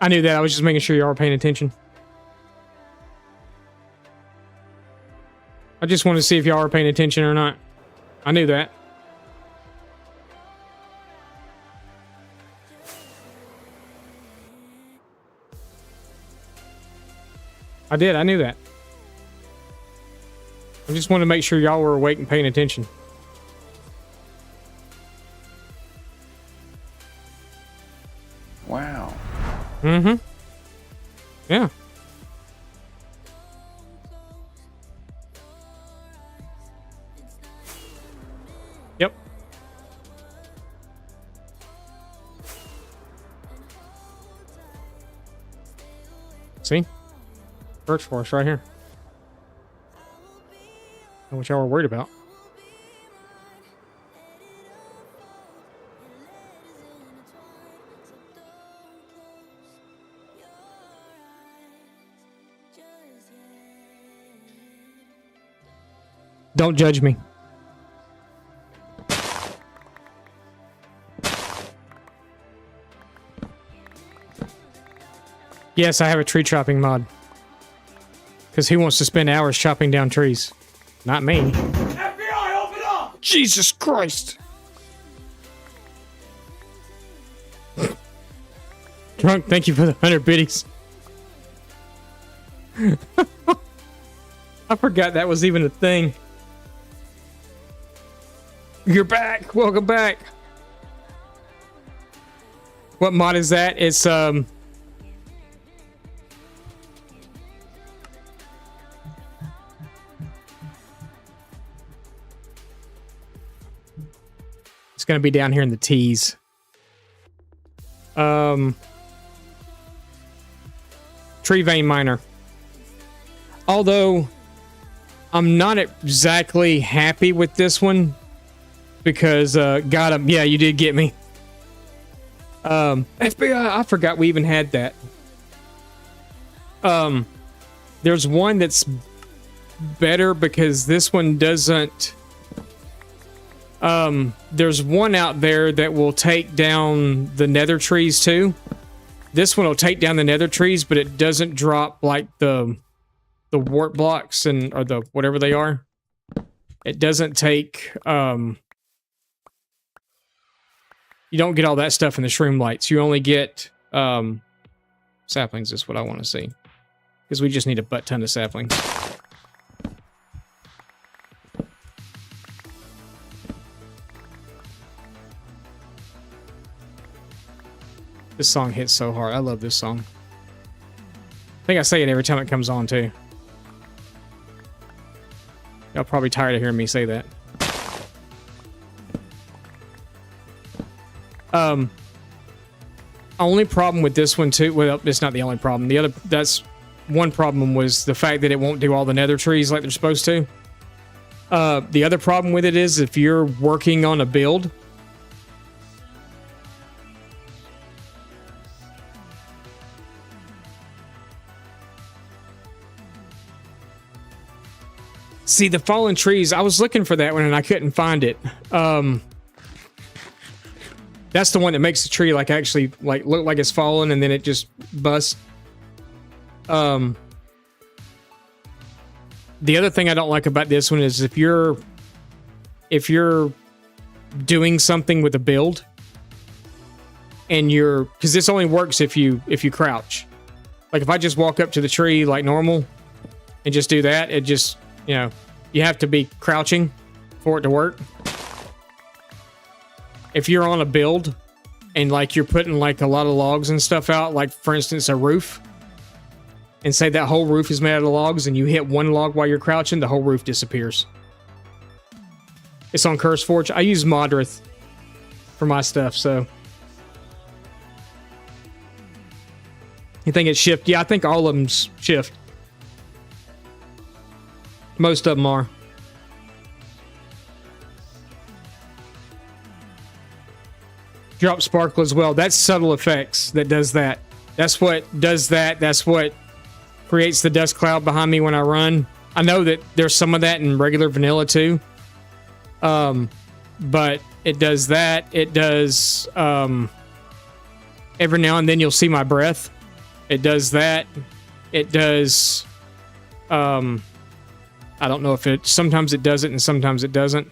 knew that. I was just making sure you are paying attention. I just wanted to see if y'all are paying attention or not. I knew that. I did. I knew that. I just wanted to make sure y'all were awake and paying attention. Wow. Mm-hmm. Yeah. Yep. See? Birch forest right here. Know what y'all were worried about. Don't judge me. Yes, I have a tree chopping mod. Because who wants to spend hours chopping down trees? Not me. FBI, open up! Jesus Christ! Drunk, thank you for the 100 biddies. I forgot that was even a thing. You're back! Welcome back! What mod is that? It's it's gonna be down here in the T's. Tree vein miner. Although I'm not exactly happy with this one because got him. Yeah, you did get me. FBI, I forgot we even had that. There's one that's better because this one doesn't. There's one out there that will take down the nether trees too. This one will take down the nether trees, but it doesn't drop like the wart blocks and or the whatever they are. It doesn't take you don't get all that stuff in the shroom lights. You only get saplings is what I want to see. Because we just need a butt ton of saplings. This song hits so hard. I love this song. I think I say it every time it comes on, too. Y'all probably tired of hearing me say that. Only problem with this one, too... Well, it's not the only problem. The other... That's... One problem was the fact that it won't do all the nether trees like they're supposed to. The other problem with it is if you're working on a build... See, the fallen trees, I was looking for that one and I couldn't find it. That's the one that makes the tree like actually like look like it's fallen and then it just busts. The other thing I don't like about this one is if you're doing something with a build and because this only works if you crouch. Like if I just walk up to the tree like normal and just do that, it just, you know, you have to be crouching for it to work. If you're on a build and like you're putting like a lot of logs and stuff out, like for instance a roof, and say that whole roof is made out of logs and you hit one log while you're crouching, the whole roof disappears. It's on CurseForge. I use Modrith for my stuff, so. You think it's shift? Yeah, I think all of them's shift. Most of them are. Drop sparkle as well. That's subtle effects that does that. That's what does that. That's what creates the dust cloud behind me when I run. I know that there's some of that in regular vanilla too. But it does that. It does every now and then you'll see my breath. It does that. It does I don't know if it sometimes it does it and sometimes it doesn't.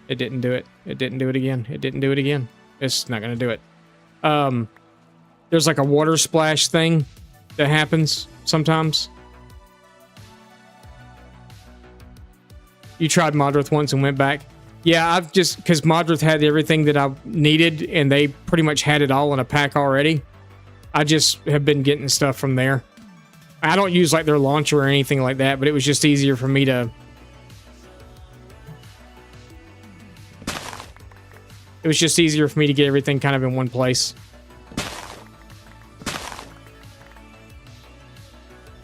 It didn't do it. It didn't do it again. It didn't do it again. It's not going to do it. There's like a water splash thing that happens sometimes. You tried Modrith once and went back. Yeah, I've just because Modrith had everything that I needed and they pretty much had it all in a pack already. I just have been getting stuff from there. I don't use like their launcher or anything like that, but it was just easier for me to. It was just easier for me to get everything kind of in one place.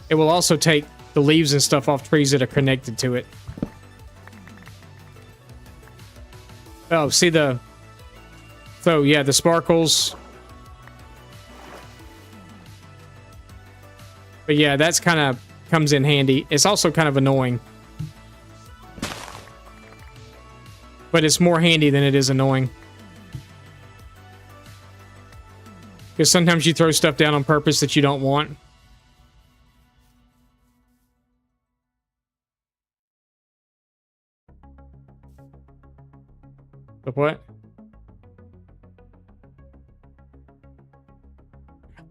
It will also take the leaves and stuff off trees that are connected to it. Oh, see the... So, yeah, the sparkles. But yeah, that's kind of comes in handy. It's also kind of annoying. But it's more handy than it is annoying. Because sometimes you throw stuff down on purpose that you don't want. The what?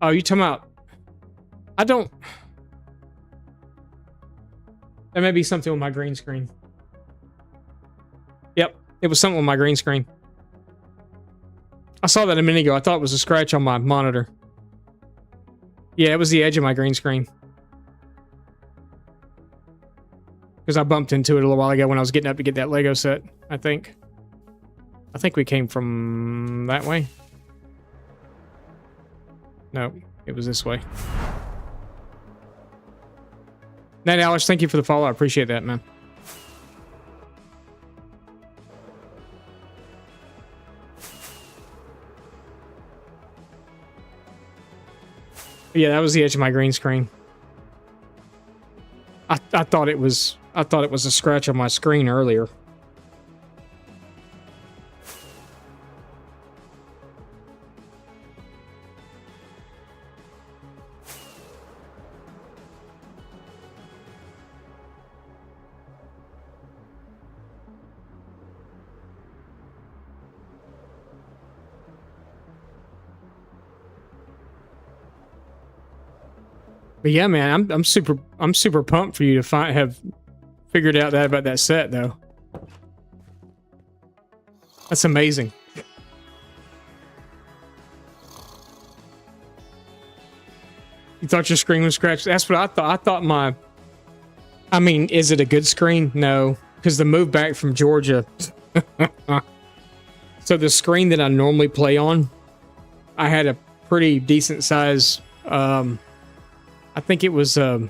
Oh, you talking about... I don't... That may be something with my green screen. Yep, it was something with my green screen. I saw that a minute ago. I thought it was a scratch on my monitor. Yeah, it was the edge of my green screen. Because I bumped into it a little while ago when I was getting up to get that Lego set, I think. I think we came from that way. No, it was this way. Nat Alex, thank you for the follow. I appreciate that, man. Yeah, that was the edge of my green screen. I thought it was a scratch on my screen earlier. But yeah, man, I'm super pumped for you to have figured out that about that set though. That's amazing. You thought your screen was scratched? That's what I thought. I thought my... I mean, is it a good screen? No, because the move back from Georgia. So the screen that I normally play on, I had a pretty decent size... I think it was a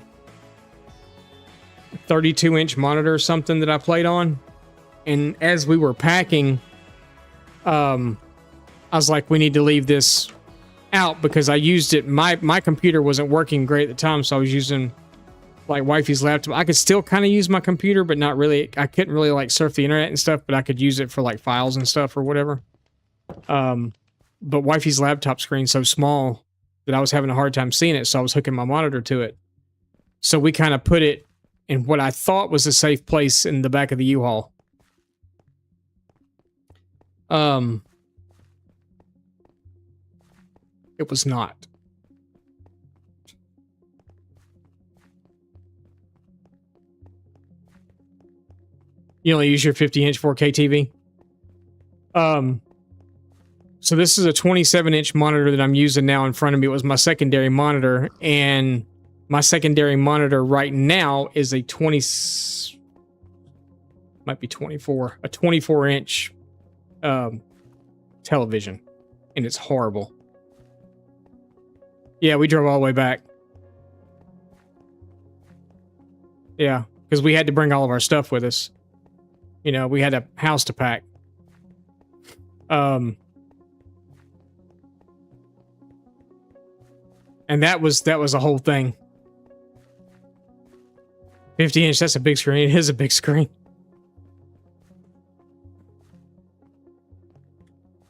32-inch monitor or something that I played on. And as we were packing, I was like, we need to leave this out because I used it. My computer wasn't working great at the time, so I was using like wifey's laptop. I could still kind of use my computer, but not really. I couldn't really like surf the internet and stuff, but I could use it for like files and stuff or whatever. But wifey's laptop screen's so small that I was having a hard time seeing it, so I was hooking my monitor to it. So we kind of put it in what I thought was a safe place in the back of the U-Haul. It was not. You only use your 50-inch 4K TV? So this is a 27-inch monitor that I'm using now in front of me. It was my secondary monitor, and my secondary monitor right now is a 24-inch television, and it's horrible. Yeah, we drove all the way back. Yeah, because we had to bring all of our stuff with us. You know, we had a house to pack. And that was a whole thing. 50-inch, that's a big screen. It is a big screen.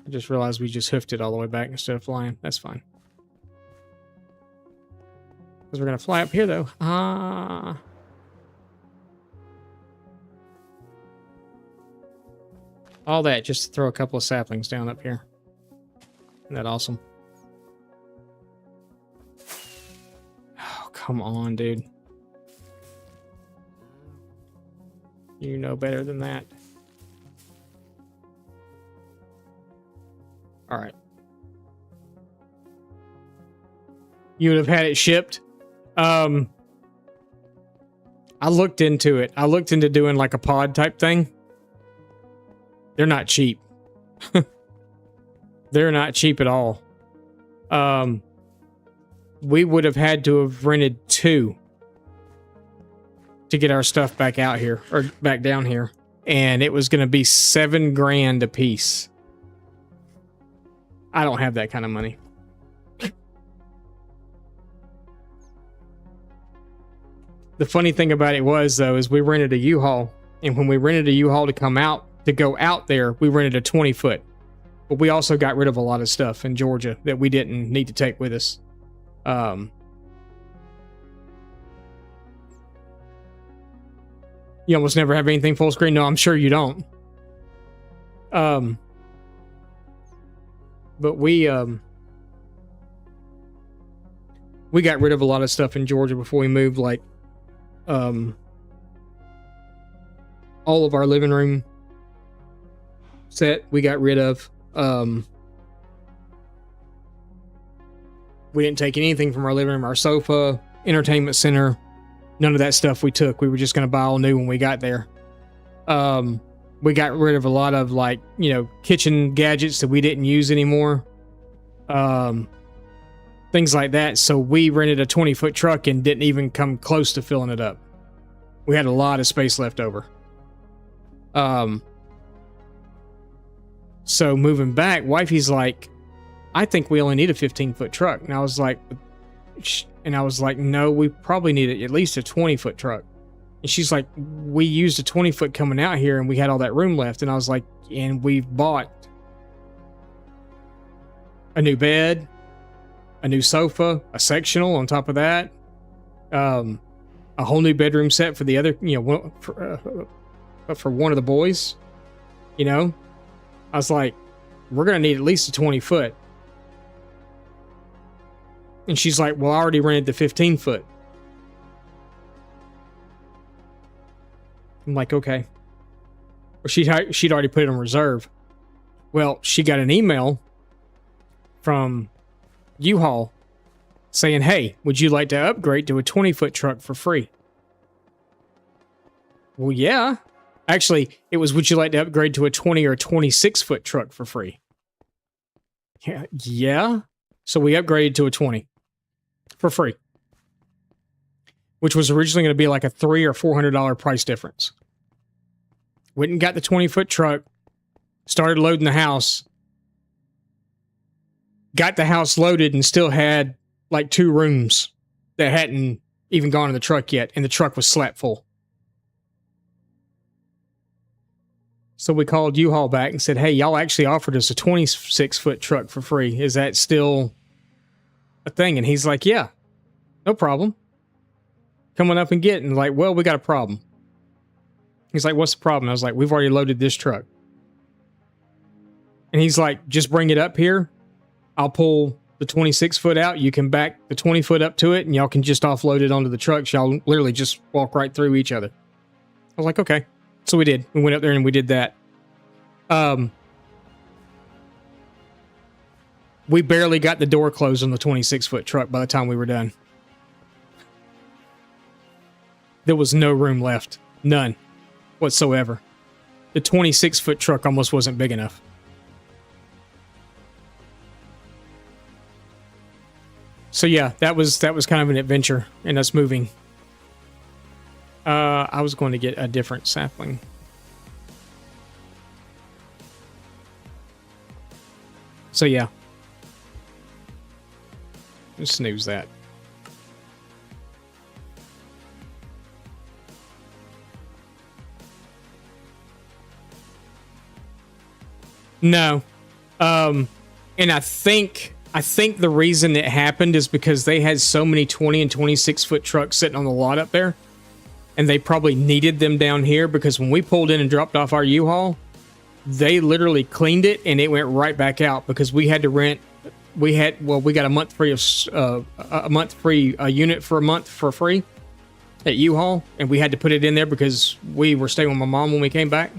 I just realized we just hoofed it all the way back instead of flying. That's fine. Because we're going to fly up here, though. All that just to throw a couple of saplings down up here. Isn't that awesome? Oh, come on, dude. You know better than that. All right. You would have had it shipped. I looked into it. I looked into doing like a pod type thing. They're not cheap. They're not cheap at all. We would have had to have rented 2 to get our stuff back out here or back down here, and it was going to be $7,000 a piece. I don't have that kind of money. The funny thing about it was, though, is we rented a U-Haul, and when we rented a U-Haul to come out, to go out there, we rented a 20-foot. But we also got rid of a lot of stuff in Georgia that we didn't need to take with us. You almost never have anything full screen? No, I'm sure you don't. But we got rid of a lot of stuff in Georgia before we moved, like all of our living room set we got rid of. We didn't take anything from our living room, our sofa, entertainment center, none of that stuff we took. We were just going to buy all new when we got there. We got rid of a lot of, like, you know, kitchen gadgets that we didn't use anymore. Things like that. So we rented a 20-foot truck and didn't even come close to filling it up. We had a lot of space left over. So moving back, wifey's like, I think we only need a 15-foot truck. And I was like, no, we probably need at least a 20-foot truck. And she's like, we used a 20-foot coming out here and we had all that room left. And I was like, and we've bought a new bed, a new sofa, a sectional on top of that, a whole new bedroom set for the other, you know, for one of the boys. You know, I was like, we're going to need at least a 20-foot. And she's like, well, I already rented the 15-foot. I'm like, okay. Well, she'd already put it on reserve. Well, she got an email from U-Haul saying, hey, would you like to upgrade to a 20-foot truck for free? Well, yeah. Actually, it was, would you like to upgrade to a 20 or 26-foot truck for free? Yeah. So we upgraded to a 20 for free, which was originally going to be like a $300 or $400 price difference. Went and got the 20-foot truck, started loading the house, got the house loaded and still had like 2 rooms that hadn't even gone in the truck yet, and the truck was slap full. So we called U-Haul back and said, hey, y'all actually offered us a 26-foot truck for free. Is that still a thing? And he's like, yeah, no problem. Coming up and getting, like, well, we got a problem. He's like, what's the problem? I was like, we've already loaded this truck. And he's like, just bring it up here. I'll pull the 26-foot out. You can back the 20-foot up to it, and y'all can just offload it onto the trucks. Y'all literally just walk right through each other. I was like, okay. So we did. We went up there and we did that. We barely got the door closed on the 26-foot truck by the time we were done. There was no room left. None whatsoever. The 26-foot truck almost wasn't big enough. So yeah, that was kind of an adventure in us moving. I was going to get a different sapling. So yeah. Just snooze that. No. And I think the reason it happened is because they had so many 20 and 26-foot trucks sitting on the lot up there. And they probably needed them down here because when we pulled in and dropped off our U-Haul, they literally cleaned it and it went right back out because we had to rent. We got a month free unit for a month for free at U-Haul, and we had to put it in there because we were staying with my mom when we came back.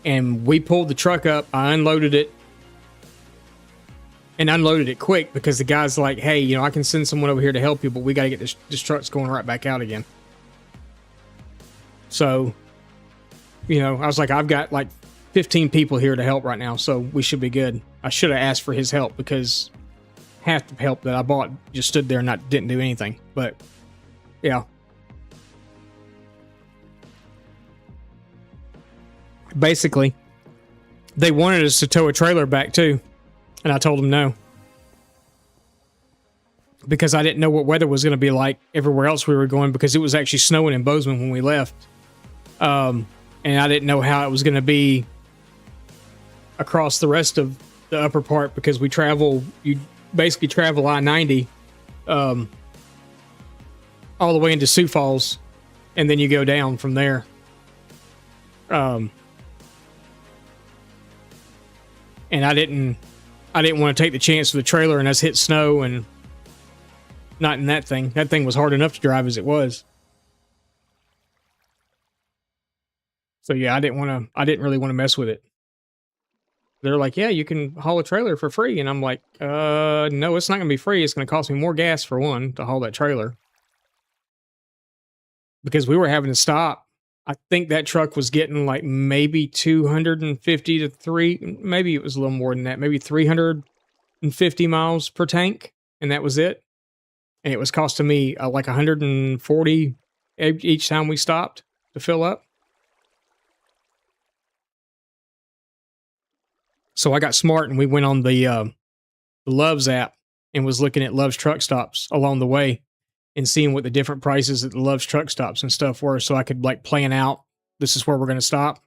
And we pulled the truck up. I unloaded it. And unloaded it quick because the guy's like, hey, you know, I can send someone over here to help you, but we got to get this truck's going right back out again. So, you know, I was like, I've got like 15 people here to help right now, so we should be good. I should have asked for his help because half the help that I bought just stood there and didn't do anything. But, yeah. Basically, they wanted us to tow a trailer back too. And I told him no. Because I didn't know what weather was going to be like everywhere else we were going because it was actually snowing in Bozeman when we left. And I didn't know how it was going to be across the rest of the upper part because you basically travel I-90 all the way into Sioux Falls and then you go down from there. And I didn't want to take the chance of the trailer and us hit snow and not in that thing. That thing was hard enough to drive as it was. So yeah, I didn't really want to mess with it. They're like, yeah, you can haul a trailer for free. And I'm like, no, it's not going to be free. It's going to cost me more gas for one to haul that trailer. Because we were having to stop. I think that truck was getting like maybe 250 to maybe it was a little more than that, maybe 350 miles per tank. And that was it. And it was costing me like 140 each time we stopped to fill up. So I got smart and we went on the Love's app and was looking at Love's truck stops along the way and seeing what the different prices at the Love's truck stops and stuff were, so I could like plan out, this is where we're going to stop,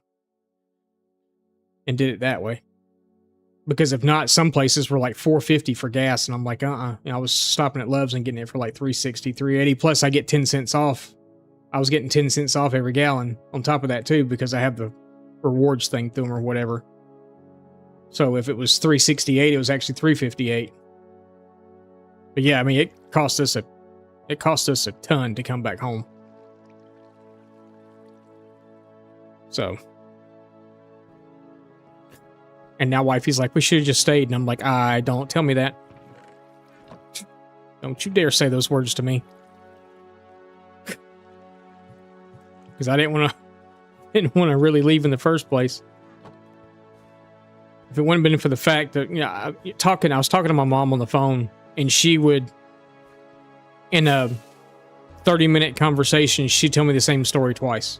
and did it that way. Because if not, some places were like $4.50 for gas, and I'm like, I was stopping at Love's and getting it for like $3.60, $3.80, plus I get 10 cents off. I was getting 10 cents off every gallon on top of that too, because I have the rewards thing through them or whatever. So if it was $3.68, it was actually $3.58. But yeah, I mean, it cost us a ton to come back home. So, and now wifey's like, we should have just stayed. And I'm like, don't tell me that. Don't you dare say those words to me. Because I didn't want to really leave in the first place. If it wouldn't have been for the fact that, I was talking to my mom on the phone, and she would, in a 30-minute conversation, she'd tell me the same story twice.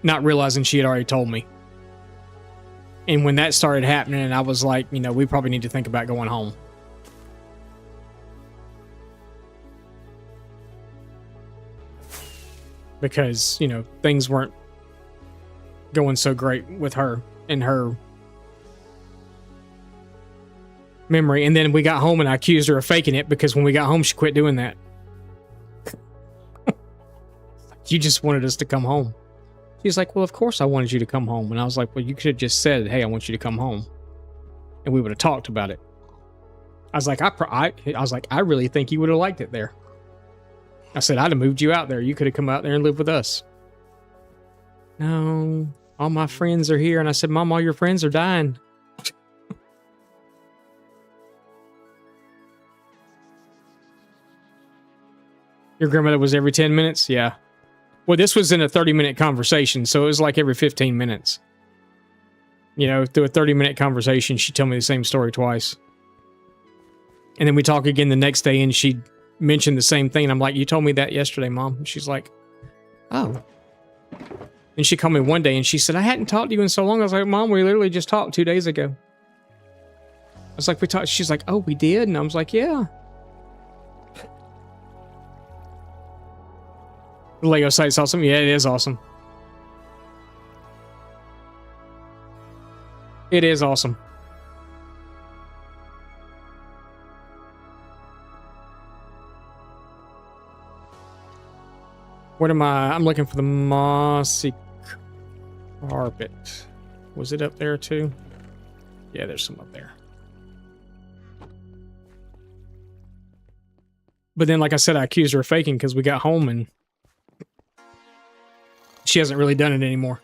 Not realizing she had already told me. And when that started happening, I was like, we probably need to think about going home. Because, things weren't going so great with her and her memory. And then we got home and I accused her of faking it, because when we got home, she quit doing that. You just wanted us to come home. She's like, well, of course I wanted you to come home. And I was like, well, you could have just said, hey, I want you to come home. And we would have talked about it. I was like, I really think you would have liked it there. I said, I'd have moved you out there. You could have come out there and lived with us. No, all my friends are here. And I said, Mom, all your friends are dying. Your grandmother was every 10 minutes? Yeah. Well, this was in a 30-minute conversation, so it was like every 15 minutes. Through a 30-minute conversation, she'd tell me the same story twice. And then we talk again the next day, and she'd mention the same thing. And I'm like, you told me that yesterday, Mom. And she's like, oh. And she called me one day, and she said, I hadn't talked to you in so long. I was like, Mom, we literally just talked 2 days ago. I was like, we talked. She's like, oh, we did? And I was like, yeah. The Lego site's awesome. Yeah, it is awesome. It is awesome. What am I? I'm looking for the mossy carpet. Was it up there too? Yeah, there's some up there. But then, like I said, I accused her of faking because we got home and she hasn't really done it anymore.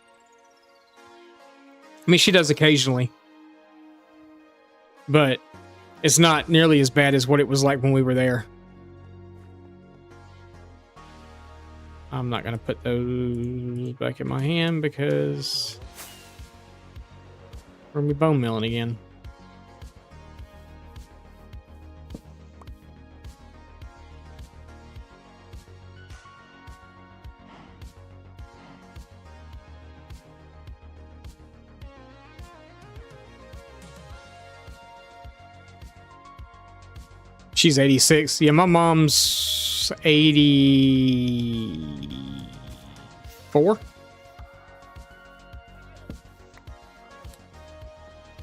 I mean, she does occasionally. But it's not nearly as bad as what it was like when we were there. I'm not going to put those back in my hand because we're going to be bone milling again. She's 86. Yeah, my mom's 84.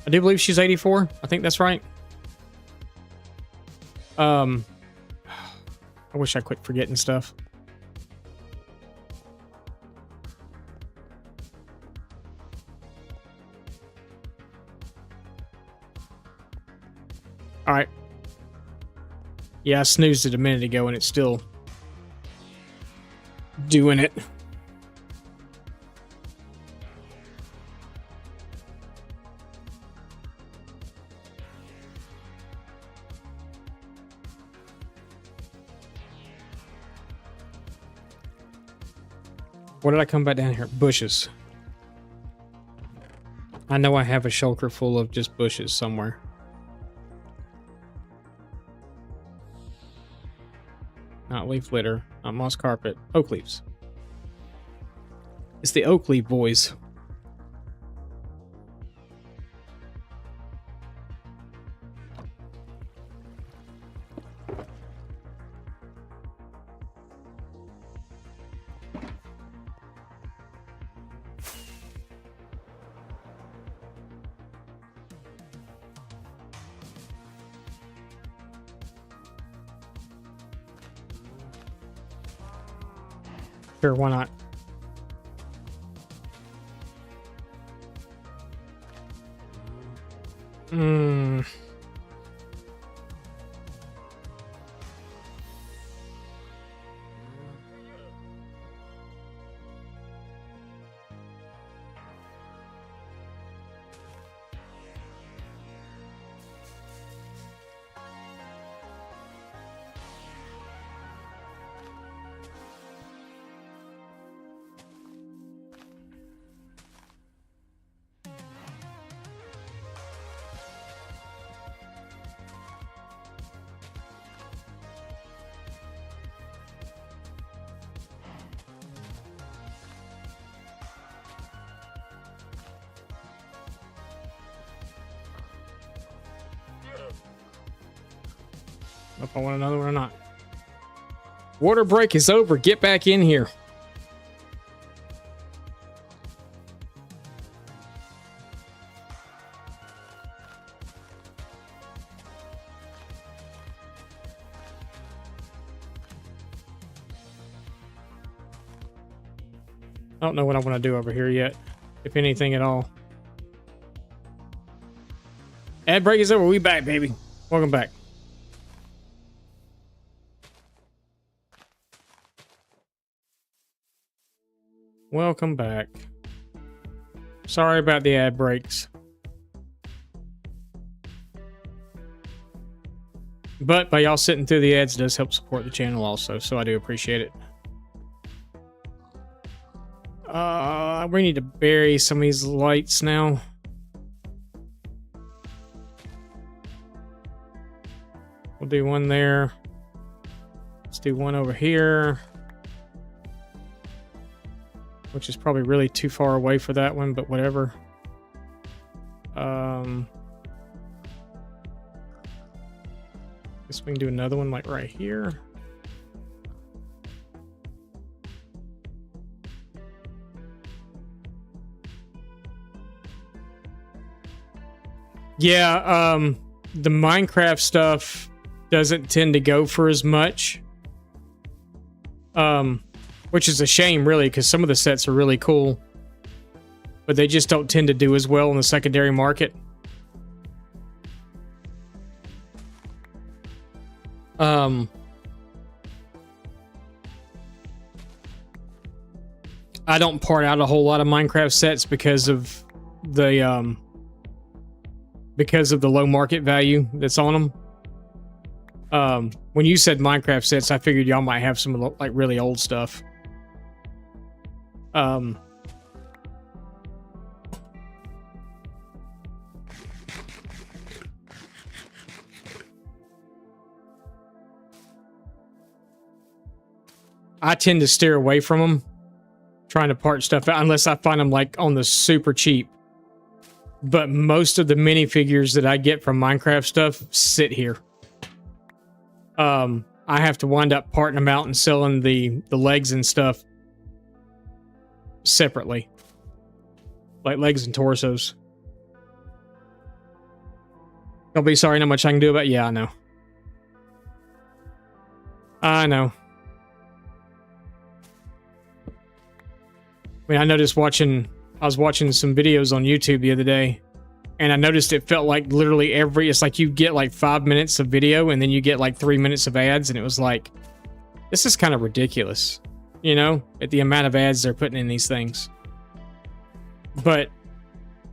I do believe she's 84. I think that's right. I wish I quit forgetting stuff. All right. Yeah, I snoozed it a minute ago and it's still doing it. What did I come back down here? Bushes. I know I have a shulker full of just bushes somewhere. Not leaf litter, not moss carpet, oak leaves. It's the oak leaf boys. Sure, why not? If I want another one or not. Water break is over. Get back in here. I don't know what I want to do over here yet, if anything at all. Ad break is over. We back, baby. Welcome back. Welcome back. Sorry about the ad breaks. But by y'all sitting through the ads does help support the channel also, so I do appreciate it. We need to bury some of these lights now. We'll do one there. Let's do one over here. Which is probably really too far away for that one, but whatever. Guess we can do another one like right here. Yeah, the Minecraft stuff doesn't tend to go for as much. Which is a shame, really, because some of the sets are really cool. But they just don't tend to do as well in the secondary market. I don't part out a whole lot of Minecraft sets because of the low market value that's on them. When you said Minecraft sets, I figured y'all might have some of the, like, really old stuff. I tend to steer away from them, trying to part stuff out, unless I find them like on the super cheap. But most of the minifigures that I get from Minecraft stuff sit here. I have to wind up parting them out and selling the legs and stuff separately. Like legs and torsos. I'll be sorry, not much I can do about it. Yeah, I know. I know. I mean, I noticed I was watching some videos on YouTube the other day, and I noticed it felt like literally it's like you get like 5 minutes of video and then you get like 3 minutes of ads, and it was like, this is kind of ridiculous, you know, at the amount of ads they're putting in these things. But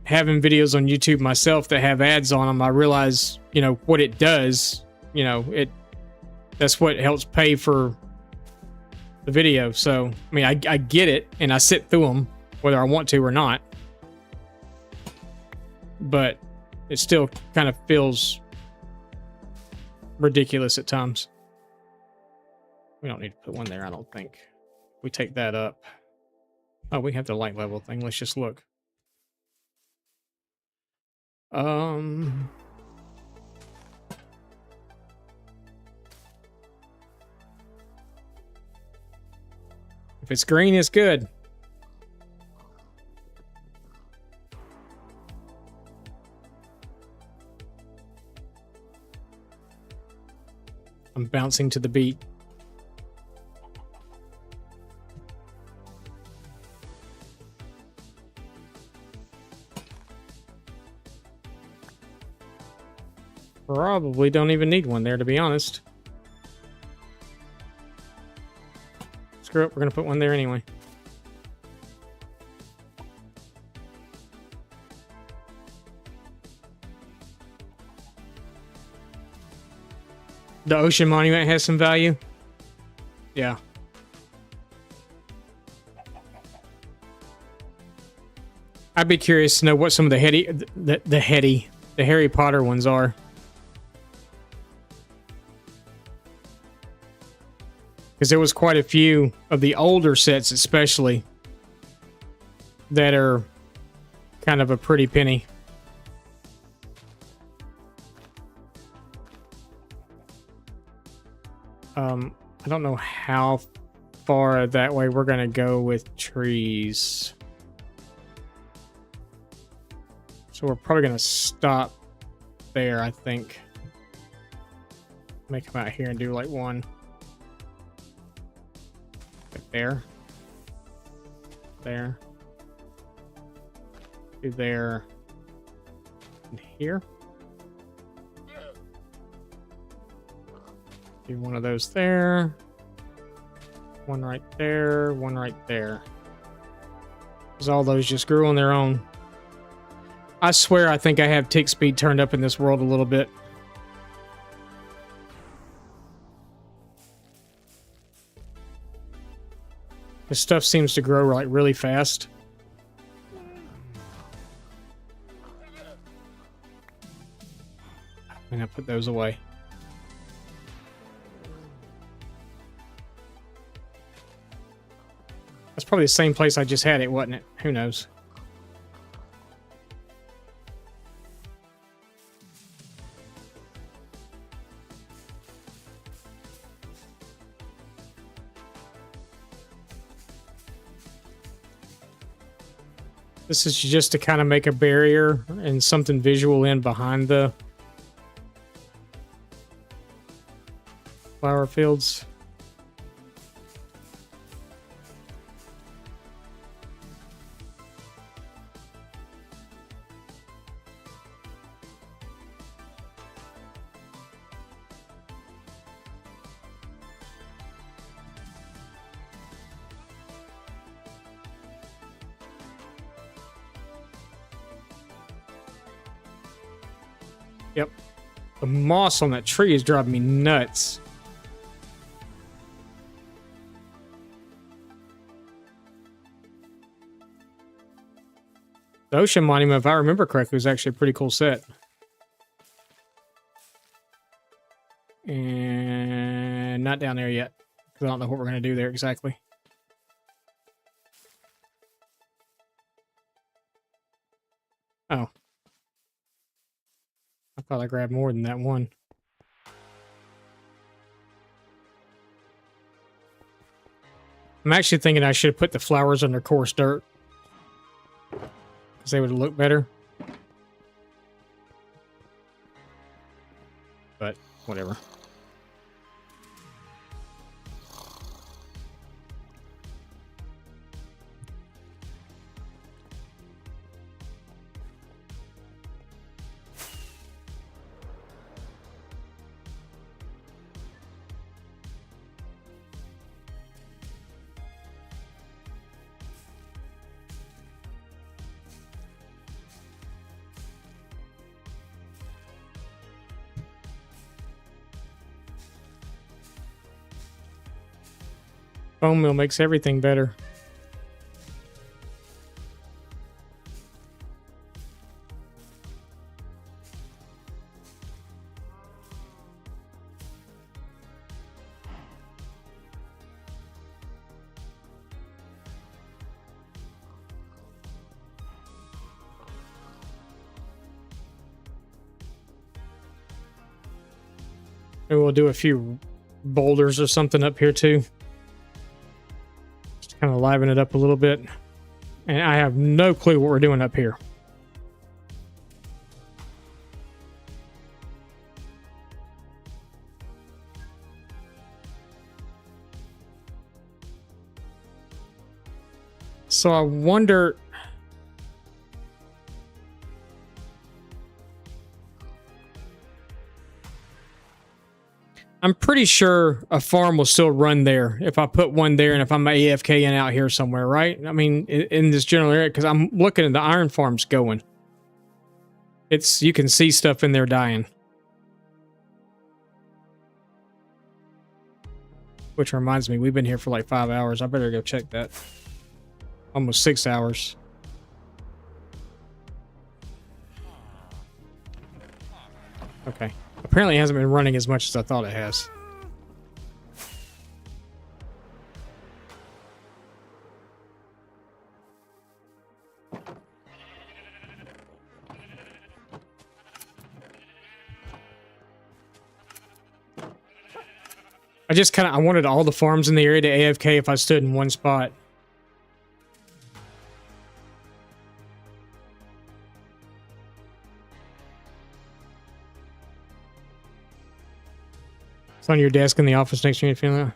having videos on YouTube myself that have ads on them, I realize, you know, what it does, you know, that's what helps pay for the video. So, I mean, I get it, and I sit through them, whether I want to or not. But it still kind of feels ridiculous at times. We don't need to put one there, I don't think. We take that up. Oh, we have the light level thing. Let's just look. If it's green, it's good. I'm bouncing to the beat. Probably don't even need one there, to be honest. Screw it, we're gonna put one there anyway. The ocean monument has some value. Yeah. I'd be curious to know what some of the Harry Potter ones are. Because there was quite a few of the older sets, especially, that are kind of a pretty penny. I don't know how far that way we're going to go with trees. So we're probably going to stop there, I think. May come out here and do like one. Like there. There. Do there. And here. Do one of those there. One right there. One right there. Because all those just grew on their own. I swear I think I have tick speed turned up in this world a little bit. This stuff seems to grow like really fast. I'm gonna put those away. That's probably the same place I just had it, wasn't it? Who knows? This is just to kind of make a barrier and something visual in behind the flower fields. Yep. The moss on that tree is driving me nuts. The Ocean Monument, if I remember correctly, was actually a pretty cool set. And not down there yet, because I don't know what we're going to do there exactly. Oh. I thought I grabbed more than that one. I'm actually thinking I should put the flowers under coarse dirt, because they would look better. But, whatever. Foam mill makes everything better. Maybe we'll do a few boulders or something up here too. Just kind of liven it up a little bit. And I have no clue what we're doing up here. So I wonder... I'm pretty sure a farm will still run there if I put one there and if I'm AFK in out here somewhere, right? I mean, in this general area, because I'm looking at the iron farms going. You can see stuff in there dying. Which reminds me, we've been here for like 5 hours. I better go check that. Almost 6 hours. Okay. Apparently it hasn't been running as much as I thought it has. I wanted all the farms in the area to AFK if I stood in one spot. It's on your desk in the office next to you, feeling that?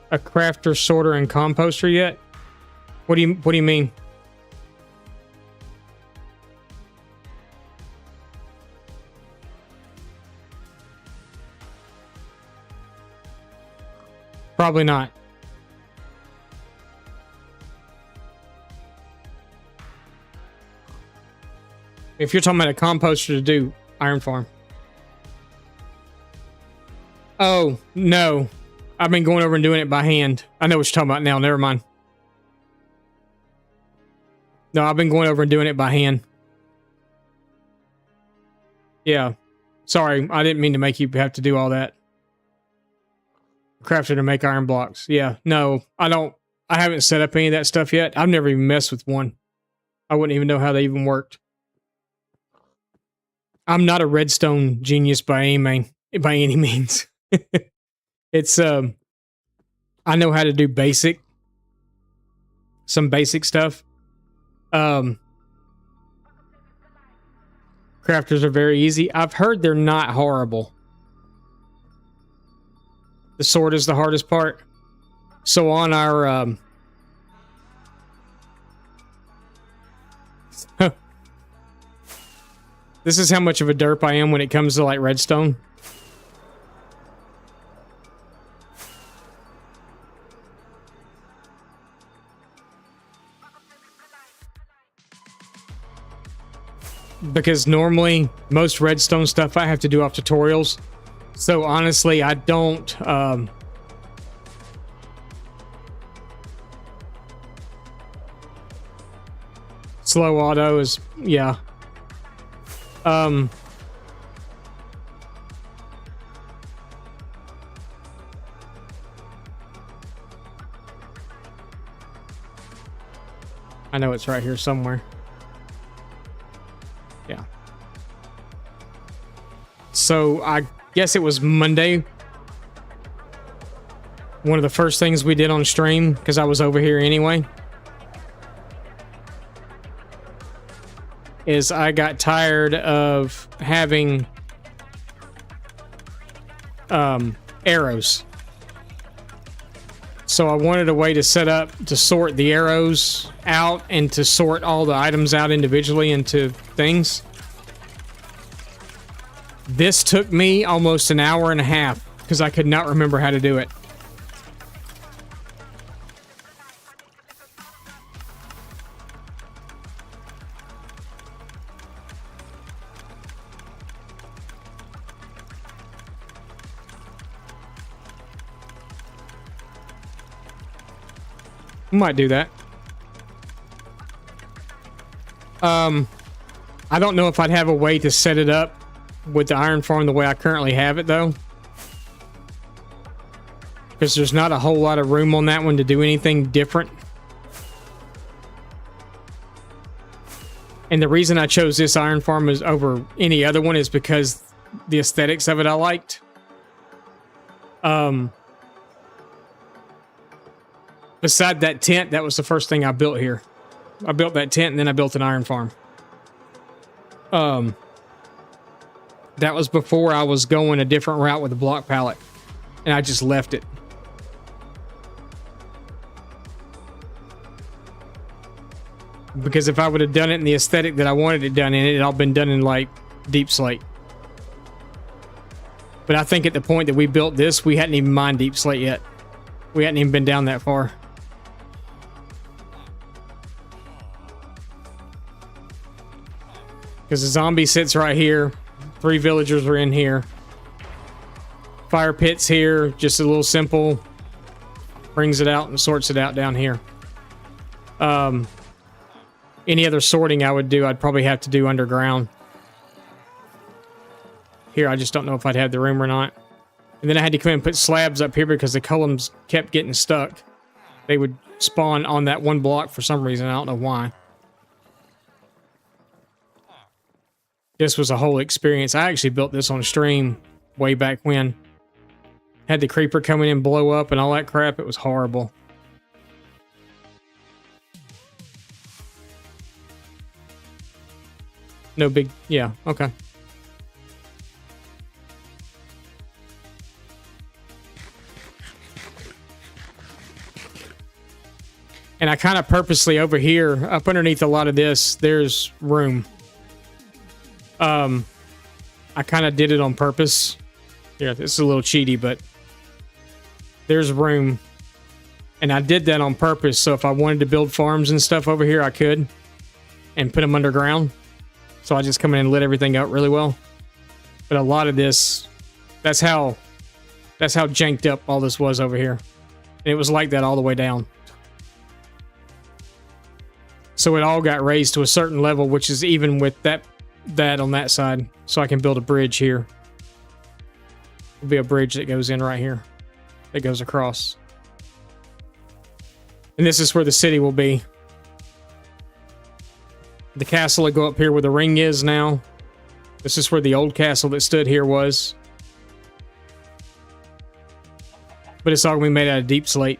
A crafter, sorter, and composter yet? What do you mean? Probably not. If you're talking about a composter to do iron farm. Oh, no. I've been going over and doing it by hand. I know what you're talking about now. Never mind. No, I've been going over and doing it by hand. Yeah. Sorry, I didn't mean to make you have to do all that. Crafted to make iron blocks. Yeah, no, I haven't set up any of that stuff yet. I've never even messed with one. I wouldn't even know how they even worked. I'm not a redstone genius by any means. It's I know how to do some basic stuff. Crafters are very easy. I've heard they're not horrible. The sword is the hardest part. So on our this is how much of a derp I am when it comes to like redstone. Because normally most redstone stuff I have to do off tutorials. So honestly, I don't slow auto is yeah. I know it's right here somewhere. Yeah. So I guess it was Monday. One of the first things we did on stream, because I was over here anyway, is I got tired of having arrows. So I wanted a way to set up to sort the arrows out and to sort all the items out individually into things. This took me almost an hour and a half because I could not remember how to do it. We might do that. I don't know if I'd have a way to set it up with the iron farm the way I currently have it, though. Because there's not a whole lot of room on that one to do anything different. And the reason I chose this iron farm over any other one is because the aesthetics of it I liked. Beside that tent, that was the first thing I built here. I built that tent and then I built an iron farm. That was before I was going a different route with the block pallet. And I just left it. Because if I would have done it in the aesthetic that I wanted it done in, it'd all been done in like deep slate. But I think at the point that we built this, we hadn't even mined deep slate yet. We hadn't even been down that far. Because the zombie sits right here. 3 villagers are in here. Fire pit's here. Just a little simple. Brings it out and sorts it out down here. Any other sorting I would do, I'd probably have to do underground. Here, I just don't know if I'd have the room or not. And then I had to come in and put slabs up here because the columns kept getting stuck. They would spawn on that one block for some reason. I don't know why. This was a whole experience. I actually built this on stream way back when. Had the creeper come in and blow up and all that crap. It was horrible. No big... Yeah, okay. And I kind of purposely over here, up underneath a lot of this, there's room. I kind of did it on purpose. Yeah, this is a little cheaty, but there's room. And I did that on purpose, so if I wanted to build farms and stuff over here, I could. And put them underground. So I just come in and lit everything out really well. But a lot of this, that's how janked up all this was over here. And it was like that all the way down. So it all got raised to a certain level, which is even with that on that side. So I can build a bridge here. There'll be a bridge that goes in right here. That goes across. And this is where the city will be. The castle will go up here where the ring is now. This is where the old castle that stood here was. But it's all going to be made out of deep slate.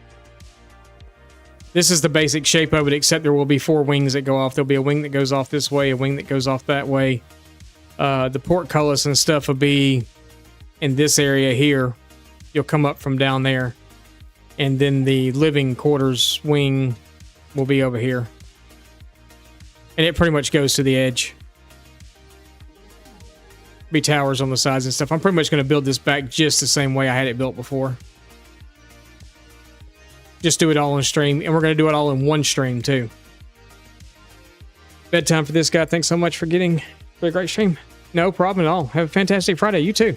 This is the basic shape of it, except there will be 4 wings that go off. There'll be a wing that goes off this way, a wing that goes off that way. The portcullis and stuff will be in this area here. You'll come up from down there. And then the living quarters wing will be over here. And it pretty much goes to the edge. Be towers on the sides and stuff. I'm pretty much going to build this back just the same way I had it built before. Just do it all on stream. And we're going to do it all in one stream, too. Bedtime for this guy. Thanks so much for getting for a great stream. No problem at all. Have a fantastic Friday. You too.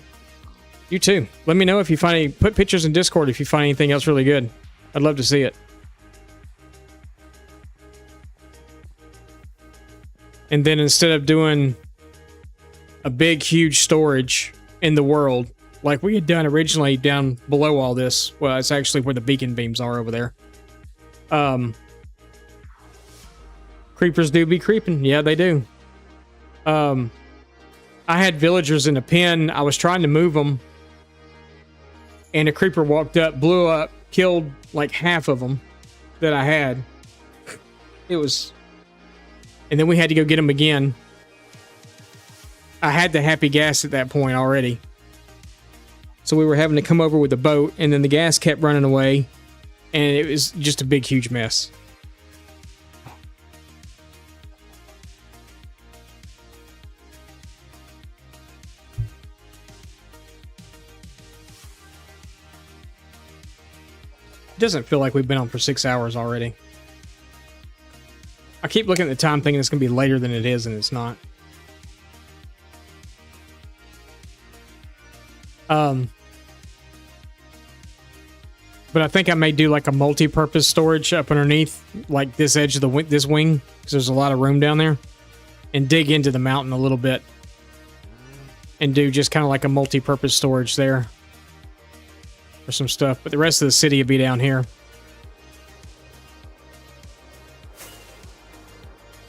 You too. Let me know if you find any... Put pictures in Discord if you find anything else really good. I'd love to see it. And then instead of doing a big, huge storage in the world... like we had done originally down below all this. Well, it's actually where the beacon beams are over there. Creepers do be creeping. Yeah, they do. I had villagers in a pen. I was trying to move them. And a creeper walked up, blew up, killed like half of them that I had. It was... And then we had to go get them again. I had the happy gas at that point already. So we were having to come over with a boat, and then the gas kept running away, and it was just a big, huge mess. It doesn't feel like we've been on for 6 hours already. I keep looking at the time thinking it's going to be later than it is, and it's not. But I think I may do like a multi-purpose storage up underneath, like this edge of the this wing, because there's a lot of room down there, and dig into the mountain a little bit, and do just kind of like a multi-purpose storage there for some stuff. But the rest of the city would be down here,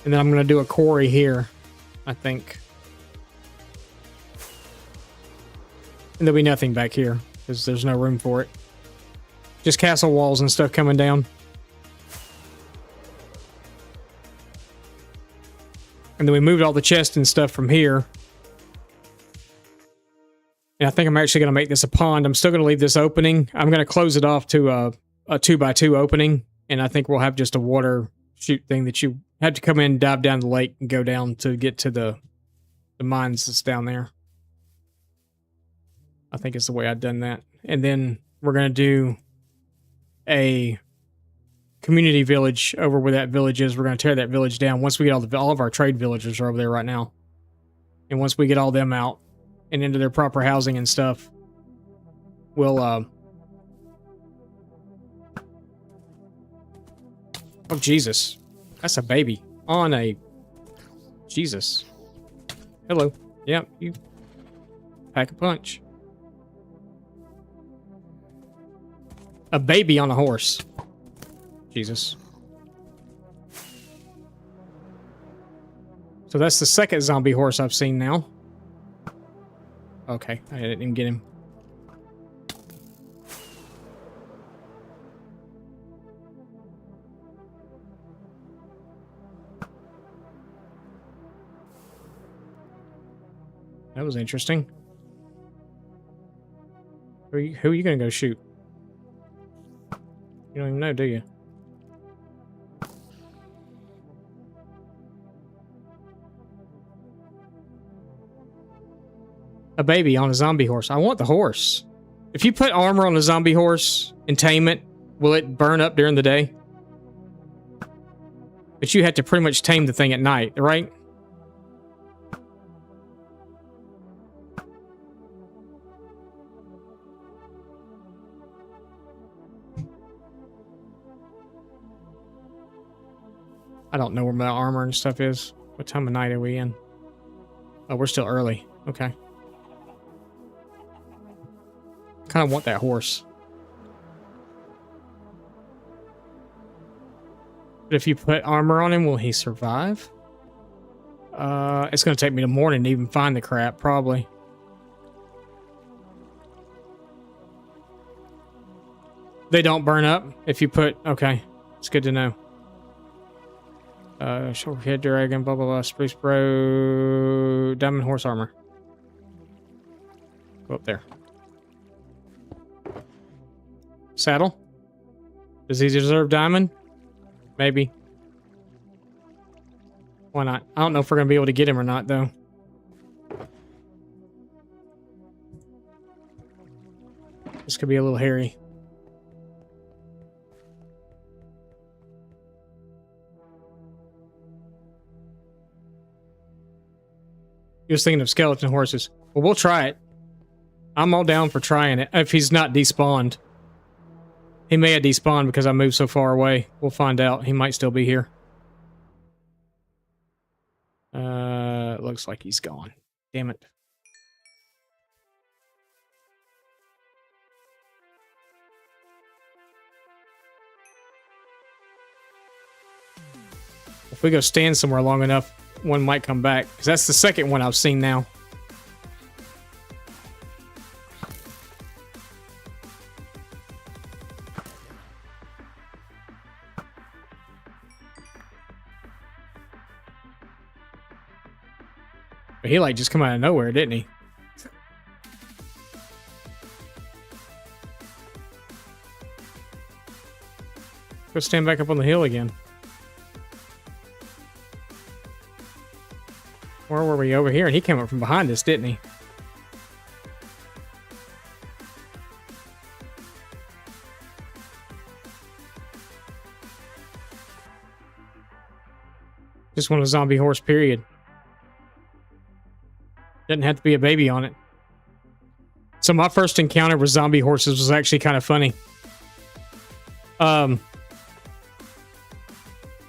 and then I'm going to do a quarry here, I think, and there'll be nothing back here because there's no room for it. Just castle walls and stuff coming down. And then we moved all the chests and stuff from here. And I think I'm actually going to make this a pond. I'm still going to leave this opening. I'm going to close it off to a 2x2 opening. And I think we'll have just a water chute thing that you have to come in, dive down the lake, and go down to get to the mines that's down there. I think it's the way I've done that. And then we're going to do a community village over where that village is. We're going to tear that village down once we get all of our trade villagers are over there right now. And once we get all them out and into their proper housing and stuff, we'll oh Jesus, that's a baby on a Jesus. Hello. Yep, you pack a punch. A baby on a horse. Jesus. So that's the second zombie horse I've seen now. Okay, I didn't even get him. That was interesting. Who are you gonna go shoot? You don't even know, do you? A baby on a zombie horse. I want the horse. If you put armor on a zombie horse and tame it, will it burn up during the day? But you have to pretty much tame the thing at night, right? I don't know where my armor and stuff is. What time of night are we in? Oh, we're still early. Okay. Kind of want that horse. But if you put armor on him, will he survive? It's going to take me the morning to even find the crap, probably. They don't burn up if you put... Okay, it's good to know. Short head dragon, blah, blah, blah, spruce bro, diamond horse armor. Go up there. Saddle? Does he deserve diamond? Maybe. Why not? I don't know if we're going to be able to get him or not, though. This could be a little hairy. He was thinking of skeleton horses. Well, we'll try it. I'm all down for trying it. If he's not despawned. He may have despawned because I moved so far away. We'll find out. He might still be here. Looks like he's gone. Damn it. If we go stand somewhere long enough, one might come back. Because that's the second one I've seen now. But he like just come out of nowhere, didn't he? Go stand back up on the hill again. Where were we? Over here? And he came up from behind us, didn't he? Just want a zombie horse, period. Doesn't have to be a baby on it. So my first encounter with zombie horses was actually kind of funny. I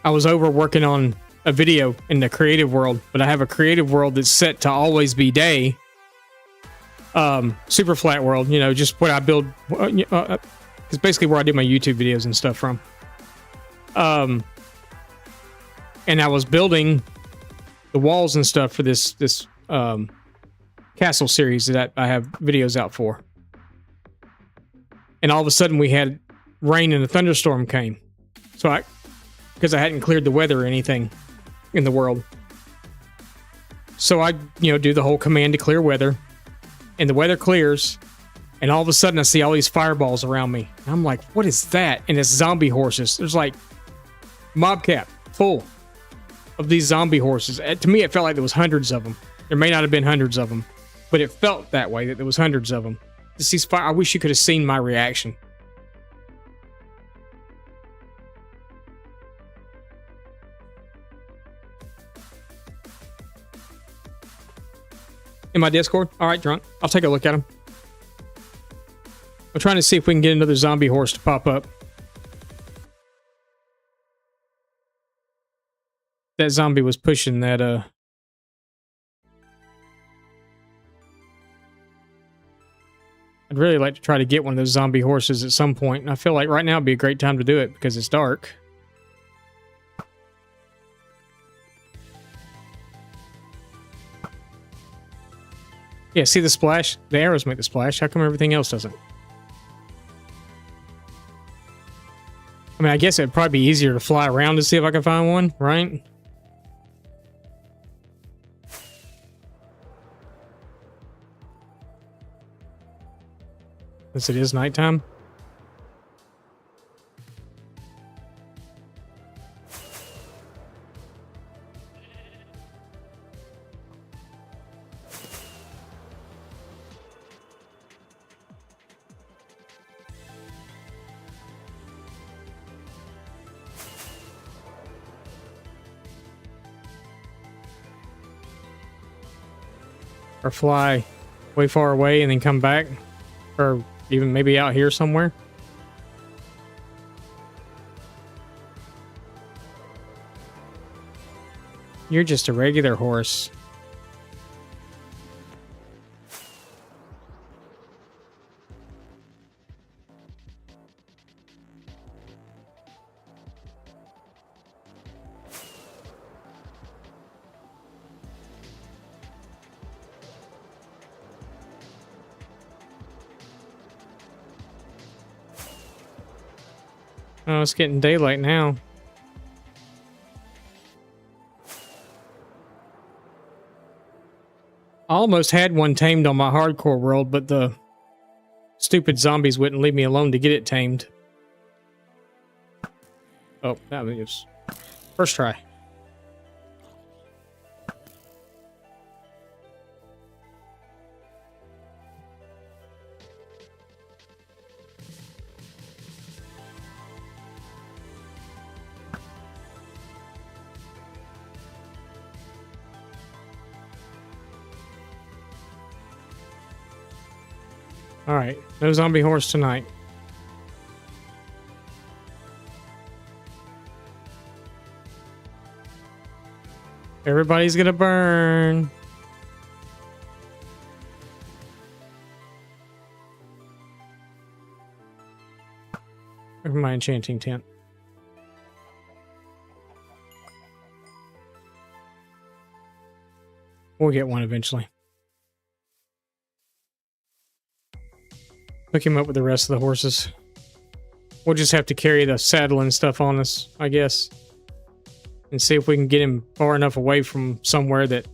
was over working on a video in the creative world, but I have a creative world that's set to always be day. Super flat world, you know, just what I build. It's basically where I do my YouTube videos and stuff from. And I was building the walls and stuff for this castle series that I have videos out for. And all of a sudden we had rain and a thunderstorm came. So because I hadn't cleared the weather or anything in the world. So I, do the whole command to clear weather, and the weather clears, and all of a sudden I see all these fireballs around me. And I'm like, what is that? And it's zombie horses. There's like mob cap full of these zombie horses. To me, it felt like there was hundreds of them. There may not have been hundreds of them, but it felt that way, that there was hundreds of them. I wish you could have seen my reaction. In my Discord? All right, Drunk. I'll take a look at them. I'm trying to see if we can get another zombie horse to pop up. That zombie was pushing that, I'd really like to try to get one of those zombie horses at some point. And I feel like right now would be a great time to do it because it's dark. Yeah, see the splash? The arrows make the splash. How come everything else doesn't? I mean, I guess it'd probably be easier to fly around to see if I can find one, right? Since it is nighttime. Or fly way far away and then come back. Or even maybe out here somewhere. You're just a regular horse. Oh, it's getting daylight now. I almost had one tamed on my hardcore world, but the stupid zombies wouldn't leave me alone to get it tamed. Oh, that was first try. Alright, no zombie horse tonight. Everybody's gonna burn. Where's my enchanting tent? We'll get one eventually. Hook him up with the rest of the horses. We'll just have to carry the saddle and stuff on us, I guess. And see if we can get him far enough away from somewhere that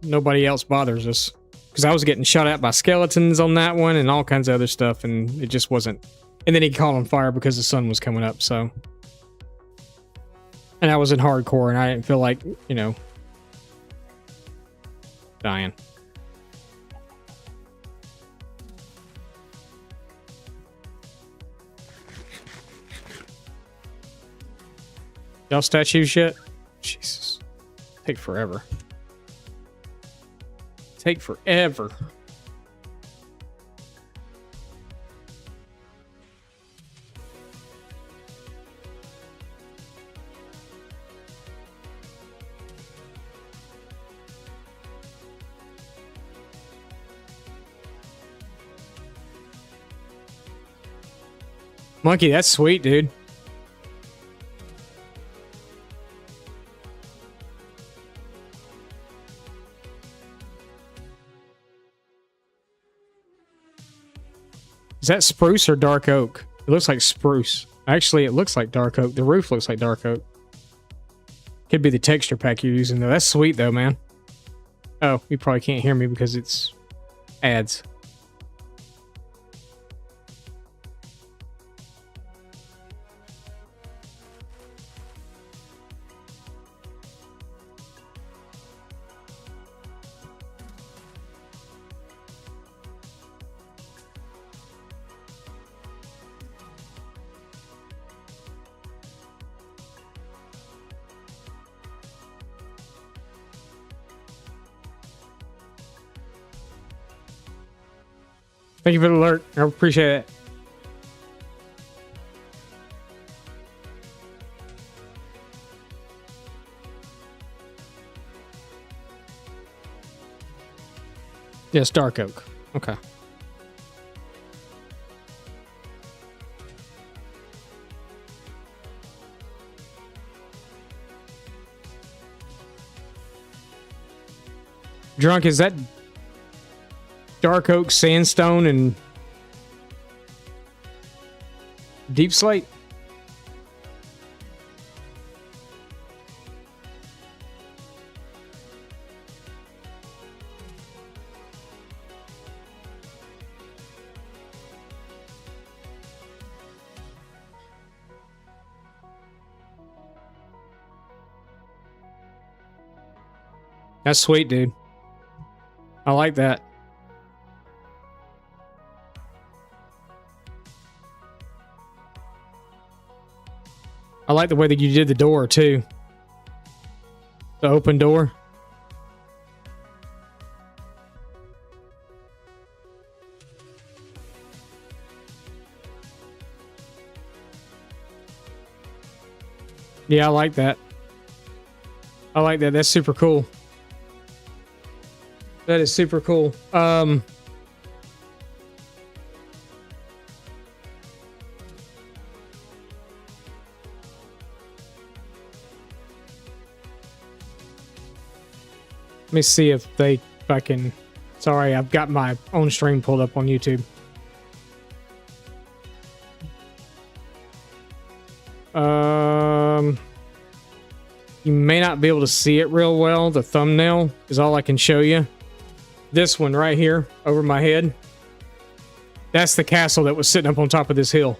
nobody else bothers us. Because I was getting shot at by skeletons on that one and all kinds of other stuff, and it just wasn't. And then he caught on fire because the sun was coming up, so. And I was in hardcore and I didn't feel like, dying. Y'all statues yet? Jesus. Take forever. Take forever. Monkey, that's sweet, dude. Is that spruce or dark oak? It looks like spruce. Actually, it looks like dark oak. The roof looks like dark oak. Could be the texture pack you're using, though. That's sweet, though, man. Oh, you probably can't hear me because it's ads. Thank you for the alert. I appreciate it. Yes, dark oak. Okay. Drunk, is that dark oak, sandstone, and deep slate? That's sweet, dude. I like that. I like the way that you did the door, too. The open door. Yeah, I like that. I like that. That's super cool. That is super cool. Let me see if I can. Sorry, I've got my own stream pulled up on YouTube. You may not be able to see it real well. The thumbnail is all I can show you. This one right here over my head. That's the castle that was sitting up on top of this hill.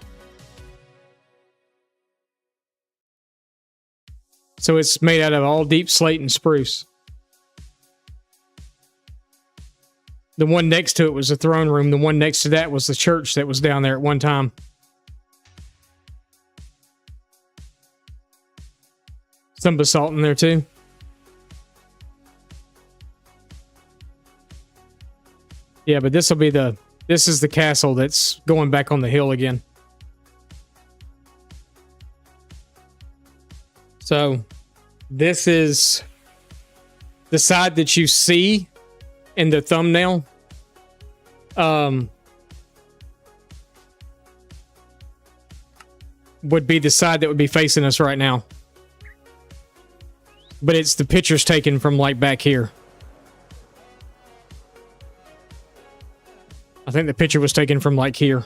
So it's made out of all deep slate and spruce. The one next to it was the throne room. The one next to that was the church that was down there at one time. Some basalt in there too. Yeah, but this is the castle that's going back on the hill again. So this is the side that you see in the thumbnail. Would be the side that would be facing us right now. But it's the pictures taken from like back here. I think the picture was taken from like here.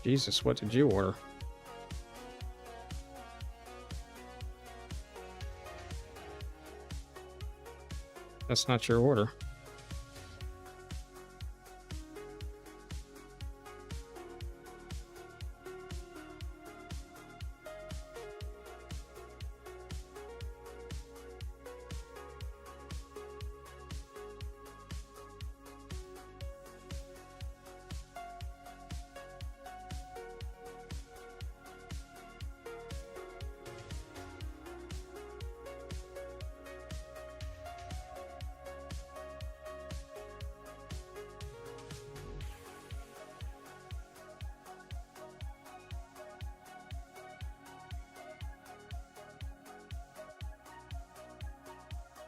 Jesus, what did you order? That's not your order.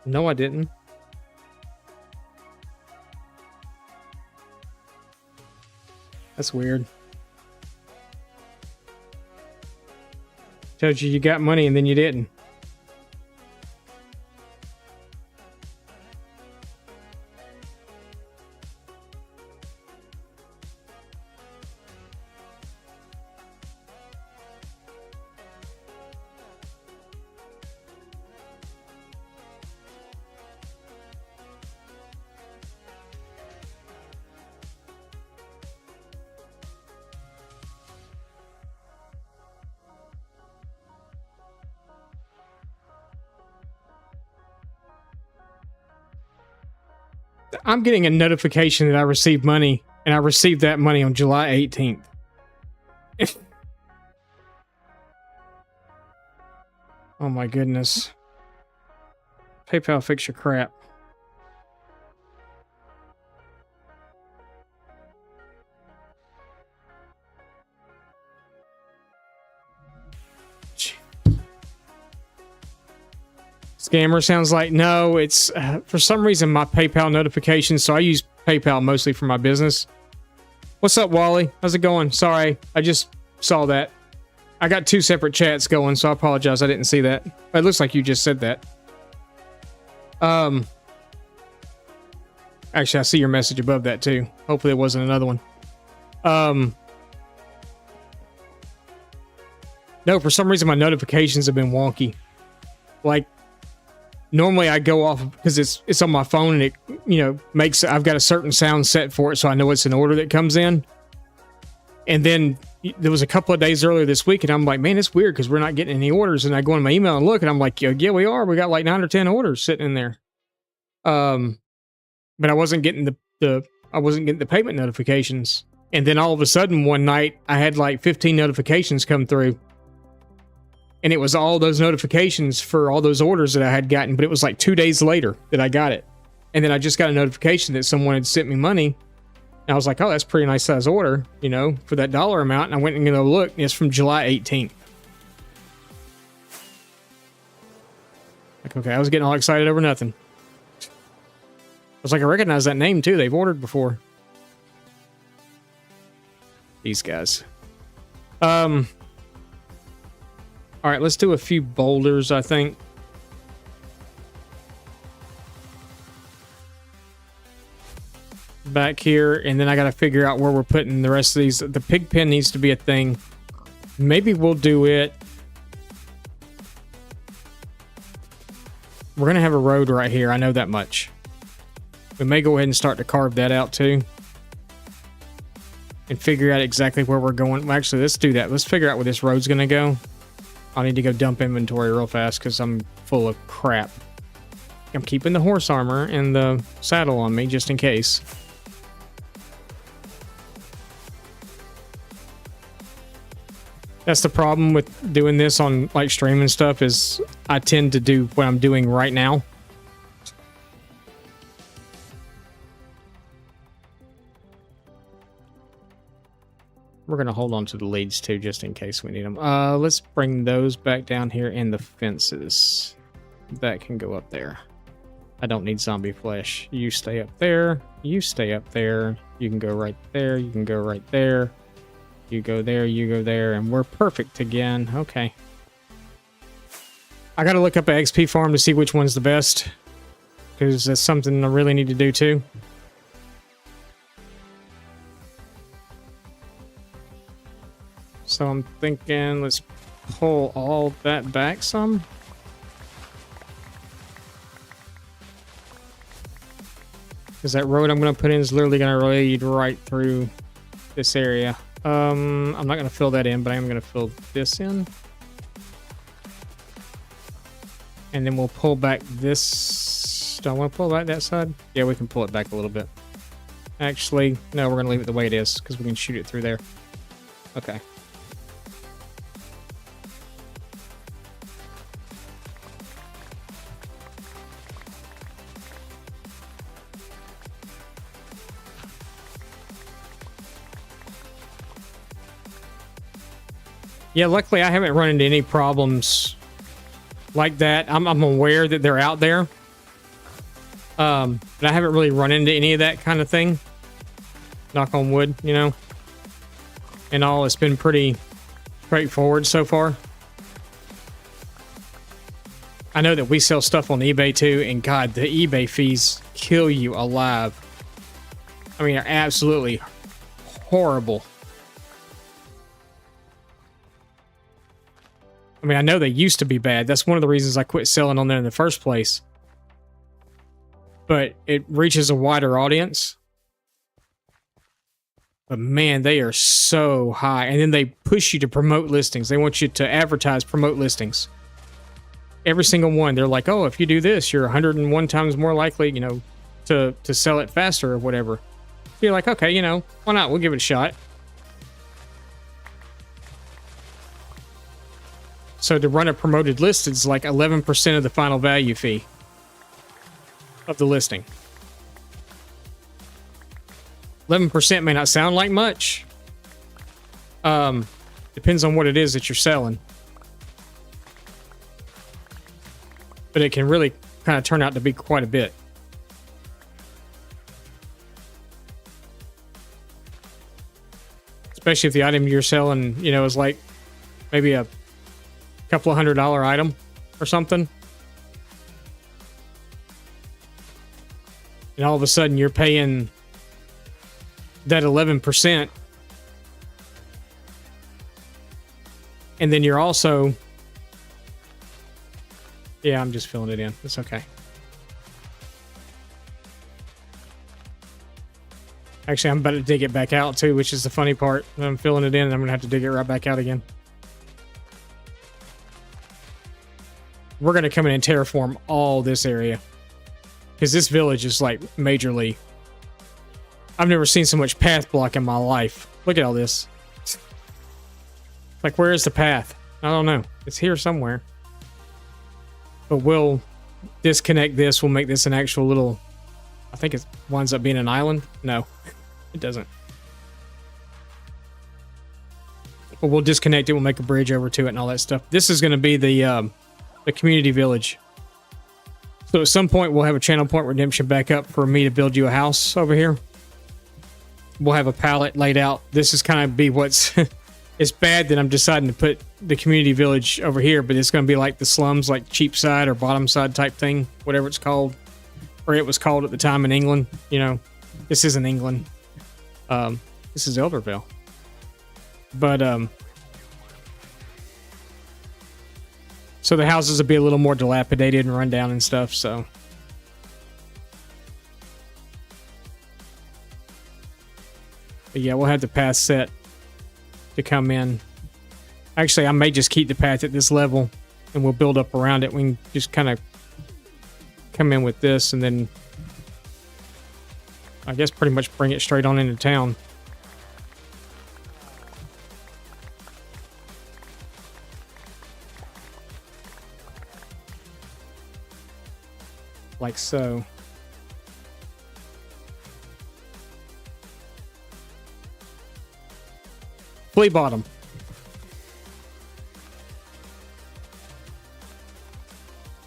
No, I didn't. That's weird. Tells you got money and then you didn't. I'm getting a notification that I received money, and I received that money on July 18th. Oh my goodness. PayPal, fix your crap. Scammer sounds like no, it's for some reason my PayPal notifications. So I use PayPal mostly for my business. What's up, Wally? How's it going? Sorry, I just saw that. I got two separate chats going, so I apologize. I didn't see that. It looks like you just said that. Actually, I see your message above that too. Hopefully it wasn't another one. No, for some reason my notifications have been wonky. Like, normally I go off because it's on my phone and it, you know, makes, I've got a certain sound set for it so I know it's an order that comes in. And then there was a couple of days earlier this week and I'm like, man, it's weird because we're not getting any orders. And I go in my email and look and I'm like, yeah, we are. We got like 9 or 10 orders sitting in there. But I wasn't getting the payment notifications. And then all of a sudden one night I had like 15 notifications come through. And it was all those notifications for all those orders that I had gotten, but it was like 2 days later that I got it. And then I just got a notification that someone had sent me money. And I was like, oh, that's a pretty nice size order, you know, for that dollar amount. And I went and go look, and it's from July 18th. Like, okay, I was getting all excited over nothing. I was like, I recognize that name too. They've ordered before. These guys. All right, let's do a few boulders, I think. Back here, and then I got to figure out where we're putting the rest of these. The pig pen needs to be a thing. Maybe we'll do it. We're going to have a road right here. I know that much. We may go ahead and start to carve that out too. And figure out exactly where we're going. Well, actually, let's do that. Let's figure out where this road's going to go. I need to go dump inventory real fast because I'm full of crap. I'm keeping the horse armor and the saddle on me just in case. That's the problem with doing this on like stream and stuff is I tend to do what I'm doing right now. We're going to hold on to the leads too, just in case we need them. Let's bring those back down here in the fences. That can go up there. I don't need zombie flesh. You stay up there. You stay up there. You can go right there. You can go right there. You go there. You go there. And we're perfect again. Okay. I got to look up an XP farm to see which one's the best. Because that's something I really need to do too. So I'm thinking let's pull all that back some. Because that road I'm going to put in is literally going to lead right through this area. I'm not going to fill that in, but I am going to fill this in. And then we'll pull back this. Do I want to pull back that side? Yeah, we can pull it back a little bit. Actually, no, we're going to leave it the way it is because we can shoot it through there. Okay. Yeah, luckily I haven't run into any problems like that. I'm aware that they're out there, But I haven't really run into any of that kind of thing. Knock on wood, you know. And all, it's been pretty straightforward so far. I know that we sell stuff on eBay too, and God, the eBay fees kill you alive. I mean, they're absolutely horrible. I mean, I know they used to be bad. That's one of the reasons I quit selling on there in the first place. But it reaches a wider audience. But man, they are so high. And then they push you to promote listings. They want you to advertise, promote listings. Every single one. They're like, oh, if you do this, you're 101 times more likely, you know, to sell it faster or whatever. So you're like, okay, you know, why not? We'll give it a shot. So to run a promoted list, it's like 11% of the final value fee of the listing. 11% may not sound like much. Depends on what it is that you're selling. But it can really kind of turn out to be quite a bit. Especially if the item you're selling, you know, is like maybe a couple of $100 item or something. And all of a sudden you're paying that 11%. And then you're also... Yeah, I'm just filling it in. It's okay. Actually, I'm about to dig it back out too, which is the funny part. I'm filling it in and I'm going to have to dig it right back out again. We're going to come in and terraform all this area. Because this village is like majorly... I've never seen so much path block in my life. Look at all this. Like, where is the path? I don't know. It's here somewhere. But we'll disconnect this. We'll make this an actual little... I think it winds up being an island. No, it doesn't. But we'll disconnect it. We'll make a bridge over to it and all that stuff. This is going to be the community village. So at some point, we'll have a channel point redemption back up for me to build you a house over here. We'll have a palette laid out. This is kind of be what's... It's bad that I'm deciding to put the community village over here, but it's going to be like the slums, like cheap side or bottom side type thing, whatever it's called. Or it was called at the time in England. You know, this isn't England. This is Eldervale. But, so the houses will be a little more dilapidated and run down and stuff, so. But yeah, we'll have the path set to come in. Actually, I may just keep the path at this level and we'll build up around it. We can just kind of come in with this and then I guess pretty much bring it straight on into town. Like so. Flea bottom.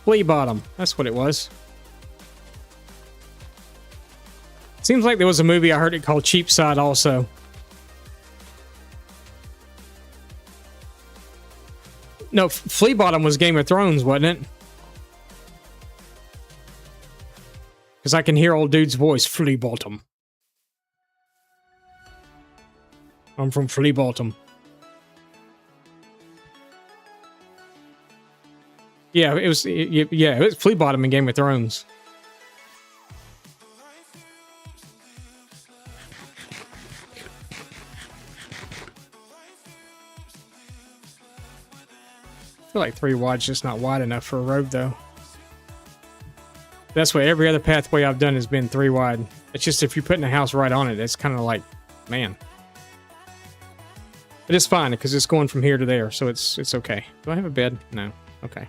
Flea bottom. That's what it was. Seems like there was a movie I heard it called Cheapside also. No, Flea Bottom was Game of Thrones, wasn't it? Because I can hear old dude's voice, Flea Bottom. I'm from Flea Bottom. Yeah, it was Flea Bottom in Game of Thrones. I feel like 3 wide's just not wide enough for a road, though. That's why every other pathway I've done has been 3 wide. It's just if you're putting a house right on it, it's kind of like, man. But it's fine because it's going from here to there, so it's okay. Do I have a bed? No. Okay.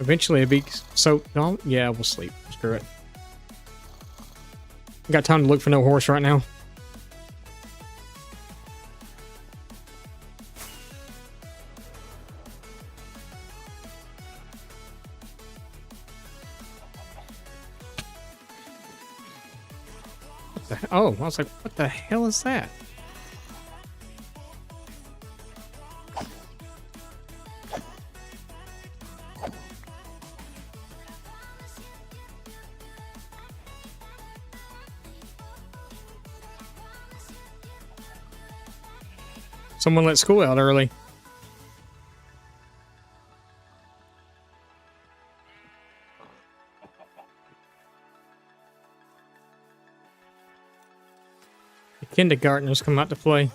Eventually it'll be so... No, yeah, we'll sleep. Screw it. Got time to look for no horse right now. Oh, I was like, what the hell is that? Someone let school out early. The kindergartners come out to play.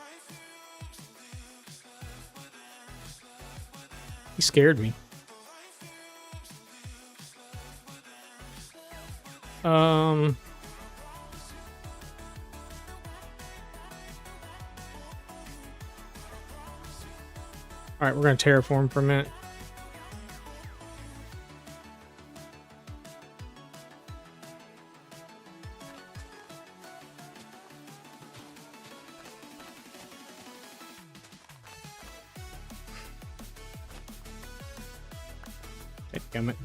He scared me. All right, we're going to terraform for a minute. Dadgummit.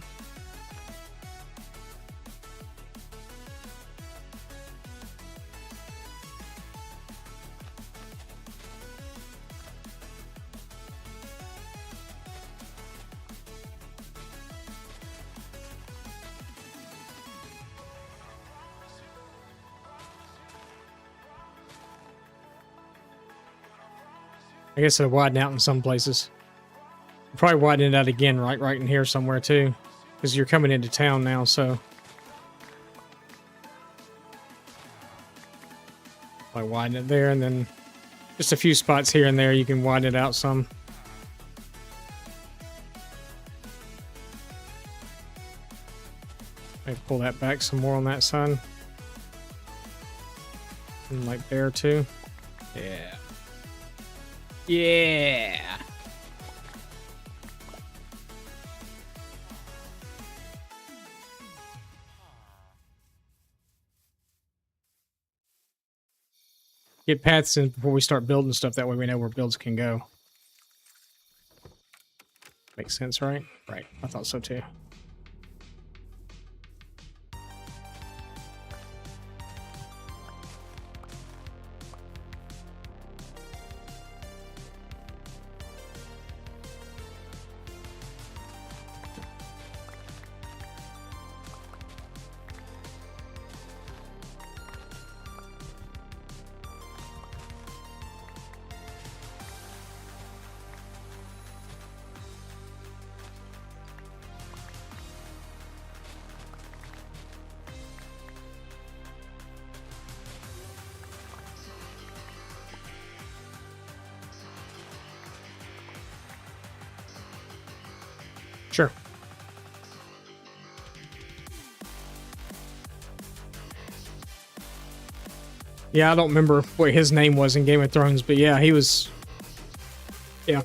I guess it'll widen out in some places. Probably widen it out again, right in here somewhere too, because you're coming into town now. So, I widen it there, and then just a few spots here and there you can widen it out some. Maybe pull that back some more on that side, and like there too. Yeah. Yeah. Get paths in before we start building stuff. That way we know where builds can go. Makes sense, right? Right. I thought so too. Sure. Yeah, I don't remember what his name was in Game of Thrones, but yeah, he was... Yeah.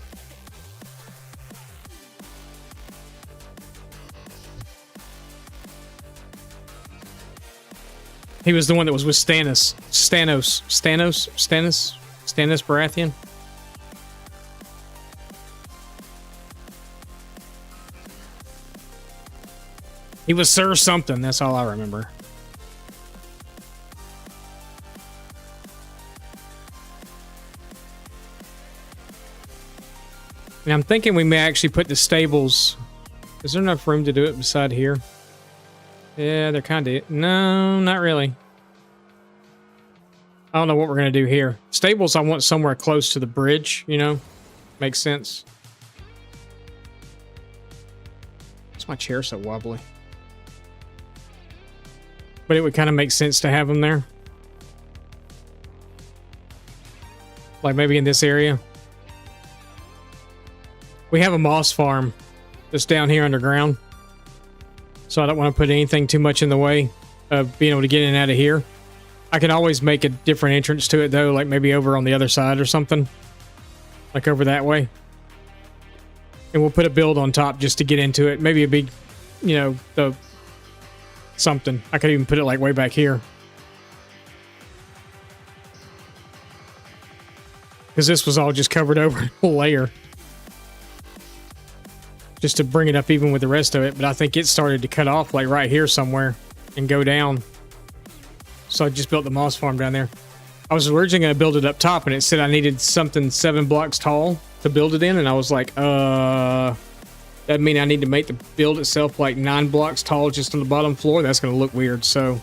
He was the one that was with Stannis Baratheon. He was Sir something, that's all I remember. And I'm thinking we may actually put the stables... Is there enough room to do it beside here? Yeah, they're kind of... No, not really. I don't know what we're going to do here. Stables I want somewhere close to the bridge, you know? Makes sense. Why's my chair so wobbly? But it would kind of make sense to have them there. Like maybe in this area. We have a moss farm that's down here underground. So I don't want to put anything too much in the way of being able to get in and out of here. I can always make a different entrance to it though, like maybe over on the other side or something. Like over that way. And we'll put a build on top just to get into it. Maybe a big, you know, the... something. I could even put it like way back here. Because this was all just covered over a layer. Just to bring it up even with the rest of it. But I think it started to cut off like right here somewhere. And go down. So I just built the moss farm down there. I was originally going to build it up top, and it said I needed something 7 blocks tall to build it in, and I was like, that mean I need to make the build itself like 9 blocks tall just on the bottom floor? That's going to look weird, so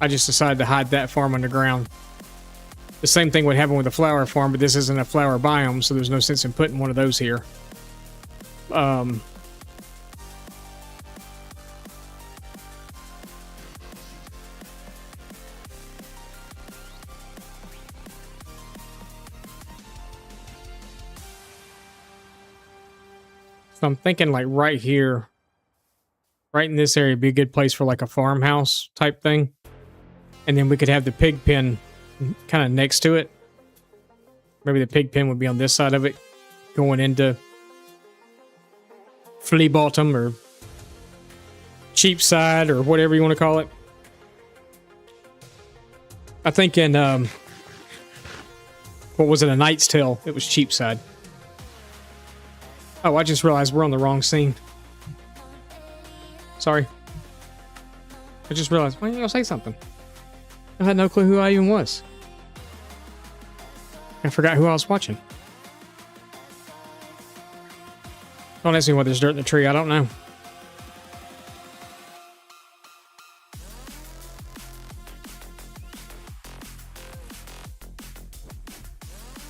I just decided to hide that farm underground. The same thing would happen with a flower farm, but this isn't a flower biome, so there's no sense in putting one of those here. So I'm thinking like right here, right in this area would be a good place for like a farmhouse type thing. And then we could have the pig pen kind of next to it. Maybe the pig pen would be on this side of it, going into flea bottom or Cheapside or whatever you want to call it. I think in, what was it, A Knight's Tale? It was Cheapside. Oh, I just realized we're on the wrong scene. Sorry. I just realized, why didn't you say something? I had no clue who I even was. I forgot who I was watching. Don't ask me why there's dirt in the tree. I don't know.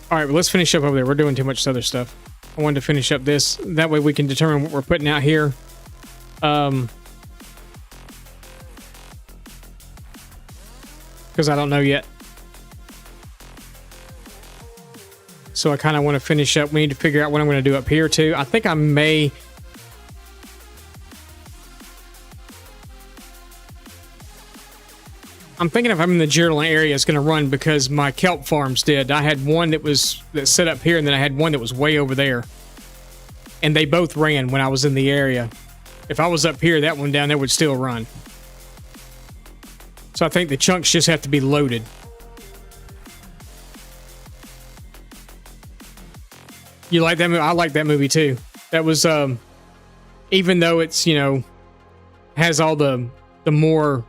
All right, well, let's finish up over there. We're doing too much other stuff. I wanted to finish up this. That way we can determine what we're putting out here. Because I don't know yet. So I kind of want to finish up. We need to figure out what I'm going to do up here too. I think I may... I'm thinking if I'm in the Geraldine area, it's going to run because my kelp farms did. I had one that set up here, and then I had one that was way over there. And they both ran when I was in the area. If I was up here, that one down there would still run. So I think the chunks just have to be loaded. You like that movie? I like that movie too. That was, even though it's, you know, has all the more,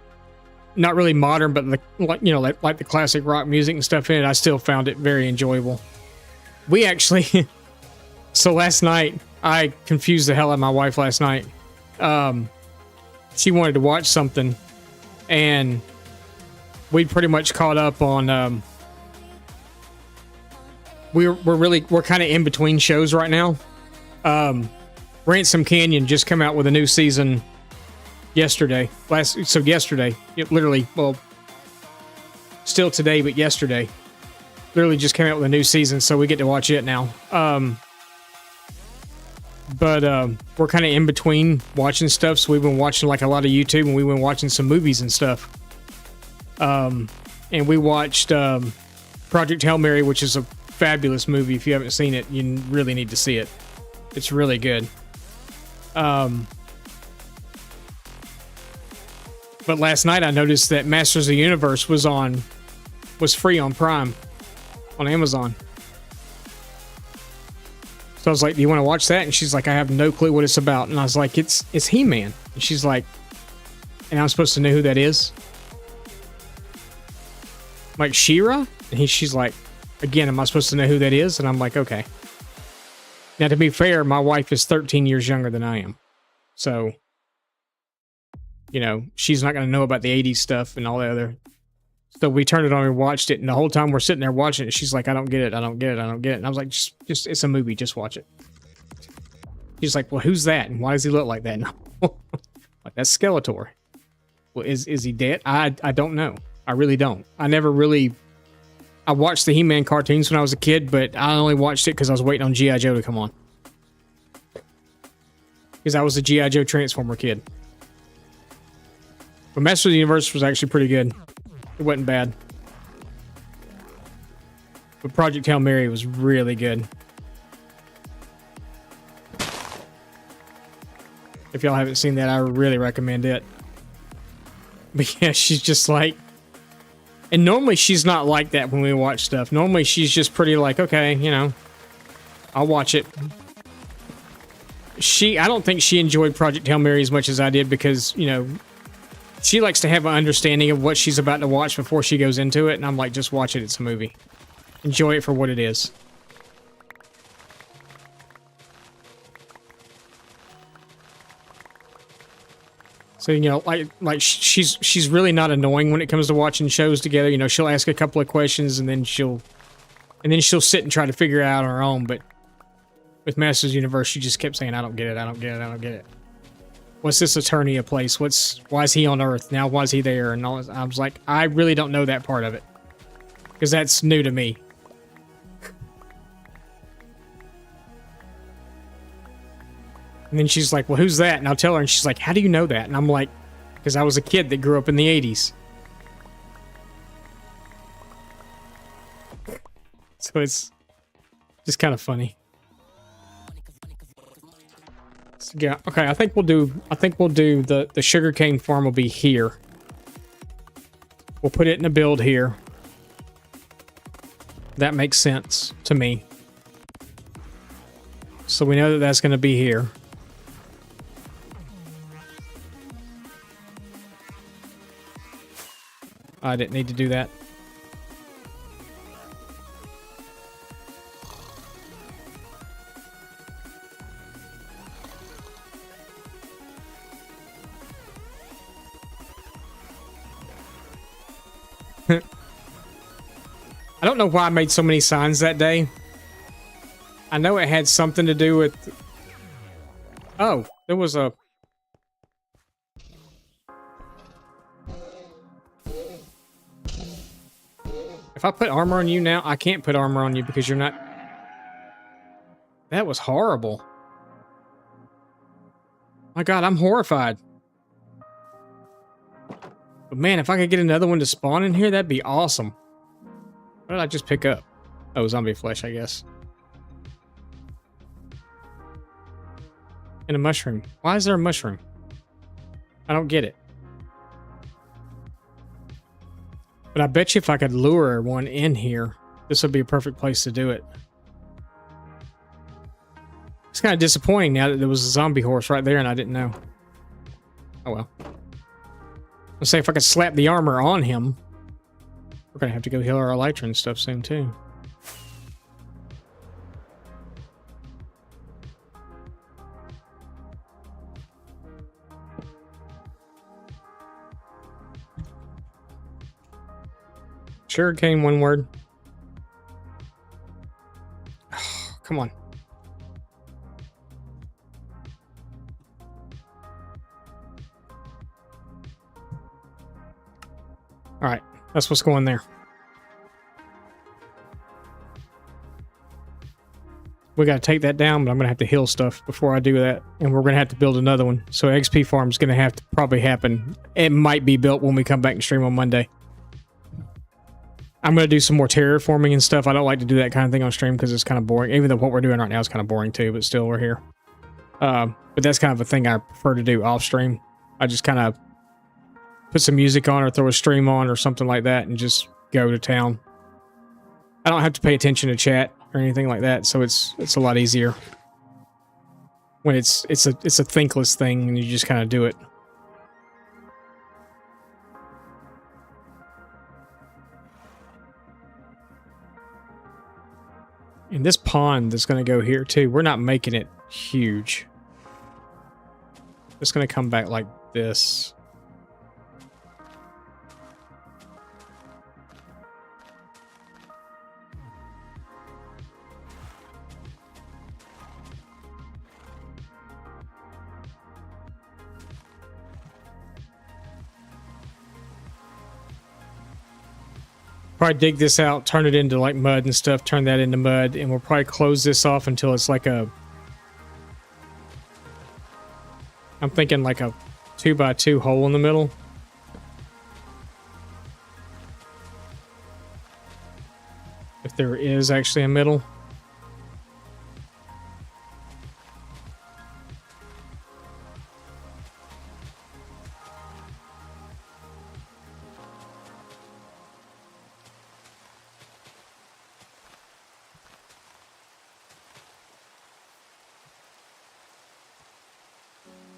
not really modern, but like the classic rock music and stuff in it, I still found it very enjoyable. We actually, so last night, I confused the hell out of my wife last night. She wanted to watch something, and we pretty much caught up on, we're kind of in between shows right now. Ransom Canyon just came out with a new season yesterday. Yesterday, it literally, well, still today, but yesterday, literally just came out with a new season, so we get to watch it now. But we're kind of in between watching stuff, so we've been watching like a lot of YouTube, and we've been watching some movies and stuff. And we watched Project Hail Mary, which is a fabulous movie. If you haven't seen it, you really need to see it. It's really good. But last night I noticed that Masters of the Universe was free on Prime on Amazon. So I was like, do you want to watch that? And she's like, I have no clue what it's about. And I was like, it's He-Man. And she's like, and I'm supposed to know who that is? I'm like, She-Ra? And she's like, again, am I supposed to know who that is? And I'm like, okay. Now, to be fair, my wife is 13 years younger than I am. So, you know, she's not going to know about the 80s stuff and all the other. So we turned it on and watched it. And the whole time we're sitting there watching it, she's like, I don't get it. I don't get it. I don't get it. And I was like, just it's a movie. Just watch it. She's like, well, who's that? And why does he look like that? And like, that's Skeletor. Well, is he dead? I don't know. I really don't. I watched the He-Man cartoons when I was a kid, but I only watched it because I was waiting on G.I. Joe to come on. Because I was a G.I. Joe Transformer kid. But Master of the Universe was actually pretty good. It wasn't bad. But Project Hail Mary was really good. If y'all haven't seen that, I really recommend it. But yeah, she's just like... And normally she's not like that when we watch stuff. Normally she's just pretty like, okay, you know, I'll watch it. I don't think she enjoyed Project Hail Mary as much as I did because, you know, She likes to have an understanding of what she's about to watch before she goes into it, and I'm like, just watch it. It's a movie. Enjoy it for what it is. So, you know, like she's really not annoying when it comes to watching shows together. You know, she'll ask a couple of questions and then she'll sit and try to figure it out on her own. But with Masters Universe, she just kept saying, I don't get it, I don't get it, I don't get it. What's this Eternia place? Why is he on Earth? Now why is he there? And all this. I was like, I really don't know that part of it. Because that's new to me. And then she's like, well, who's that? And I'll tell her, and she's like, how do you know that? And I'm like, because I was a kid that grew up in the 80s. So it's just kind of funny. So yeah, okay, I think we'll do the sugarcane farm will be here. We'll put it in a build here. That makes sense to me. So we know that that's going to be here. I didn't need to do that. I don't know why I made so many signs that day. I know it had something to do with... Oh, there was a... If I put armor on you now, I can't put armor on you because you're not... That was horrible. My God, I'm horrified. But man, if I could get another one to spawn in here, that'd be awesome. What did I just pick up? Oh, zombie flesh, I guess. And a mushroom. Why is there a mushroom? I don't get it. But I bet you if I could lure one in here, this would be a perfect place to do it. It's kind of disappointing now that there was a zombie horse right there and I didn't know. Oh well. Let's say if I could slap the armor on him. We're going to have to go heal our elytra and stuff soon too. Sugarcane, one word. Oh, come on. All right, that's what's going there. We got to take that down, but I'm going to have to heal stuff before I do that. And we're going to have to build another one. So XP farm is going to have to probably happen. It might be built when we come back and stream on Monday. I'm going to do some more terraforming and stuff. I don't like to do that kind of thing on stream because it's kind of boring. Even though what we're doing right now is kind of boring too, but still we're here. But that's kind of a thing I prefer to do off stream. I just kind of put some music on or throw a stream on or something like that and just go to town. I don't have to pay attention to chat or anything like that, so it's a lot easier when it's a thinkless thing and you just kind of do it. And this pond that's going to go here too, we're not making it huge. It's going to come back like this. Probably dig this out, turn it into like mud and stuff, turn that into mud, and we'll probably close this off until it's like a... I'm thinking like a 2x2 hole in the middle. If there is actually a middle.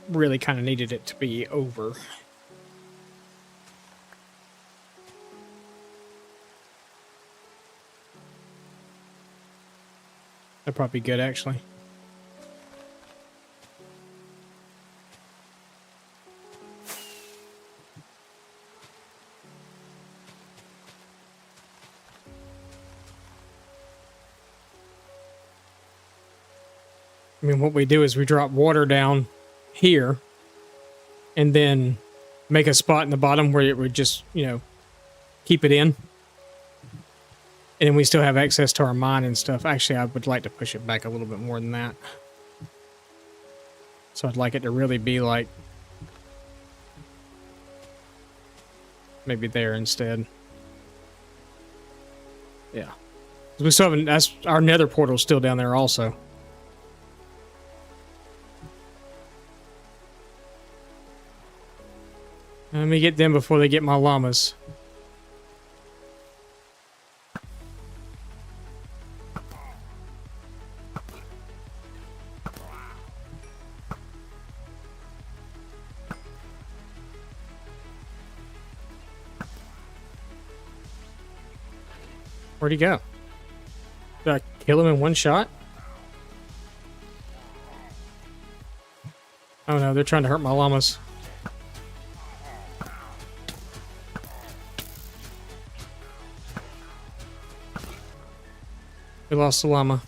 Really kind of needed it to be over. That'd probably be good, actually. I mean, what we do is we drop water down here and then make a spot in the bottom where it would just, you know, keep it in. And then we still have access to our mine and stuff. Actually, I would like to push it back a little bit more than that. So I'd like it to really be like maybe there instead. Yeah. We still haven't, that's our nether portal's still down there also. Let me get them before they get my llamas. Where'd he go? Did I kill him in one shot? Oh no, they're trying to hurt my llamas. We lost the llama.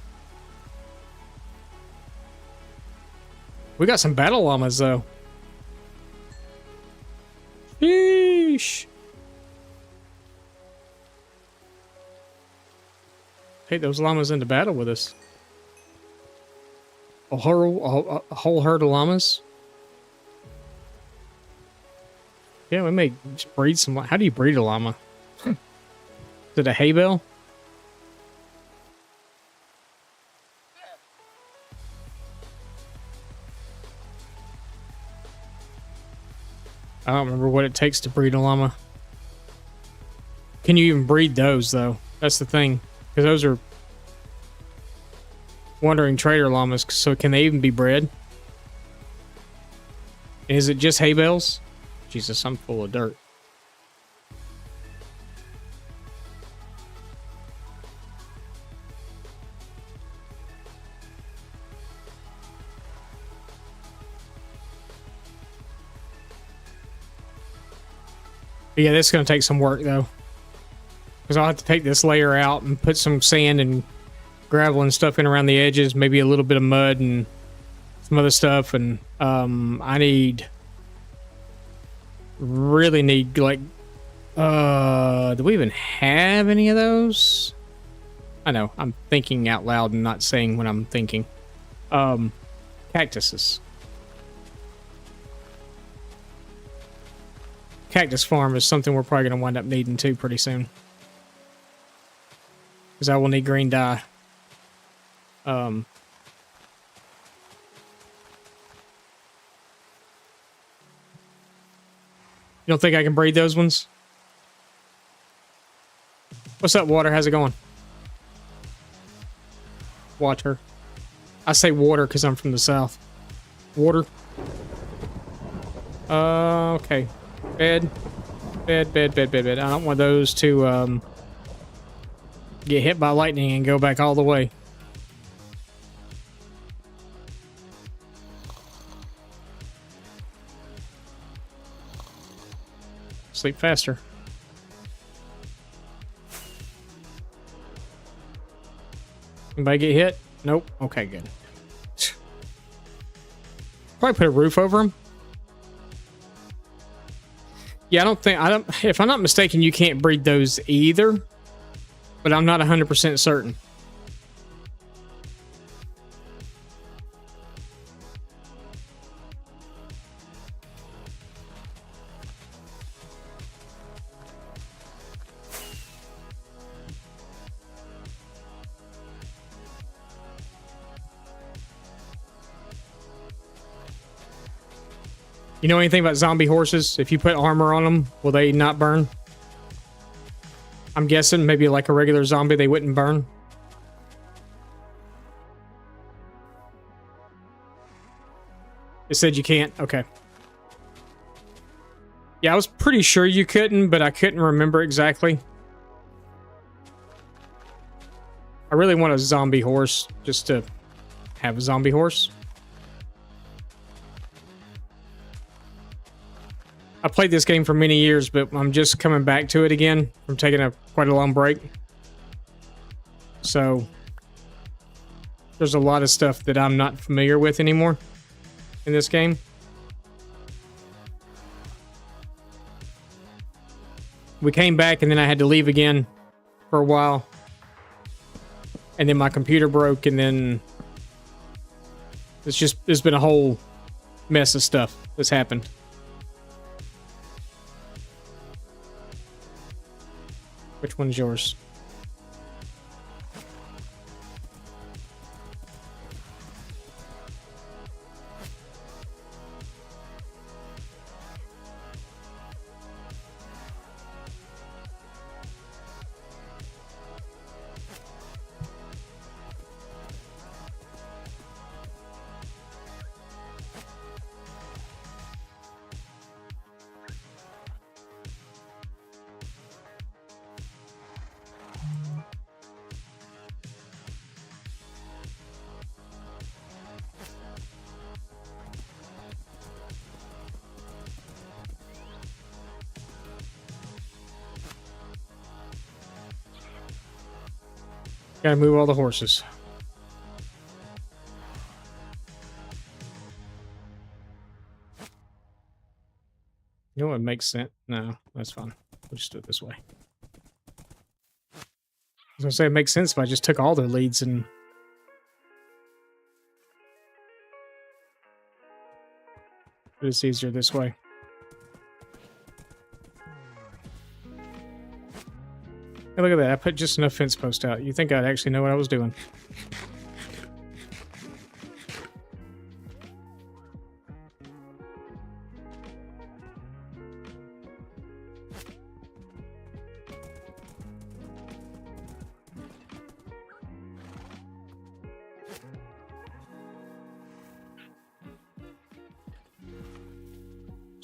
We got some battle llamas though. Sheesh. Take those llamas into battle with us. A whole herd of llamas. Yeah, we may just breed some. How do you breed a llama? Is it a hay bale? I don't remember what it takes to breed a llama. Can you even breed those, though? That's the thing. Because those are wandering trader llamas, so can they even be bred? Is it just hay bales? Jesus, I'm full of dirt. But yeah, this is going to take some work, though. Because I'll have to take this layer out and put some sand and gravel and stuff in around the edges. Maybe a little bit of mud and some other stuff. And I really need, like... do we even have any of those? I know, I'm thinking out loud and not saying what I'm thinking. Cactuses. Cactus farm is something we're probably going to wind up needing too pretty soon. Because I will need green dye. You don't think I can breed those ones? What's up, water? How's it going? Water. I say water because I'm from the south. Water. Okay. Bed. Bed. I don't want those to get hit by lightning and go back all the way. Sleep faster. Anybody get hit? Nope. Okay, good. Probably put a roof over them. Yeah, if I'm not mistaken, you can't breed those either. But I'm not 100% certain. You know anything about zombie horses? If you put armor on them, will they not burn? I'm guessing maybe like a regular zombie, they wouldn't burn. It said you can't? Okay. Yeah, I was pretty sure you couldn't, but I couldn't remember exactly. I really want a zombie horse just to have a zombie horse. I played this game for many years, but I'm just coming back to it again from taking quite a long break. So there's a lot of stuff that I'm not familiar with anymore in this game. We came back and then I had to leave again for a while. And then my computer broke, and then there's been a whole mess of stuff that's happened. Which one's yours? Gotta move all the horses. You know what makes sense? No, that's fine. We'll just do it this way. I was gonna say it makes sense if I just took all the leads and... But it's easier this way. Hey, look at that. I put just enough fence post out. You think I'd actually know what I was doing.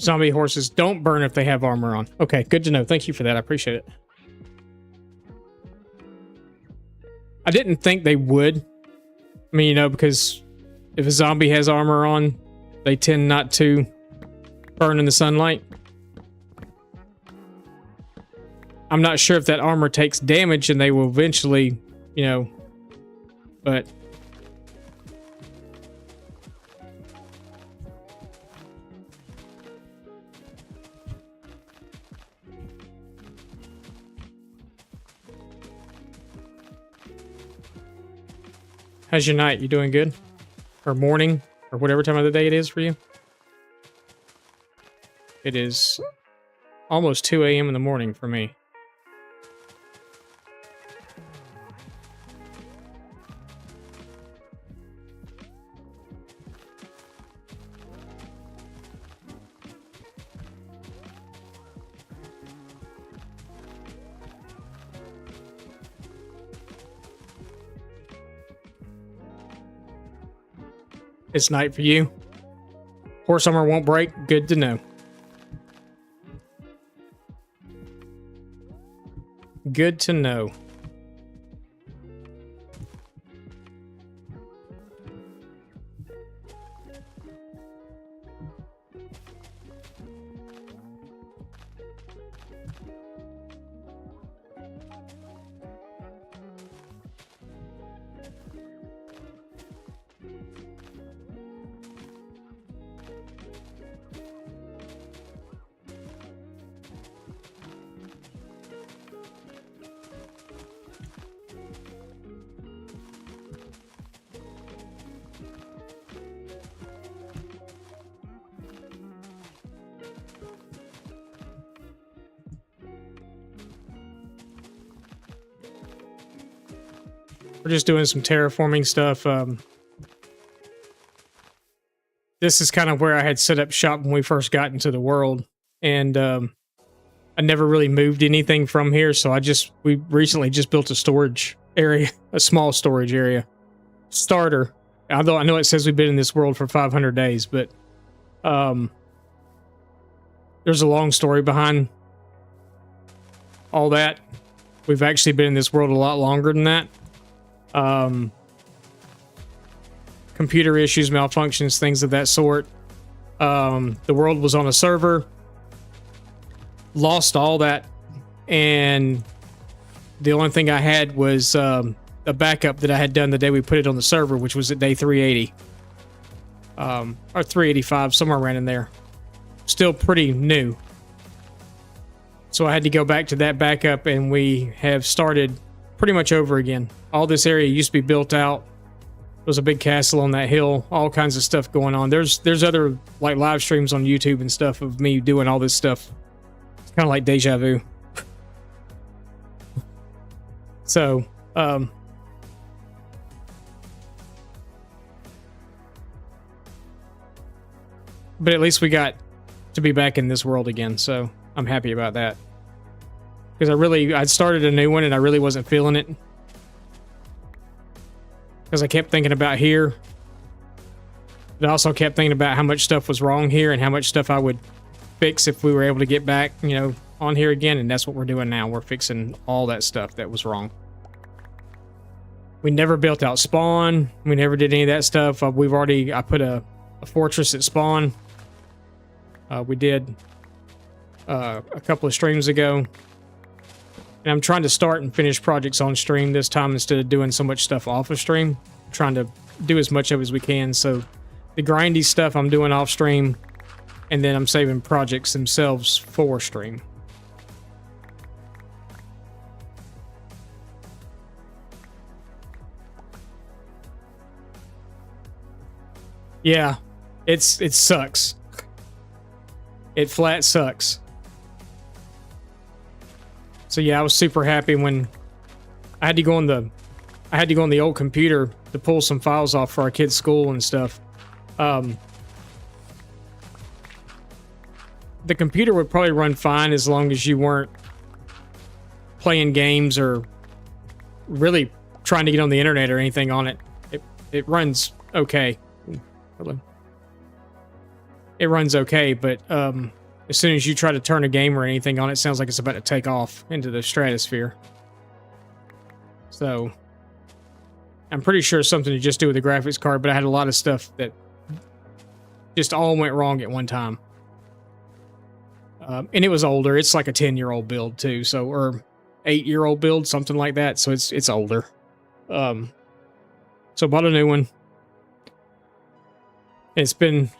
Zombie horses don't burn if they have armor on. Okay, good to know. Thank you for that. I appreciate it. I didn't think they would. I mean, you know, because if a zombie has armor on, they tend not to burn in the sunlight. I'm not sure if that armor takes damage and they will eventually, you know, but... How's your night? You doing good? Or morning? Or whatever time of the day it is for you? It is almost 2 a.m. in the morning for me. It's night for you. Horse armor won't break. Good to know. Good to know. We're just doing some terraforming stuff. This is kind of where I had set up shop when we first got into the world. And I never really moved anything from here. So we recently just built a storage area, a small storage area. Starter. Although I know it says we've been in this world for 500 days, but there's a long story behind all that. We've actually been in this world a lot longer than that. computer issues, malfunctions, things of that sort. The world was on a server, lost all that, and the only thing I had was a backup that I had done the day we put it on the server, which was at day 380. Or 385, somewhere around in there. Still pretty new. So I had to go back to that backup, and we have started pretty much over again. All this area used to be built out. There was a big castle on that hill, all kinds of stuff going on. There's other like live streams on YouTube and stuff of me doing all this stuff. It's kind of like deja vu. So, but at least we got to be back in this world again, so I'm happy about that. Because I'd started a new one and I really wasn't feeling it. Because I kept thinking about here. But I also kept thinking about how much stuff was wrong here and how much stuff I would fix if we were able to get back, on here again. And that's what we're doing now. We're fixing all that stuff that was wrong. We never built out spawn. We never did any of that stuff. I put a fortress at spawn. We did a couple of streams ago. And I'm trying to start and finish projects on stream this time instead of doing so much stuff off of stream. I'm trying to do as much of it as we can. So the grindy stuff I'm doing off stream, and then I'm saving projects themselves for stream. Yeah, it sucks. It flat sucks. So yeah, I was super happy when I had to go on the old computer to pull some files off for our kids' school and stuff. The computer would probably run fine as long as you weren't playing games or really trying to get on the internet or anything on it. It runs okay. Hello. It runs okay, but as soon as you try to turn a game or anything on it, sounds like it's about to take off into the stratosphere. So I'm pretty sure it's something to just do with the graphics card, but I had a lot of stuff that just all went wrong at one time. And it was older. It's like a 10-year-old build too, so or 8-year-old build, something like that. So it's older. So bought a new one. It's been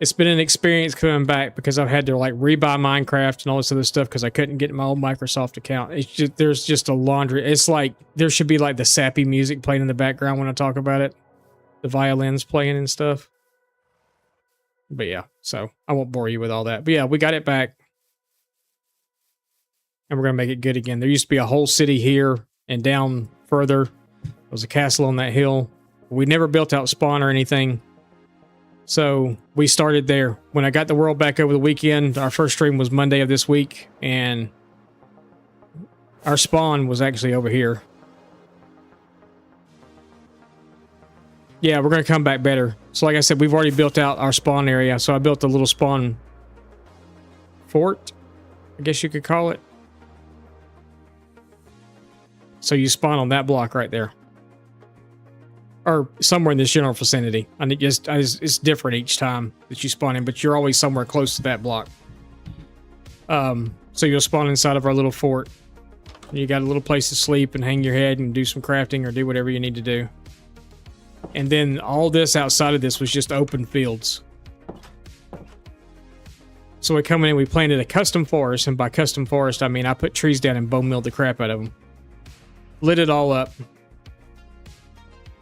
an experience coming back because I've had to like rebuy Minecraft and all this other stuff because I couldn't get my old Microsoft account. There's just a laundry. It's like there should be like the sappy music playing in the background when I talk about it, the violins playing and stuff. But yeah, so I won't bore you with all that. But yeah, we got it back, and we're gonna make it good again. There used to be a whole city here, and down further there was a castle on that hill. We never built out spawn or anything. So we started there. When I got the world back over the weekend, our first stream was Monday of this week, and our spawn was actually over here. Yeah, we're going to come back better. So like I said, we've already built out our spawn area. So I built a little spawn fort, I guess you could call it. So you spawn on that block right there. Or somewhere in this general vicinity. And it's different each time that you spawn in, but you're always somewhere close to that block. So you'll spawn inside of our little fort. You got a little place to sleep and hang your head and do some crafting or do whatever you need to do. And then all this outside of this was just open fields. So we come in and we planted a custom forest, and by custom forest I mean I put trees down and bone milled the crap out of them. Lit it all up.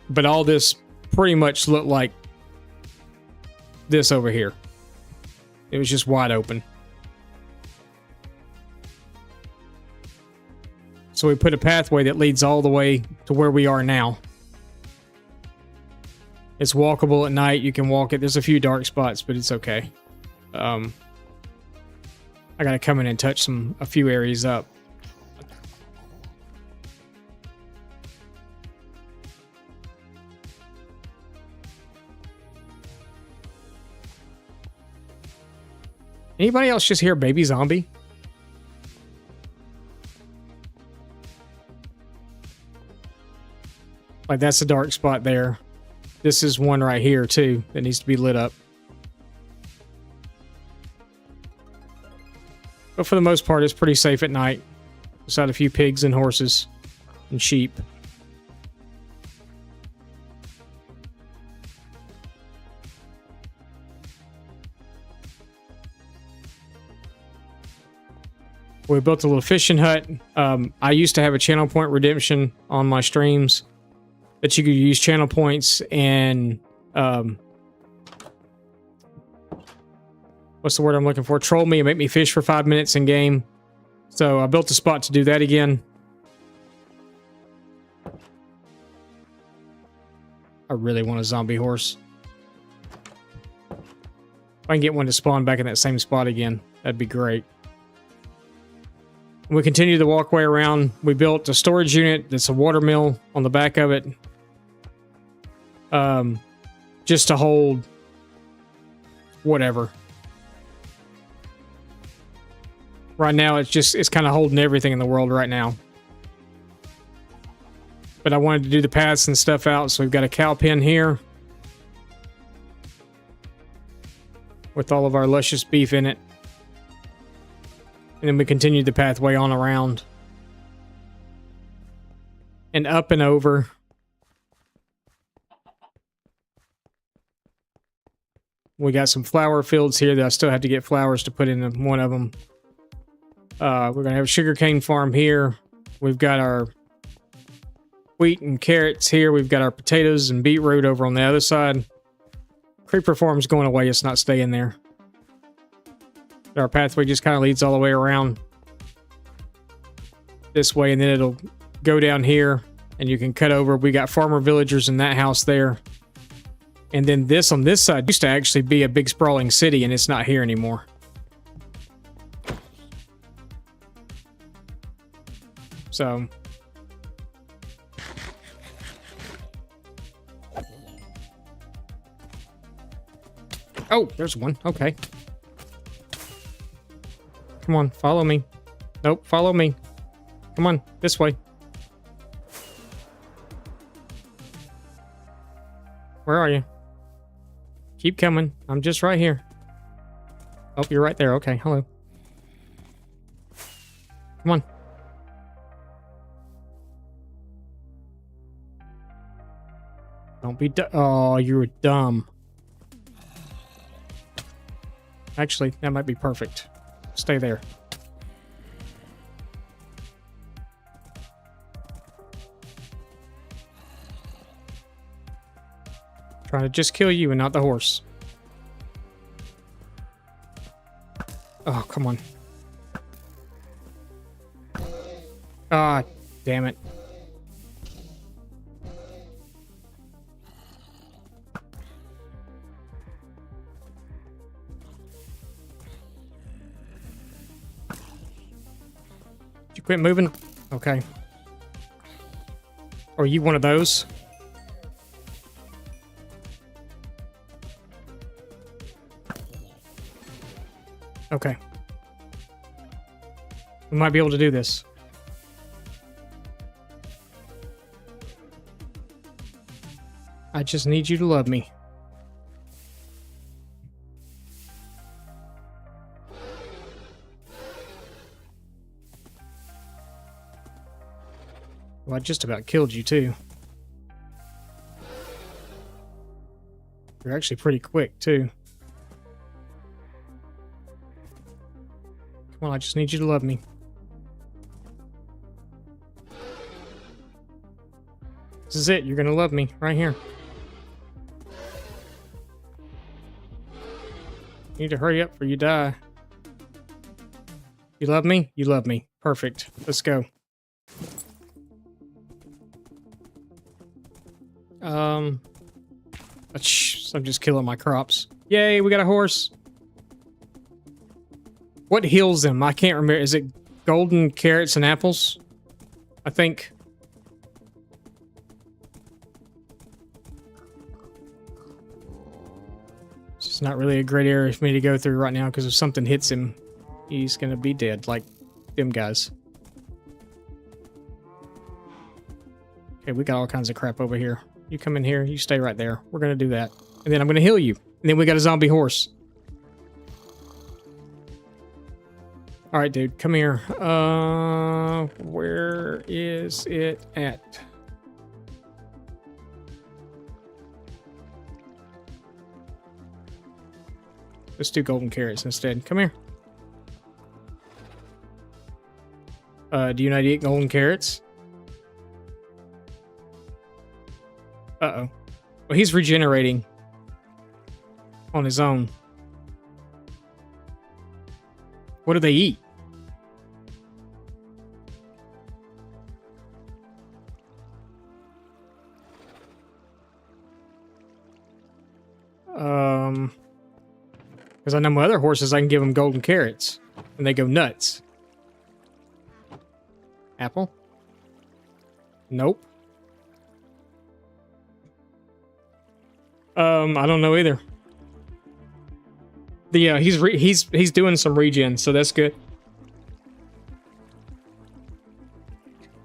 But all this pretty much looked like this over here. It was just wide open. So we put a pathway that leads all the way to where we are now. It's walkable at night. You can walk it. There's a few dark spots, but it's okay. I gotta come in and touch a few areas up. Anybody else just hear baby zombie? Like, that's a dark spot there. This is one right here, too, that needs to be lit up. But for the most part, it's pretty safe at night. Beside a few pigs and horses and sheep. We built a little fishing hut. I used to have a channel point redemption on my streams that you could use channel points and what's the word I'm looking for? Troll me and make me fish for 5 minutes in game. So I built a spot to do that again. I really want a zombie horse. If I can get one to spawn back in that same spot again, that'd be great. We continued the walkway around. We built a storage unit that's a water mill on the back of it. Just to hold whatever. Right now, it's kind of holding everything in the world right now. But I wanted to do the paths and stuff out, so we've got a cow pen here. With all of our luscious beef in it. And then we continued the pathway on around. And up and over. We got some flower fields here that I still have to get flowers to put in one of them. We're going to have a sugarcane farm here. We've got our wheat and carrots here. We've got our potatoes and beetroot over on the other side. Creeper farm's going away. It's not staying there. Our pathway just kind of leads all the way around this way, and then it'll go down here, and you can cut over. We got farmer villagers in that house there. And then this on this side used to actually be a big sprawling city, and it's not here anymore. So... oh, there's one. Okay. Come on, follow me. Nope, follow me. Come on, this way. Where are you? Keep coming. I'm just right here. Oh, you're right there. Okay, hello. Come on. Don't be dumb. Oh, you're dumb. Actually, that might be perfect. Stay there. Trying to just kill you and not the horse. Oh, come on. Ah, damn it. Quit moving. Okay. Are you one of those? Okay. We might be able to do this. I just need you to love me. Well, I just about killed you, too. You're actually pretty quick, too. Come on, I just need you to love me. This is it. You're gonna love me right here. You need to hurry up or you die. You love me? You love me. Perfect. Let's go. I'm just killing my crops. Yay, we got a horse. What heals them? I can't remember. Is it golden carrots and apples? I think. It's just not really a great area for me to go through right now because if something hits him, he's gonna be dead, like them guys. Okay, we got all kinds of crap over here. You come in here, you stay right there. We're gonna do that. And then I'm gonna heal you. And then we got a zombie horse. Alright, dude, come here. Where is it at? Let's do golden carrots instead. Come here. Do you not eat golden carrots? Uh-oh. Well, he's regenerating on his own. What do they eat? Because I know my other horses, I can give them golden carrots, and they go nuts. Apple? Nope. I don't know either. The he's doing some regen, so that's good.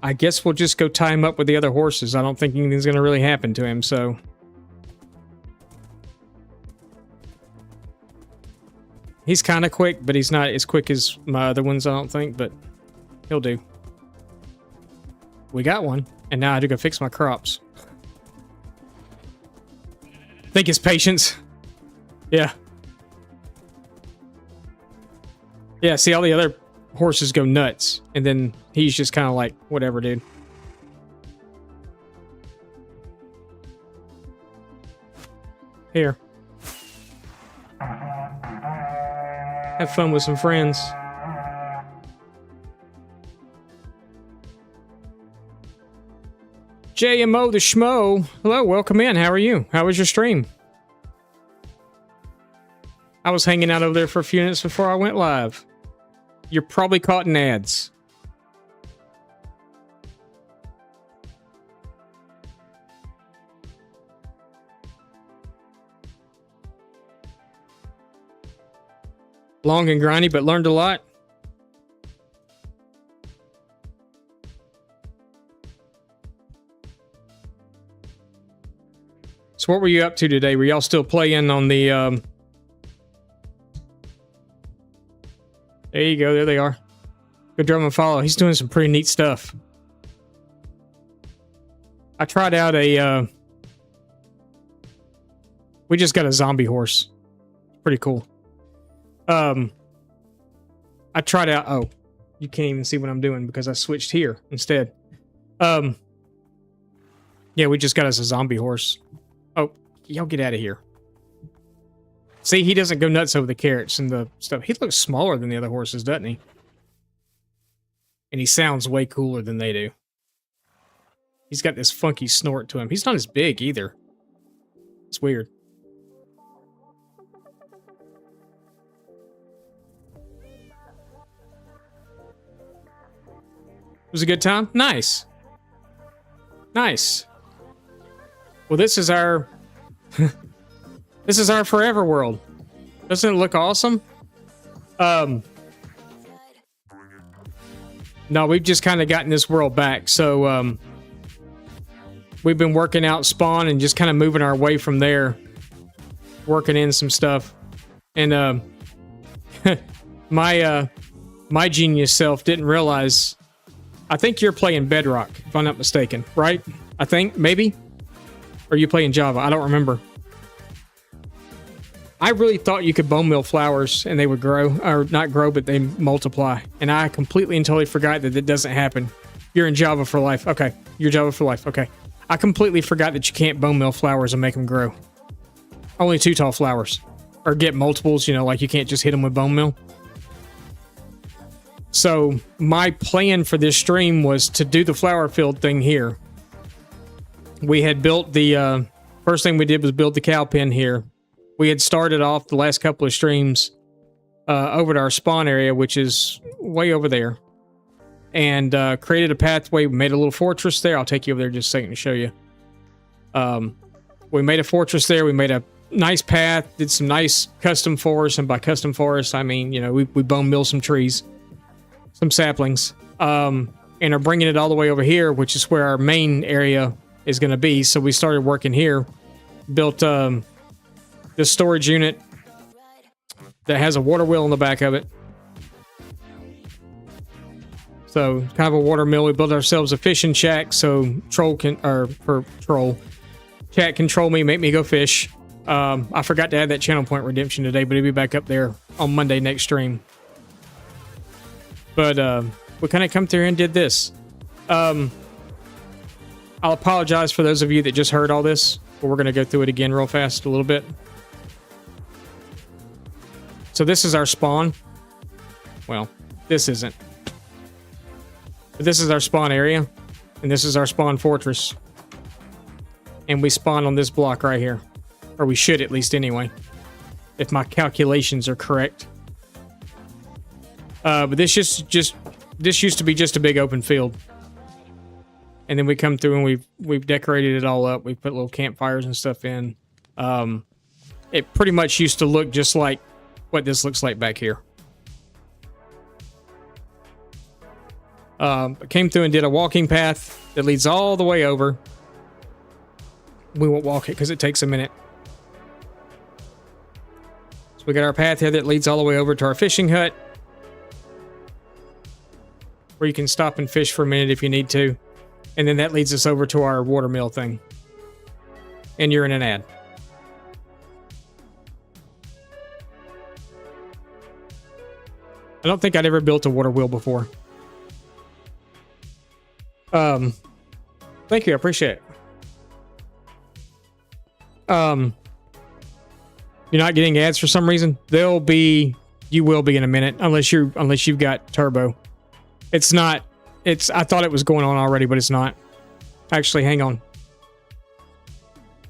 I guess we'll just go tie him up with the other horses. I don't think anything's gonna really happen to him, so. He's kind of quick, but he's not as quick as my other ones, I don't think, but he'll do. We got one, and now I have to go fix my crops. Think it's patience. Yeah. Yeah, see, all the other horses go nuts, and then he's just kind of like, whatever, dude. Here. Have fun with some friends. JMO the Schmo. Hello, welcome in. How are you? How was your stream? I was hanging out over there for a few minutes before I went live. You're probably caught in ads. Long and grindy, but learned a lot. So what were you up to today? Were y'all still playing on the... There you go. There they are. Go drum and follow. He's doing some pretty neat stuff. I tried out a... We just got a zombie horse. Pretty cool. I tried out... Oh, you can't even see what I'm doing because I switched here instead. Yeah, we just got us a zombie horse. Oh, y'all get out of here. See, he doesn't go nuts over the carrots and the stuff. He looks smaller than the other horses, doesn't he? And he sounds way cooler than they do. He's got this funky snort to him. He's not as big either. It's weird. It was a good time? Nice. Nice. Well, this is our... this is our forever world. Doesn't it look awesome? No, we've just kind of gotten this world back. So, we've been working out Spawn and just kind of moving our way from there. Working in some stuff. And, my genius self didn't realize... I think you're playing Bedrock, if I'm not mistaken, right? I think, maybe? Or are you playing Java? I don't remember. I really thought you could bone meal flowers and they would grow, or not grow, but they multiply. And I completely and totally forgot that it doesn't happen. You're in Java for life. Okay. You're Java for life. Okay. I completely forgot that you can't bone meal flowers and make them grow. Only 2 tall flowers. Or get multiples, you know, like you can't just hit them with bone meal. So my plan for this stream was to do the flower field thing here. We had built the, first thing we did was build the cow pen here. We had started off the last couple of streams over to our spawn area, which is way over there. And created a pathway. We made a little fortress there. I'll take you over there just a second to show you. We made a fortress there. We made a nice path. Did some nice custom forests. And by custom forests, I mean, you know, we bone mill some trees. Some saplings. and are bringing it all the way over here, which is where our main area is going to be. So we started working here, built this storage unit that has a water wheel in the back of it. So kind of a water mill. We built ourselves a fishing shack so chat control me, make me go fish. I forgot to add that channel point redemption today, but it'll be back up there on Monday next stream. But we kind of come through and did this. I'll apologize for those of you that just heard all this, but we're going to go through it again real fast a little bit. So this is our spawn. Well, this isn't. But this is our spawn area, and this is our spawn fortress. And we spawn on this block right here. Or we should, at least, anyway. If my calculations are correct. But this this used to be just a big open field. And then we come through and we've decorated it all up. We've put little campfires and stuff in. It pretty much used to look just like what this looks like back here. Came through and did a walking path that leads all the way over. We won't walk it because it takes a minute. So we got our path here that leads all the way over to our fishing hut, where you can stop and fish for a minute if you need to. And then that leads us over to our water mill thing. And you're in an ad. I don't think I'd ever built a water wheel before. Thank you, I appreciate it. You're not getting ads for some reason. You will be in a minute, unless you've got turbo. It's not. I thought it was going on already, but it's not. Actually, hang on.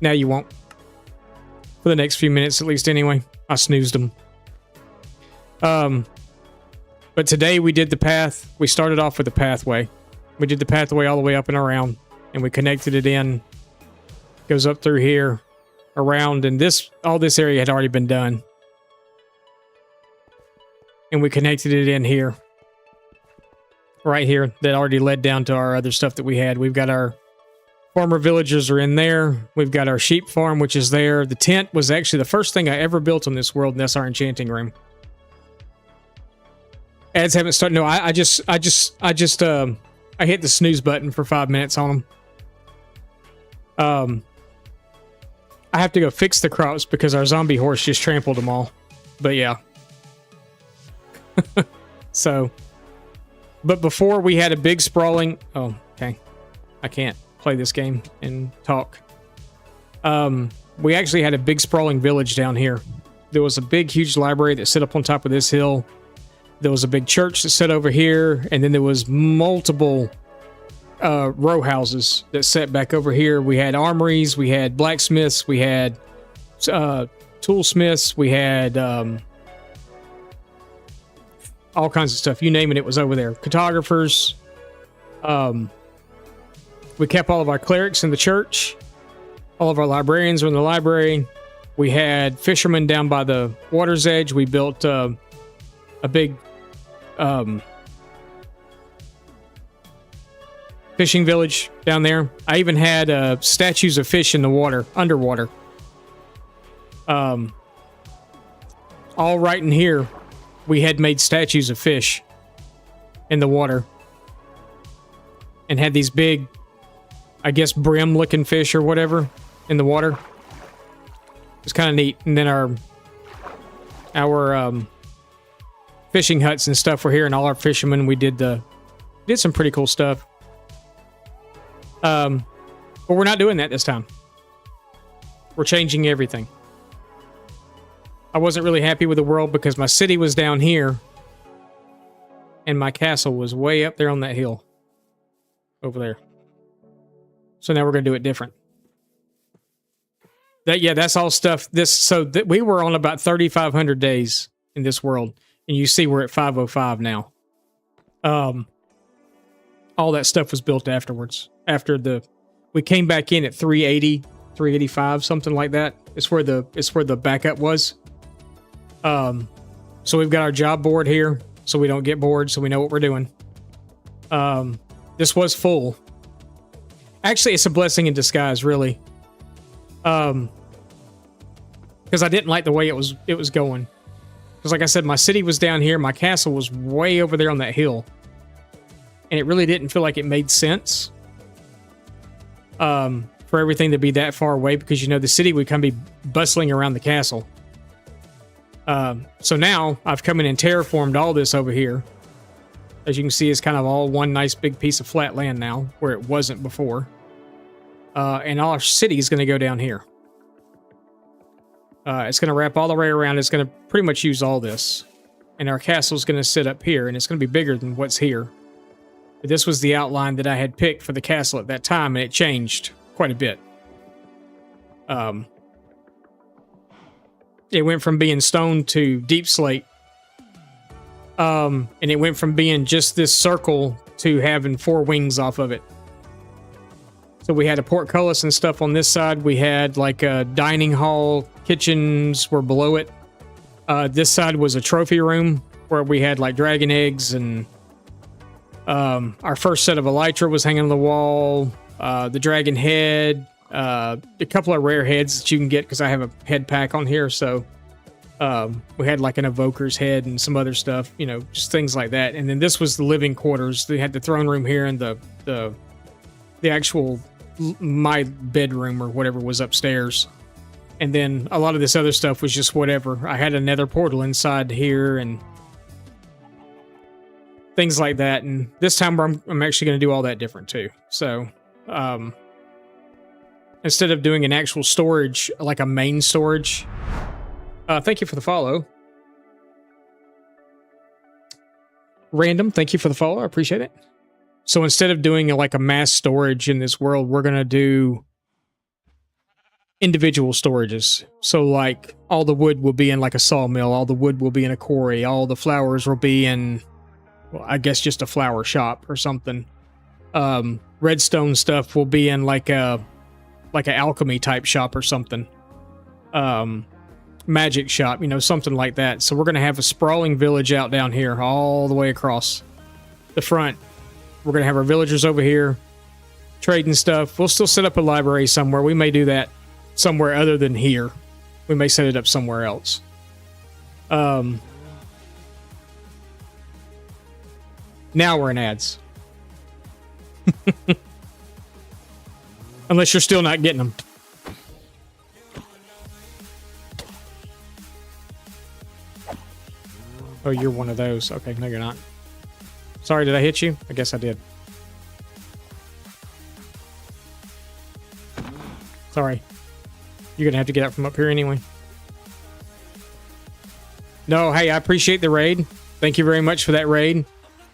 Now you won't. For the next few minutes, at least, anyway. I snoozed them. But today we did the path. We started off with the pathway. We did the pathway all the way up and around, and we connected it in. Goes up through here, around, and all this area had already been done. And we connected it in here. Right here, that already led down to our other stuff that we had. We've got our farmer villagers are in there. We've got our sheep farm, which is there. The tent was actually the first thing I ever built in this world, and that's our enchanting room. Ads haven't started. No, I hit the snooze button for 5 minutes on them. I have to go fix the crops because our zombie horse just trampled them all. But yeah. So, but before we had a big sprawling... Oh, okay. I can't play this game and talk. We actually had a big sprawling village down here. There was a big, huge library that sit up on top of this hill. There was a big church that sat over here, and then there was multiple row houses that sat back over here. We had armories, we had blacksmiths, we had toolsmiths, we had all kinds of stuff. You name it was over there. Cartographers. We kept all of our clerics in the church. All of our librarians were in the library. We had fishermen down by the water's edge. We built a big fishing village down there. I even had statues of fish in the water, underwater. All right in here, we had made statues of fish in the water. And had these big, I guess, brim-looking fish or whatever in the water. It was kind of neat. And then our fishing huts and stuff were here, and all our fishermen, we did some pretty cool stuff. But we're not doing that this time. We're changing everything. I wasn't really happy with the world because my city was down here and my castle was way up there on that hill over there. So now we're going to do it different. That's all stuff. We were on about 3,500 days in this world, and you see we're at 505 now. All that stuff was built afterwards. We came back in at 380, 385, something like that. It's where the backup was. So we've got our job board here, so we don't get bored, so we know what we're doing. this was full. Actually, it's a blessing in disguise, really. Because I didn't like the way it was going. Because like I said, my city was down here, my castle was way over there on that hill. And it really didn't feel like it made sense for everything to be that far away, because, you know, the city would kind of be bustling around the castle. So now I've come in and terraformed all this over here. As you can see, it's kind of all one nice big piece of flat land now, where it wasn't before. And all our city is going to go down here. It's going to wrap all the way around. It's going to pretty much use all this. And our castle is going to sit up here, and it's going to be bigger than what's here. But this was the outline that I had picked for the castle at that time, and it changed quite a bit. It went from being stone to deep slate. And it went from being just this circle to having 4 wings off of it. So we had a portcullis and stuff on this side. We had like a dining hall. Kitchens were below it. This side was a trophy room where we had like dragon eggs, and our first set of elytra was hanging on the wall. The dragon head, a couple of rare heads that you can get because I have a head pack on here. So we had like an evoker's head and some other stuff, you know, just things like that. And then this was the living quarters. They had the throne room here, and the actual my bedroom or whatever was upstairs. And then a lot of this other stuff was just whatever. I had a nether portal inside here and things like that. And this time I'm actually going to do all that different too. So instead of doing an actual storage, like a main storage, thank you for the follow. Random, thank you for the follow. I appreciate it. So instead of doing like a mass storage in this world, we're going to do individual storages. So like all the wood will be in like a sawmill, all the wood will be in a quarry, all the flowers will be in, well, I guess just a flower shop or something. Redstone stuff will be in like an alchemy type shop or something. Magic shop, you know, something like that. So we're going to have a sprawling village out down here all the way across the front. We're going to have our villagers over here trading stuff. We'll still set up a library somewhere. We may do that somewhere other than here. We may set it up somewhere else. Now we're in ads. Unless you're still not getting them. Oh, you're one of those. Okay, no, you're not. Sorry, did I hit you? I guess I did. Sorry. You're going to have to get up from up here anyway. No, hey, I appreciate the raid. Thank you very much for that raid.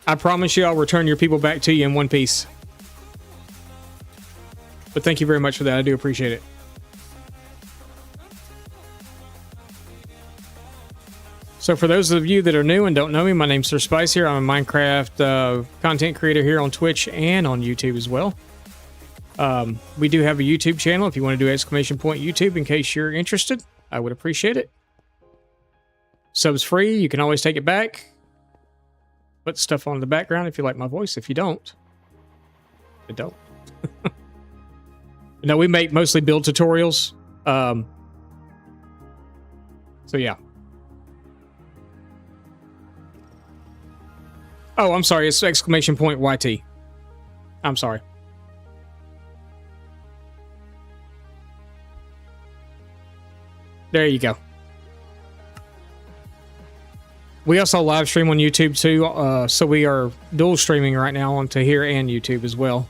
I promise you I'll return your people back to you in one piece. But thank you very much for that. I do appreciate it. So for those of you that are new and don't know me, my name's Sir Spice here. I'm a Minecraft content creator here on Twitch and on YouTube as well. We do have a YouTube channel if you want to do !YouTube in case you're interested. I would appreciate it. Sub's free. You can always take it back. Put stuff on the background if you like my voice. If you don't, I don't. No, we make mostly build tutorials. So yeah. Oh, I'm sorry. It's !YT. I'm sorry. There you go. We also live stream on YouTube too, so we are dual streaming right now onto here and YouTube as well.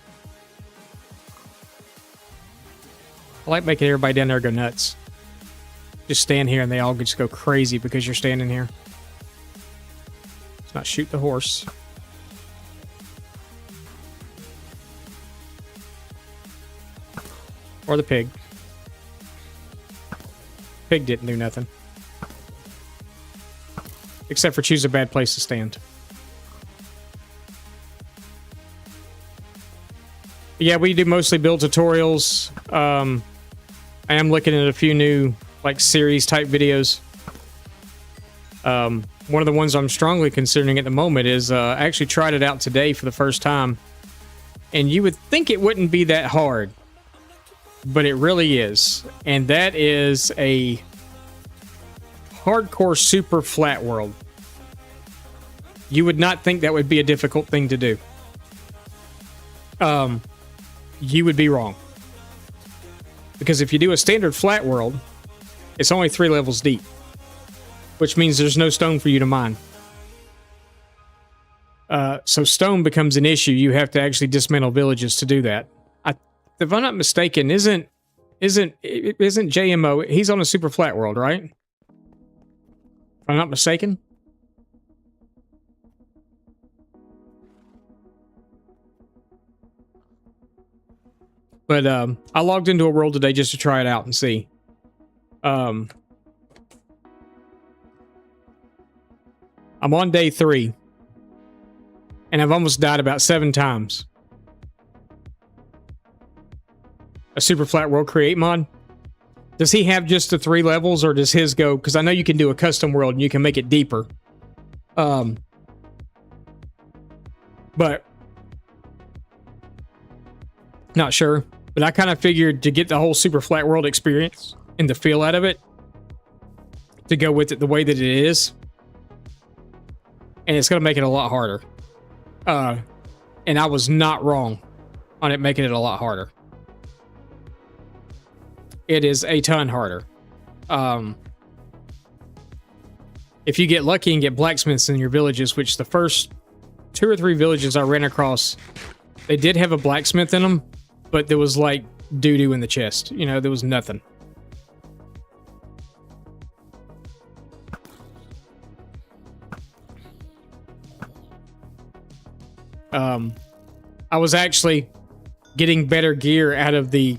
I like making everybody down there go nuts. Just stand here and they all just go crazy because you're standing here. Let's not shoot the horse. Or the pig. Pig didn't do nothing. Except for choose a bad place to stand. Yeah, we do mostly build tutorials. I am looking at a few new like series type videos. One of the ones I'm strongly considering at the moment is I actually tried it out today for the first time. And you would think it wouldn't be that hard, but it really is. And that is a hardcore super flat world. You would not think that would be a difficult thing to do. You would be wrong. Because if you do a standard flat world, it's only 3 levels deep, which means there's no stone for you to mine. So stone becomes an issue. You have to actually dismantle villages to do that. If I'm not mistaken, isn't JMO? He's on a super flat world, right? If I'm not mistaken. But I logged into a world today just to try it out and see. I'm on day 3. And I've almost died about 7 times. A super flat world create mod. Does he have just the 3 levels, or does his go? Because I know you can do a custom world and you can make it deeper. But not sure. But I kind of figured to get the whole super flat world experience and the feel out of it, to go with it the way that it is. And it's going to make it a lot harder. And I was not wrong on it making it a lot harder. It is a ton harder. If you get lucky and get blacksmiths in your villages, which the first 2 or 3 villages I ran across, they did have a blacksmith in them, but there was like doo-doo in the chest. You know, there was nothing. I was actually getting better gear out of the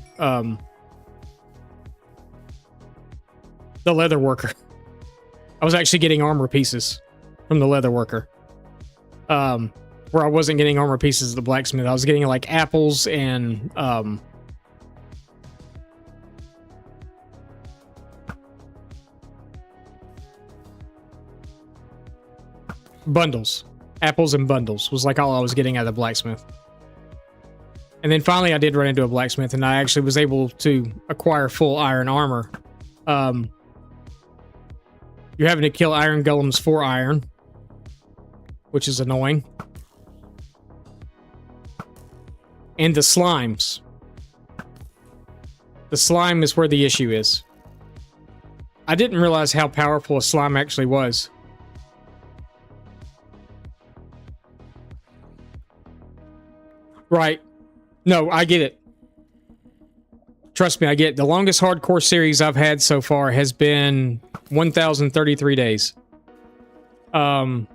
leather worker. I was actually getting armor pieces from the leather worker. Where I wasn't getting armor pieces at the blacksmith. I was getting like apples and bundles. Apples and bundles was like all I was getting out of the blacksmith. And then finally I did run into a blacksmith, and I actually was able to acquire full iron armor. You're having to kill iron golems for iron, which is annoying. And the slimes. The slime is where the issue is. I didn't realize how powerful a slime actually was. Right. No, I get it. Trust me, I get it. The longest hardcore series I've had so far has been 1,033 days. And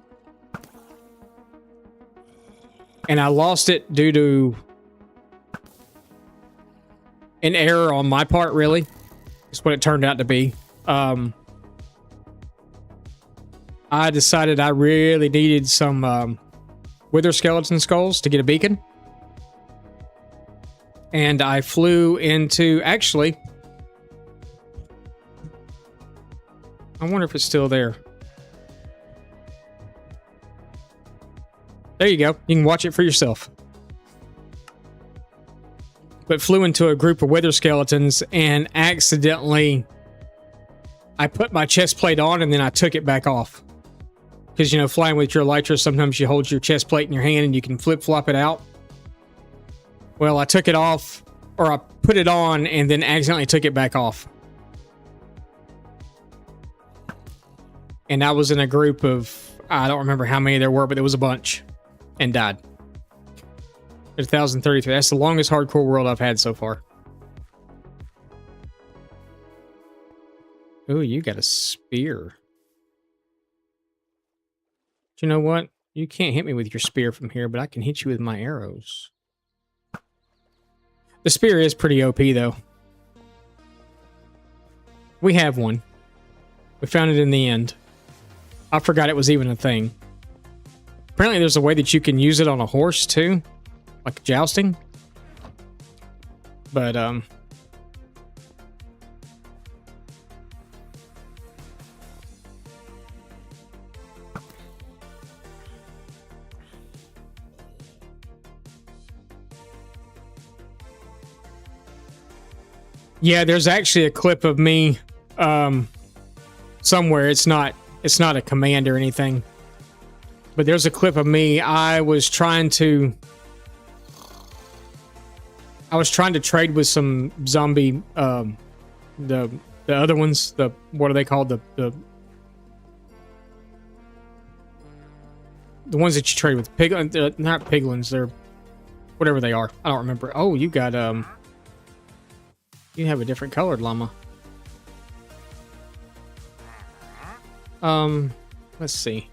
I lost it due to an error on my part, really. It's what it turned out to be. I decided I really needed some wither skeleton skulls to get a beacon. And I flew into... Actually, I wonder if it's still there. There you go. You can watch it for yourself. But flew into a group of wither skeletons and accidentally... I put my chest plate on and then I took it back off. Because, you know, flying with your elytra, sometimes you hold your chest plate in your hand and you can flip-flop it out. Well, I took it off, or I put it on and then accidentally took it back off. And I was in a group of, I don't remember how many there were, but there was a bunch, and died. 1,033. That's the longest hardcore world I've had so far. Ooh, you got a spear. But you know what? You can't hit me with your spear from here, but I can hit you with my arrows. The spear is pretty OP, though. We have one. We found it in the end. I forgot it was even a thing. Apparently there's a way that you can use it on a horse, too. Like jousting. But, Yeah, there's actually a clip of me somewhere. It's not a command or anything. But there's a clip of me. I was trying to trade with some zombie the other ones, what are they called? The ones that you trade with. Not piglins, they're whatever they are. I don't remember. Oh, you got you have a different colored llama. Let's see.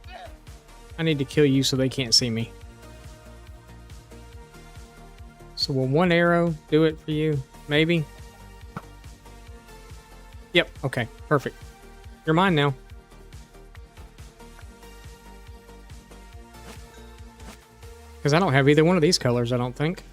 I need to kill you so they can't see me. So will one arrow do it for you? Maybe? Yep, okay, perfect. You're mine now. Because I don't have either one of these colors, I don't think.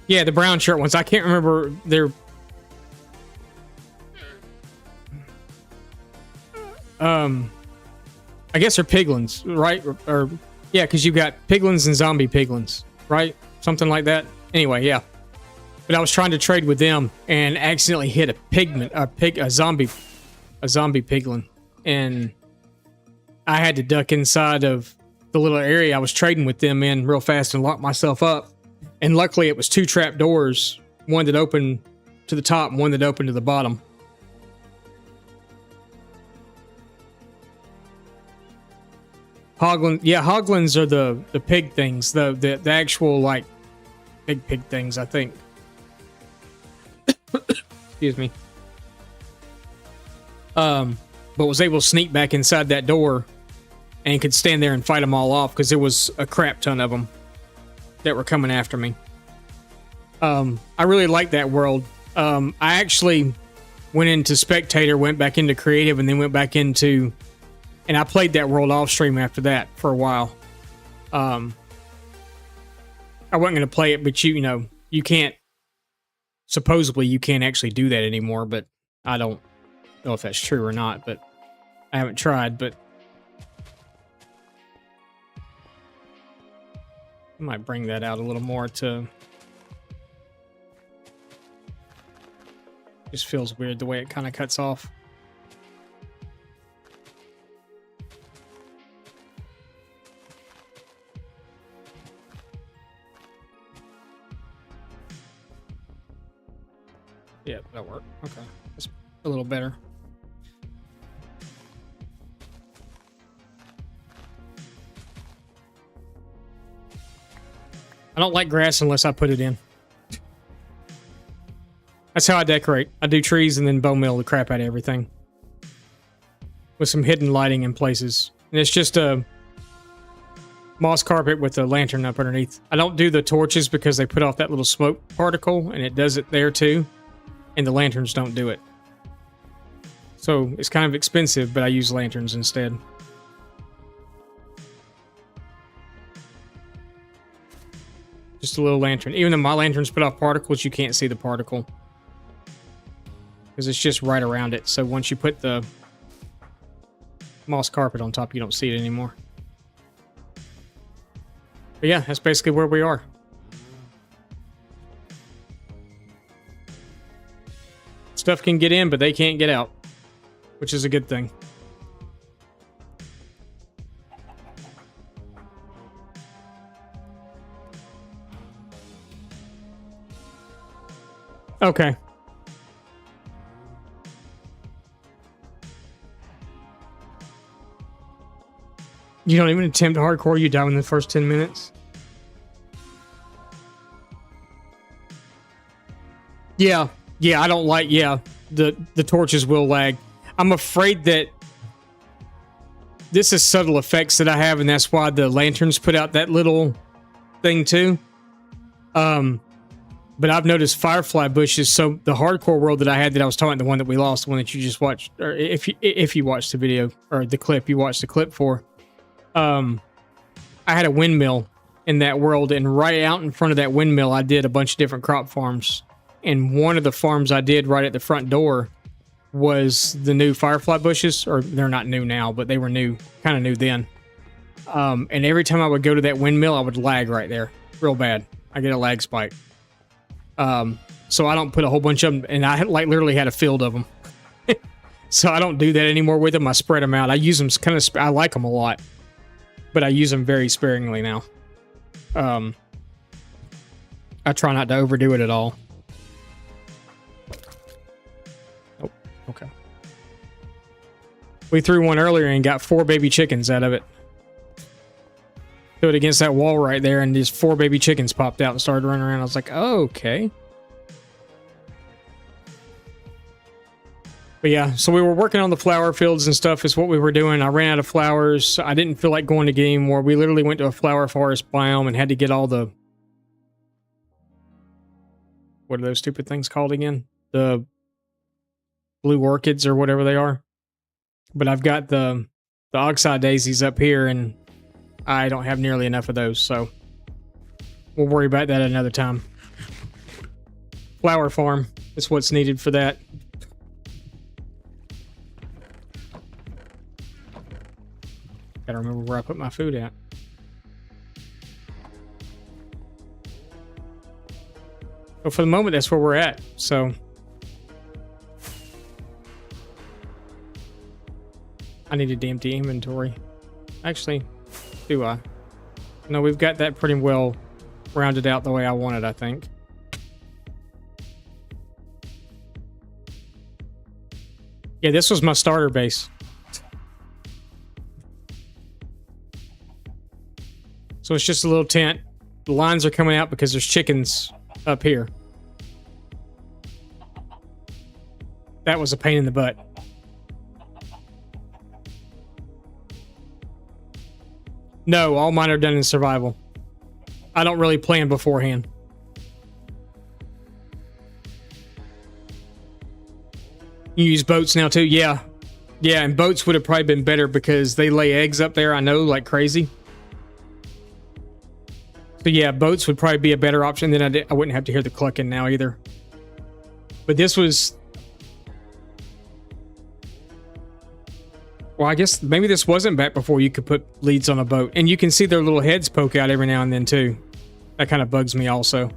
Yeah, the brown shirt ones. I can't remember their... I guess they're piglins, right? Or yeah, because you've got piglins and zombie piglins, right? Something like that. Anyway, yeah. But I was trying to trade with them and accidentally hit a zombie piglin, and I had to duck inside of the little area I was trading with them in real fast and lock myself up. And luckily, it was two trap doors, one that opened to the top and one that opened to the bottom. Hoglins are the pig things, the actual like big pig things, I think. Excuse me. But was able to sneak back inside that door and could stand there and fight them all off because there was a crap ton of them that were coming after me. I really like that world. I actually went into spectator, went back into creative, and then went back into... And I played that world off stream after that for a while. I wasn't going to play it, but you know, you can't... Supposedly, you can't actually do that anymore, but I don't know if that's true or not, but I haven't tried, but... I might bring that out a little more to... Just feels weird the way it kind of cuts off. Yeah, that'll work. Okay. That's a little better. I don't like grass unless I put it in. That's how I decorate. I do trees and then bone meal the crap out of everything. With some hidden lighting in places. And it's just a moss carpet with a lantern up underneath. I don't do the torches because they put off that little smoke particle, and it does it there too. And the lanterns don't do it. So it's kind of expensive, but I use lanterns instead. Just a little lantern. Even though my lanterns put off particles, you can't see the particle. Because it's just right around it. So once you put the moss carpet on top, you don't see it anymore. But yeah, that's basically where we are. Stuff can get in, but they can't get out. Which is a good thing. Okay. You don't even attempt hardcore, you die in the first 10 minutes? Yeah, I don't like, the torches will lag. I'm afraid that this is subtle effects that I have, and that's why the lanterns put out that little thing too. But I've noticed firefly bushes, so the hardcore world that I had that I was talking, the one that we lost, the one that you just watched, or if you watched the video, or the clip, you watched the clip for, I had a windmill in that world, and right out in front of that windmill, I did a bunch of different crop farms. And one of the farms I did right at the front door was the new firefly bushes, or they're not new now, but they were new, kind of new then. And every time I would go to that windmill, I would lag right there, real bad. I get a lag spike. So I don't put a whole bunch of them, and I like literally had a field of them. So I don't do that anymore with them. I spread them out. I use them kind of. I like them a lot, but I use them very sparingly now. I try not to overdo it at all. Oh, okay. We threw one earlier and got 4 baby chickens out of it. Threw it against that wall right there, and these 4 baby chickens popped out and started running around. I was like, oh, okay. But yeah, so we were working on the flower fields and stuff is what we were doing. I ran out of flowers. I didn't feel like going to get any more. We literally went to a flower forest biome and had to get all the... What are those stupid things called again? The blue orchids or whatever they are. But I've got the oxeye daisies up here, and I don't have nearly enough of those, so we'll worry about that another time. Flower farm is what's needed for that. Gotta remember where I put my food at. But for the moment, that's where we're at, so... I needed to empty inventory. Actually, do I? No, we've got that pretty well rounded out the way I want it, I think. Yeah, this was my starter base. So it's just a little tent. The lines are coming out because there's chickens up here. That was a pain in the butt. No, all mine are done in survival. I don't really plan beforehand. You use boats now too? Yeah. Yeah, and boats would have probably been better because they lay eggs up there, I know, like crazy. So yeah, boats would probably be a better option. Then I wouldn't have to hear the clucking now either. But this was... Well, I guess maybe this wasn't back before you could put leads on a boat. And you can see their little heads poke out every now and then too. That kind of bugs me also.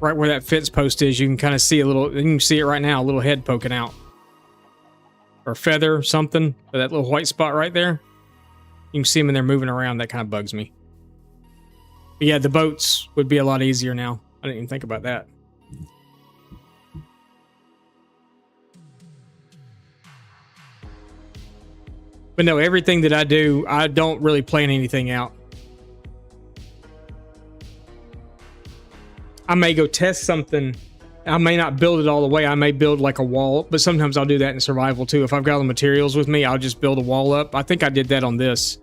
Right where that fence post is, you can kind of see a little... You can see it right now, a little head poking out. Or feather, something. Or that little white spot right there. You can see them and they're moving around. That kind of bugs me. But yeah, the boats would be a lot easier now. I didn't even think about that. But no, everything that I do, I don't really plan anything out. I may go test something. I may not build it all the way. I may build like a wall, but sometimes I'll do that in survival too. If I've got all the materials with me, I'll just build a wall up. I think I did that on this.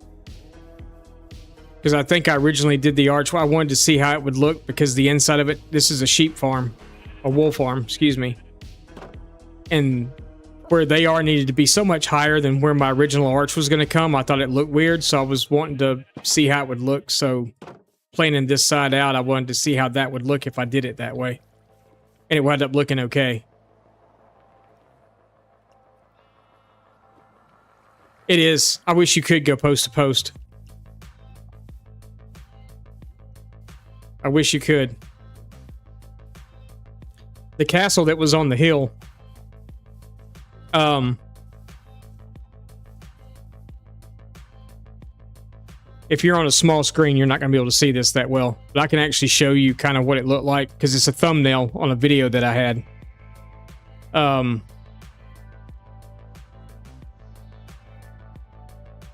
Because I think I originally did the arch. I wanted to see how it would look because the inside of it, this is a sheep farm. A wool farm, excuse me. And where they are needed to be so much higher than where my original arch was going to come. I thought it looked weird, so I was wanting to see how it would look. So planning this side out, I wanted to see how that would look if I did it that way. And it wound up looking okay. It is. I wish you could go post to post. I wish you could. The castle that was on the hill. If you're on a small screen, you're not going to be able to see this that well. But I can actually show you kind of what it looked like because it's a thumbnail on a video that I had.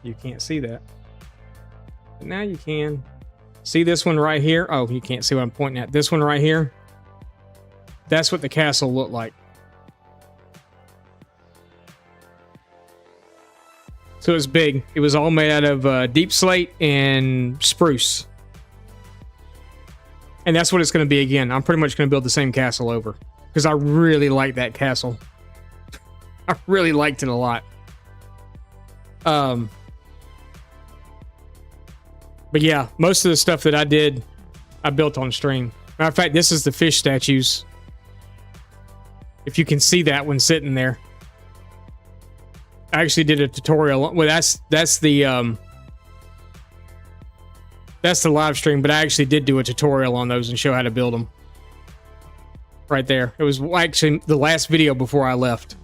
You can't see that. But now you can. See this one right here? Oh, you can't see what I'm pointing at. This one right here. That's what the castle looked like. So it was big. It was all made out of deep slate and spruce. And that's what it's going to be again. I'm pretty much going to build the same castle over. Because I really like that castle. I really liked it a lot. But yeah, most of the stuff that I did, I built on stream. Matter of fact, this is the fish statues. If you can see that one sitting there. I actually did a tutorial. Well, that's the live stream, but I actually did do a tutorial on those and show how to build them. Right there. It was actually the last video before I left.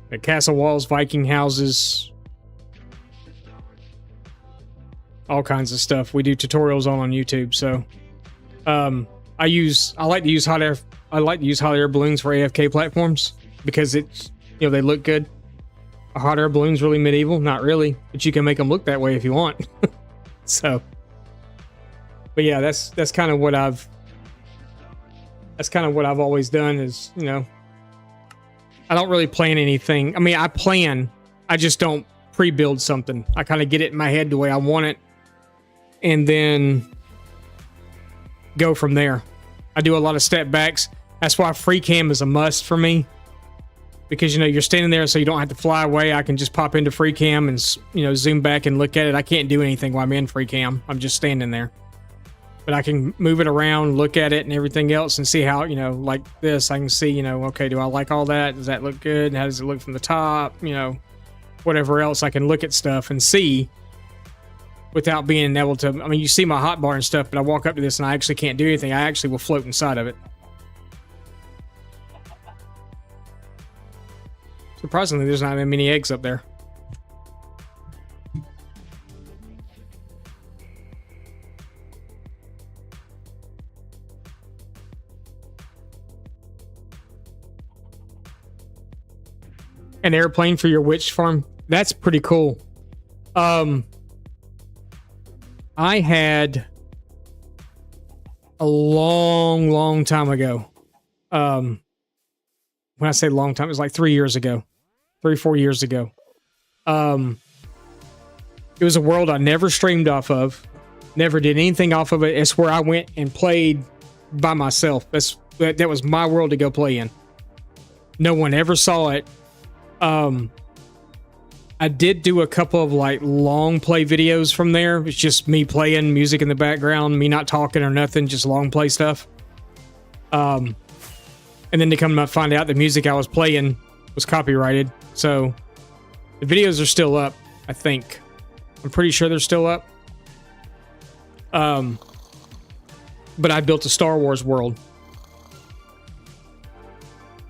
The castle walls, Viking houses, all kinds of stuff. We do tutorials on YouTube. So, I like to use hot air balloons for AFK platforms because it's, they look good. A hot air balloon's really medieval, not really, but you can make them look that way if you want. So, but yeah, that's kind of what I've always done is, I don't really plan anything. I mean, I plan, I just don't pre-build something. I kind of get it in my head the way I want it and then go from there. I do a lot of step backs. That's why free cam is a must for me. Because, you're standing there so you don't have to fly away. I can just pop into free cam and, zoom back and look at it. I can't do anything while I'm in free cam. I'm just standing there. But I can move it around, look at it and everything else and see how, like this, I can see, okay, do I like all that? Does that look good? How does it look from the top? Whatever else, I can look at stuff and see without being able to. I mean, you see my hotbar and stuff, but I walk up to this and I actually can't do anything. I actually will float inside of it. Surprisingly, there's not that many eggs up there. An airplane for your witch farm? That's pretty cool. I had a long time ago. When I say long time, it was like 3 years ago. 3-4 years ago. It was a world I never streamed off of. Never did anything off of it. It's where I went and played by myself. That was my world to go play in. No one ever saw it. I did do a couple of like long play videos from there. It's just me playing music in the background, me not talking or nothing, just long play stuff. And then to come to find out the music I was playing was copyrighted. So the videos are still up, I think. I'm pretty sure they're still up. But I built a Star Wars world.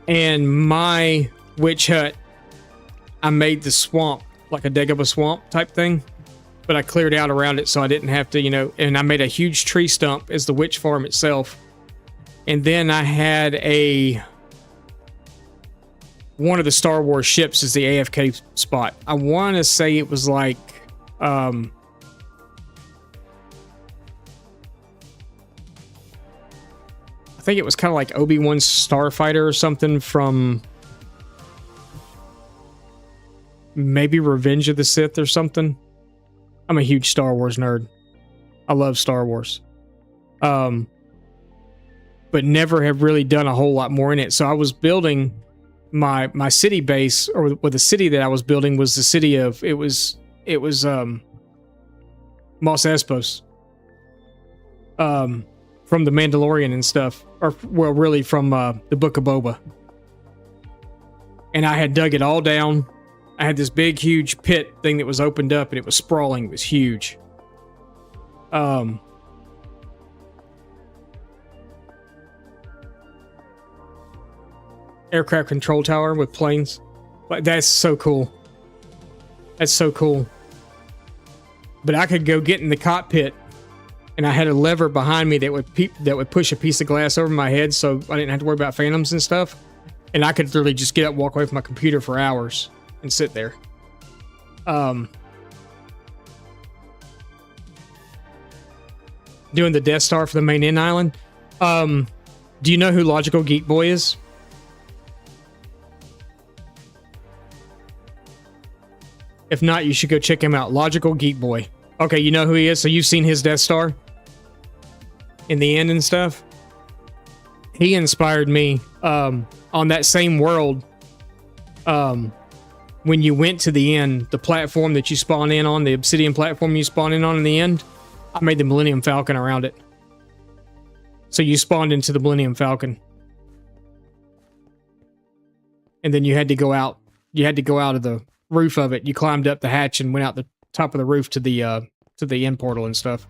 And my witch hut, I made the swamp, like a Dagobah swamp type thing. But I cleared out around it so I didn't have to, and I made a huge tree stump as the witch farm itself. And then I had one of the Star Wars ships is the AFK spot. I want to say it was like, I think it was kind of like Obi-Wan's Starfighter or something from maybe Revenge of the Sith or something. I'm a huge Star Wars nerd. I love Star Wars. But never have really done a whole lot more in it. So I was building my city base, or the city that I was building was the city of, it was Mos Essos. From the Mandalorian and stuff, or well, really from the Book of Boba. And I had dug it all down. I had this big, huge pit thing that was opened up, and it was sprawling. It was huge. Aircraft control tower with planes. Like, that's so cool. That's so cool. But I could go get in the cockpit, and I had a lever behind me that would push a piece of glass over my head, so I didn't have to worry about phantoms and stuff. And I could literally just get up, walk away from my computer for hours, and sit there. Doing the Death Star for the main end island. Do you know who Logical Geek Boy is? If not, you should go check him out. Logical Geek Boy. Okay, you know who he is? So you've seen his Death Star? In the end and stuff? He inspired me on that same world. when you went to the end, the platform that you spawn in on, the obsidian platform you spawn in the end, I made the Millennium Falcon around it. So you spawned into the Millennium Falcon. And then you had to go out. You had to go out of the roof of it. You climbed up the hatch and went out the top of the roof to the end portal and stuff.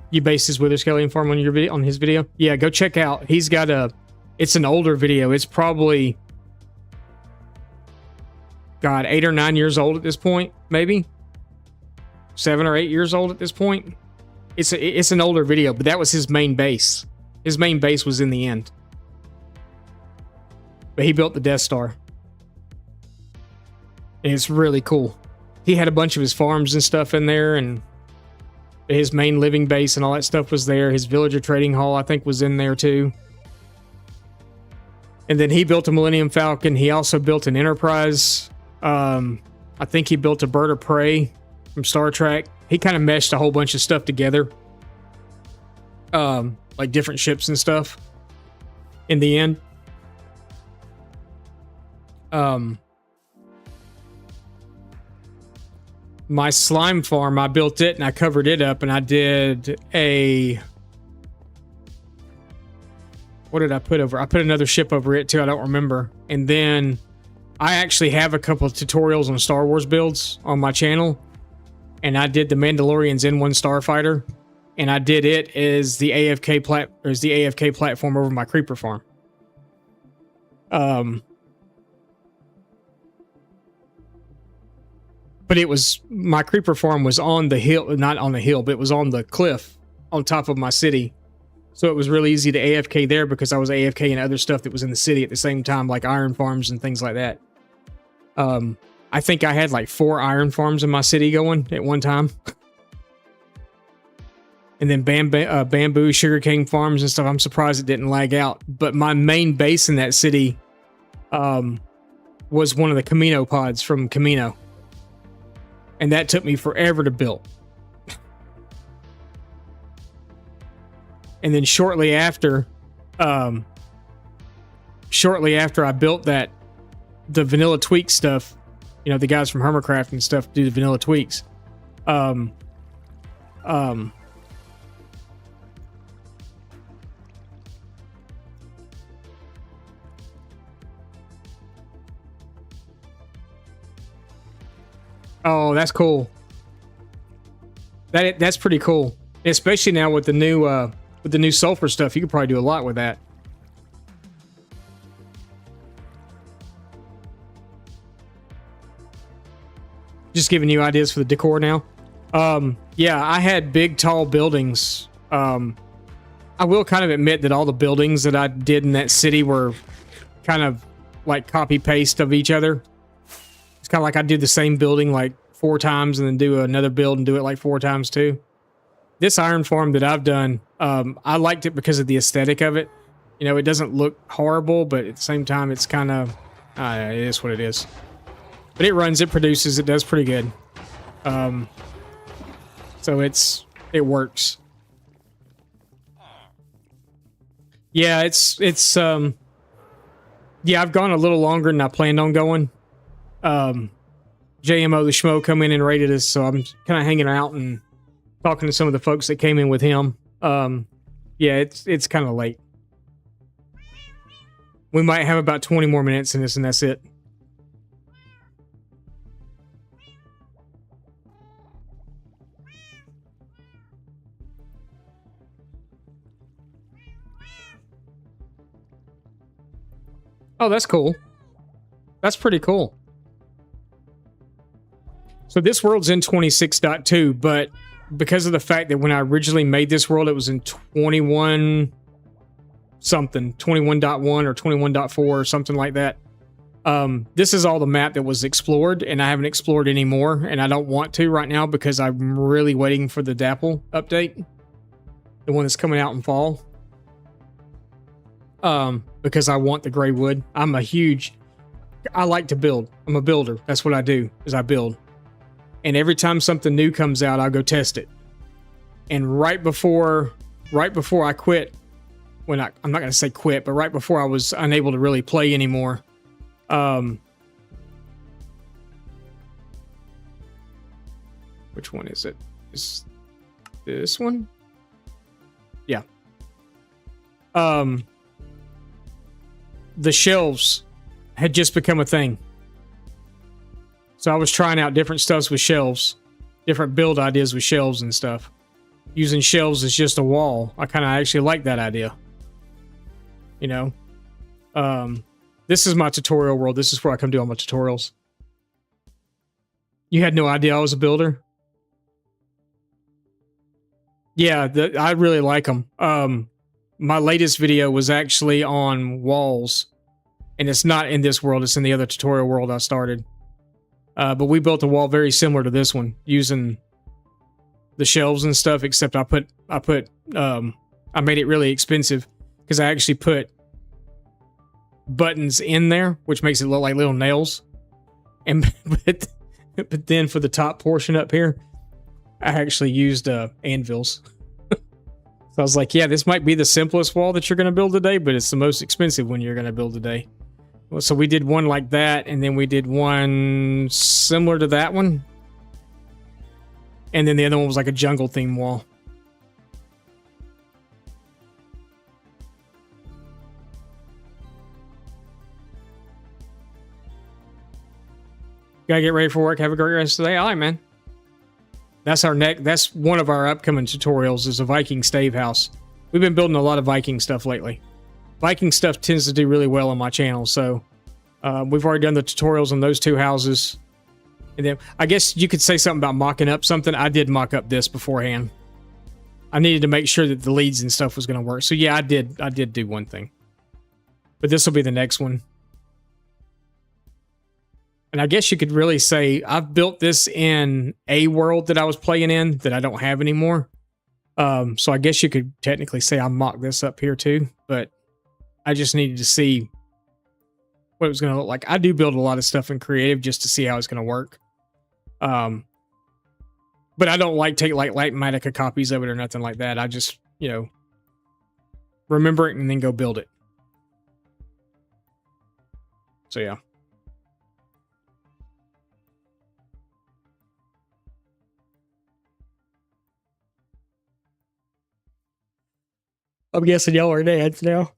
You based his Wither Skeleton farm on your video, on his video? Yeah, go check out. He's got it's an older video. It's probably, God, 8 or 9 years old at this point, maybe 7 or 8 years old at this point. It's an older video, but that was his main base. His main base was in the end. But he built the Death Star. And it's really cool. He had a bunch of his farms and stuff in there, and his main living base and all that stuff was there. His villager trading hall, I think, was in there too. And then he built a Millennium Falcon. He also built an Enterprise. I think he built a Bird of Prey from Star Trek. He kind of meshed a whole bunch of stuff together. Like different ships and stuff. In the end. My slime farm, I built it and I covered it up, and I did a... What did I put over? I put another ship over it too. I don't remember. And then I actually have a couple of tutorials on Star Wars builds on my channel. And I did the Mandalorian's N1 Starfighter, and I did it as the AFK platform over my creeper farm. But it was, my creeper farm was on the hill, not on the hill, but it was on the cliff on top of my city. So it was really easy to AFK there because I was AFK and other stuff that was in the city at the same time, like iron farms and things like that. I think I had like 4 iron farms in my city going at one time. And then bamboo, sugarcane farms and stuff. I'm surprised it didn't lag out. But my main base in that city was one of the Camino pods from Camino. And that took me forever to build. And then shortly after I built that, the vanilla tweak stuff, you know, the guys from Hermitcraft and stuff do the vanilla tweaks. Oh, that's cool. That's pretty cool, especially now with the new sulfur stuff. You could probably do a lot with that. Just giving you ideas for the decor now. Yeah, I had big, tall buildings. I will kind of admit that all the buildings that I did in that city were kind of like copy paste of each other. It's kind of like I do the same building like 4 times and then do another build and do it like 4 times too. This iron farm that I've done, I liked it because of the aesthetic of it. You know, it doesn't look horrible, but at the same time, it's kind of, it is what it is. But it runs, it produces, it does pretty good. So it works. Yeah, yeah, I've gone a little longer than I planned on going. JMO the Schmo come in and raided us, so I'm kind of hanging out and talking to some of the folks that came in with him. Yeah, it's kind of late. We might have about 20 more minutes in this, and that's it. Oh, that's cool. That's pretty cool. So this world's in 26.2, but because of the fact that when I originally made this world, it was in 21 something, 21.1 or 21.4 or something like that. This is all the map that was explored, and I haven't explored anymore, and I don't want to right now because I'm really waiting for the Dapple update, the one that's coming out in fall. Because I want the gray wood. I like to build. I'm a builder. That's what I do, is I build. And every time something new comes out, I'll go test it. And right before I quit I'm not going to say quit, but right before I was unable to really play anymore. Which one is it? Is this one? Yeah. The shelves had just become a thing. So I was trying out different stuffs with shelves, different build ideas with shelves and stuff. Using shelves as just a wall. I kind of actually like that idea. You know? This is my tutorial world. This is where I come do all my tutorials. You had no idea I was a builder? Yeah, I really like them. My latest video was actually on walls. And it's not in this world. It's in the other tutorial world I started. But we built a wall very similar to this one. Using the shelves and stuff, except I made it really expensive. Because I actually put buttons in there, which makes it look like little nails. And but then for the top portion up here, I actually used anvils. So I was like, yeah, this might be the simplest wall that you're going to build today, but it's the most expensive one you're going to build today. Well, so we did one like that, and then we did one similar to that one. And then the other one was like a jungle theme wall. Gotta get ready for work. Have a great rest of the day. All right, man. That's that's one of our upcoming tutorials is a Viking stave house. We've been building a lot of Viking stuff lately. Viking stuff tends to do really well on my channel, so we've already done the tutorials on those two houses. And then I guess you could say something about mocking up something. I did mock up this beforehand. I needed to make sure that the leads and stuff was going to work. So yeah, I did do one thing. But this will be the next one. And I guess you could really say I've built this in a world that I was playing in that I don't have anymore. So I guess you could technically say I mocked this up here too, but I just needed to see what it was going to look like. I do build a lot of stuff in creative just to see how it's going to work. But I don't take Litematica copies of it or nothing like that. I just, remember it and then go build it. So yeah. I'm guessing y'all are dads now.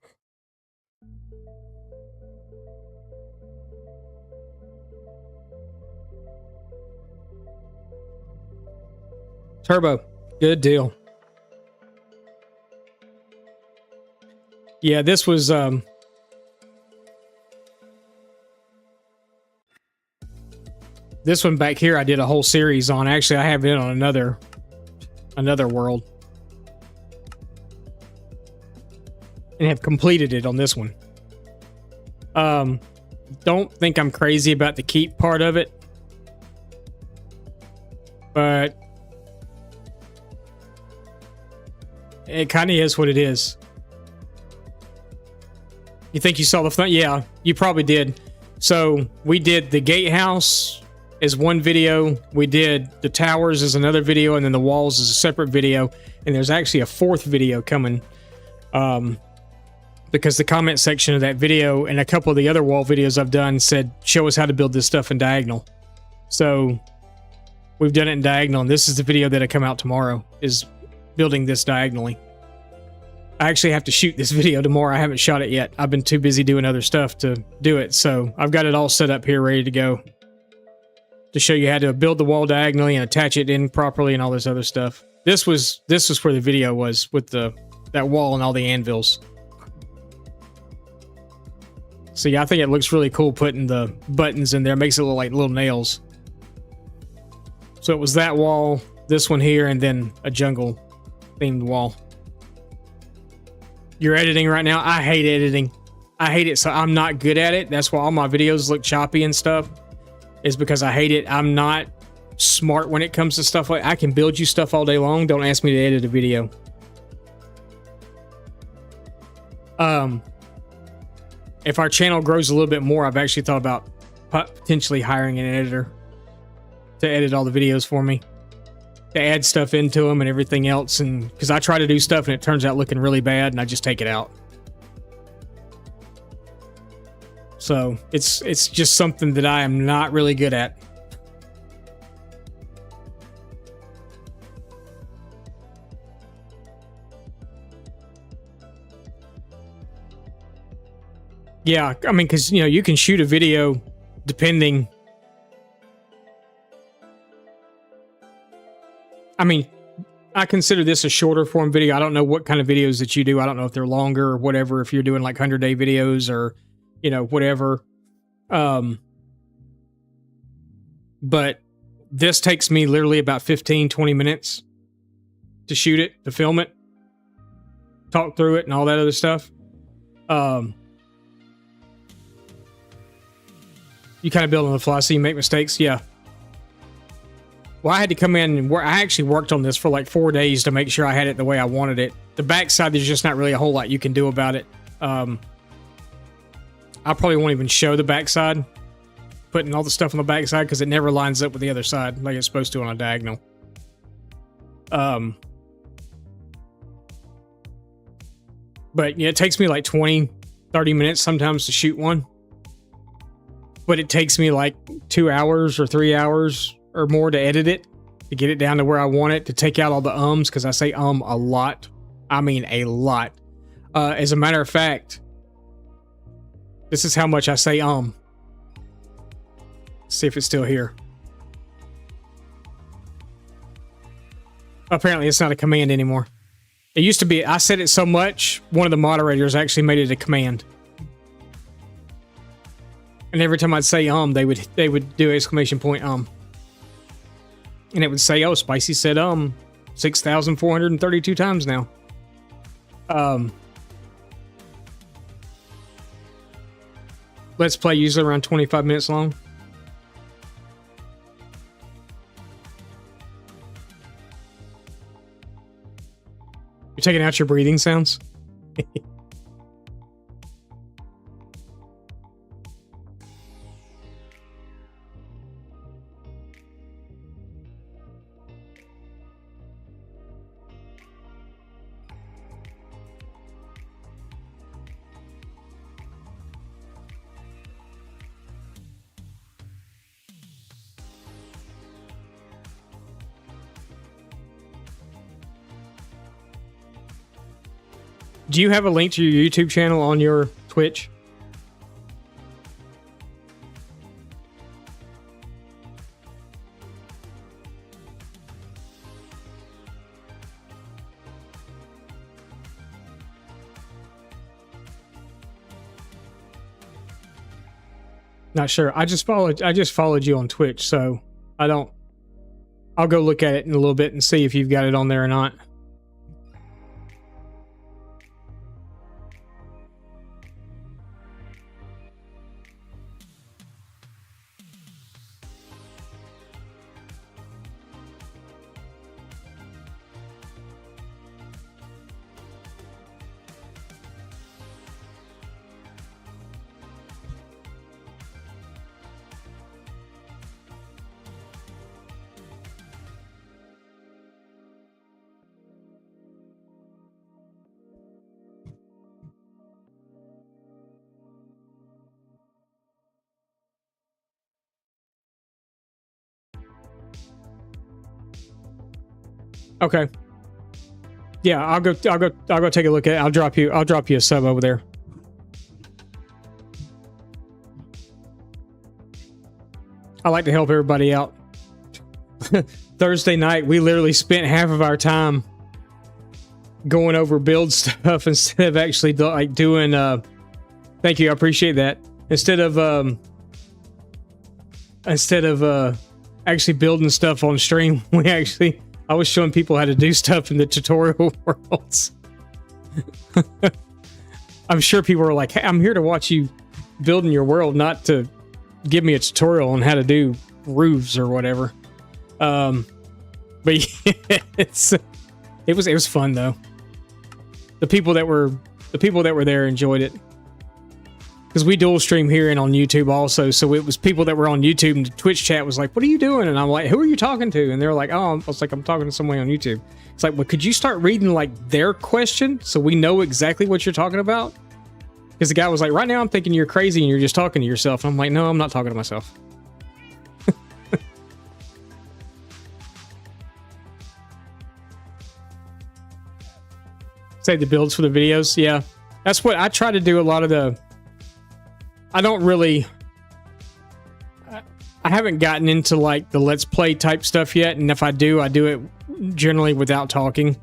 Turbo. Good deal. Yeah, this was this one back here I did a whole series on. Actually, I have it on another world. And have completed it on this one. Don't think I'm crazy about the keep part of it. But it kind of is what it is. You think you saw the front? Yeah, you probably did. So we did the gatehouse as one video. We did the towers as another video. And then the walls as a separate video. And there's actually a fourth video coming. Because the comment section of that video and a couple of the other wall videos I've done said, show us how to build this stuff in diagonal. So we've done it in diagonal. And this is the video that'll come out tomorrow, is building this diagonally. I actually have to shoot this video tomorrow. I haven't shot it yet. I've been too busy doing other stuff to do it. So I've got it all set up here, ready to go. To show you how to build the wall diagonally and attach it in properly and all this other stuff. This was where the video was, with that wall and all the anvils. So yeah, I think it looks really cool putting the buttons in there. It makes it look like little nails. So it was that wall, this one here, and then a jungle themed wall. You're editing right now? I hate editing. I hate it, so I'm not good at it. That's why all my videos look choppy and stuff, is because I hate it. I'm not smart when it comes to stuff like I can build you stuff all day long. Don't ask me to edit a video. If our channel grows a little bit more, I've actually thought about potentially hiring an editor to edit all the videos for me. to add stuff into them and everything else. And because I try to do stuff and it turns out looking really bad and I just take it out. So it's just something that I am not really good at. Yeah, I mean, because, you can shoot a video depending. I mean, I consider this a shorter form video. I don't know what kind of videos that you do. I don't know if they're longer or whatever, if you're doing like 100-day videos or, whatever. But this takes me literally about 15, 20 minutes to shoot it, to film it, talk through it and all that other stuff. You kind of build on the fly, so you make mistakes. Yeah. Well, I had to come in and I actually worked on this for like 4 days to make sure I had it the way I wanted it. The backside, there's just not really a whole lot you can do about it. I probably won't even show the backside, putting all the stuff on the backside, because it never lines up with the other side like it's supposed to on a diagonal. But yeah, it takes me like 20, 30 minutes sometimes to shoot one. But it takes me like 2 hours or 3 hours or more to edit it, to get it down to where I want it, to take out all the ums, because I say a lot. I mean a lot. As a matter of fact, this is how much I say Let's see if it's still here. Apparently it's not a command anymore. It used to be, I said it so much, one of the moderators actually made it a command. And every time I'd say they would do exclamation point And it would say, oh, Spicy said 6,432 times now. Let's play usually around 25 minutes long. You're taking out your breathing sounds? Do you have a link to your YouTube channel on your Twitch? Not sure. I just followed you on Twitch, so I'll go look at it in a little bit and see if you've got it on there or not. Okay. Yeah, I'll go take a look at it. I'll drop you a sub over there. I like to help everybody out. Thursday night, we literally spent half of our time going over build stuff instead of actually doing thank you, I appreciate that. Instead of actually building stuff on stream, I was showing people how to do stuff in the tutorial worlds. I'm sure people are like, hey, I'm here to watch you building your world, not to give me a tutorial on how to do roofs or whatever. But yeah, it was fun though. The people that were there enjoyed it. because we dual stream here and on YouTube also. So it was people that were on YouTube, and the Twitch chat was like, "What are you doing?" And I'm like, "Who are you talking to?" And they're like, "Oh," I was like, "I'm talking to somebody on YouTube." It's like, "Well, could you start reading like their question so we know exactly what you're talking about?" Because the guy was like, "Right now I'm thinking you're crazy and you're just talking to yourself." And I'm like, "No, I'm not talking to myself." Save the builds for the videos. Yeah, that's what I try to do. A lot of the, I don't really, I haven't gotten into like the let's play type stuff yet. And if I do it generally without talking.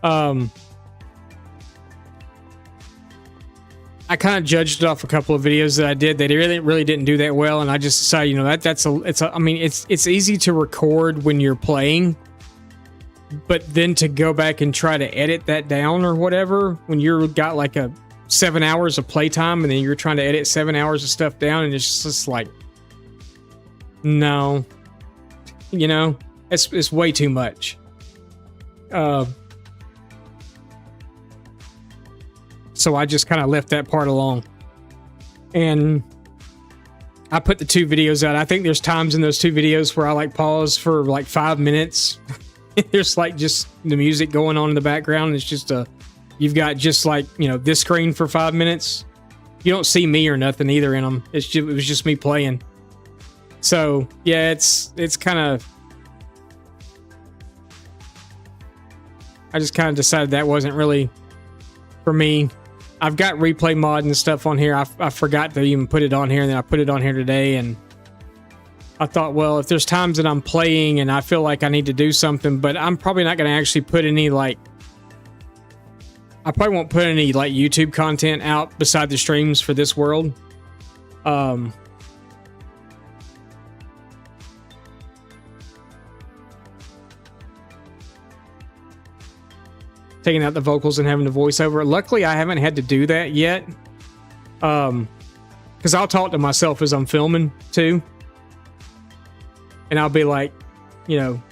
I kind of judged it off a couple of videos that I did that really didn't do that well. And I just decided, you know, I mean, it's easy to record when you're playing. But then to go back and try to edit that down or whatever, when you've got like 7 hours of playtime and then you're trying to edit 7 hours of stuff down, and it's just like, no, you know, it's way too much. So I just kind of left that part alone. And I put the 2 videos out. I think there's times in those 2 videos where I like pause for like 5 minutes. There's like just the music going on in the background. It's just you've got just like, you know, this screen for 5 minutes. You don't see me or nothing either in them. It was just me playing. So yeah, it's kind of, I just kind of decided that wasn't really for me. I've got replay mod and stuff on here. I forgot to even put it on here, and then I put it on here today, and I thought, well, if there's times that I'm playing and I feel like I need to do something, but I'm probably not going to actually put any like, I probably won't put any like YouTube content out beside the streams for this world. Taking out the vocals and having the voiceover. Luckily, I haven't had to do that yet. Because I'll talk to myself as I'm filming too. And I'll be like, you know,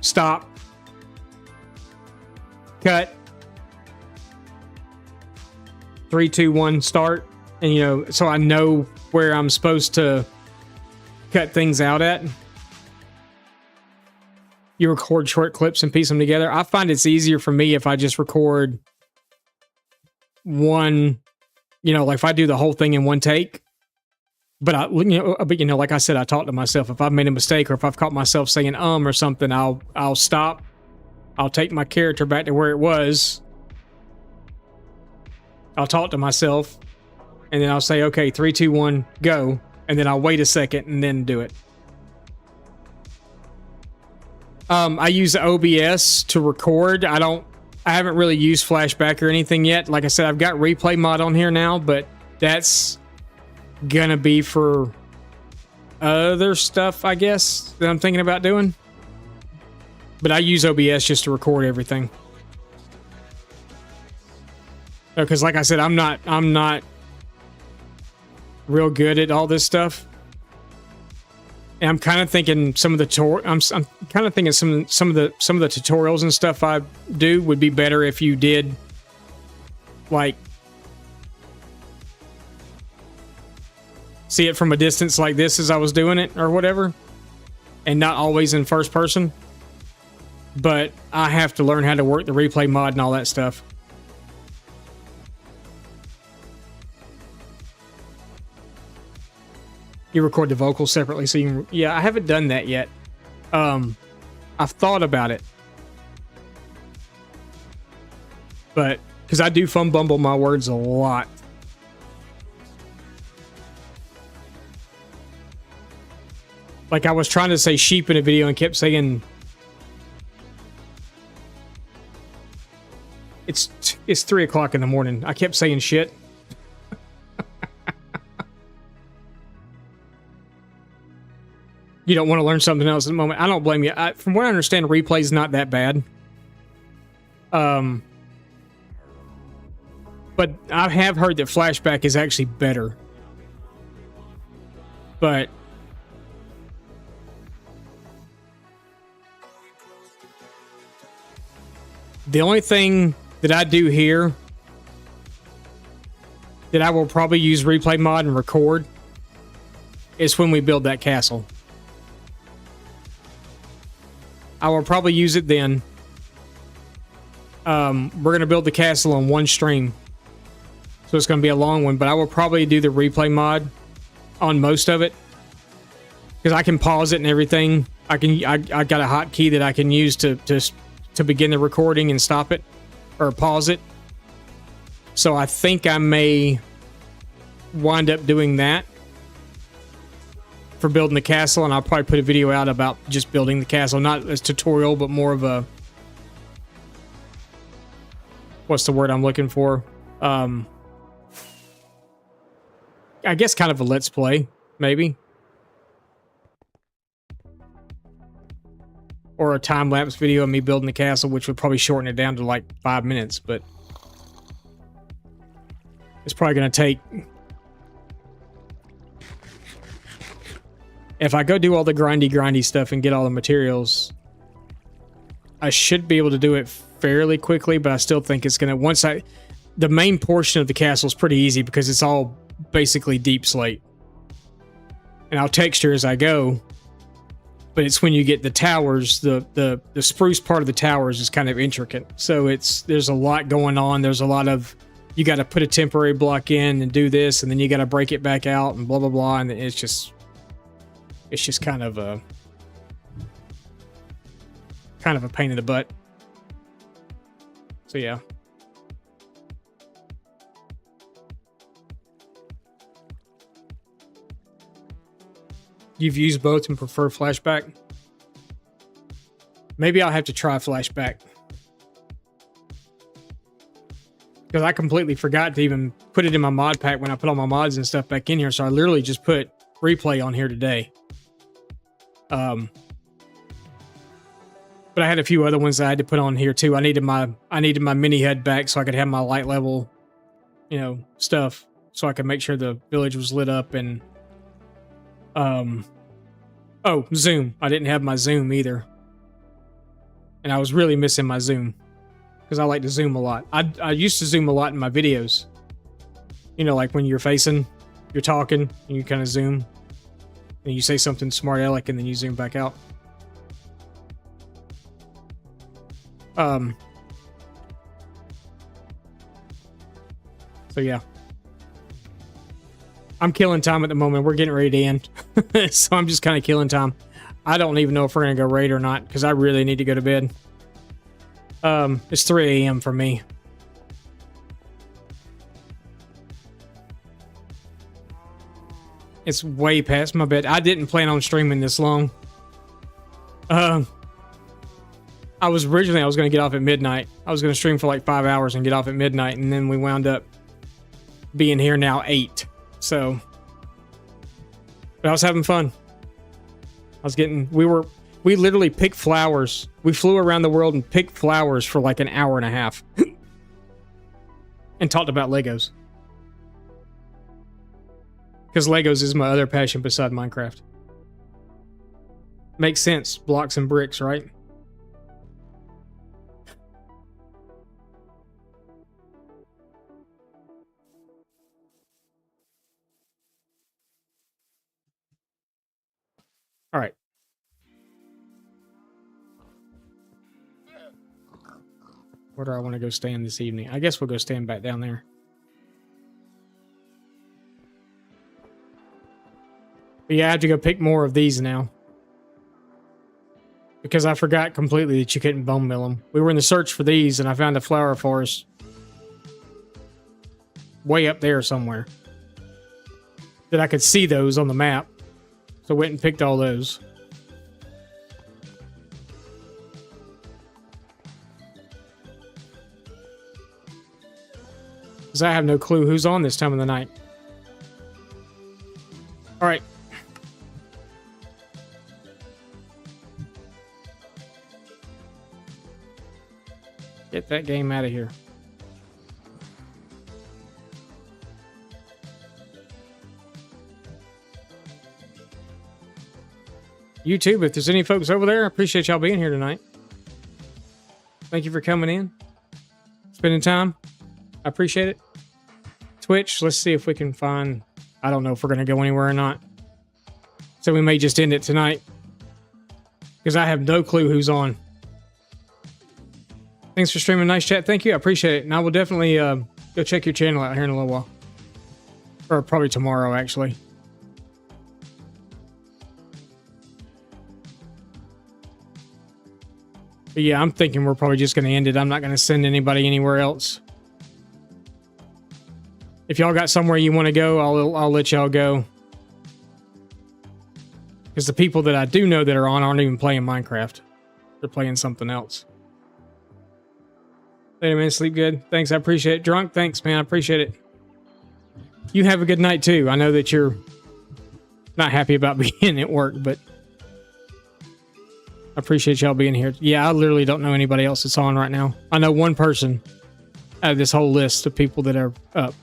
stop, cut, 3, 2, 1, start. And, you know, so I know where I'm supposed to cut things out at. You record short clips and piece them together. I find it's easier for me if I just record one, you know, like if I do the whole thing in one take. But you know, like I said, I talk to myself. If I've made a mistake or if I've caught myself saying or something, I'll stop. I'll take my character back to where it was. I'll talk to myself, and then I'll say, okay, 3, 2, 1, go. And then I'll wait a second and then do it. I use OBS to record. I haven't really used Flashback or anything yet. Like I said, I've got replay mod on here now, but that's gonna be for other stuff, I guess, that I'm thinking about doing. But I use OBS just to record everything. Because like I said, I'm not real good at all this stuff. And I'm kind of thinking some of the I'm kind of thinking some of the tutorials and stuff I do would be better if you did like see it from a distance like this as I was doing it or whatever, and not always in first person. But I have to learn how to work the replay mod and all that stuff. You record the vocals separately, so you can... Yeah, I haven't done that yet. I've thought about it. But, because I do bumble my words a lot. Like, I was trying to say sheep in a video and kept saying... It's 3 o'clock in the morning. I kept saying shit. You don't want to learn something else at the moment. I don't blame you. From what I understand, replay is not that bad. But I have heard that flashback is actually better. But the only thing that I do here that I will probably use replay mod and record is when we build that castle. I will probably use it then. We're going to build the castle on one stream, so it's going to be a long one, but I will probably do the replay mod on most of it because I can pause it and everything. I got a hotkey that I can use to begin the recording and stop it or pause it. So I think I may wind up doing that for building the castle, and I'll probably put a video out about just building the castle, not as tutorial, but more of a, what's the word I'm looking for? I guess kind of a let's play, maybe. Or a time-lapse video of me building the castle, which would probably shorten it down to like 5 minutes, but it's probably going to take... If I go do all the grindy stuff and get all the materials, I should be able to do it fairly quickly, but I still think it's going to... The main portion of the castle is pretty easy because it's all basically deep slate. And I'll texture as I go. But it's when you get the towers, the spruce part of the towers is kind of intricate. So there's a lot going on. There's a lot of, you got to put a temporary block in and do this, and then you got to break it back out and blah, blah, blah. And it's just kind of a pain in the butt. So yeah. You've used both and prefer flashback? Maybe I'll have to try flashback. Because I completely forgot to even put it in my mod pack when I put all my mods and stuff back in here. So I literally just put replay on here today. But I had a few other ones that I had to put on here too. I needed my mini HUD back so I could have my light level, stuff. So I could make sure the village was lit up and... zoom. I didn't have my zoom either. And I was really missing my zoom. Because I like to zoom a lot. I used to zoom a lot in my videos. Like when you're talking, and you kind of zoom. And you say something smart aleck, and then you zoom back out. So yeah. I'm killing time at the moment. We're getting ready to end. So I'm just kind of killing time. I don't even know if we're going to go raid or not because I really need to go to bed. It's 3 a.m. for me. It's way past my bed. I didn't plan on streaming this long. I was going to get off at midnight. I was going to stream for like 5 hours and get off at midnight. And then we wound up being here now 8. So, but I was having fun. We literally picked flowers. We flew around the world and picked flowers for like an hour and a half. And talked about Legos. Because Legos is my other passion beside Minecraft. Makes sense. Blocks and bricks, right? All right. Where do I want to go stand this evening? I guess we'll go stand back down there. But yeah, I have to go pick more of these now. Because I forgot completely that you couldn't bone mill them. We were in the search for these, and I found a flower forest way up there somewhere. That I could see those on the map. So I went and picked all those. Because I have no clue who's on this time of the night. Alright. Get that game out of here. YouTube, if there's any folks over there, I appreciate y'all being here tonight. Thank you for coming in. Spending time. I appreciate it. Twitch. Let's see if we can find... I don't know if we're going to go anywhere or not. So we may just end it tonight. Because I have no clue who's on. Thanks for streaming. Nice chat. Thank you. I appreciate it. And I will definitely go check your channel out here in a little while. Or probably tomorrow, actually. But yeah, I'm thinking we're probably just going to end it. I'm not going to send anybody anywhere else. If y'all got somewhere you want to go, I'll let y'all go. Because the people that I do know that are on aren't even playing Minecraft. They're playing something else. Later, man. Sleep good. Thanks. I appreciate it. Drunk. Thanks, man. I appreciate it. You have a good night, too. I know that you're not happy about being at work, but I appreciate y'all being here. Yeah, I literally don't know anybody else that's on right now. I know one person out of this whole list of people that are up.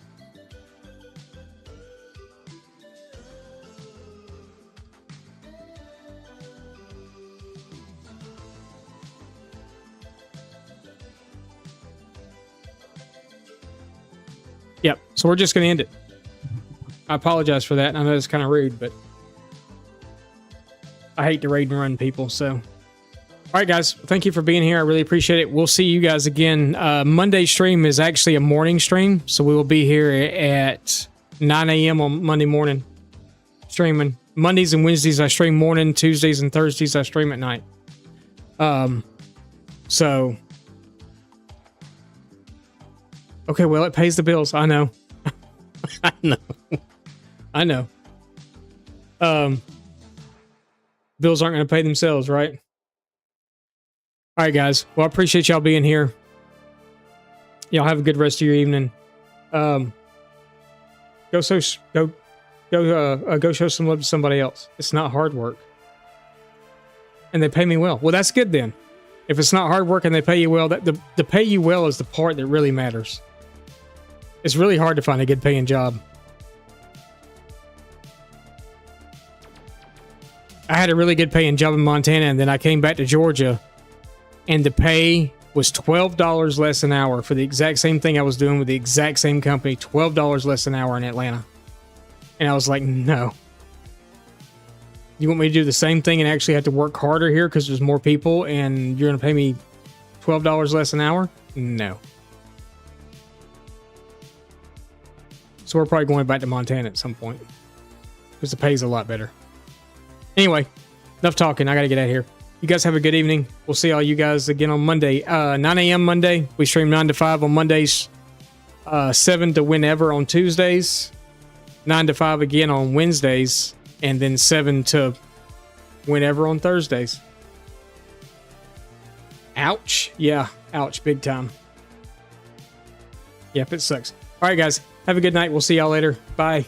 Yep. So we're just going to end it. I apologize for that. I know it's kind of rude, but I hate to raid and run people. So, all right, guys. Thank you for being here. I really appreciate it. We'll see you guys again. Monday's stream is actually a morning stream. So we will be here at 9 a.m. on Monday morning streaming. Mondays and Wednesdays I stream morning. Tuesdays and Thursdays I stream at night. So... Okay, well, it pays the bills. I know. I know. I know. Bills aren't going to pay themselves, right? All right, guys. Well, I appreciate y'all being here. Y'all have a good rest of your evening. Go show some love to somebody else. It's not hard work. And they pay me well. Well, that's good then. If it's not hard work and they pay you well, the pay you well is the part that really matters. It's really hard to find a good paying job. I had a really good paying job in Montana, and then I came back to Georgia, and the pay was $12 less an hour for the exact same thing I was doing with the exact same company, $12 less an hour in Atlanta. And I was like, no. You want me to do the same thing and actually have to work harder here because there's more people and you're going to pay me $12 less an hour? No. So we're probably going back to Montana at some point because the pay's a lot better. Anyway, enough talking. I got to get out of here. You guys have a good evening. We'll see all you guys again on Monday. 9 a.m. Monday. We stream 9 to 5 on Mondays. 7 to whenever on Tuesdays. 9 to 5 again on Wednesdays. And then 7 to whenever on Thursdays. Ouch. Yeah, ouch. Big time. Yep, it sucks. All right, guys. Have a good night. We'll see y'all later. Bye.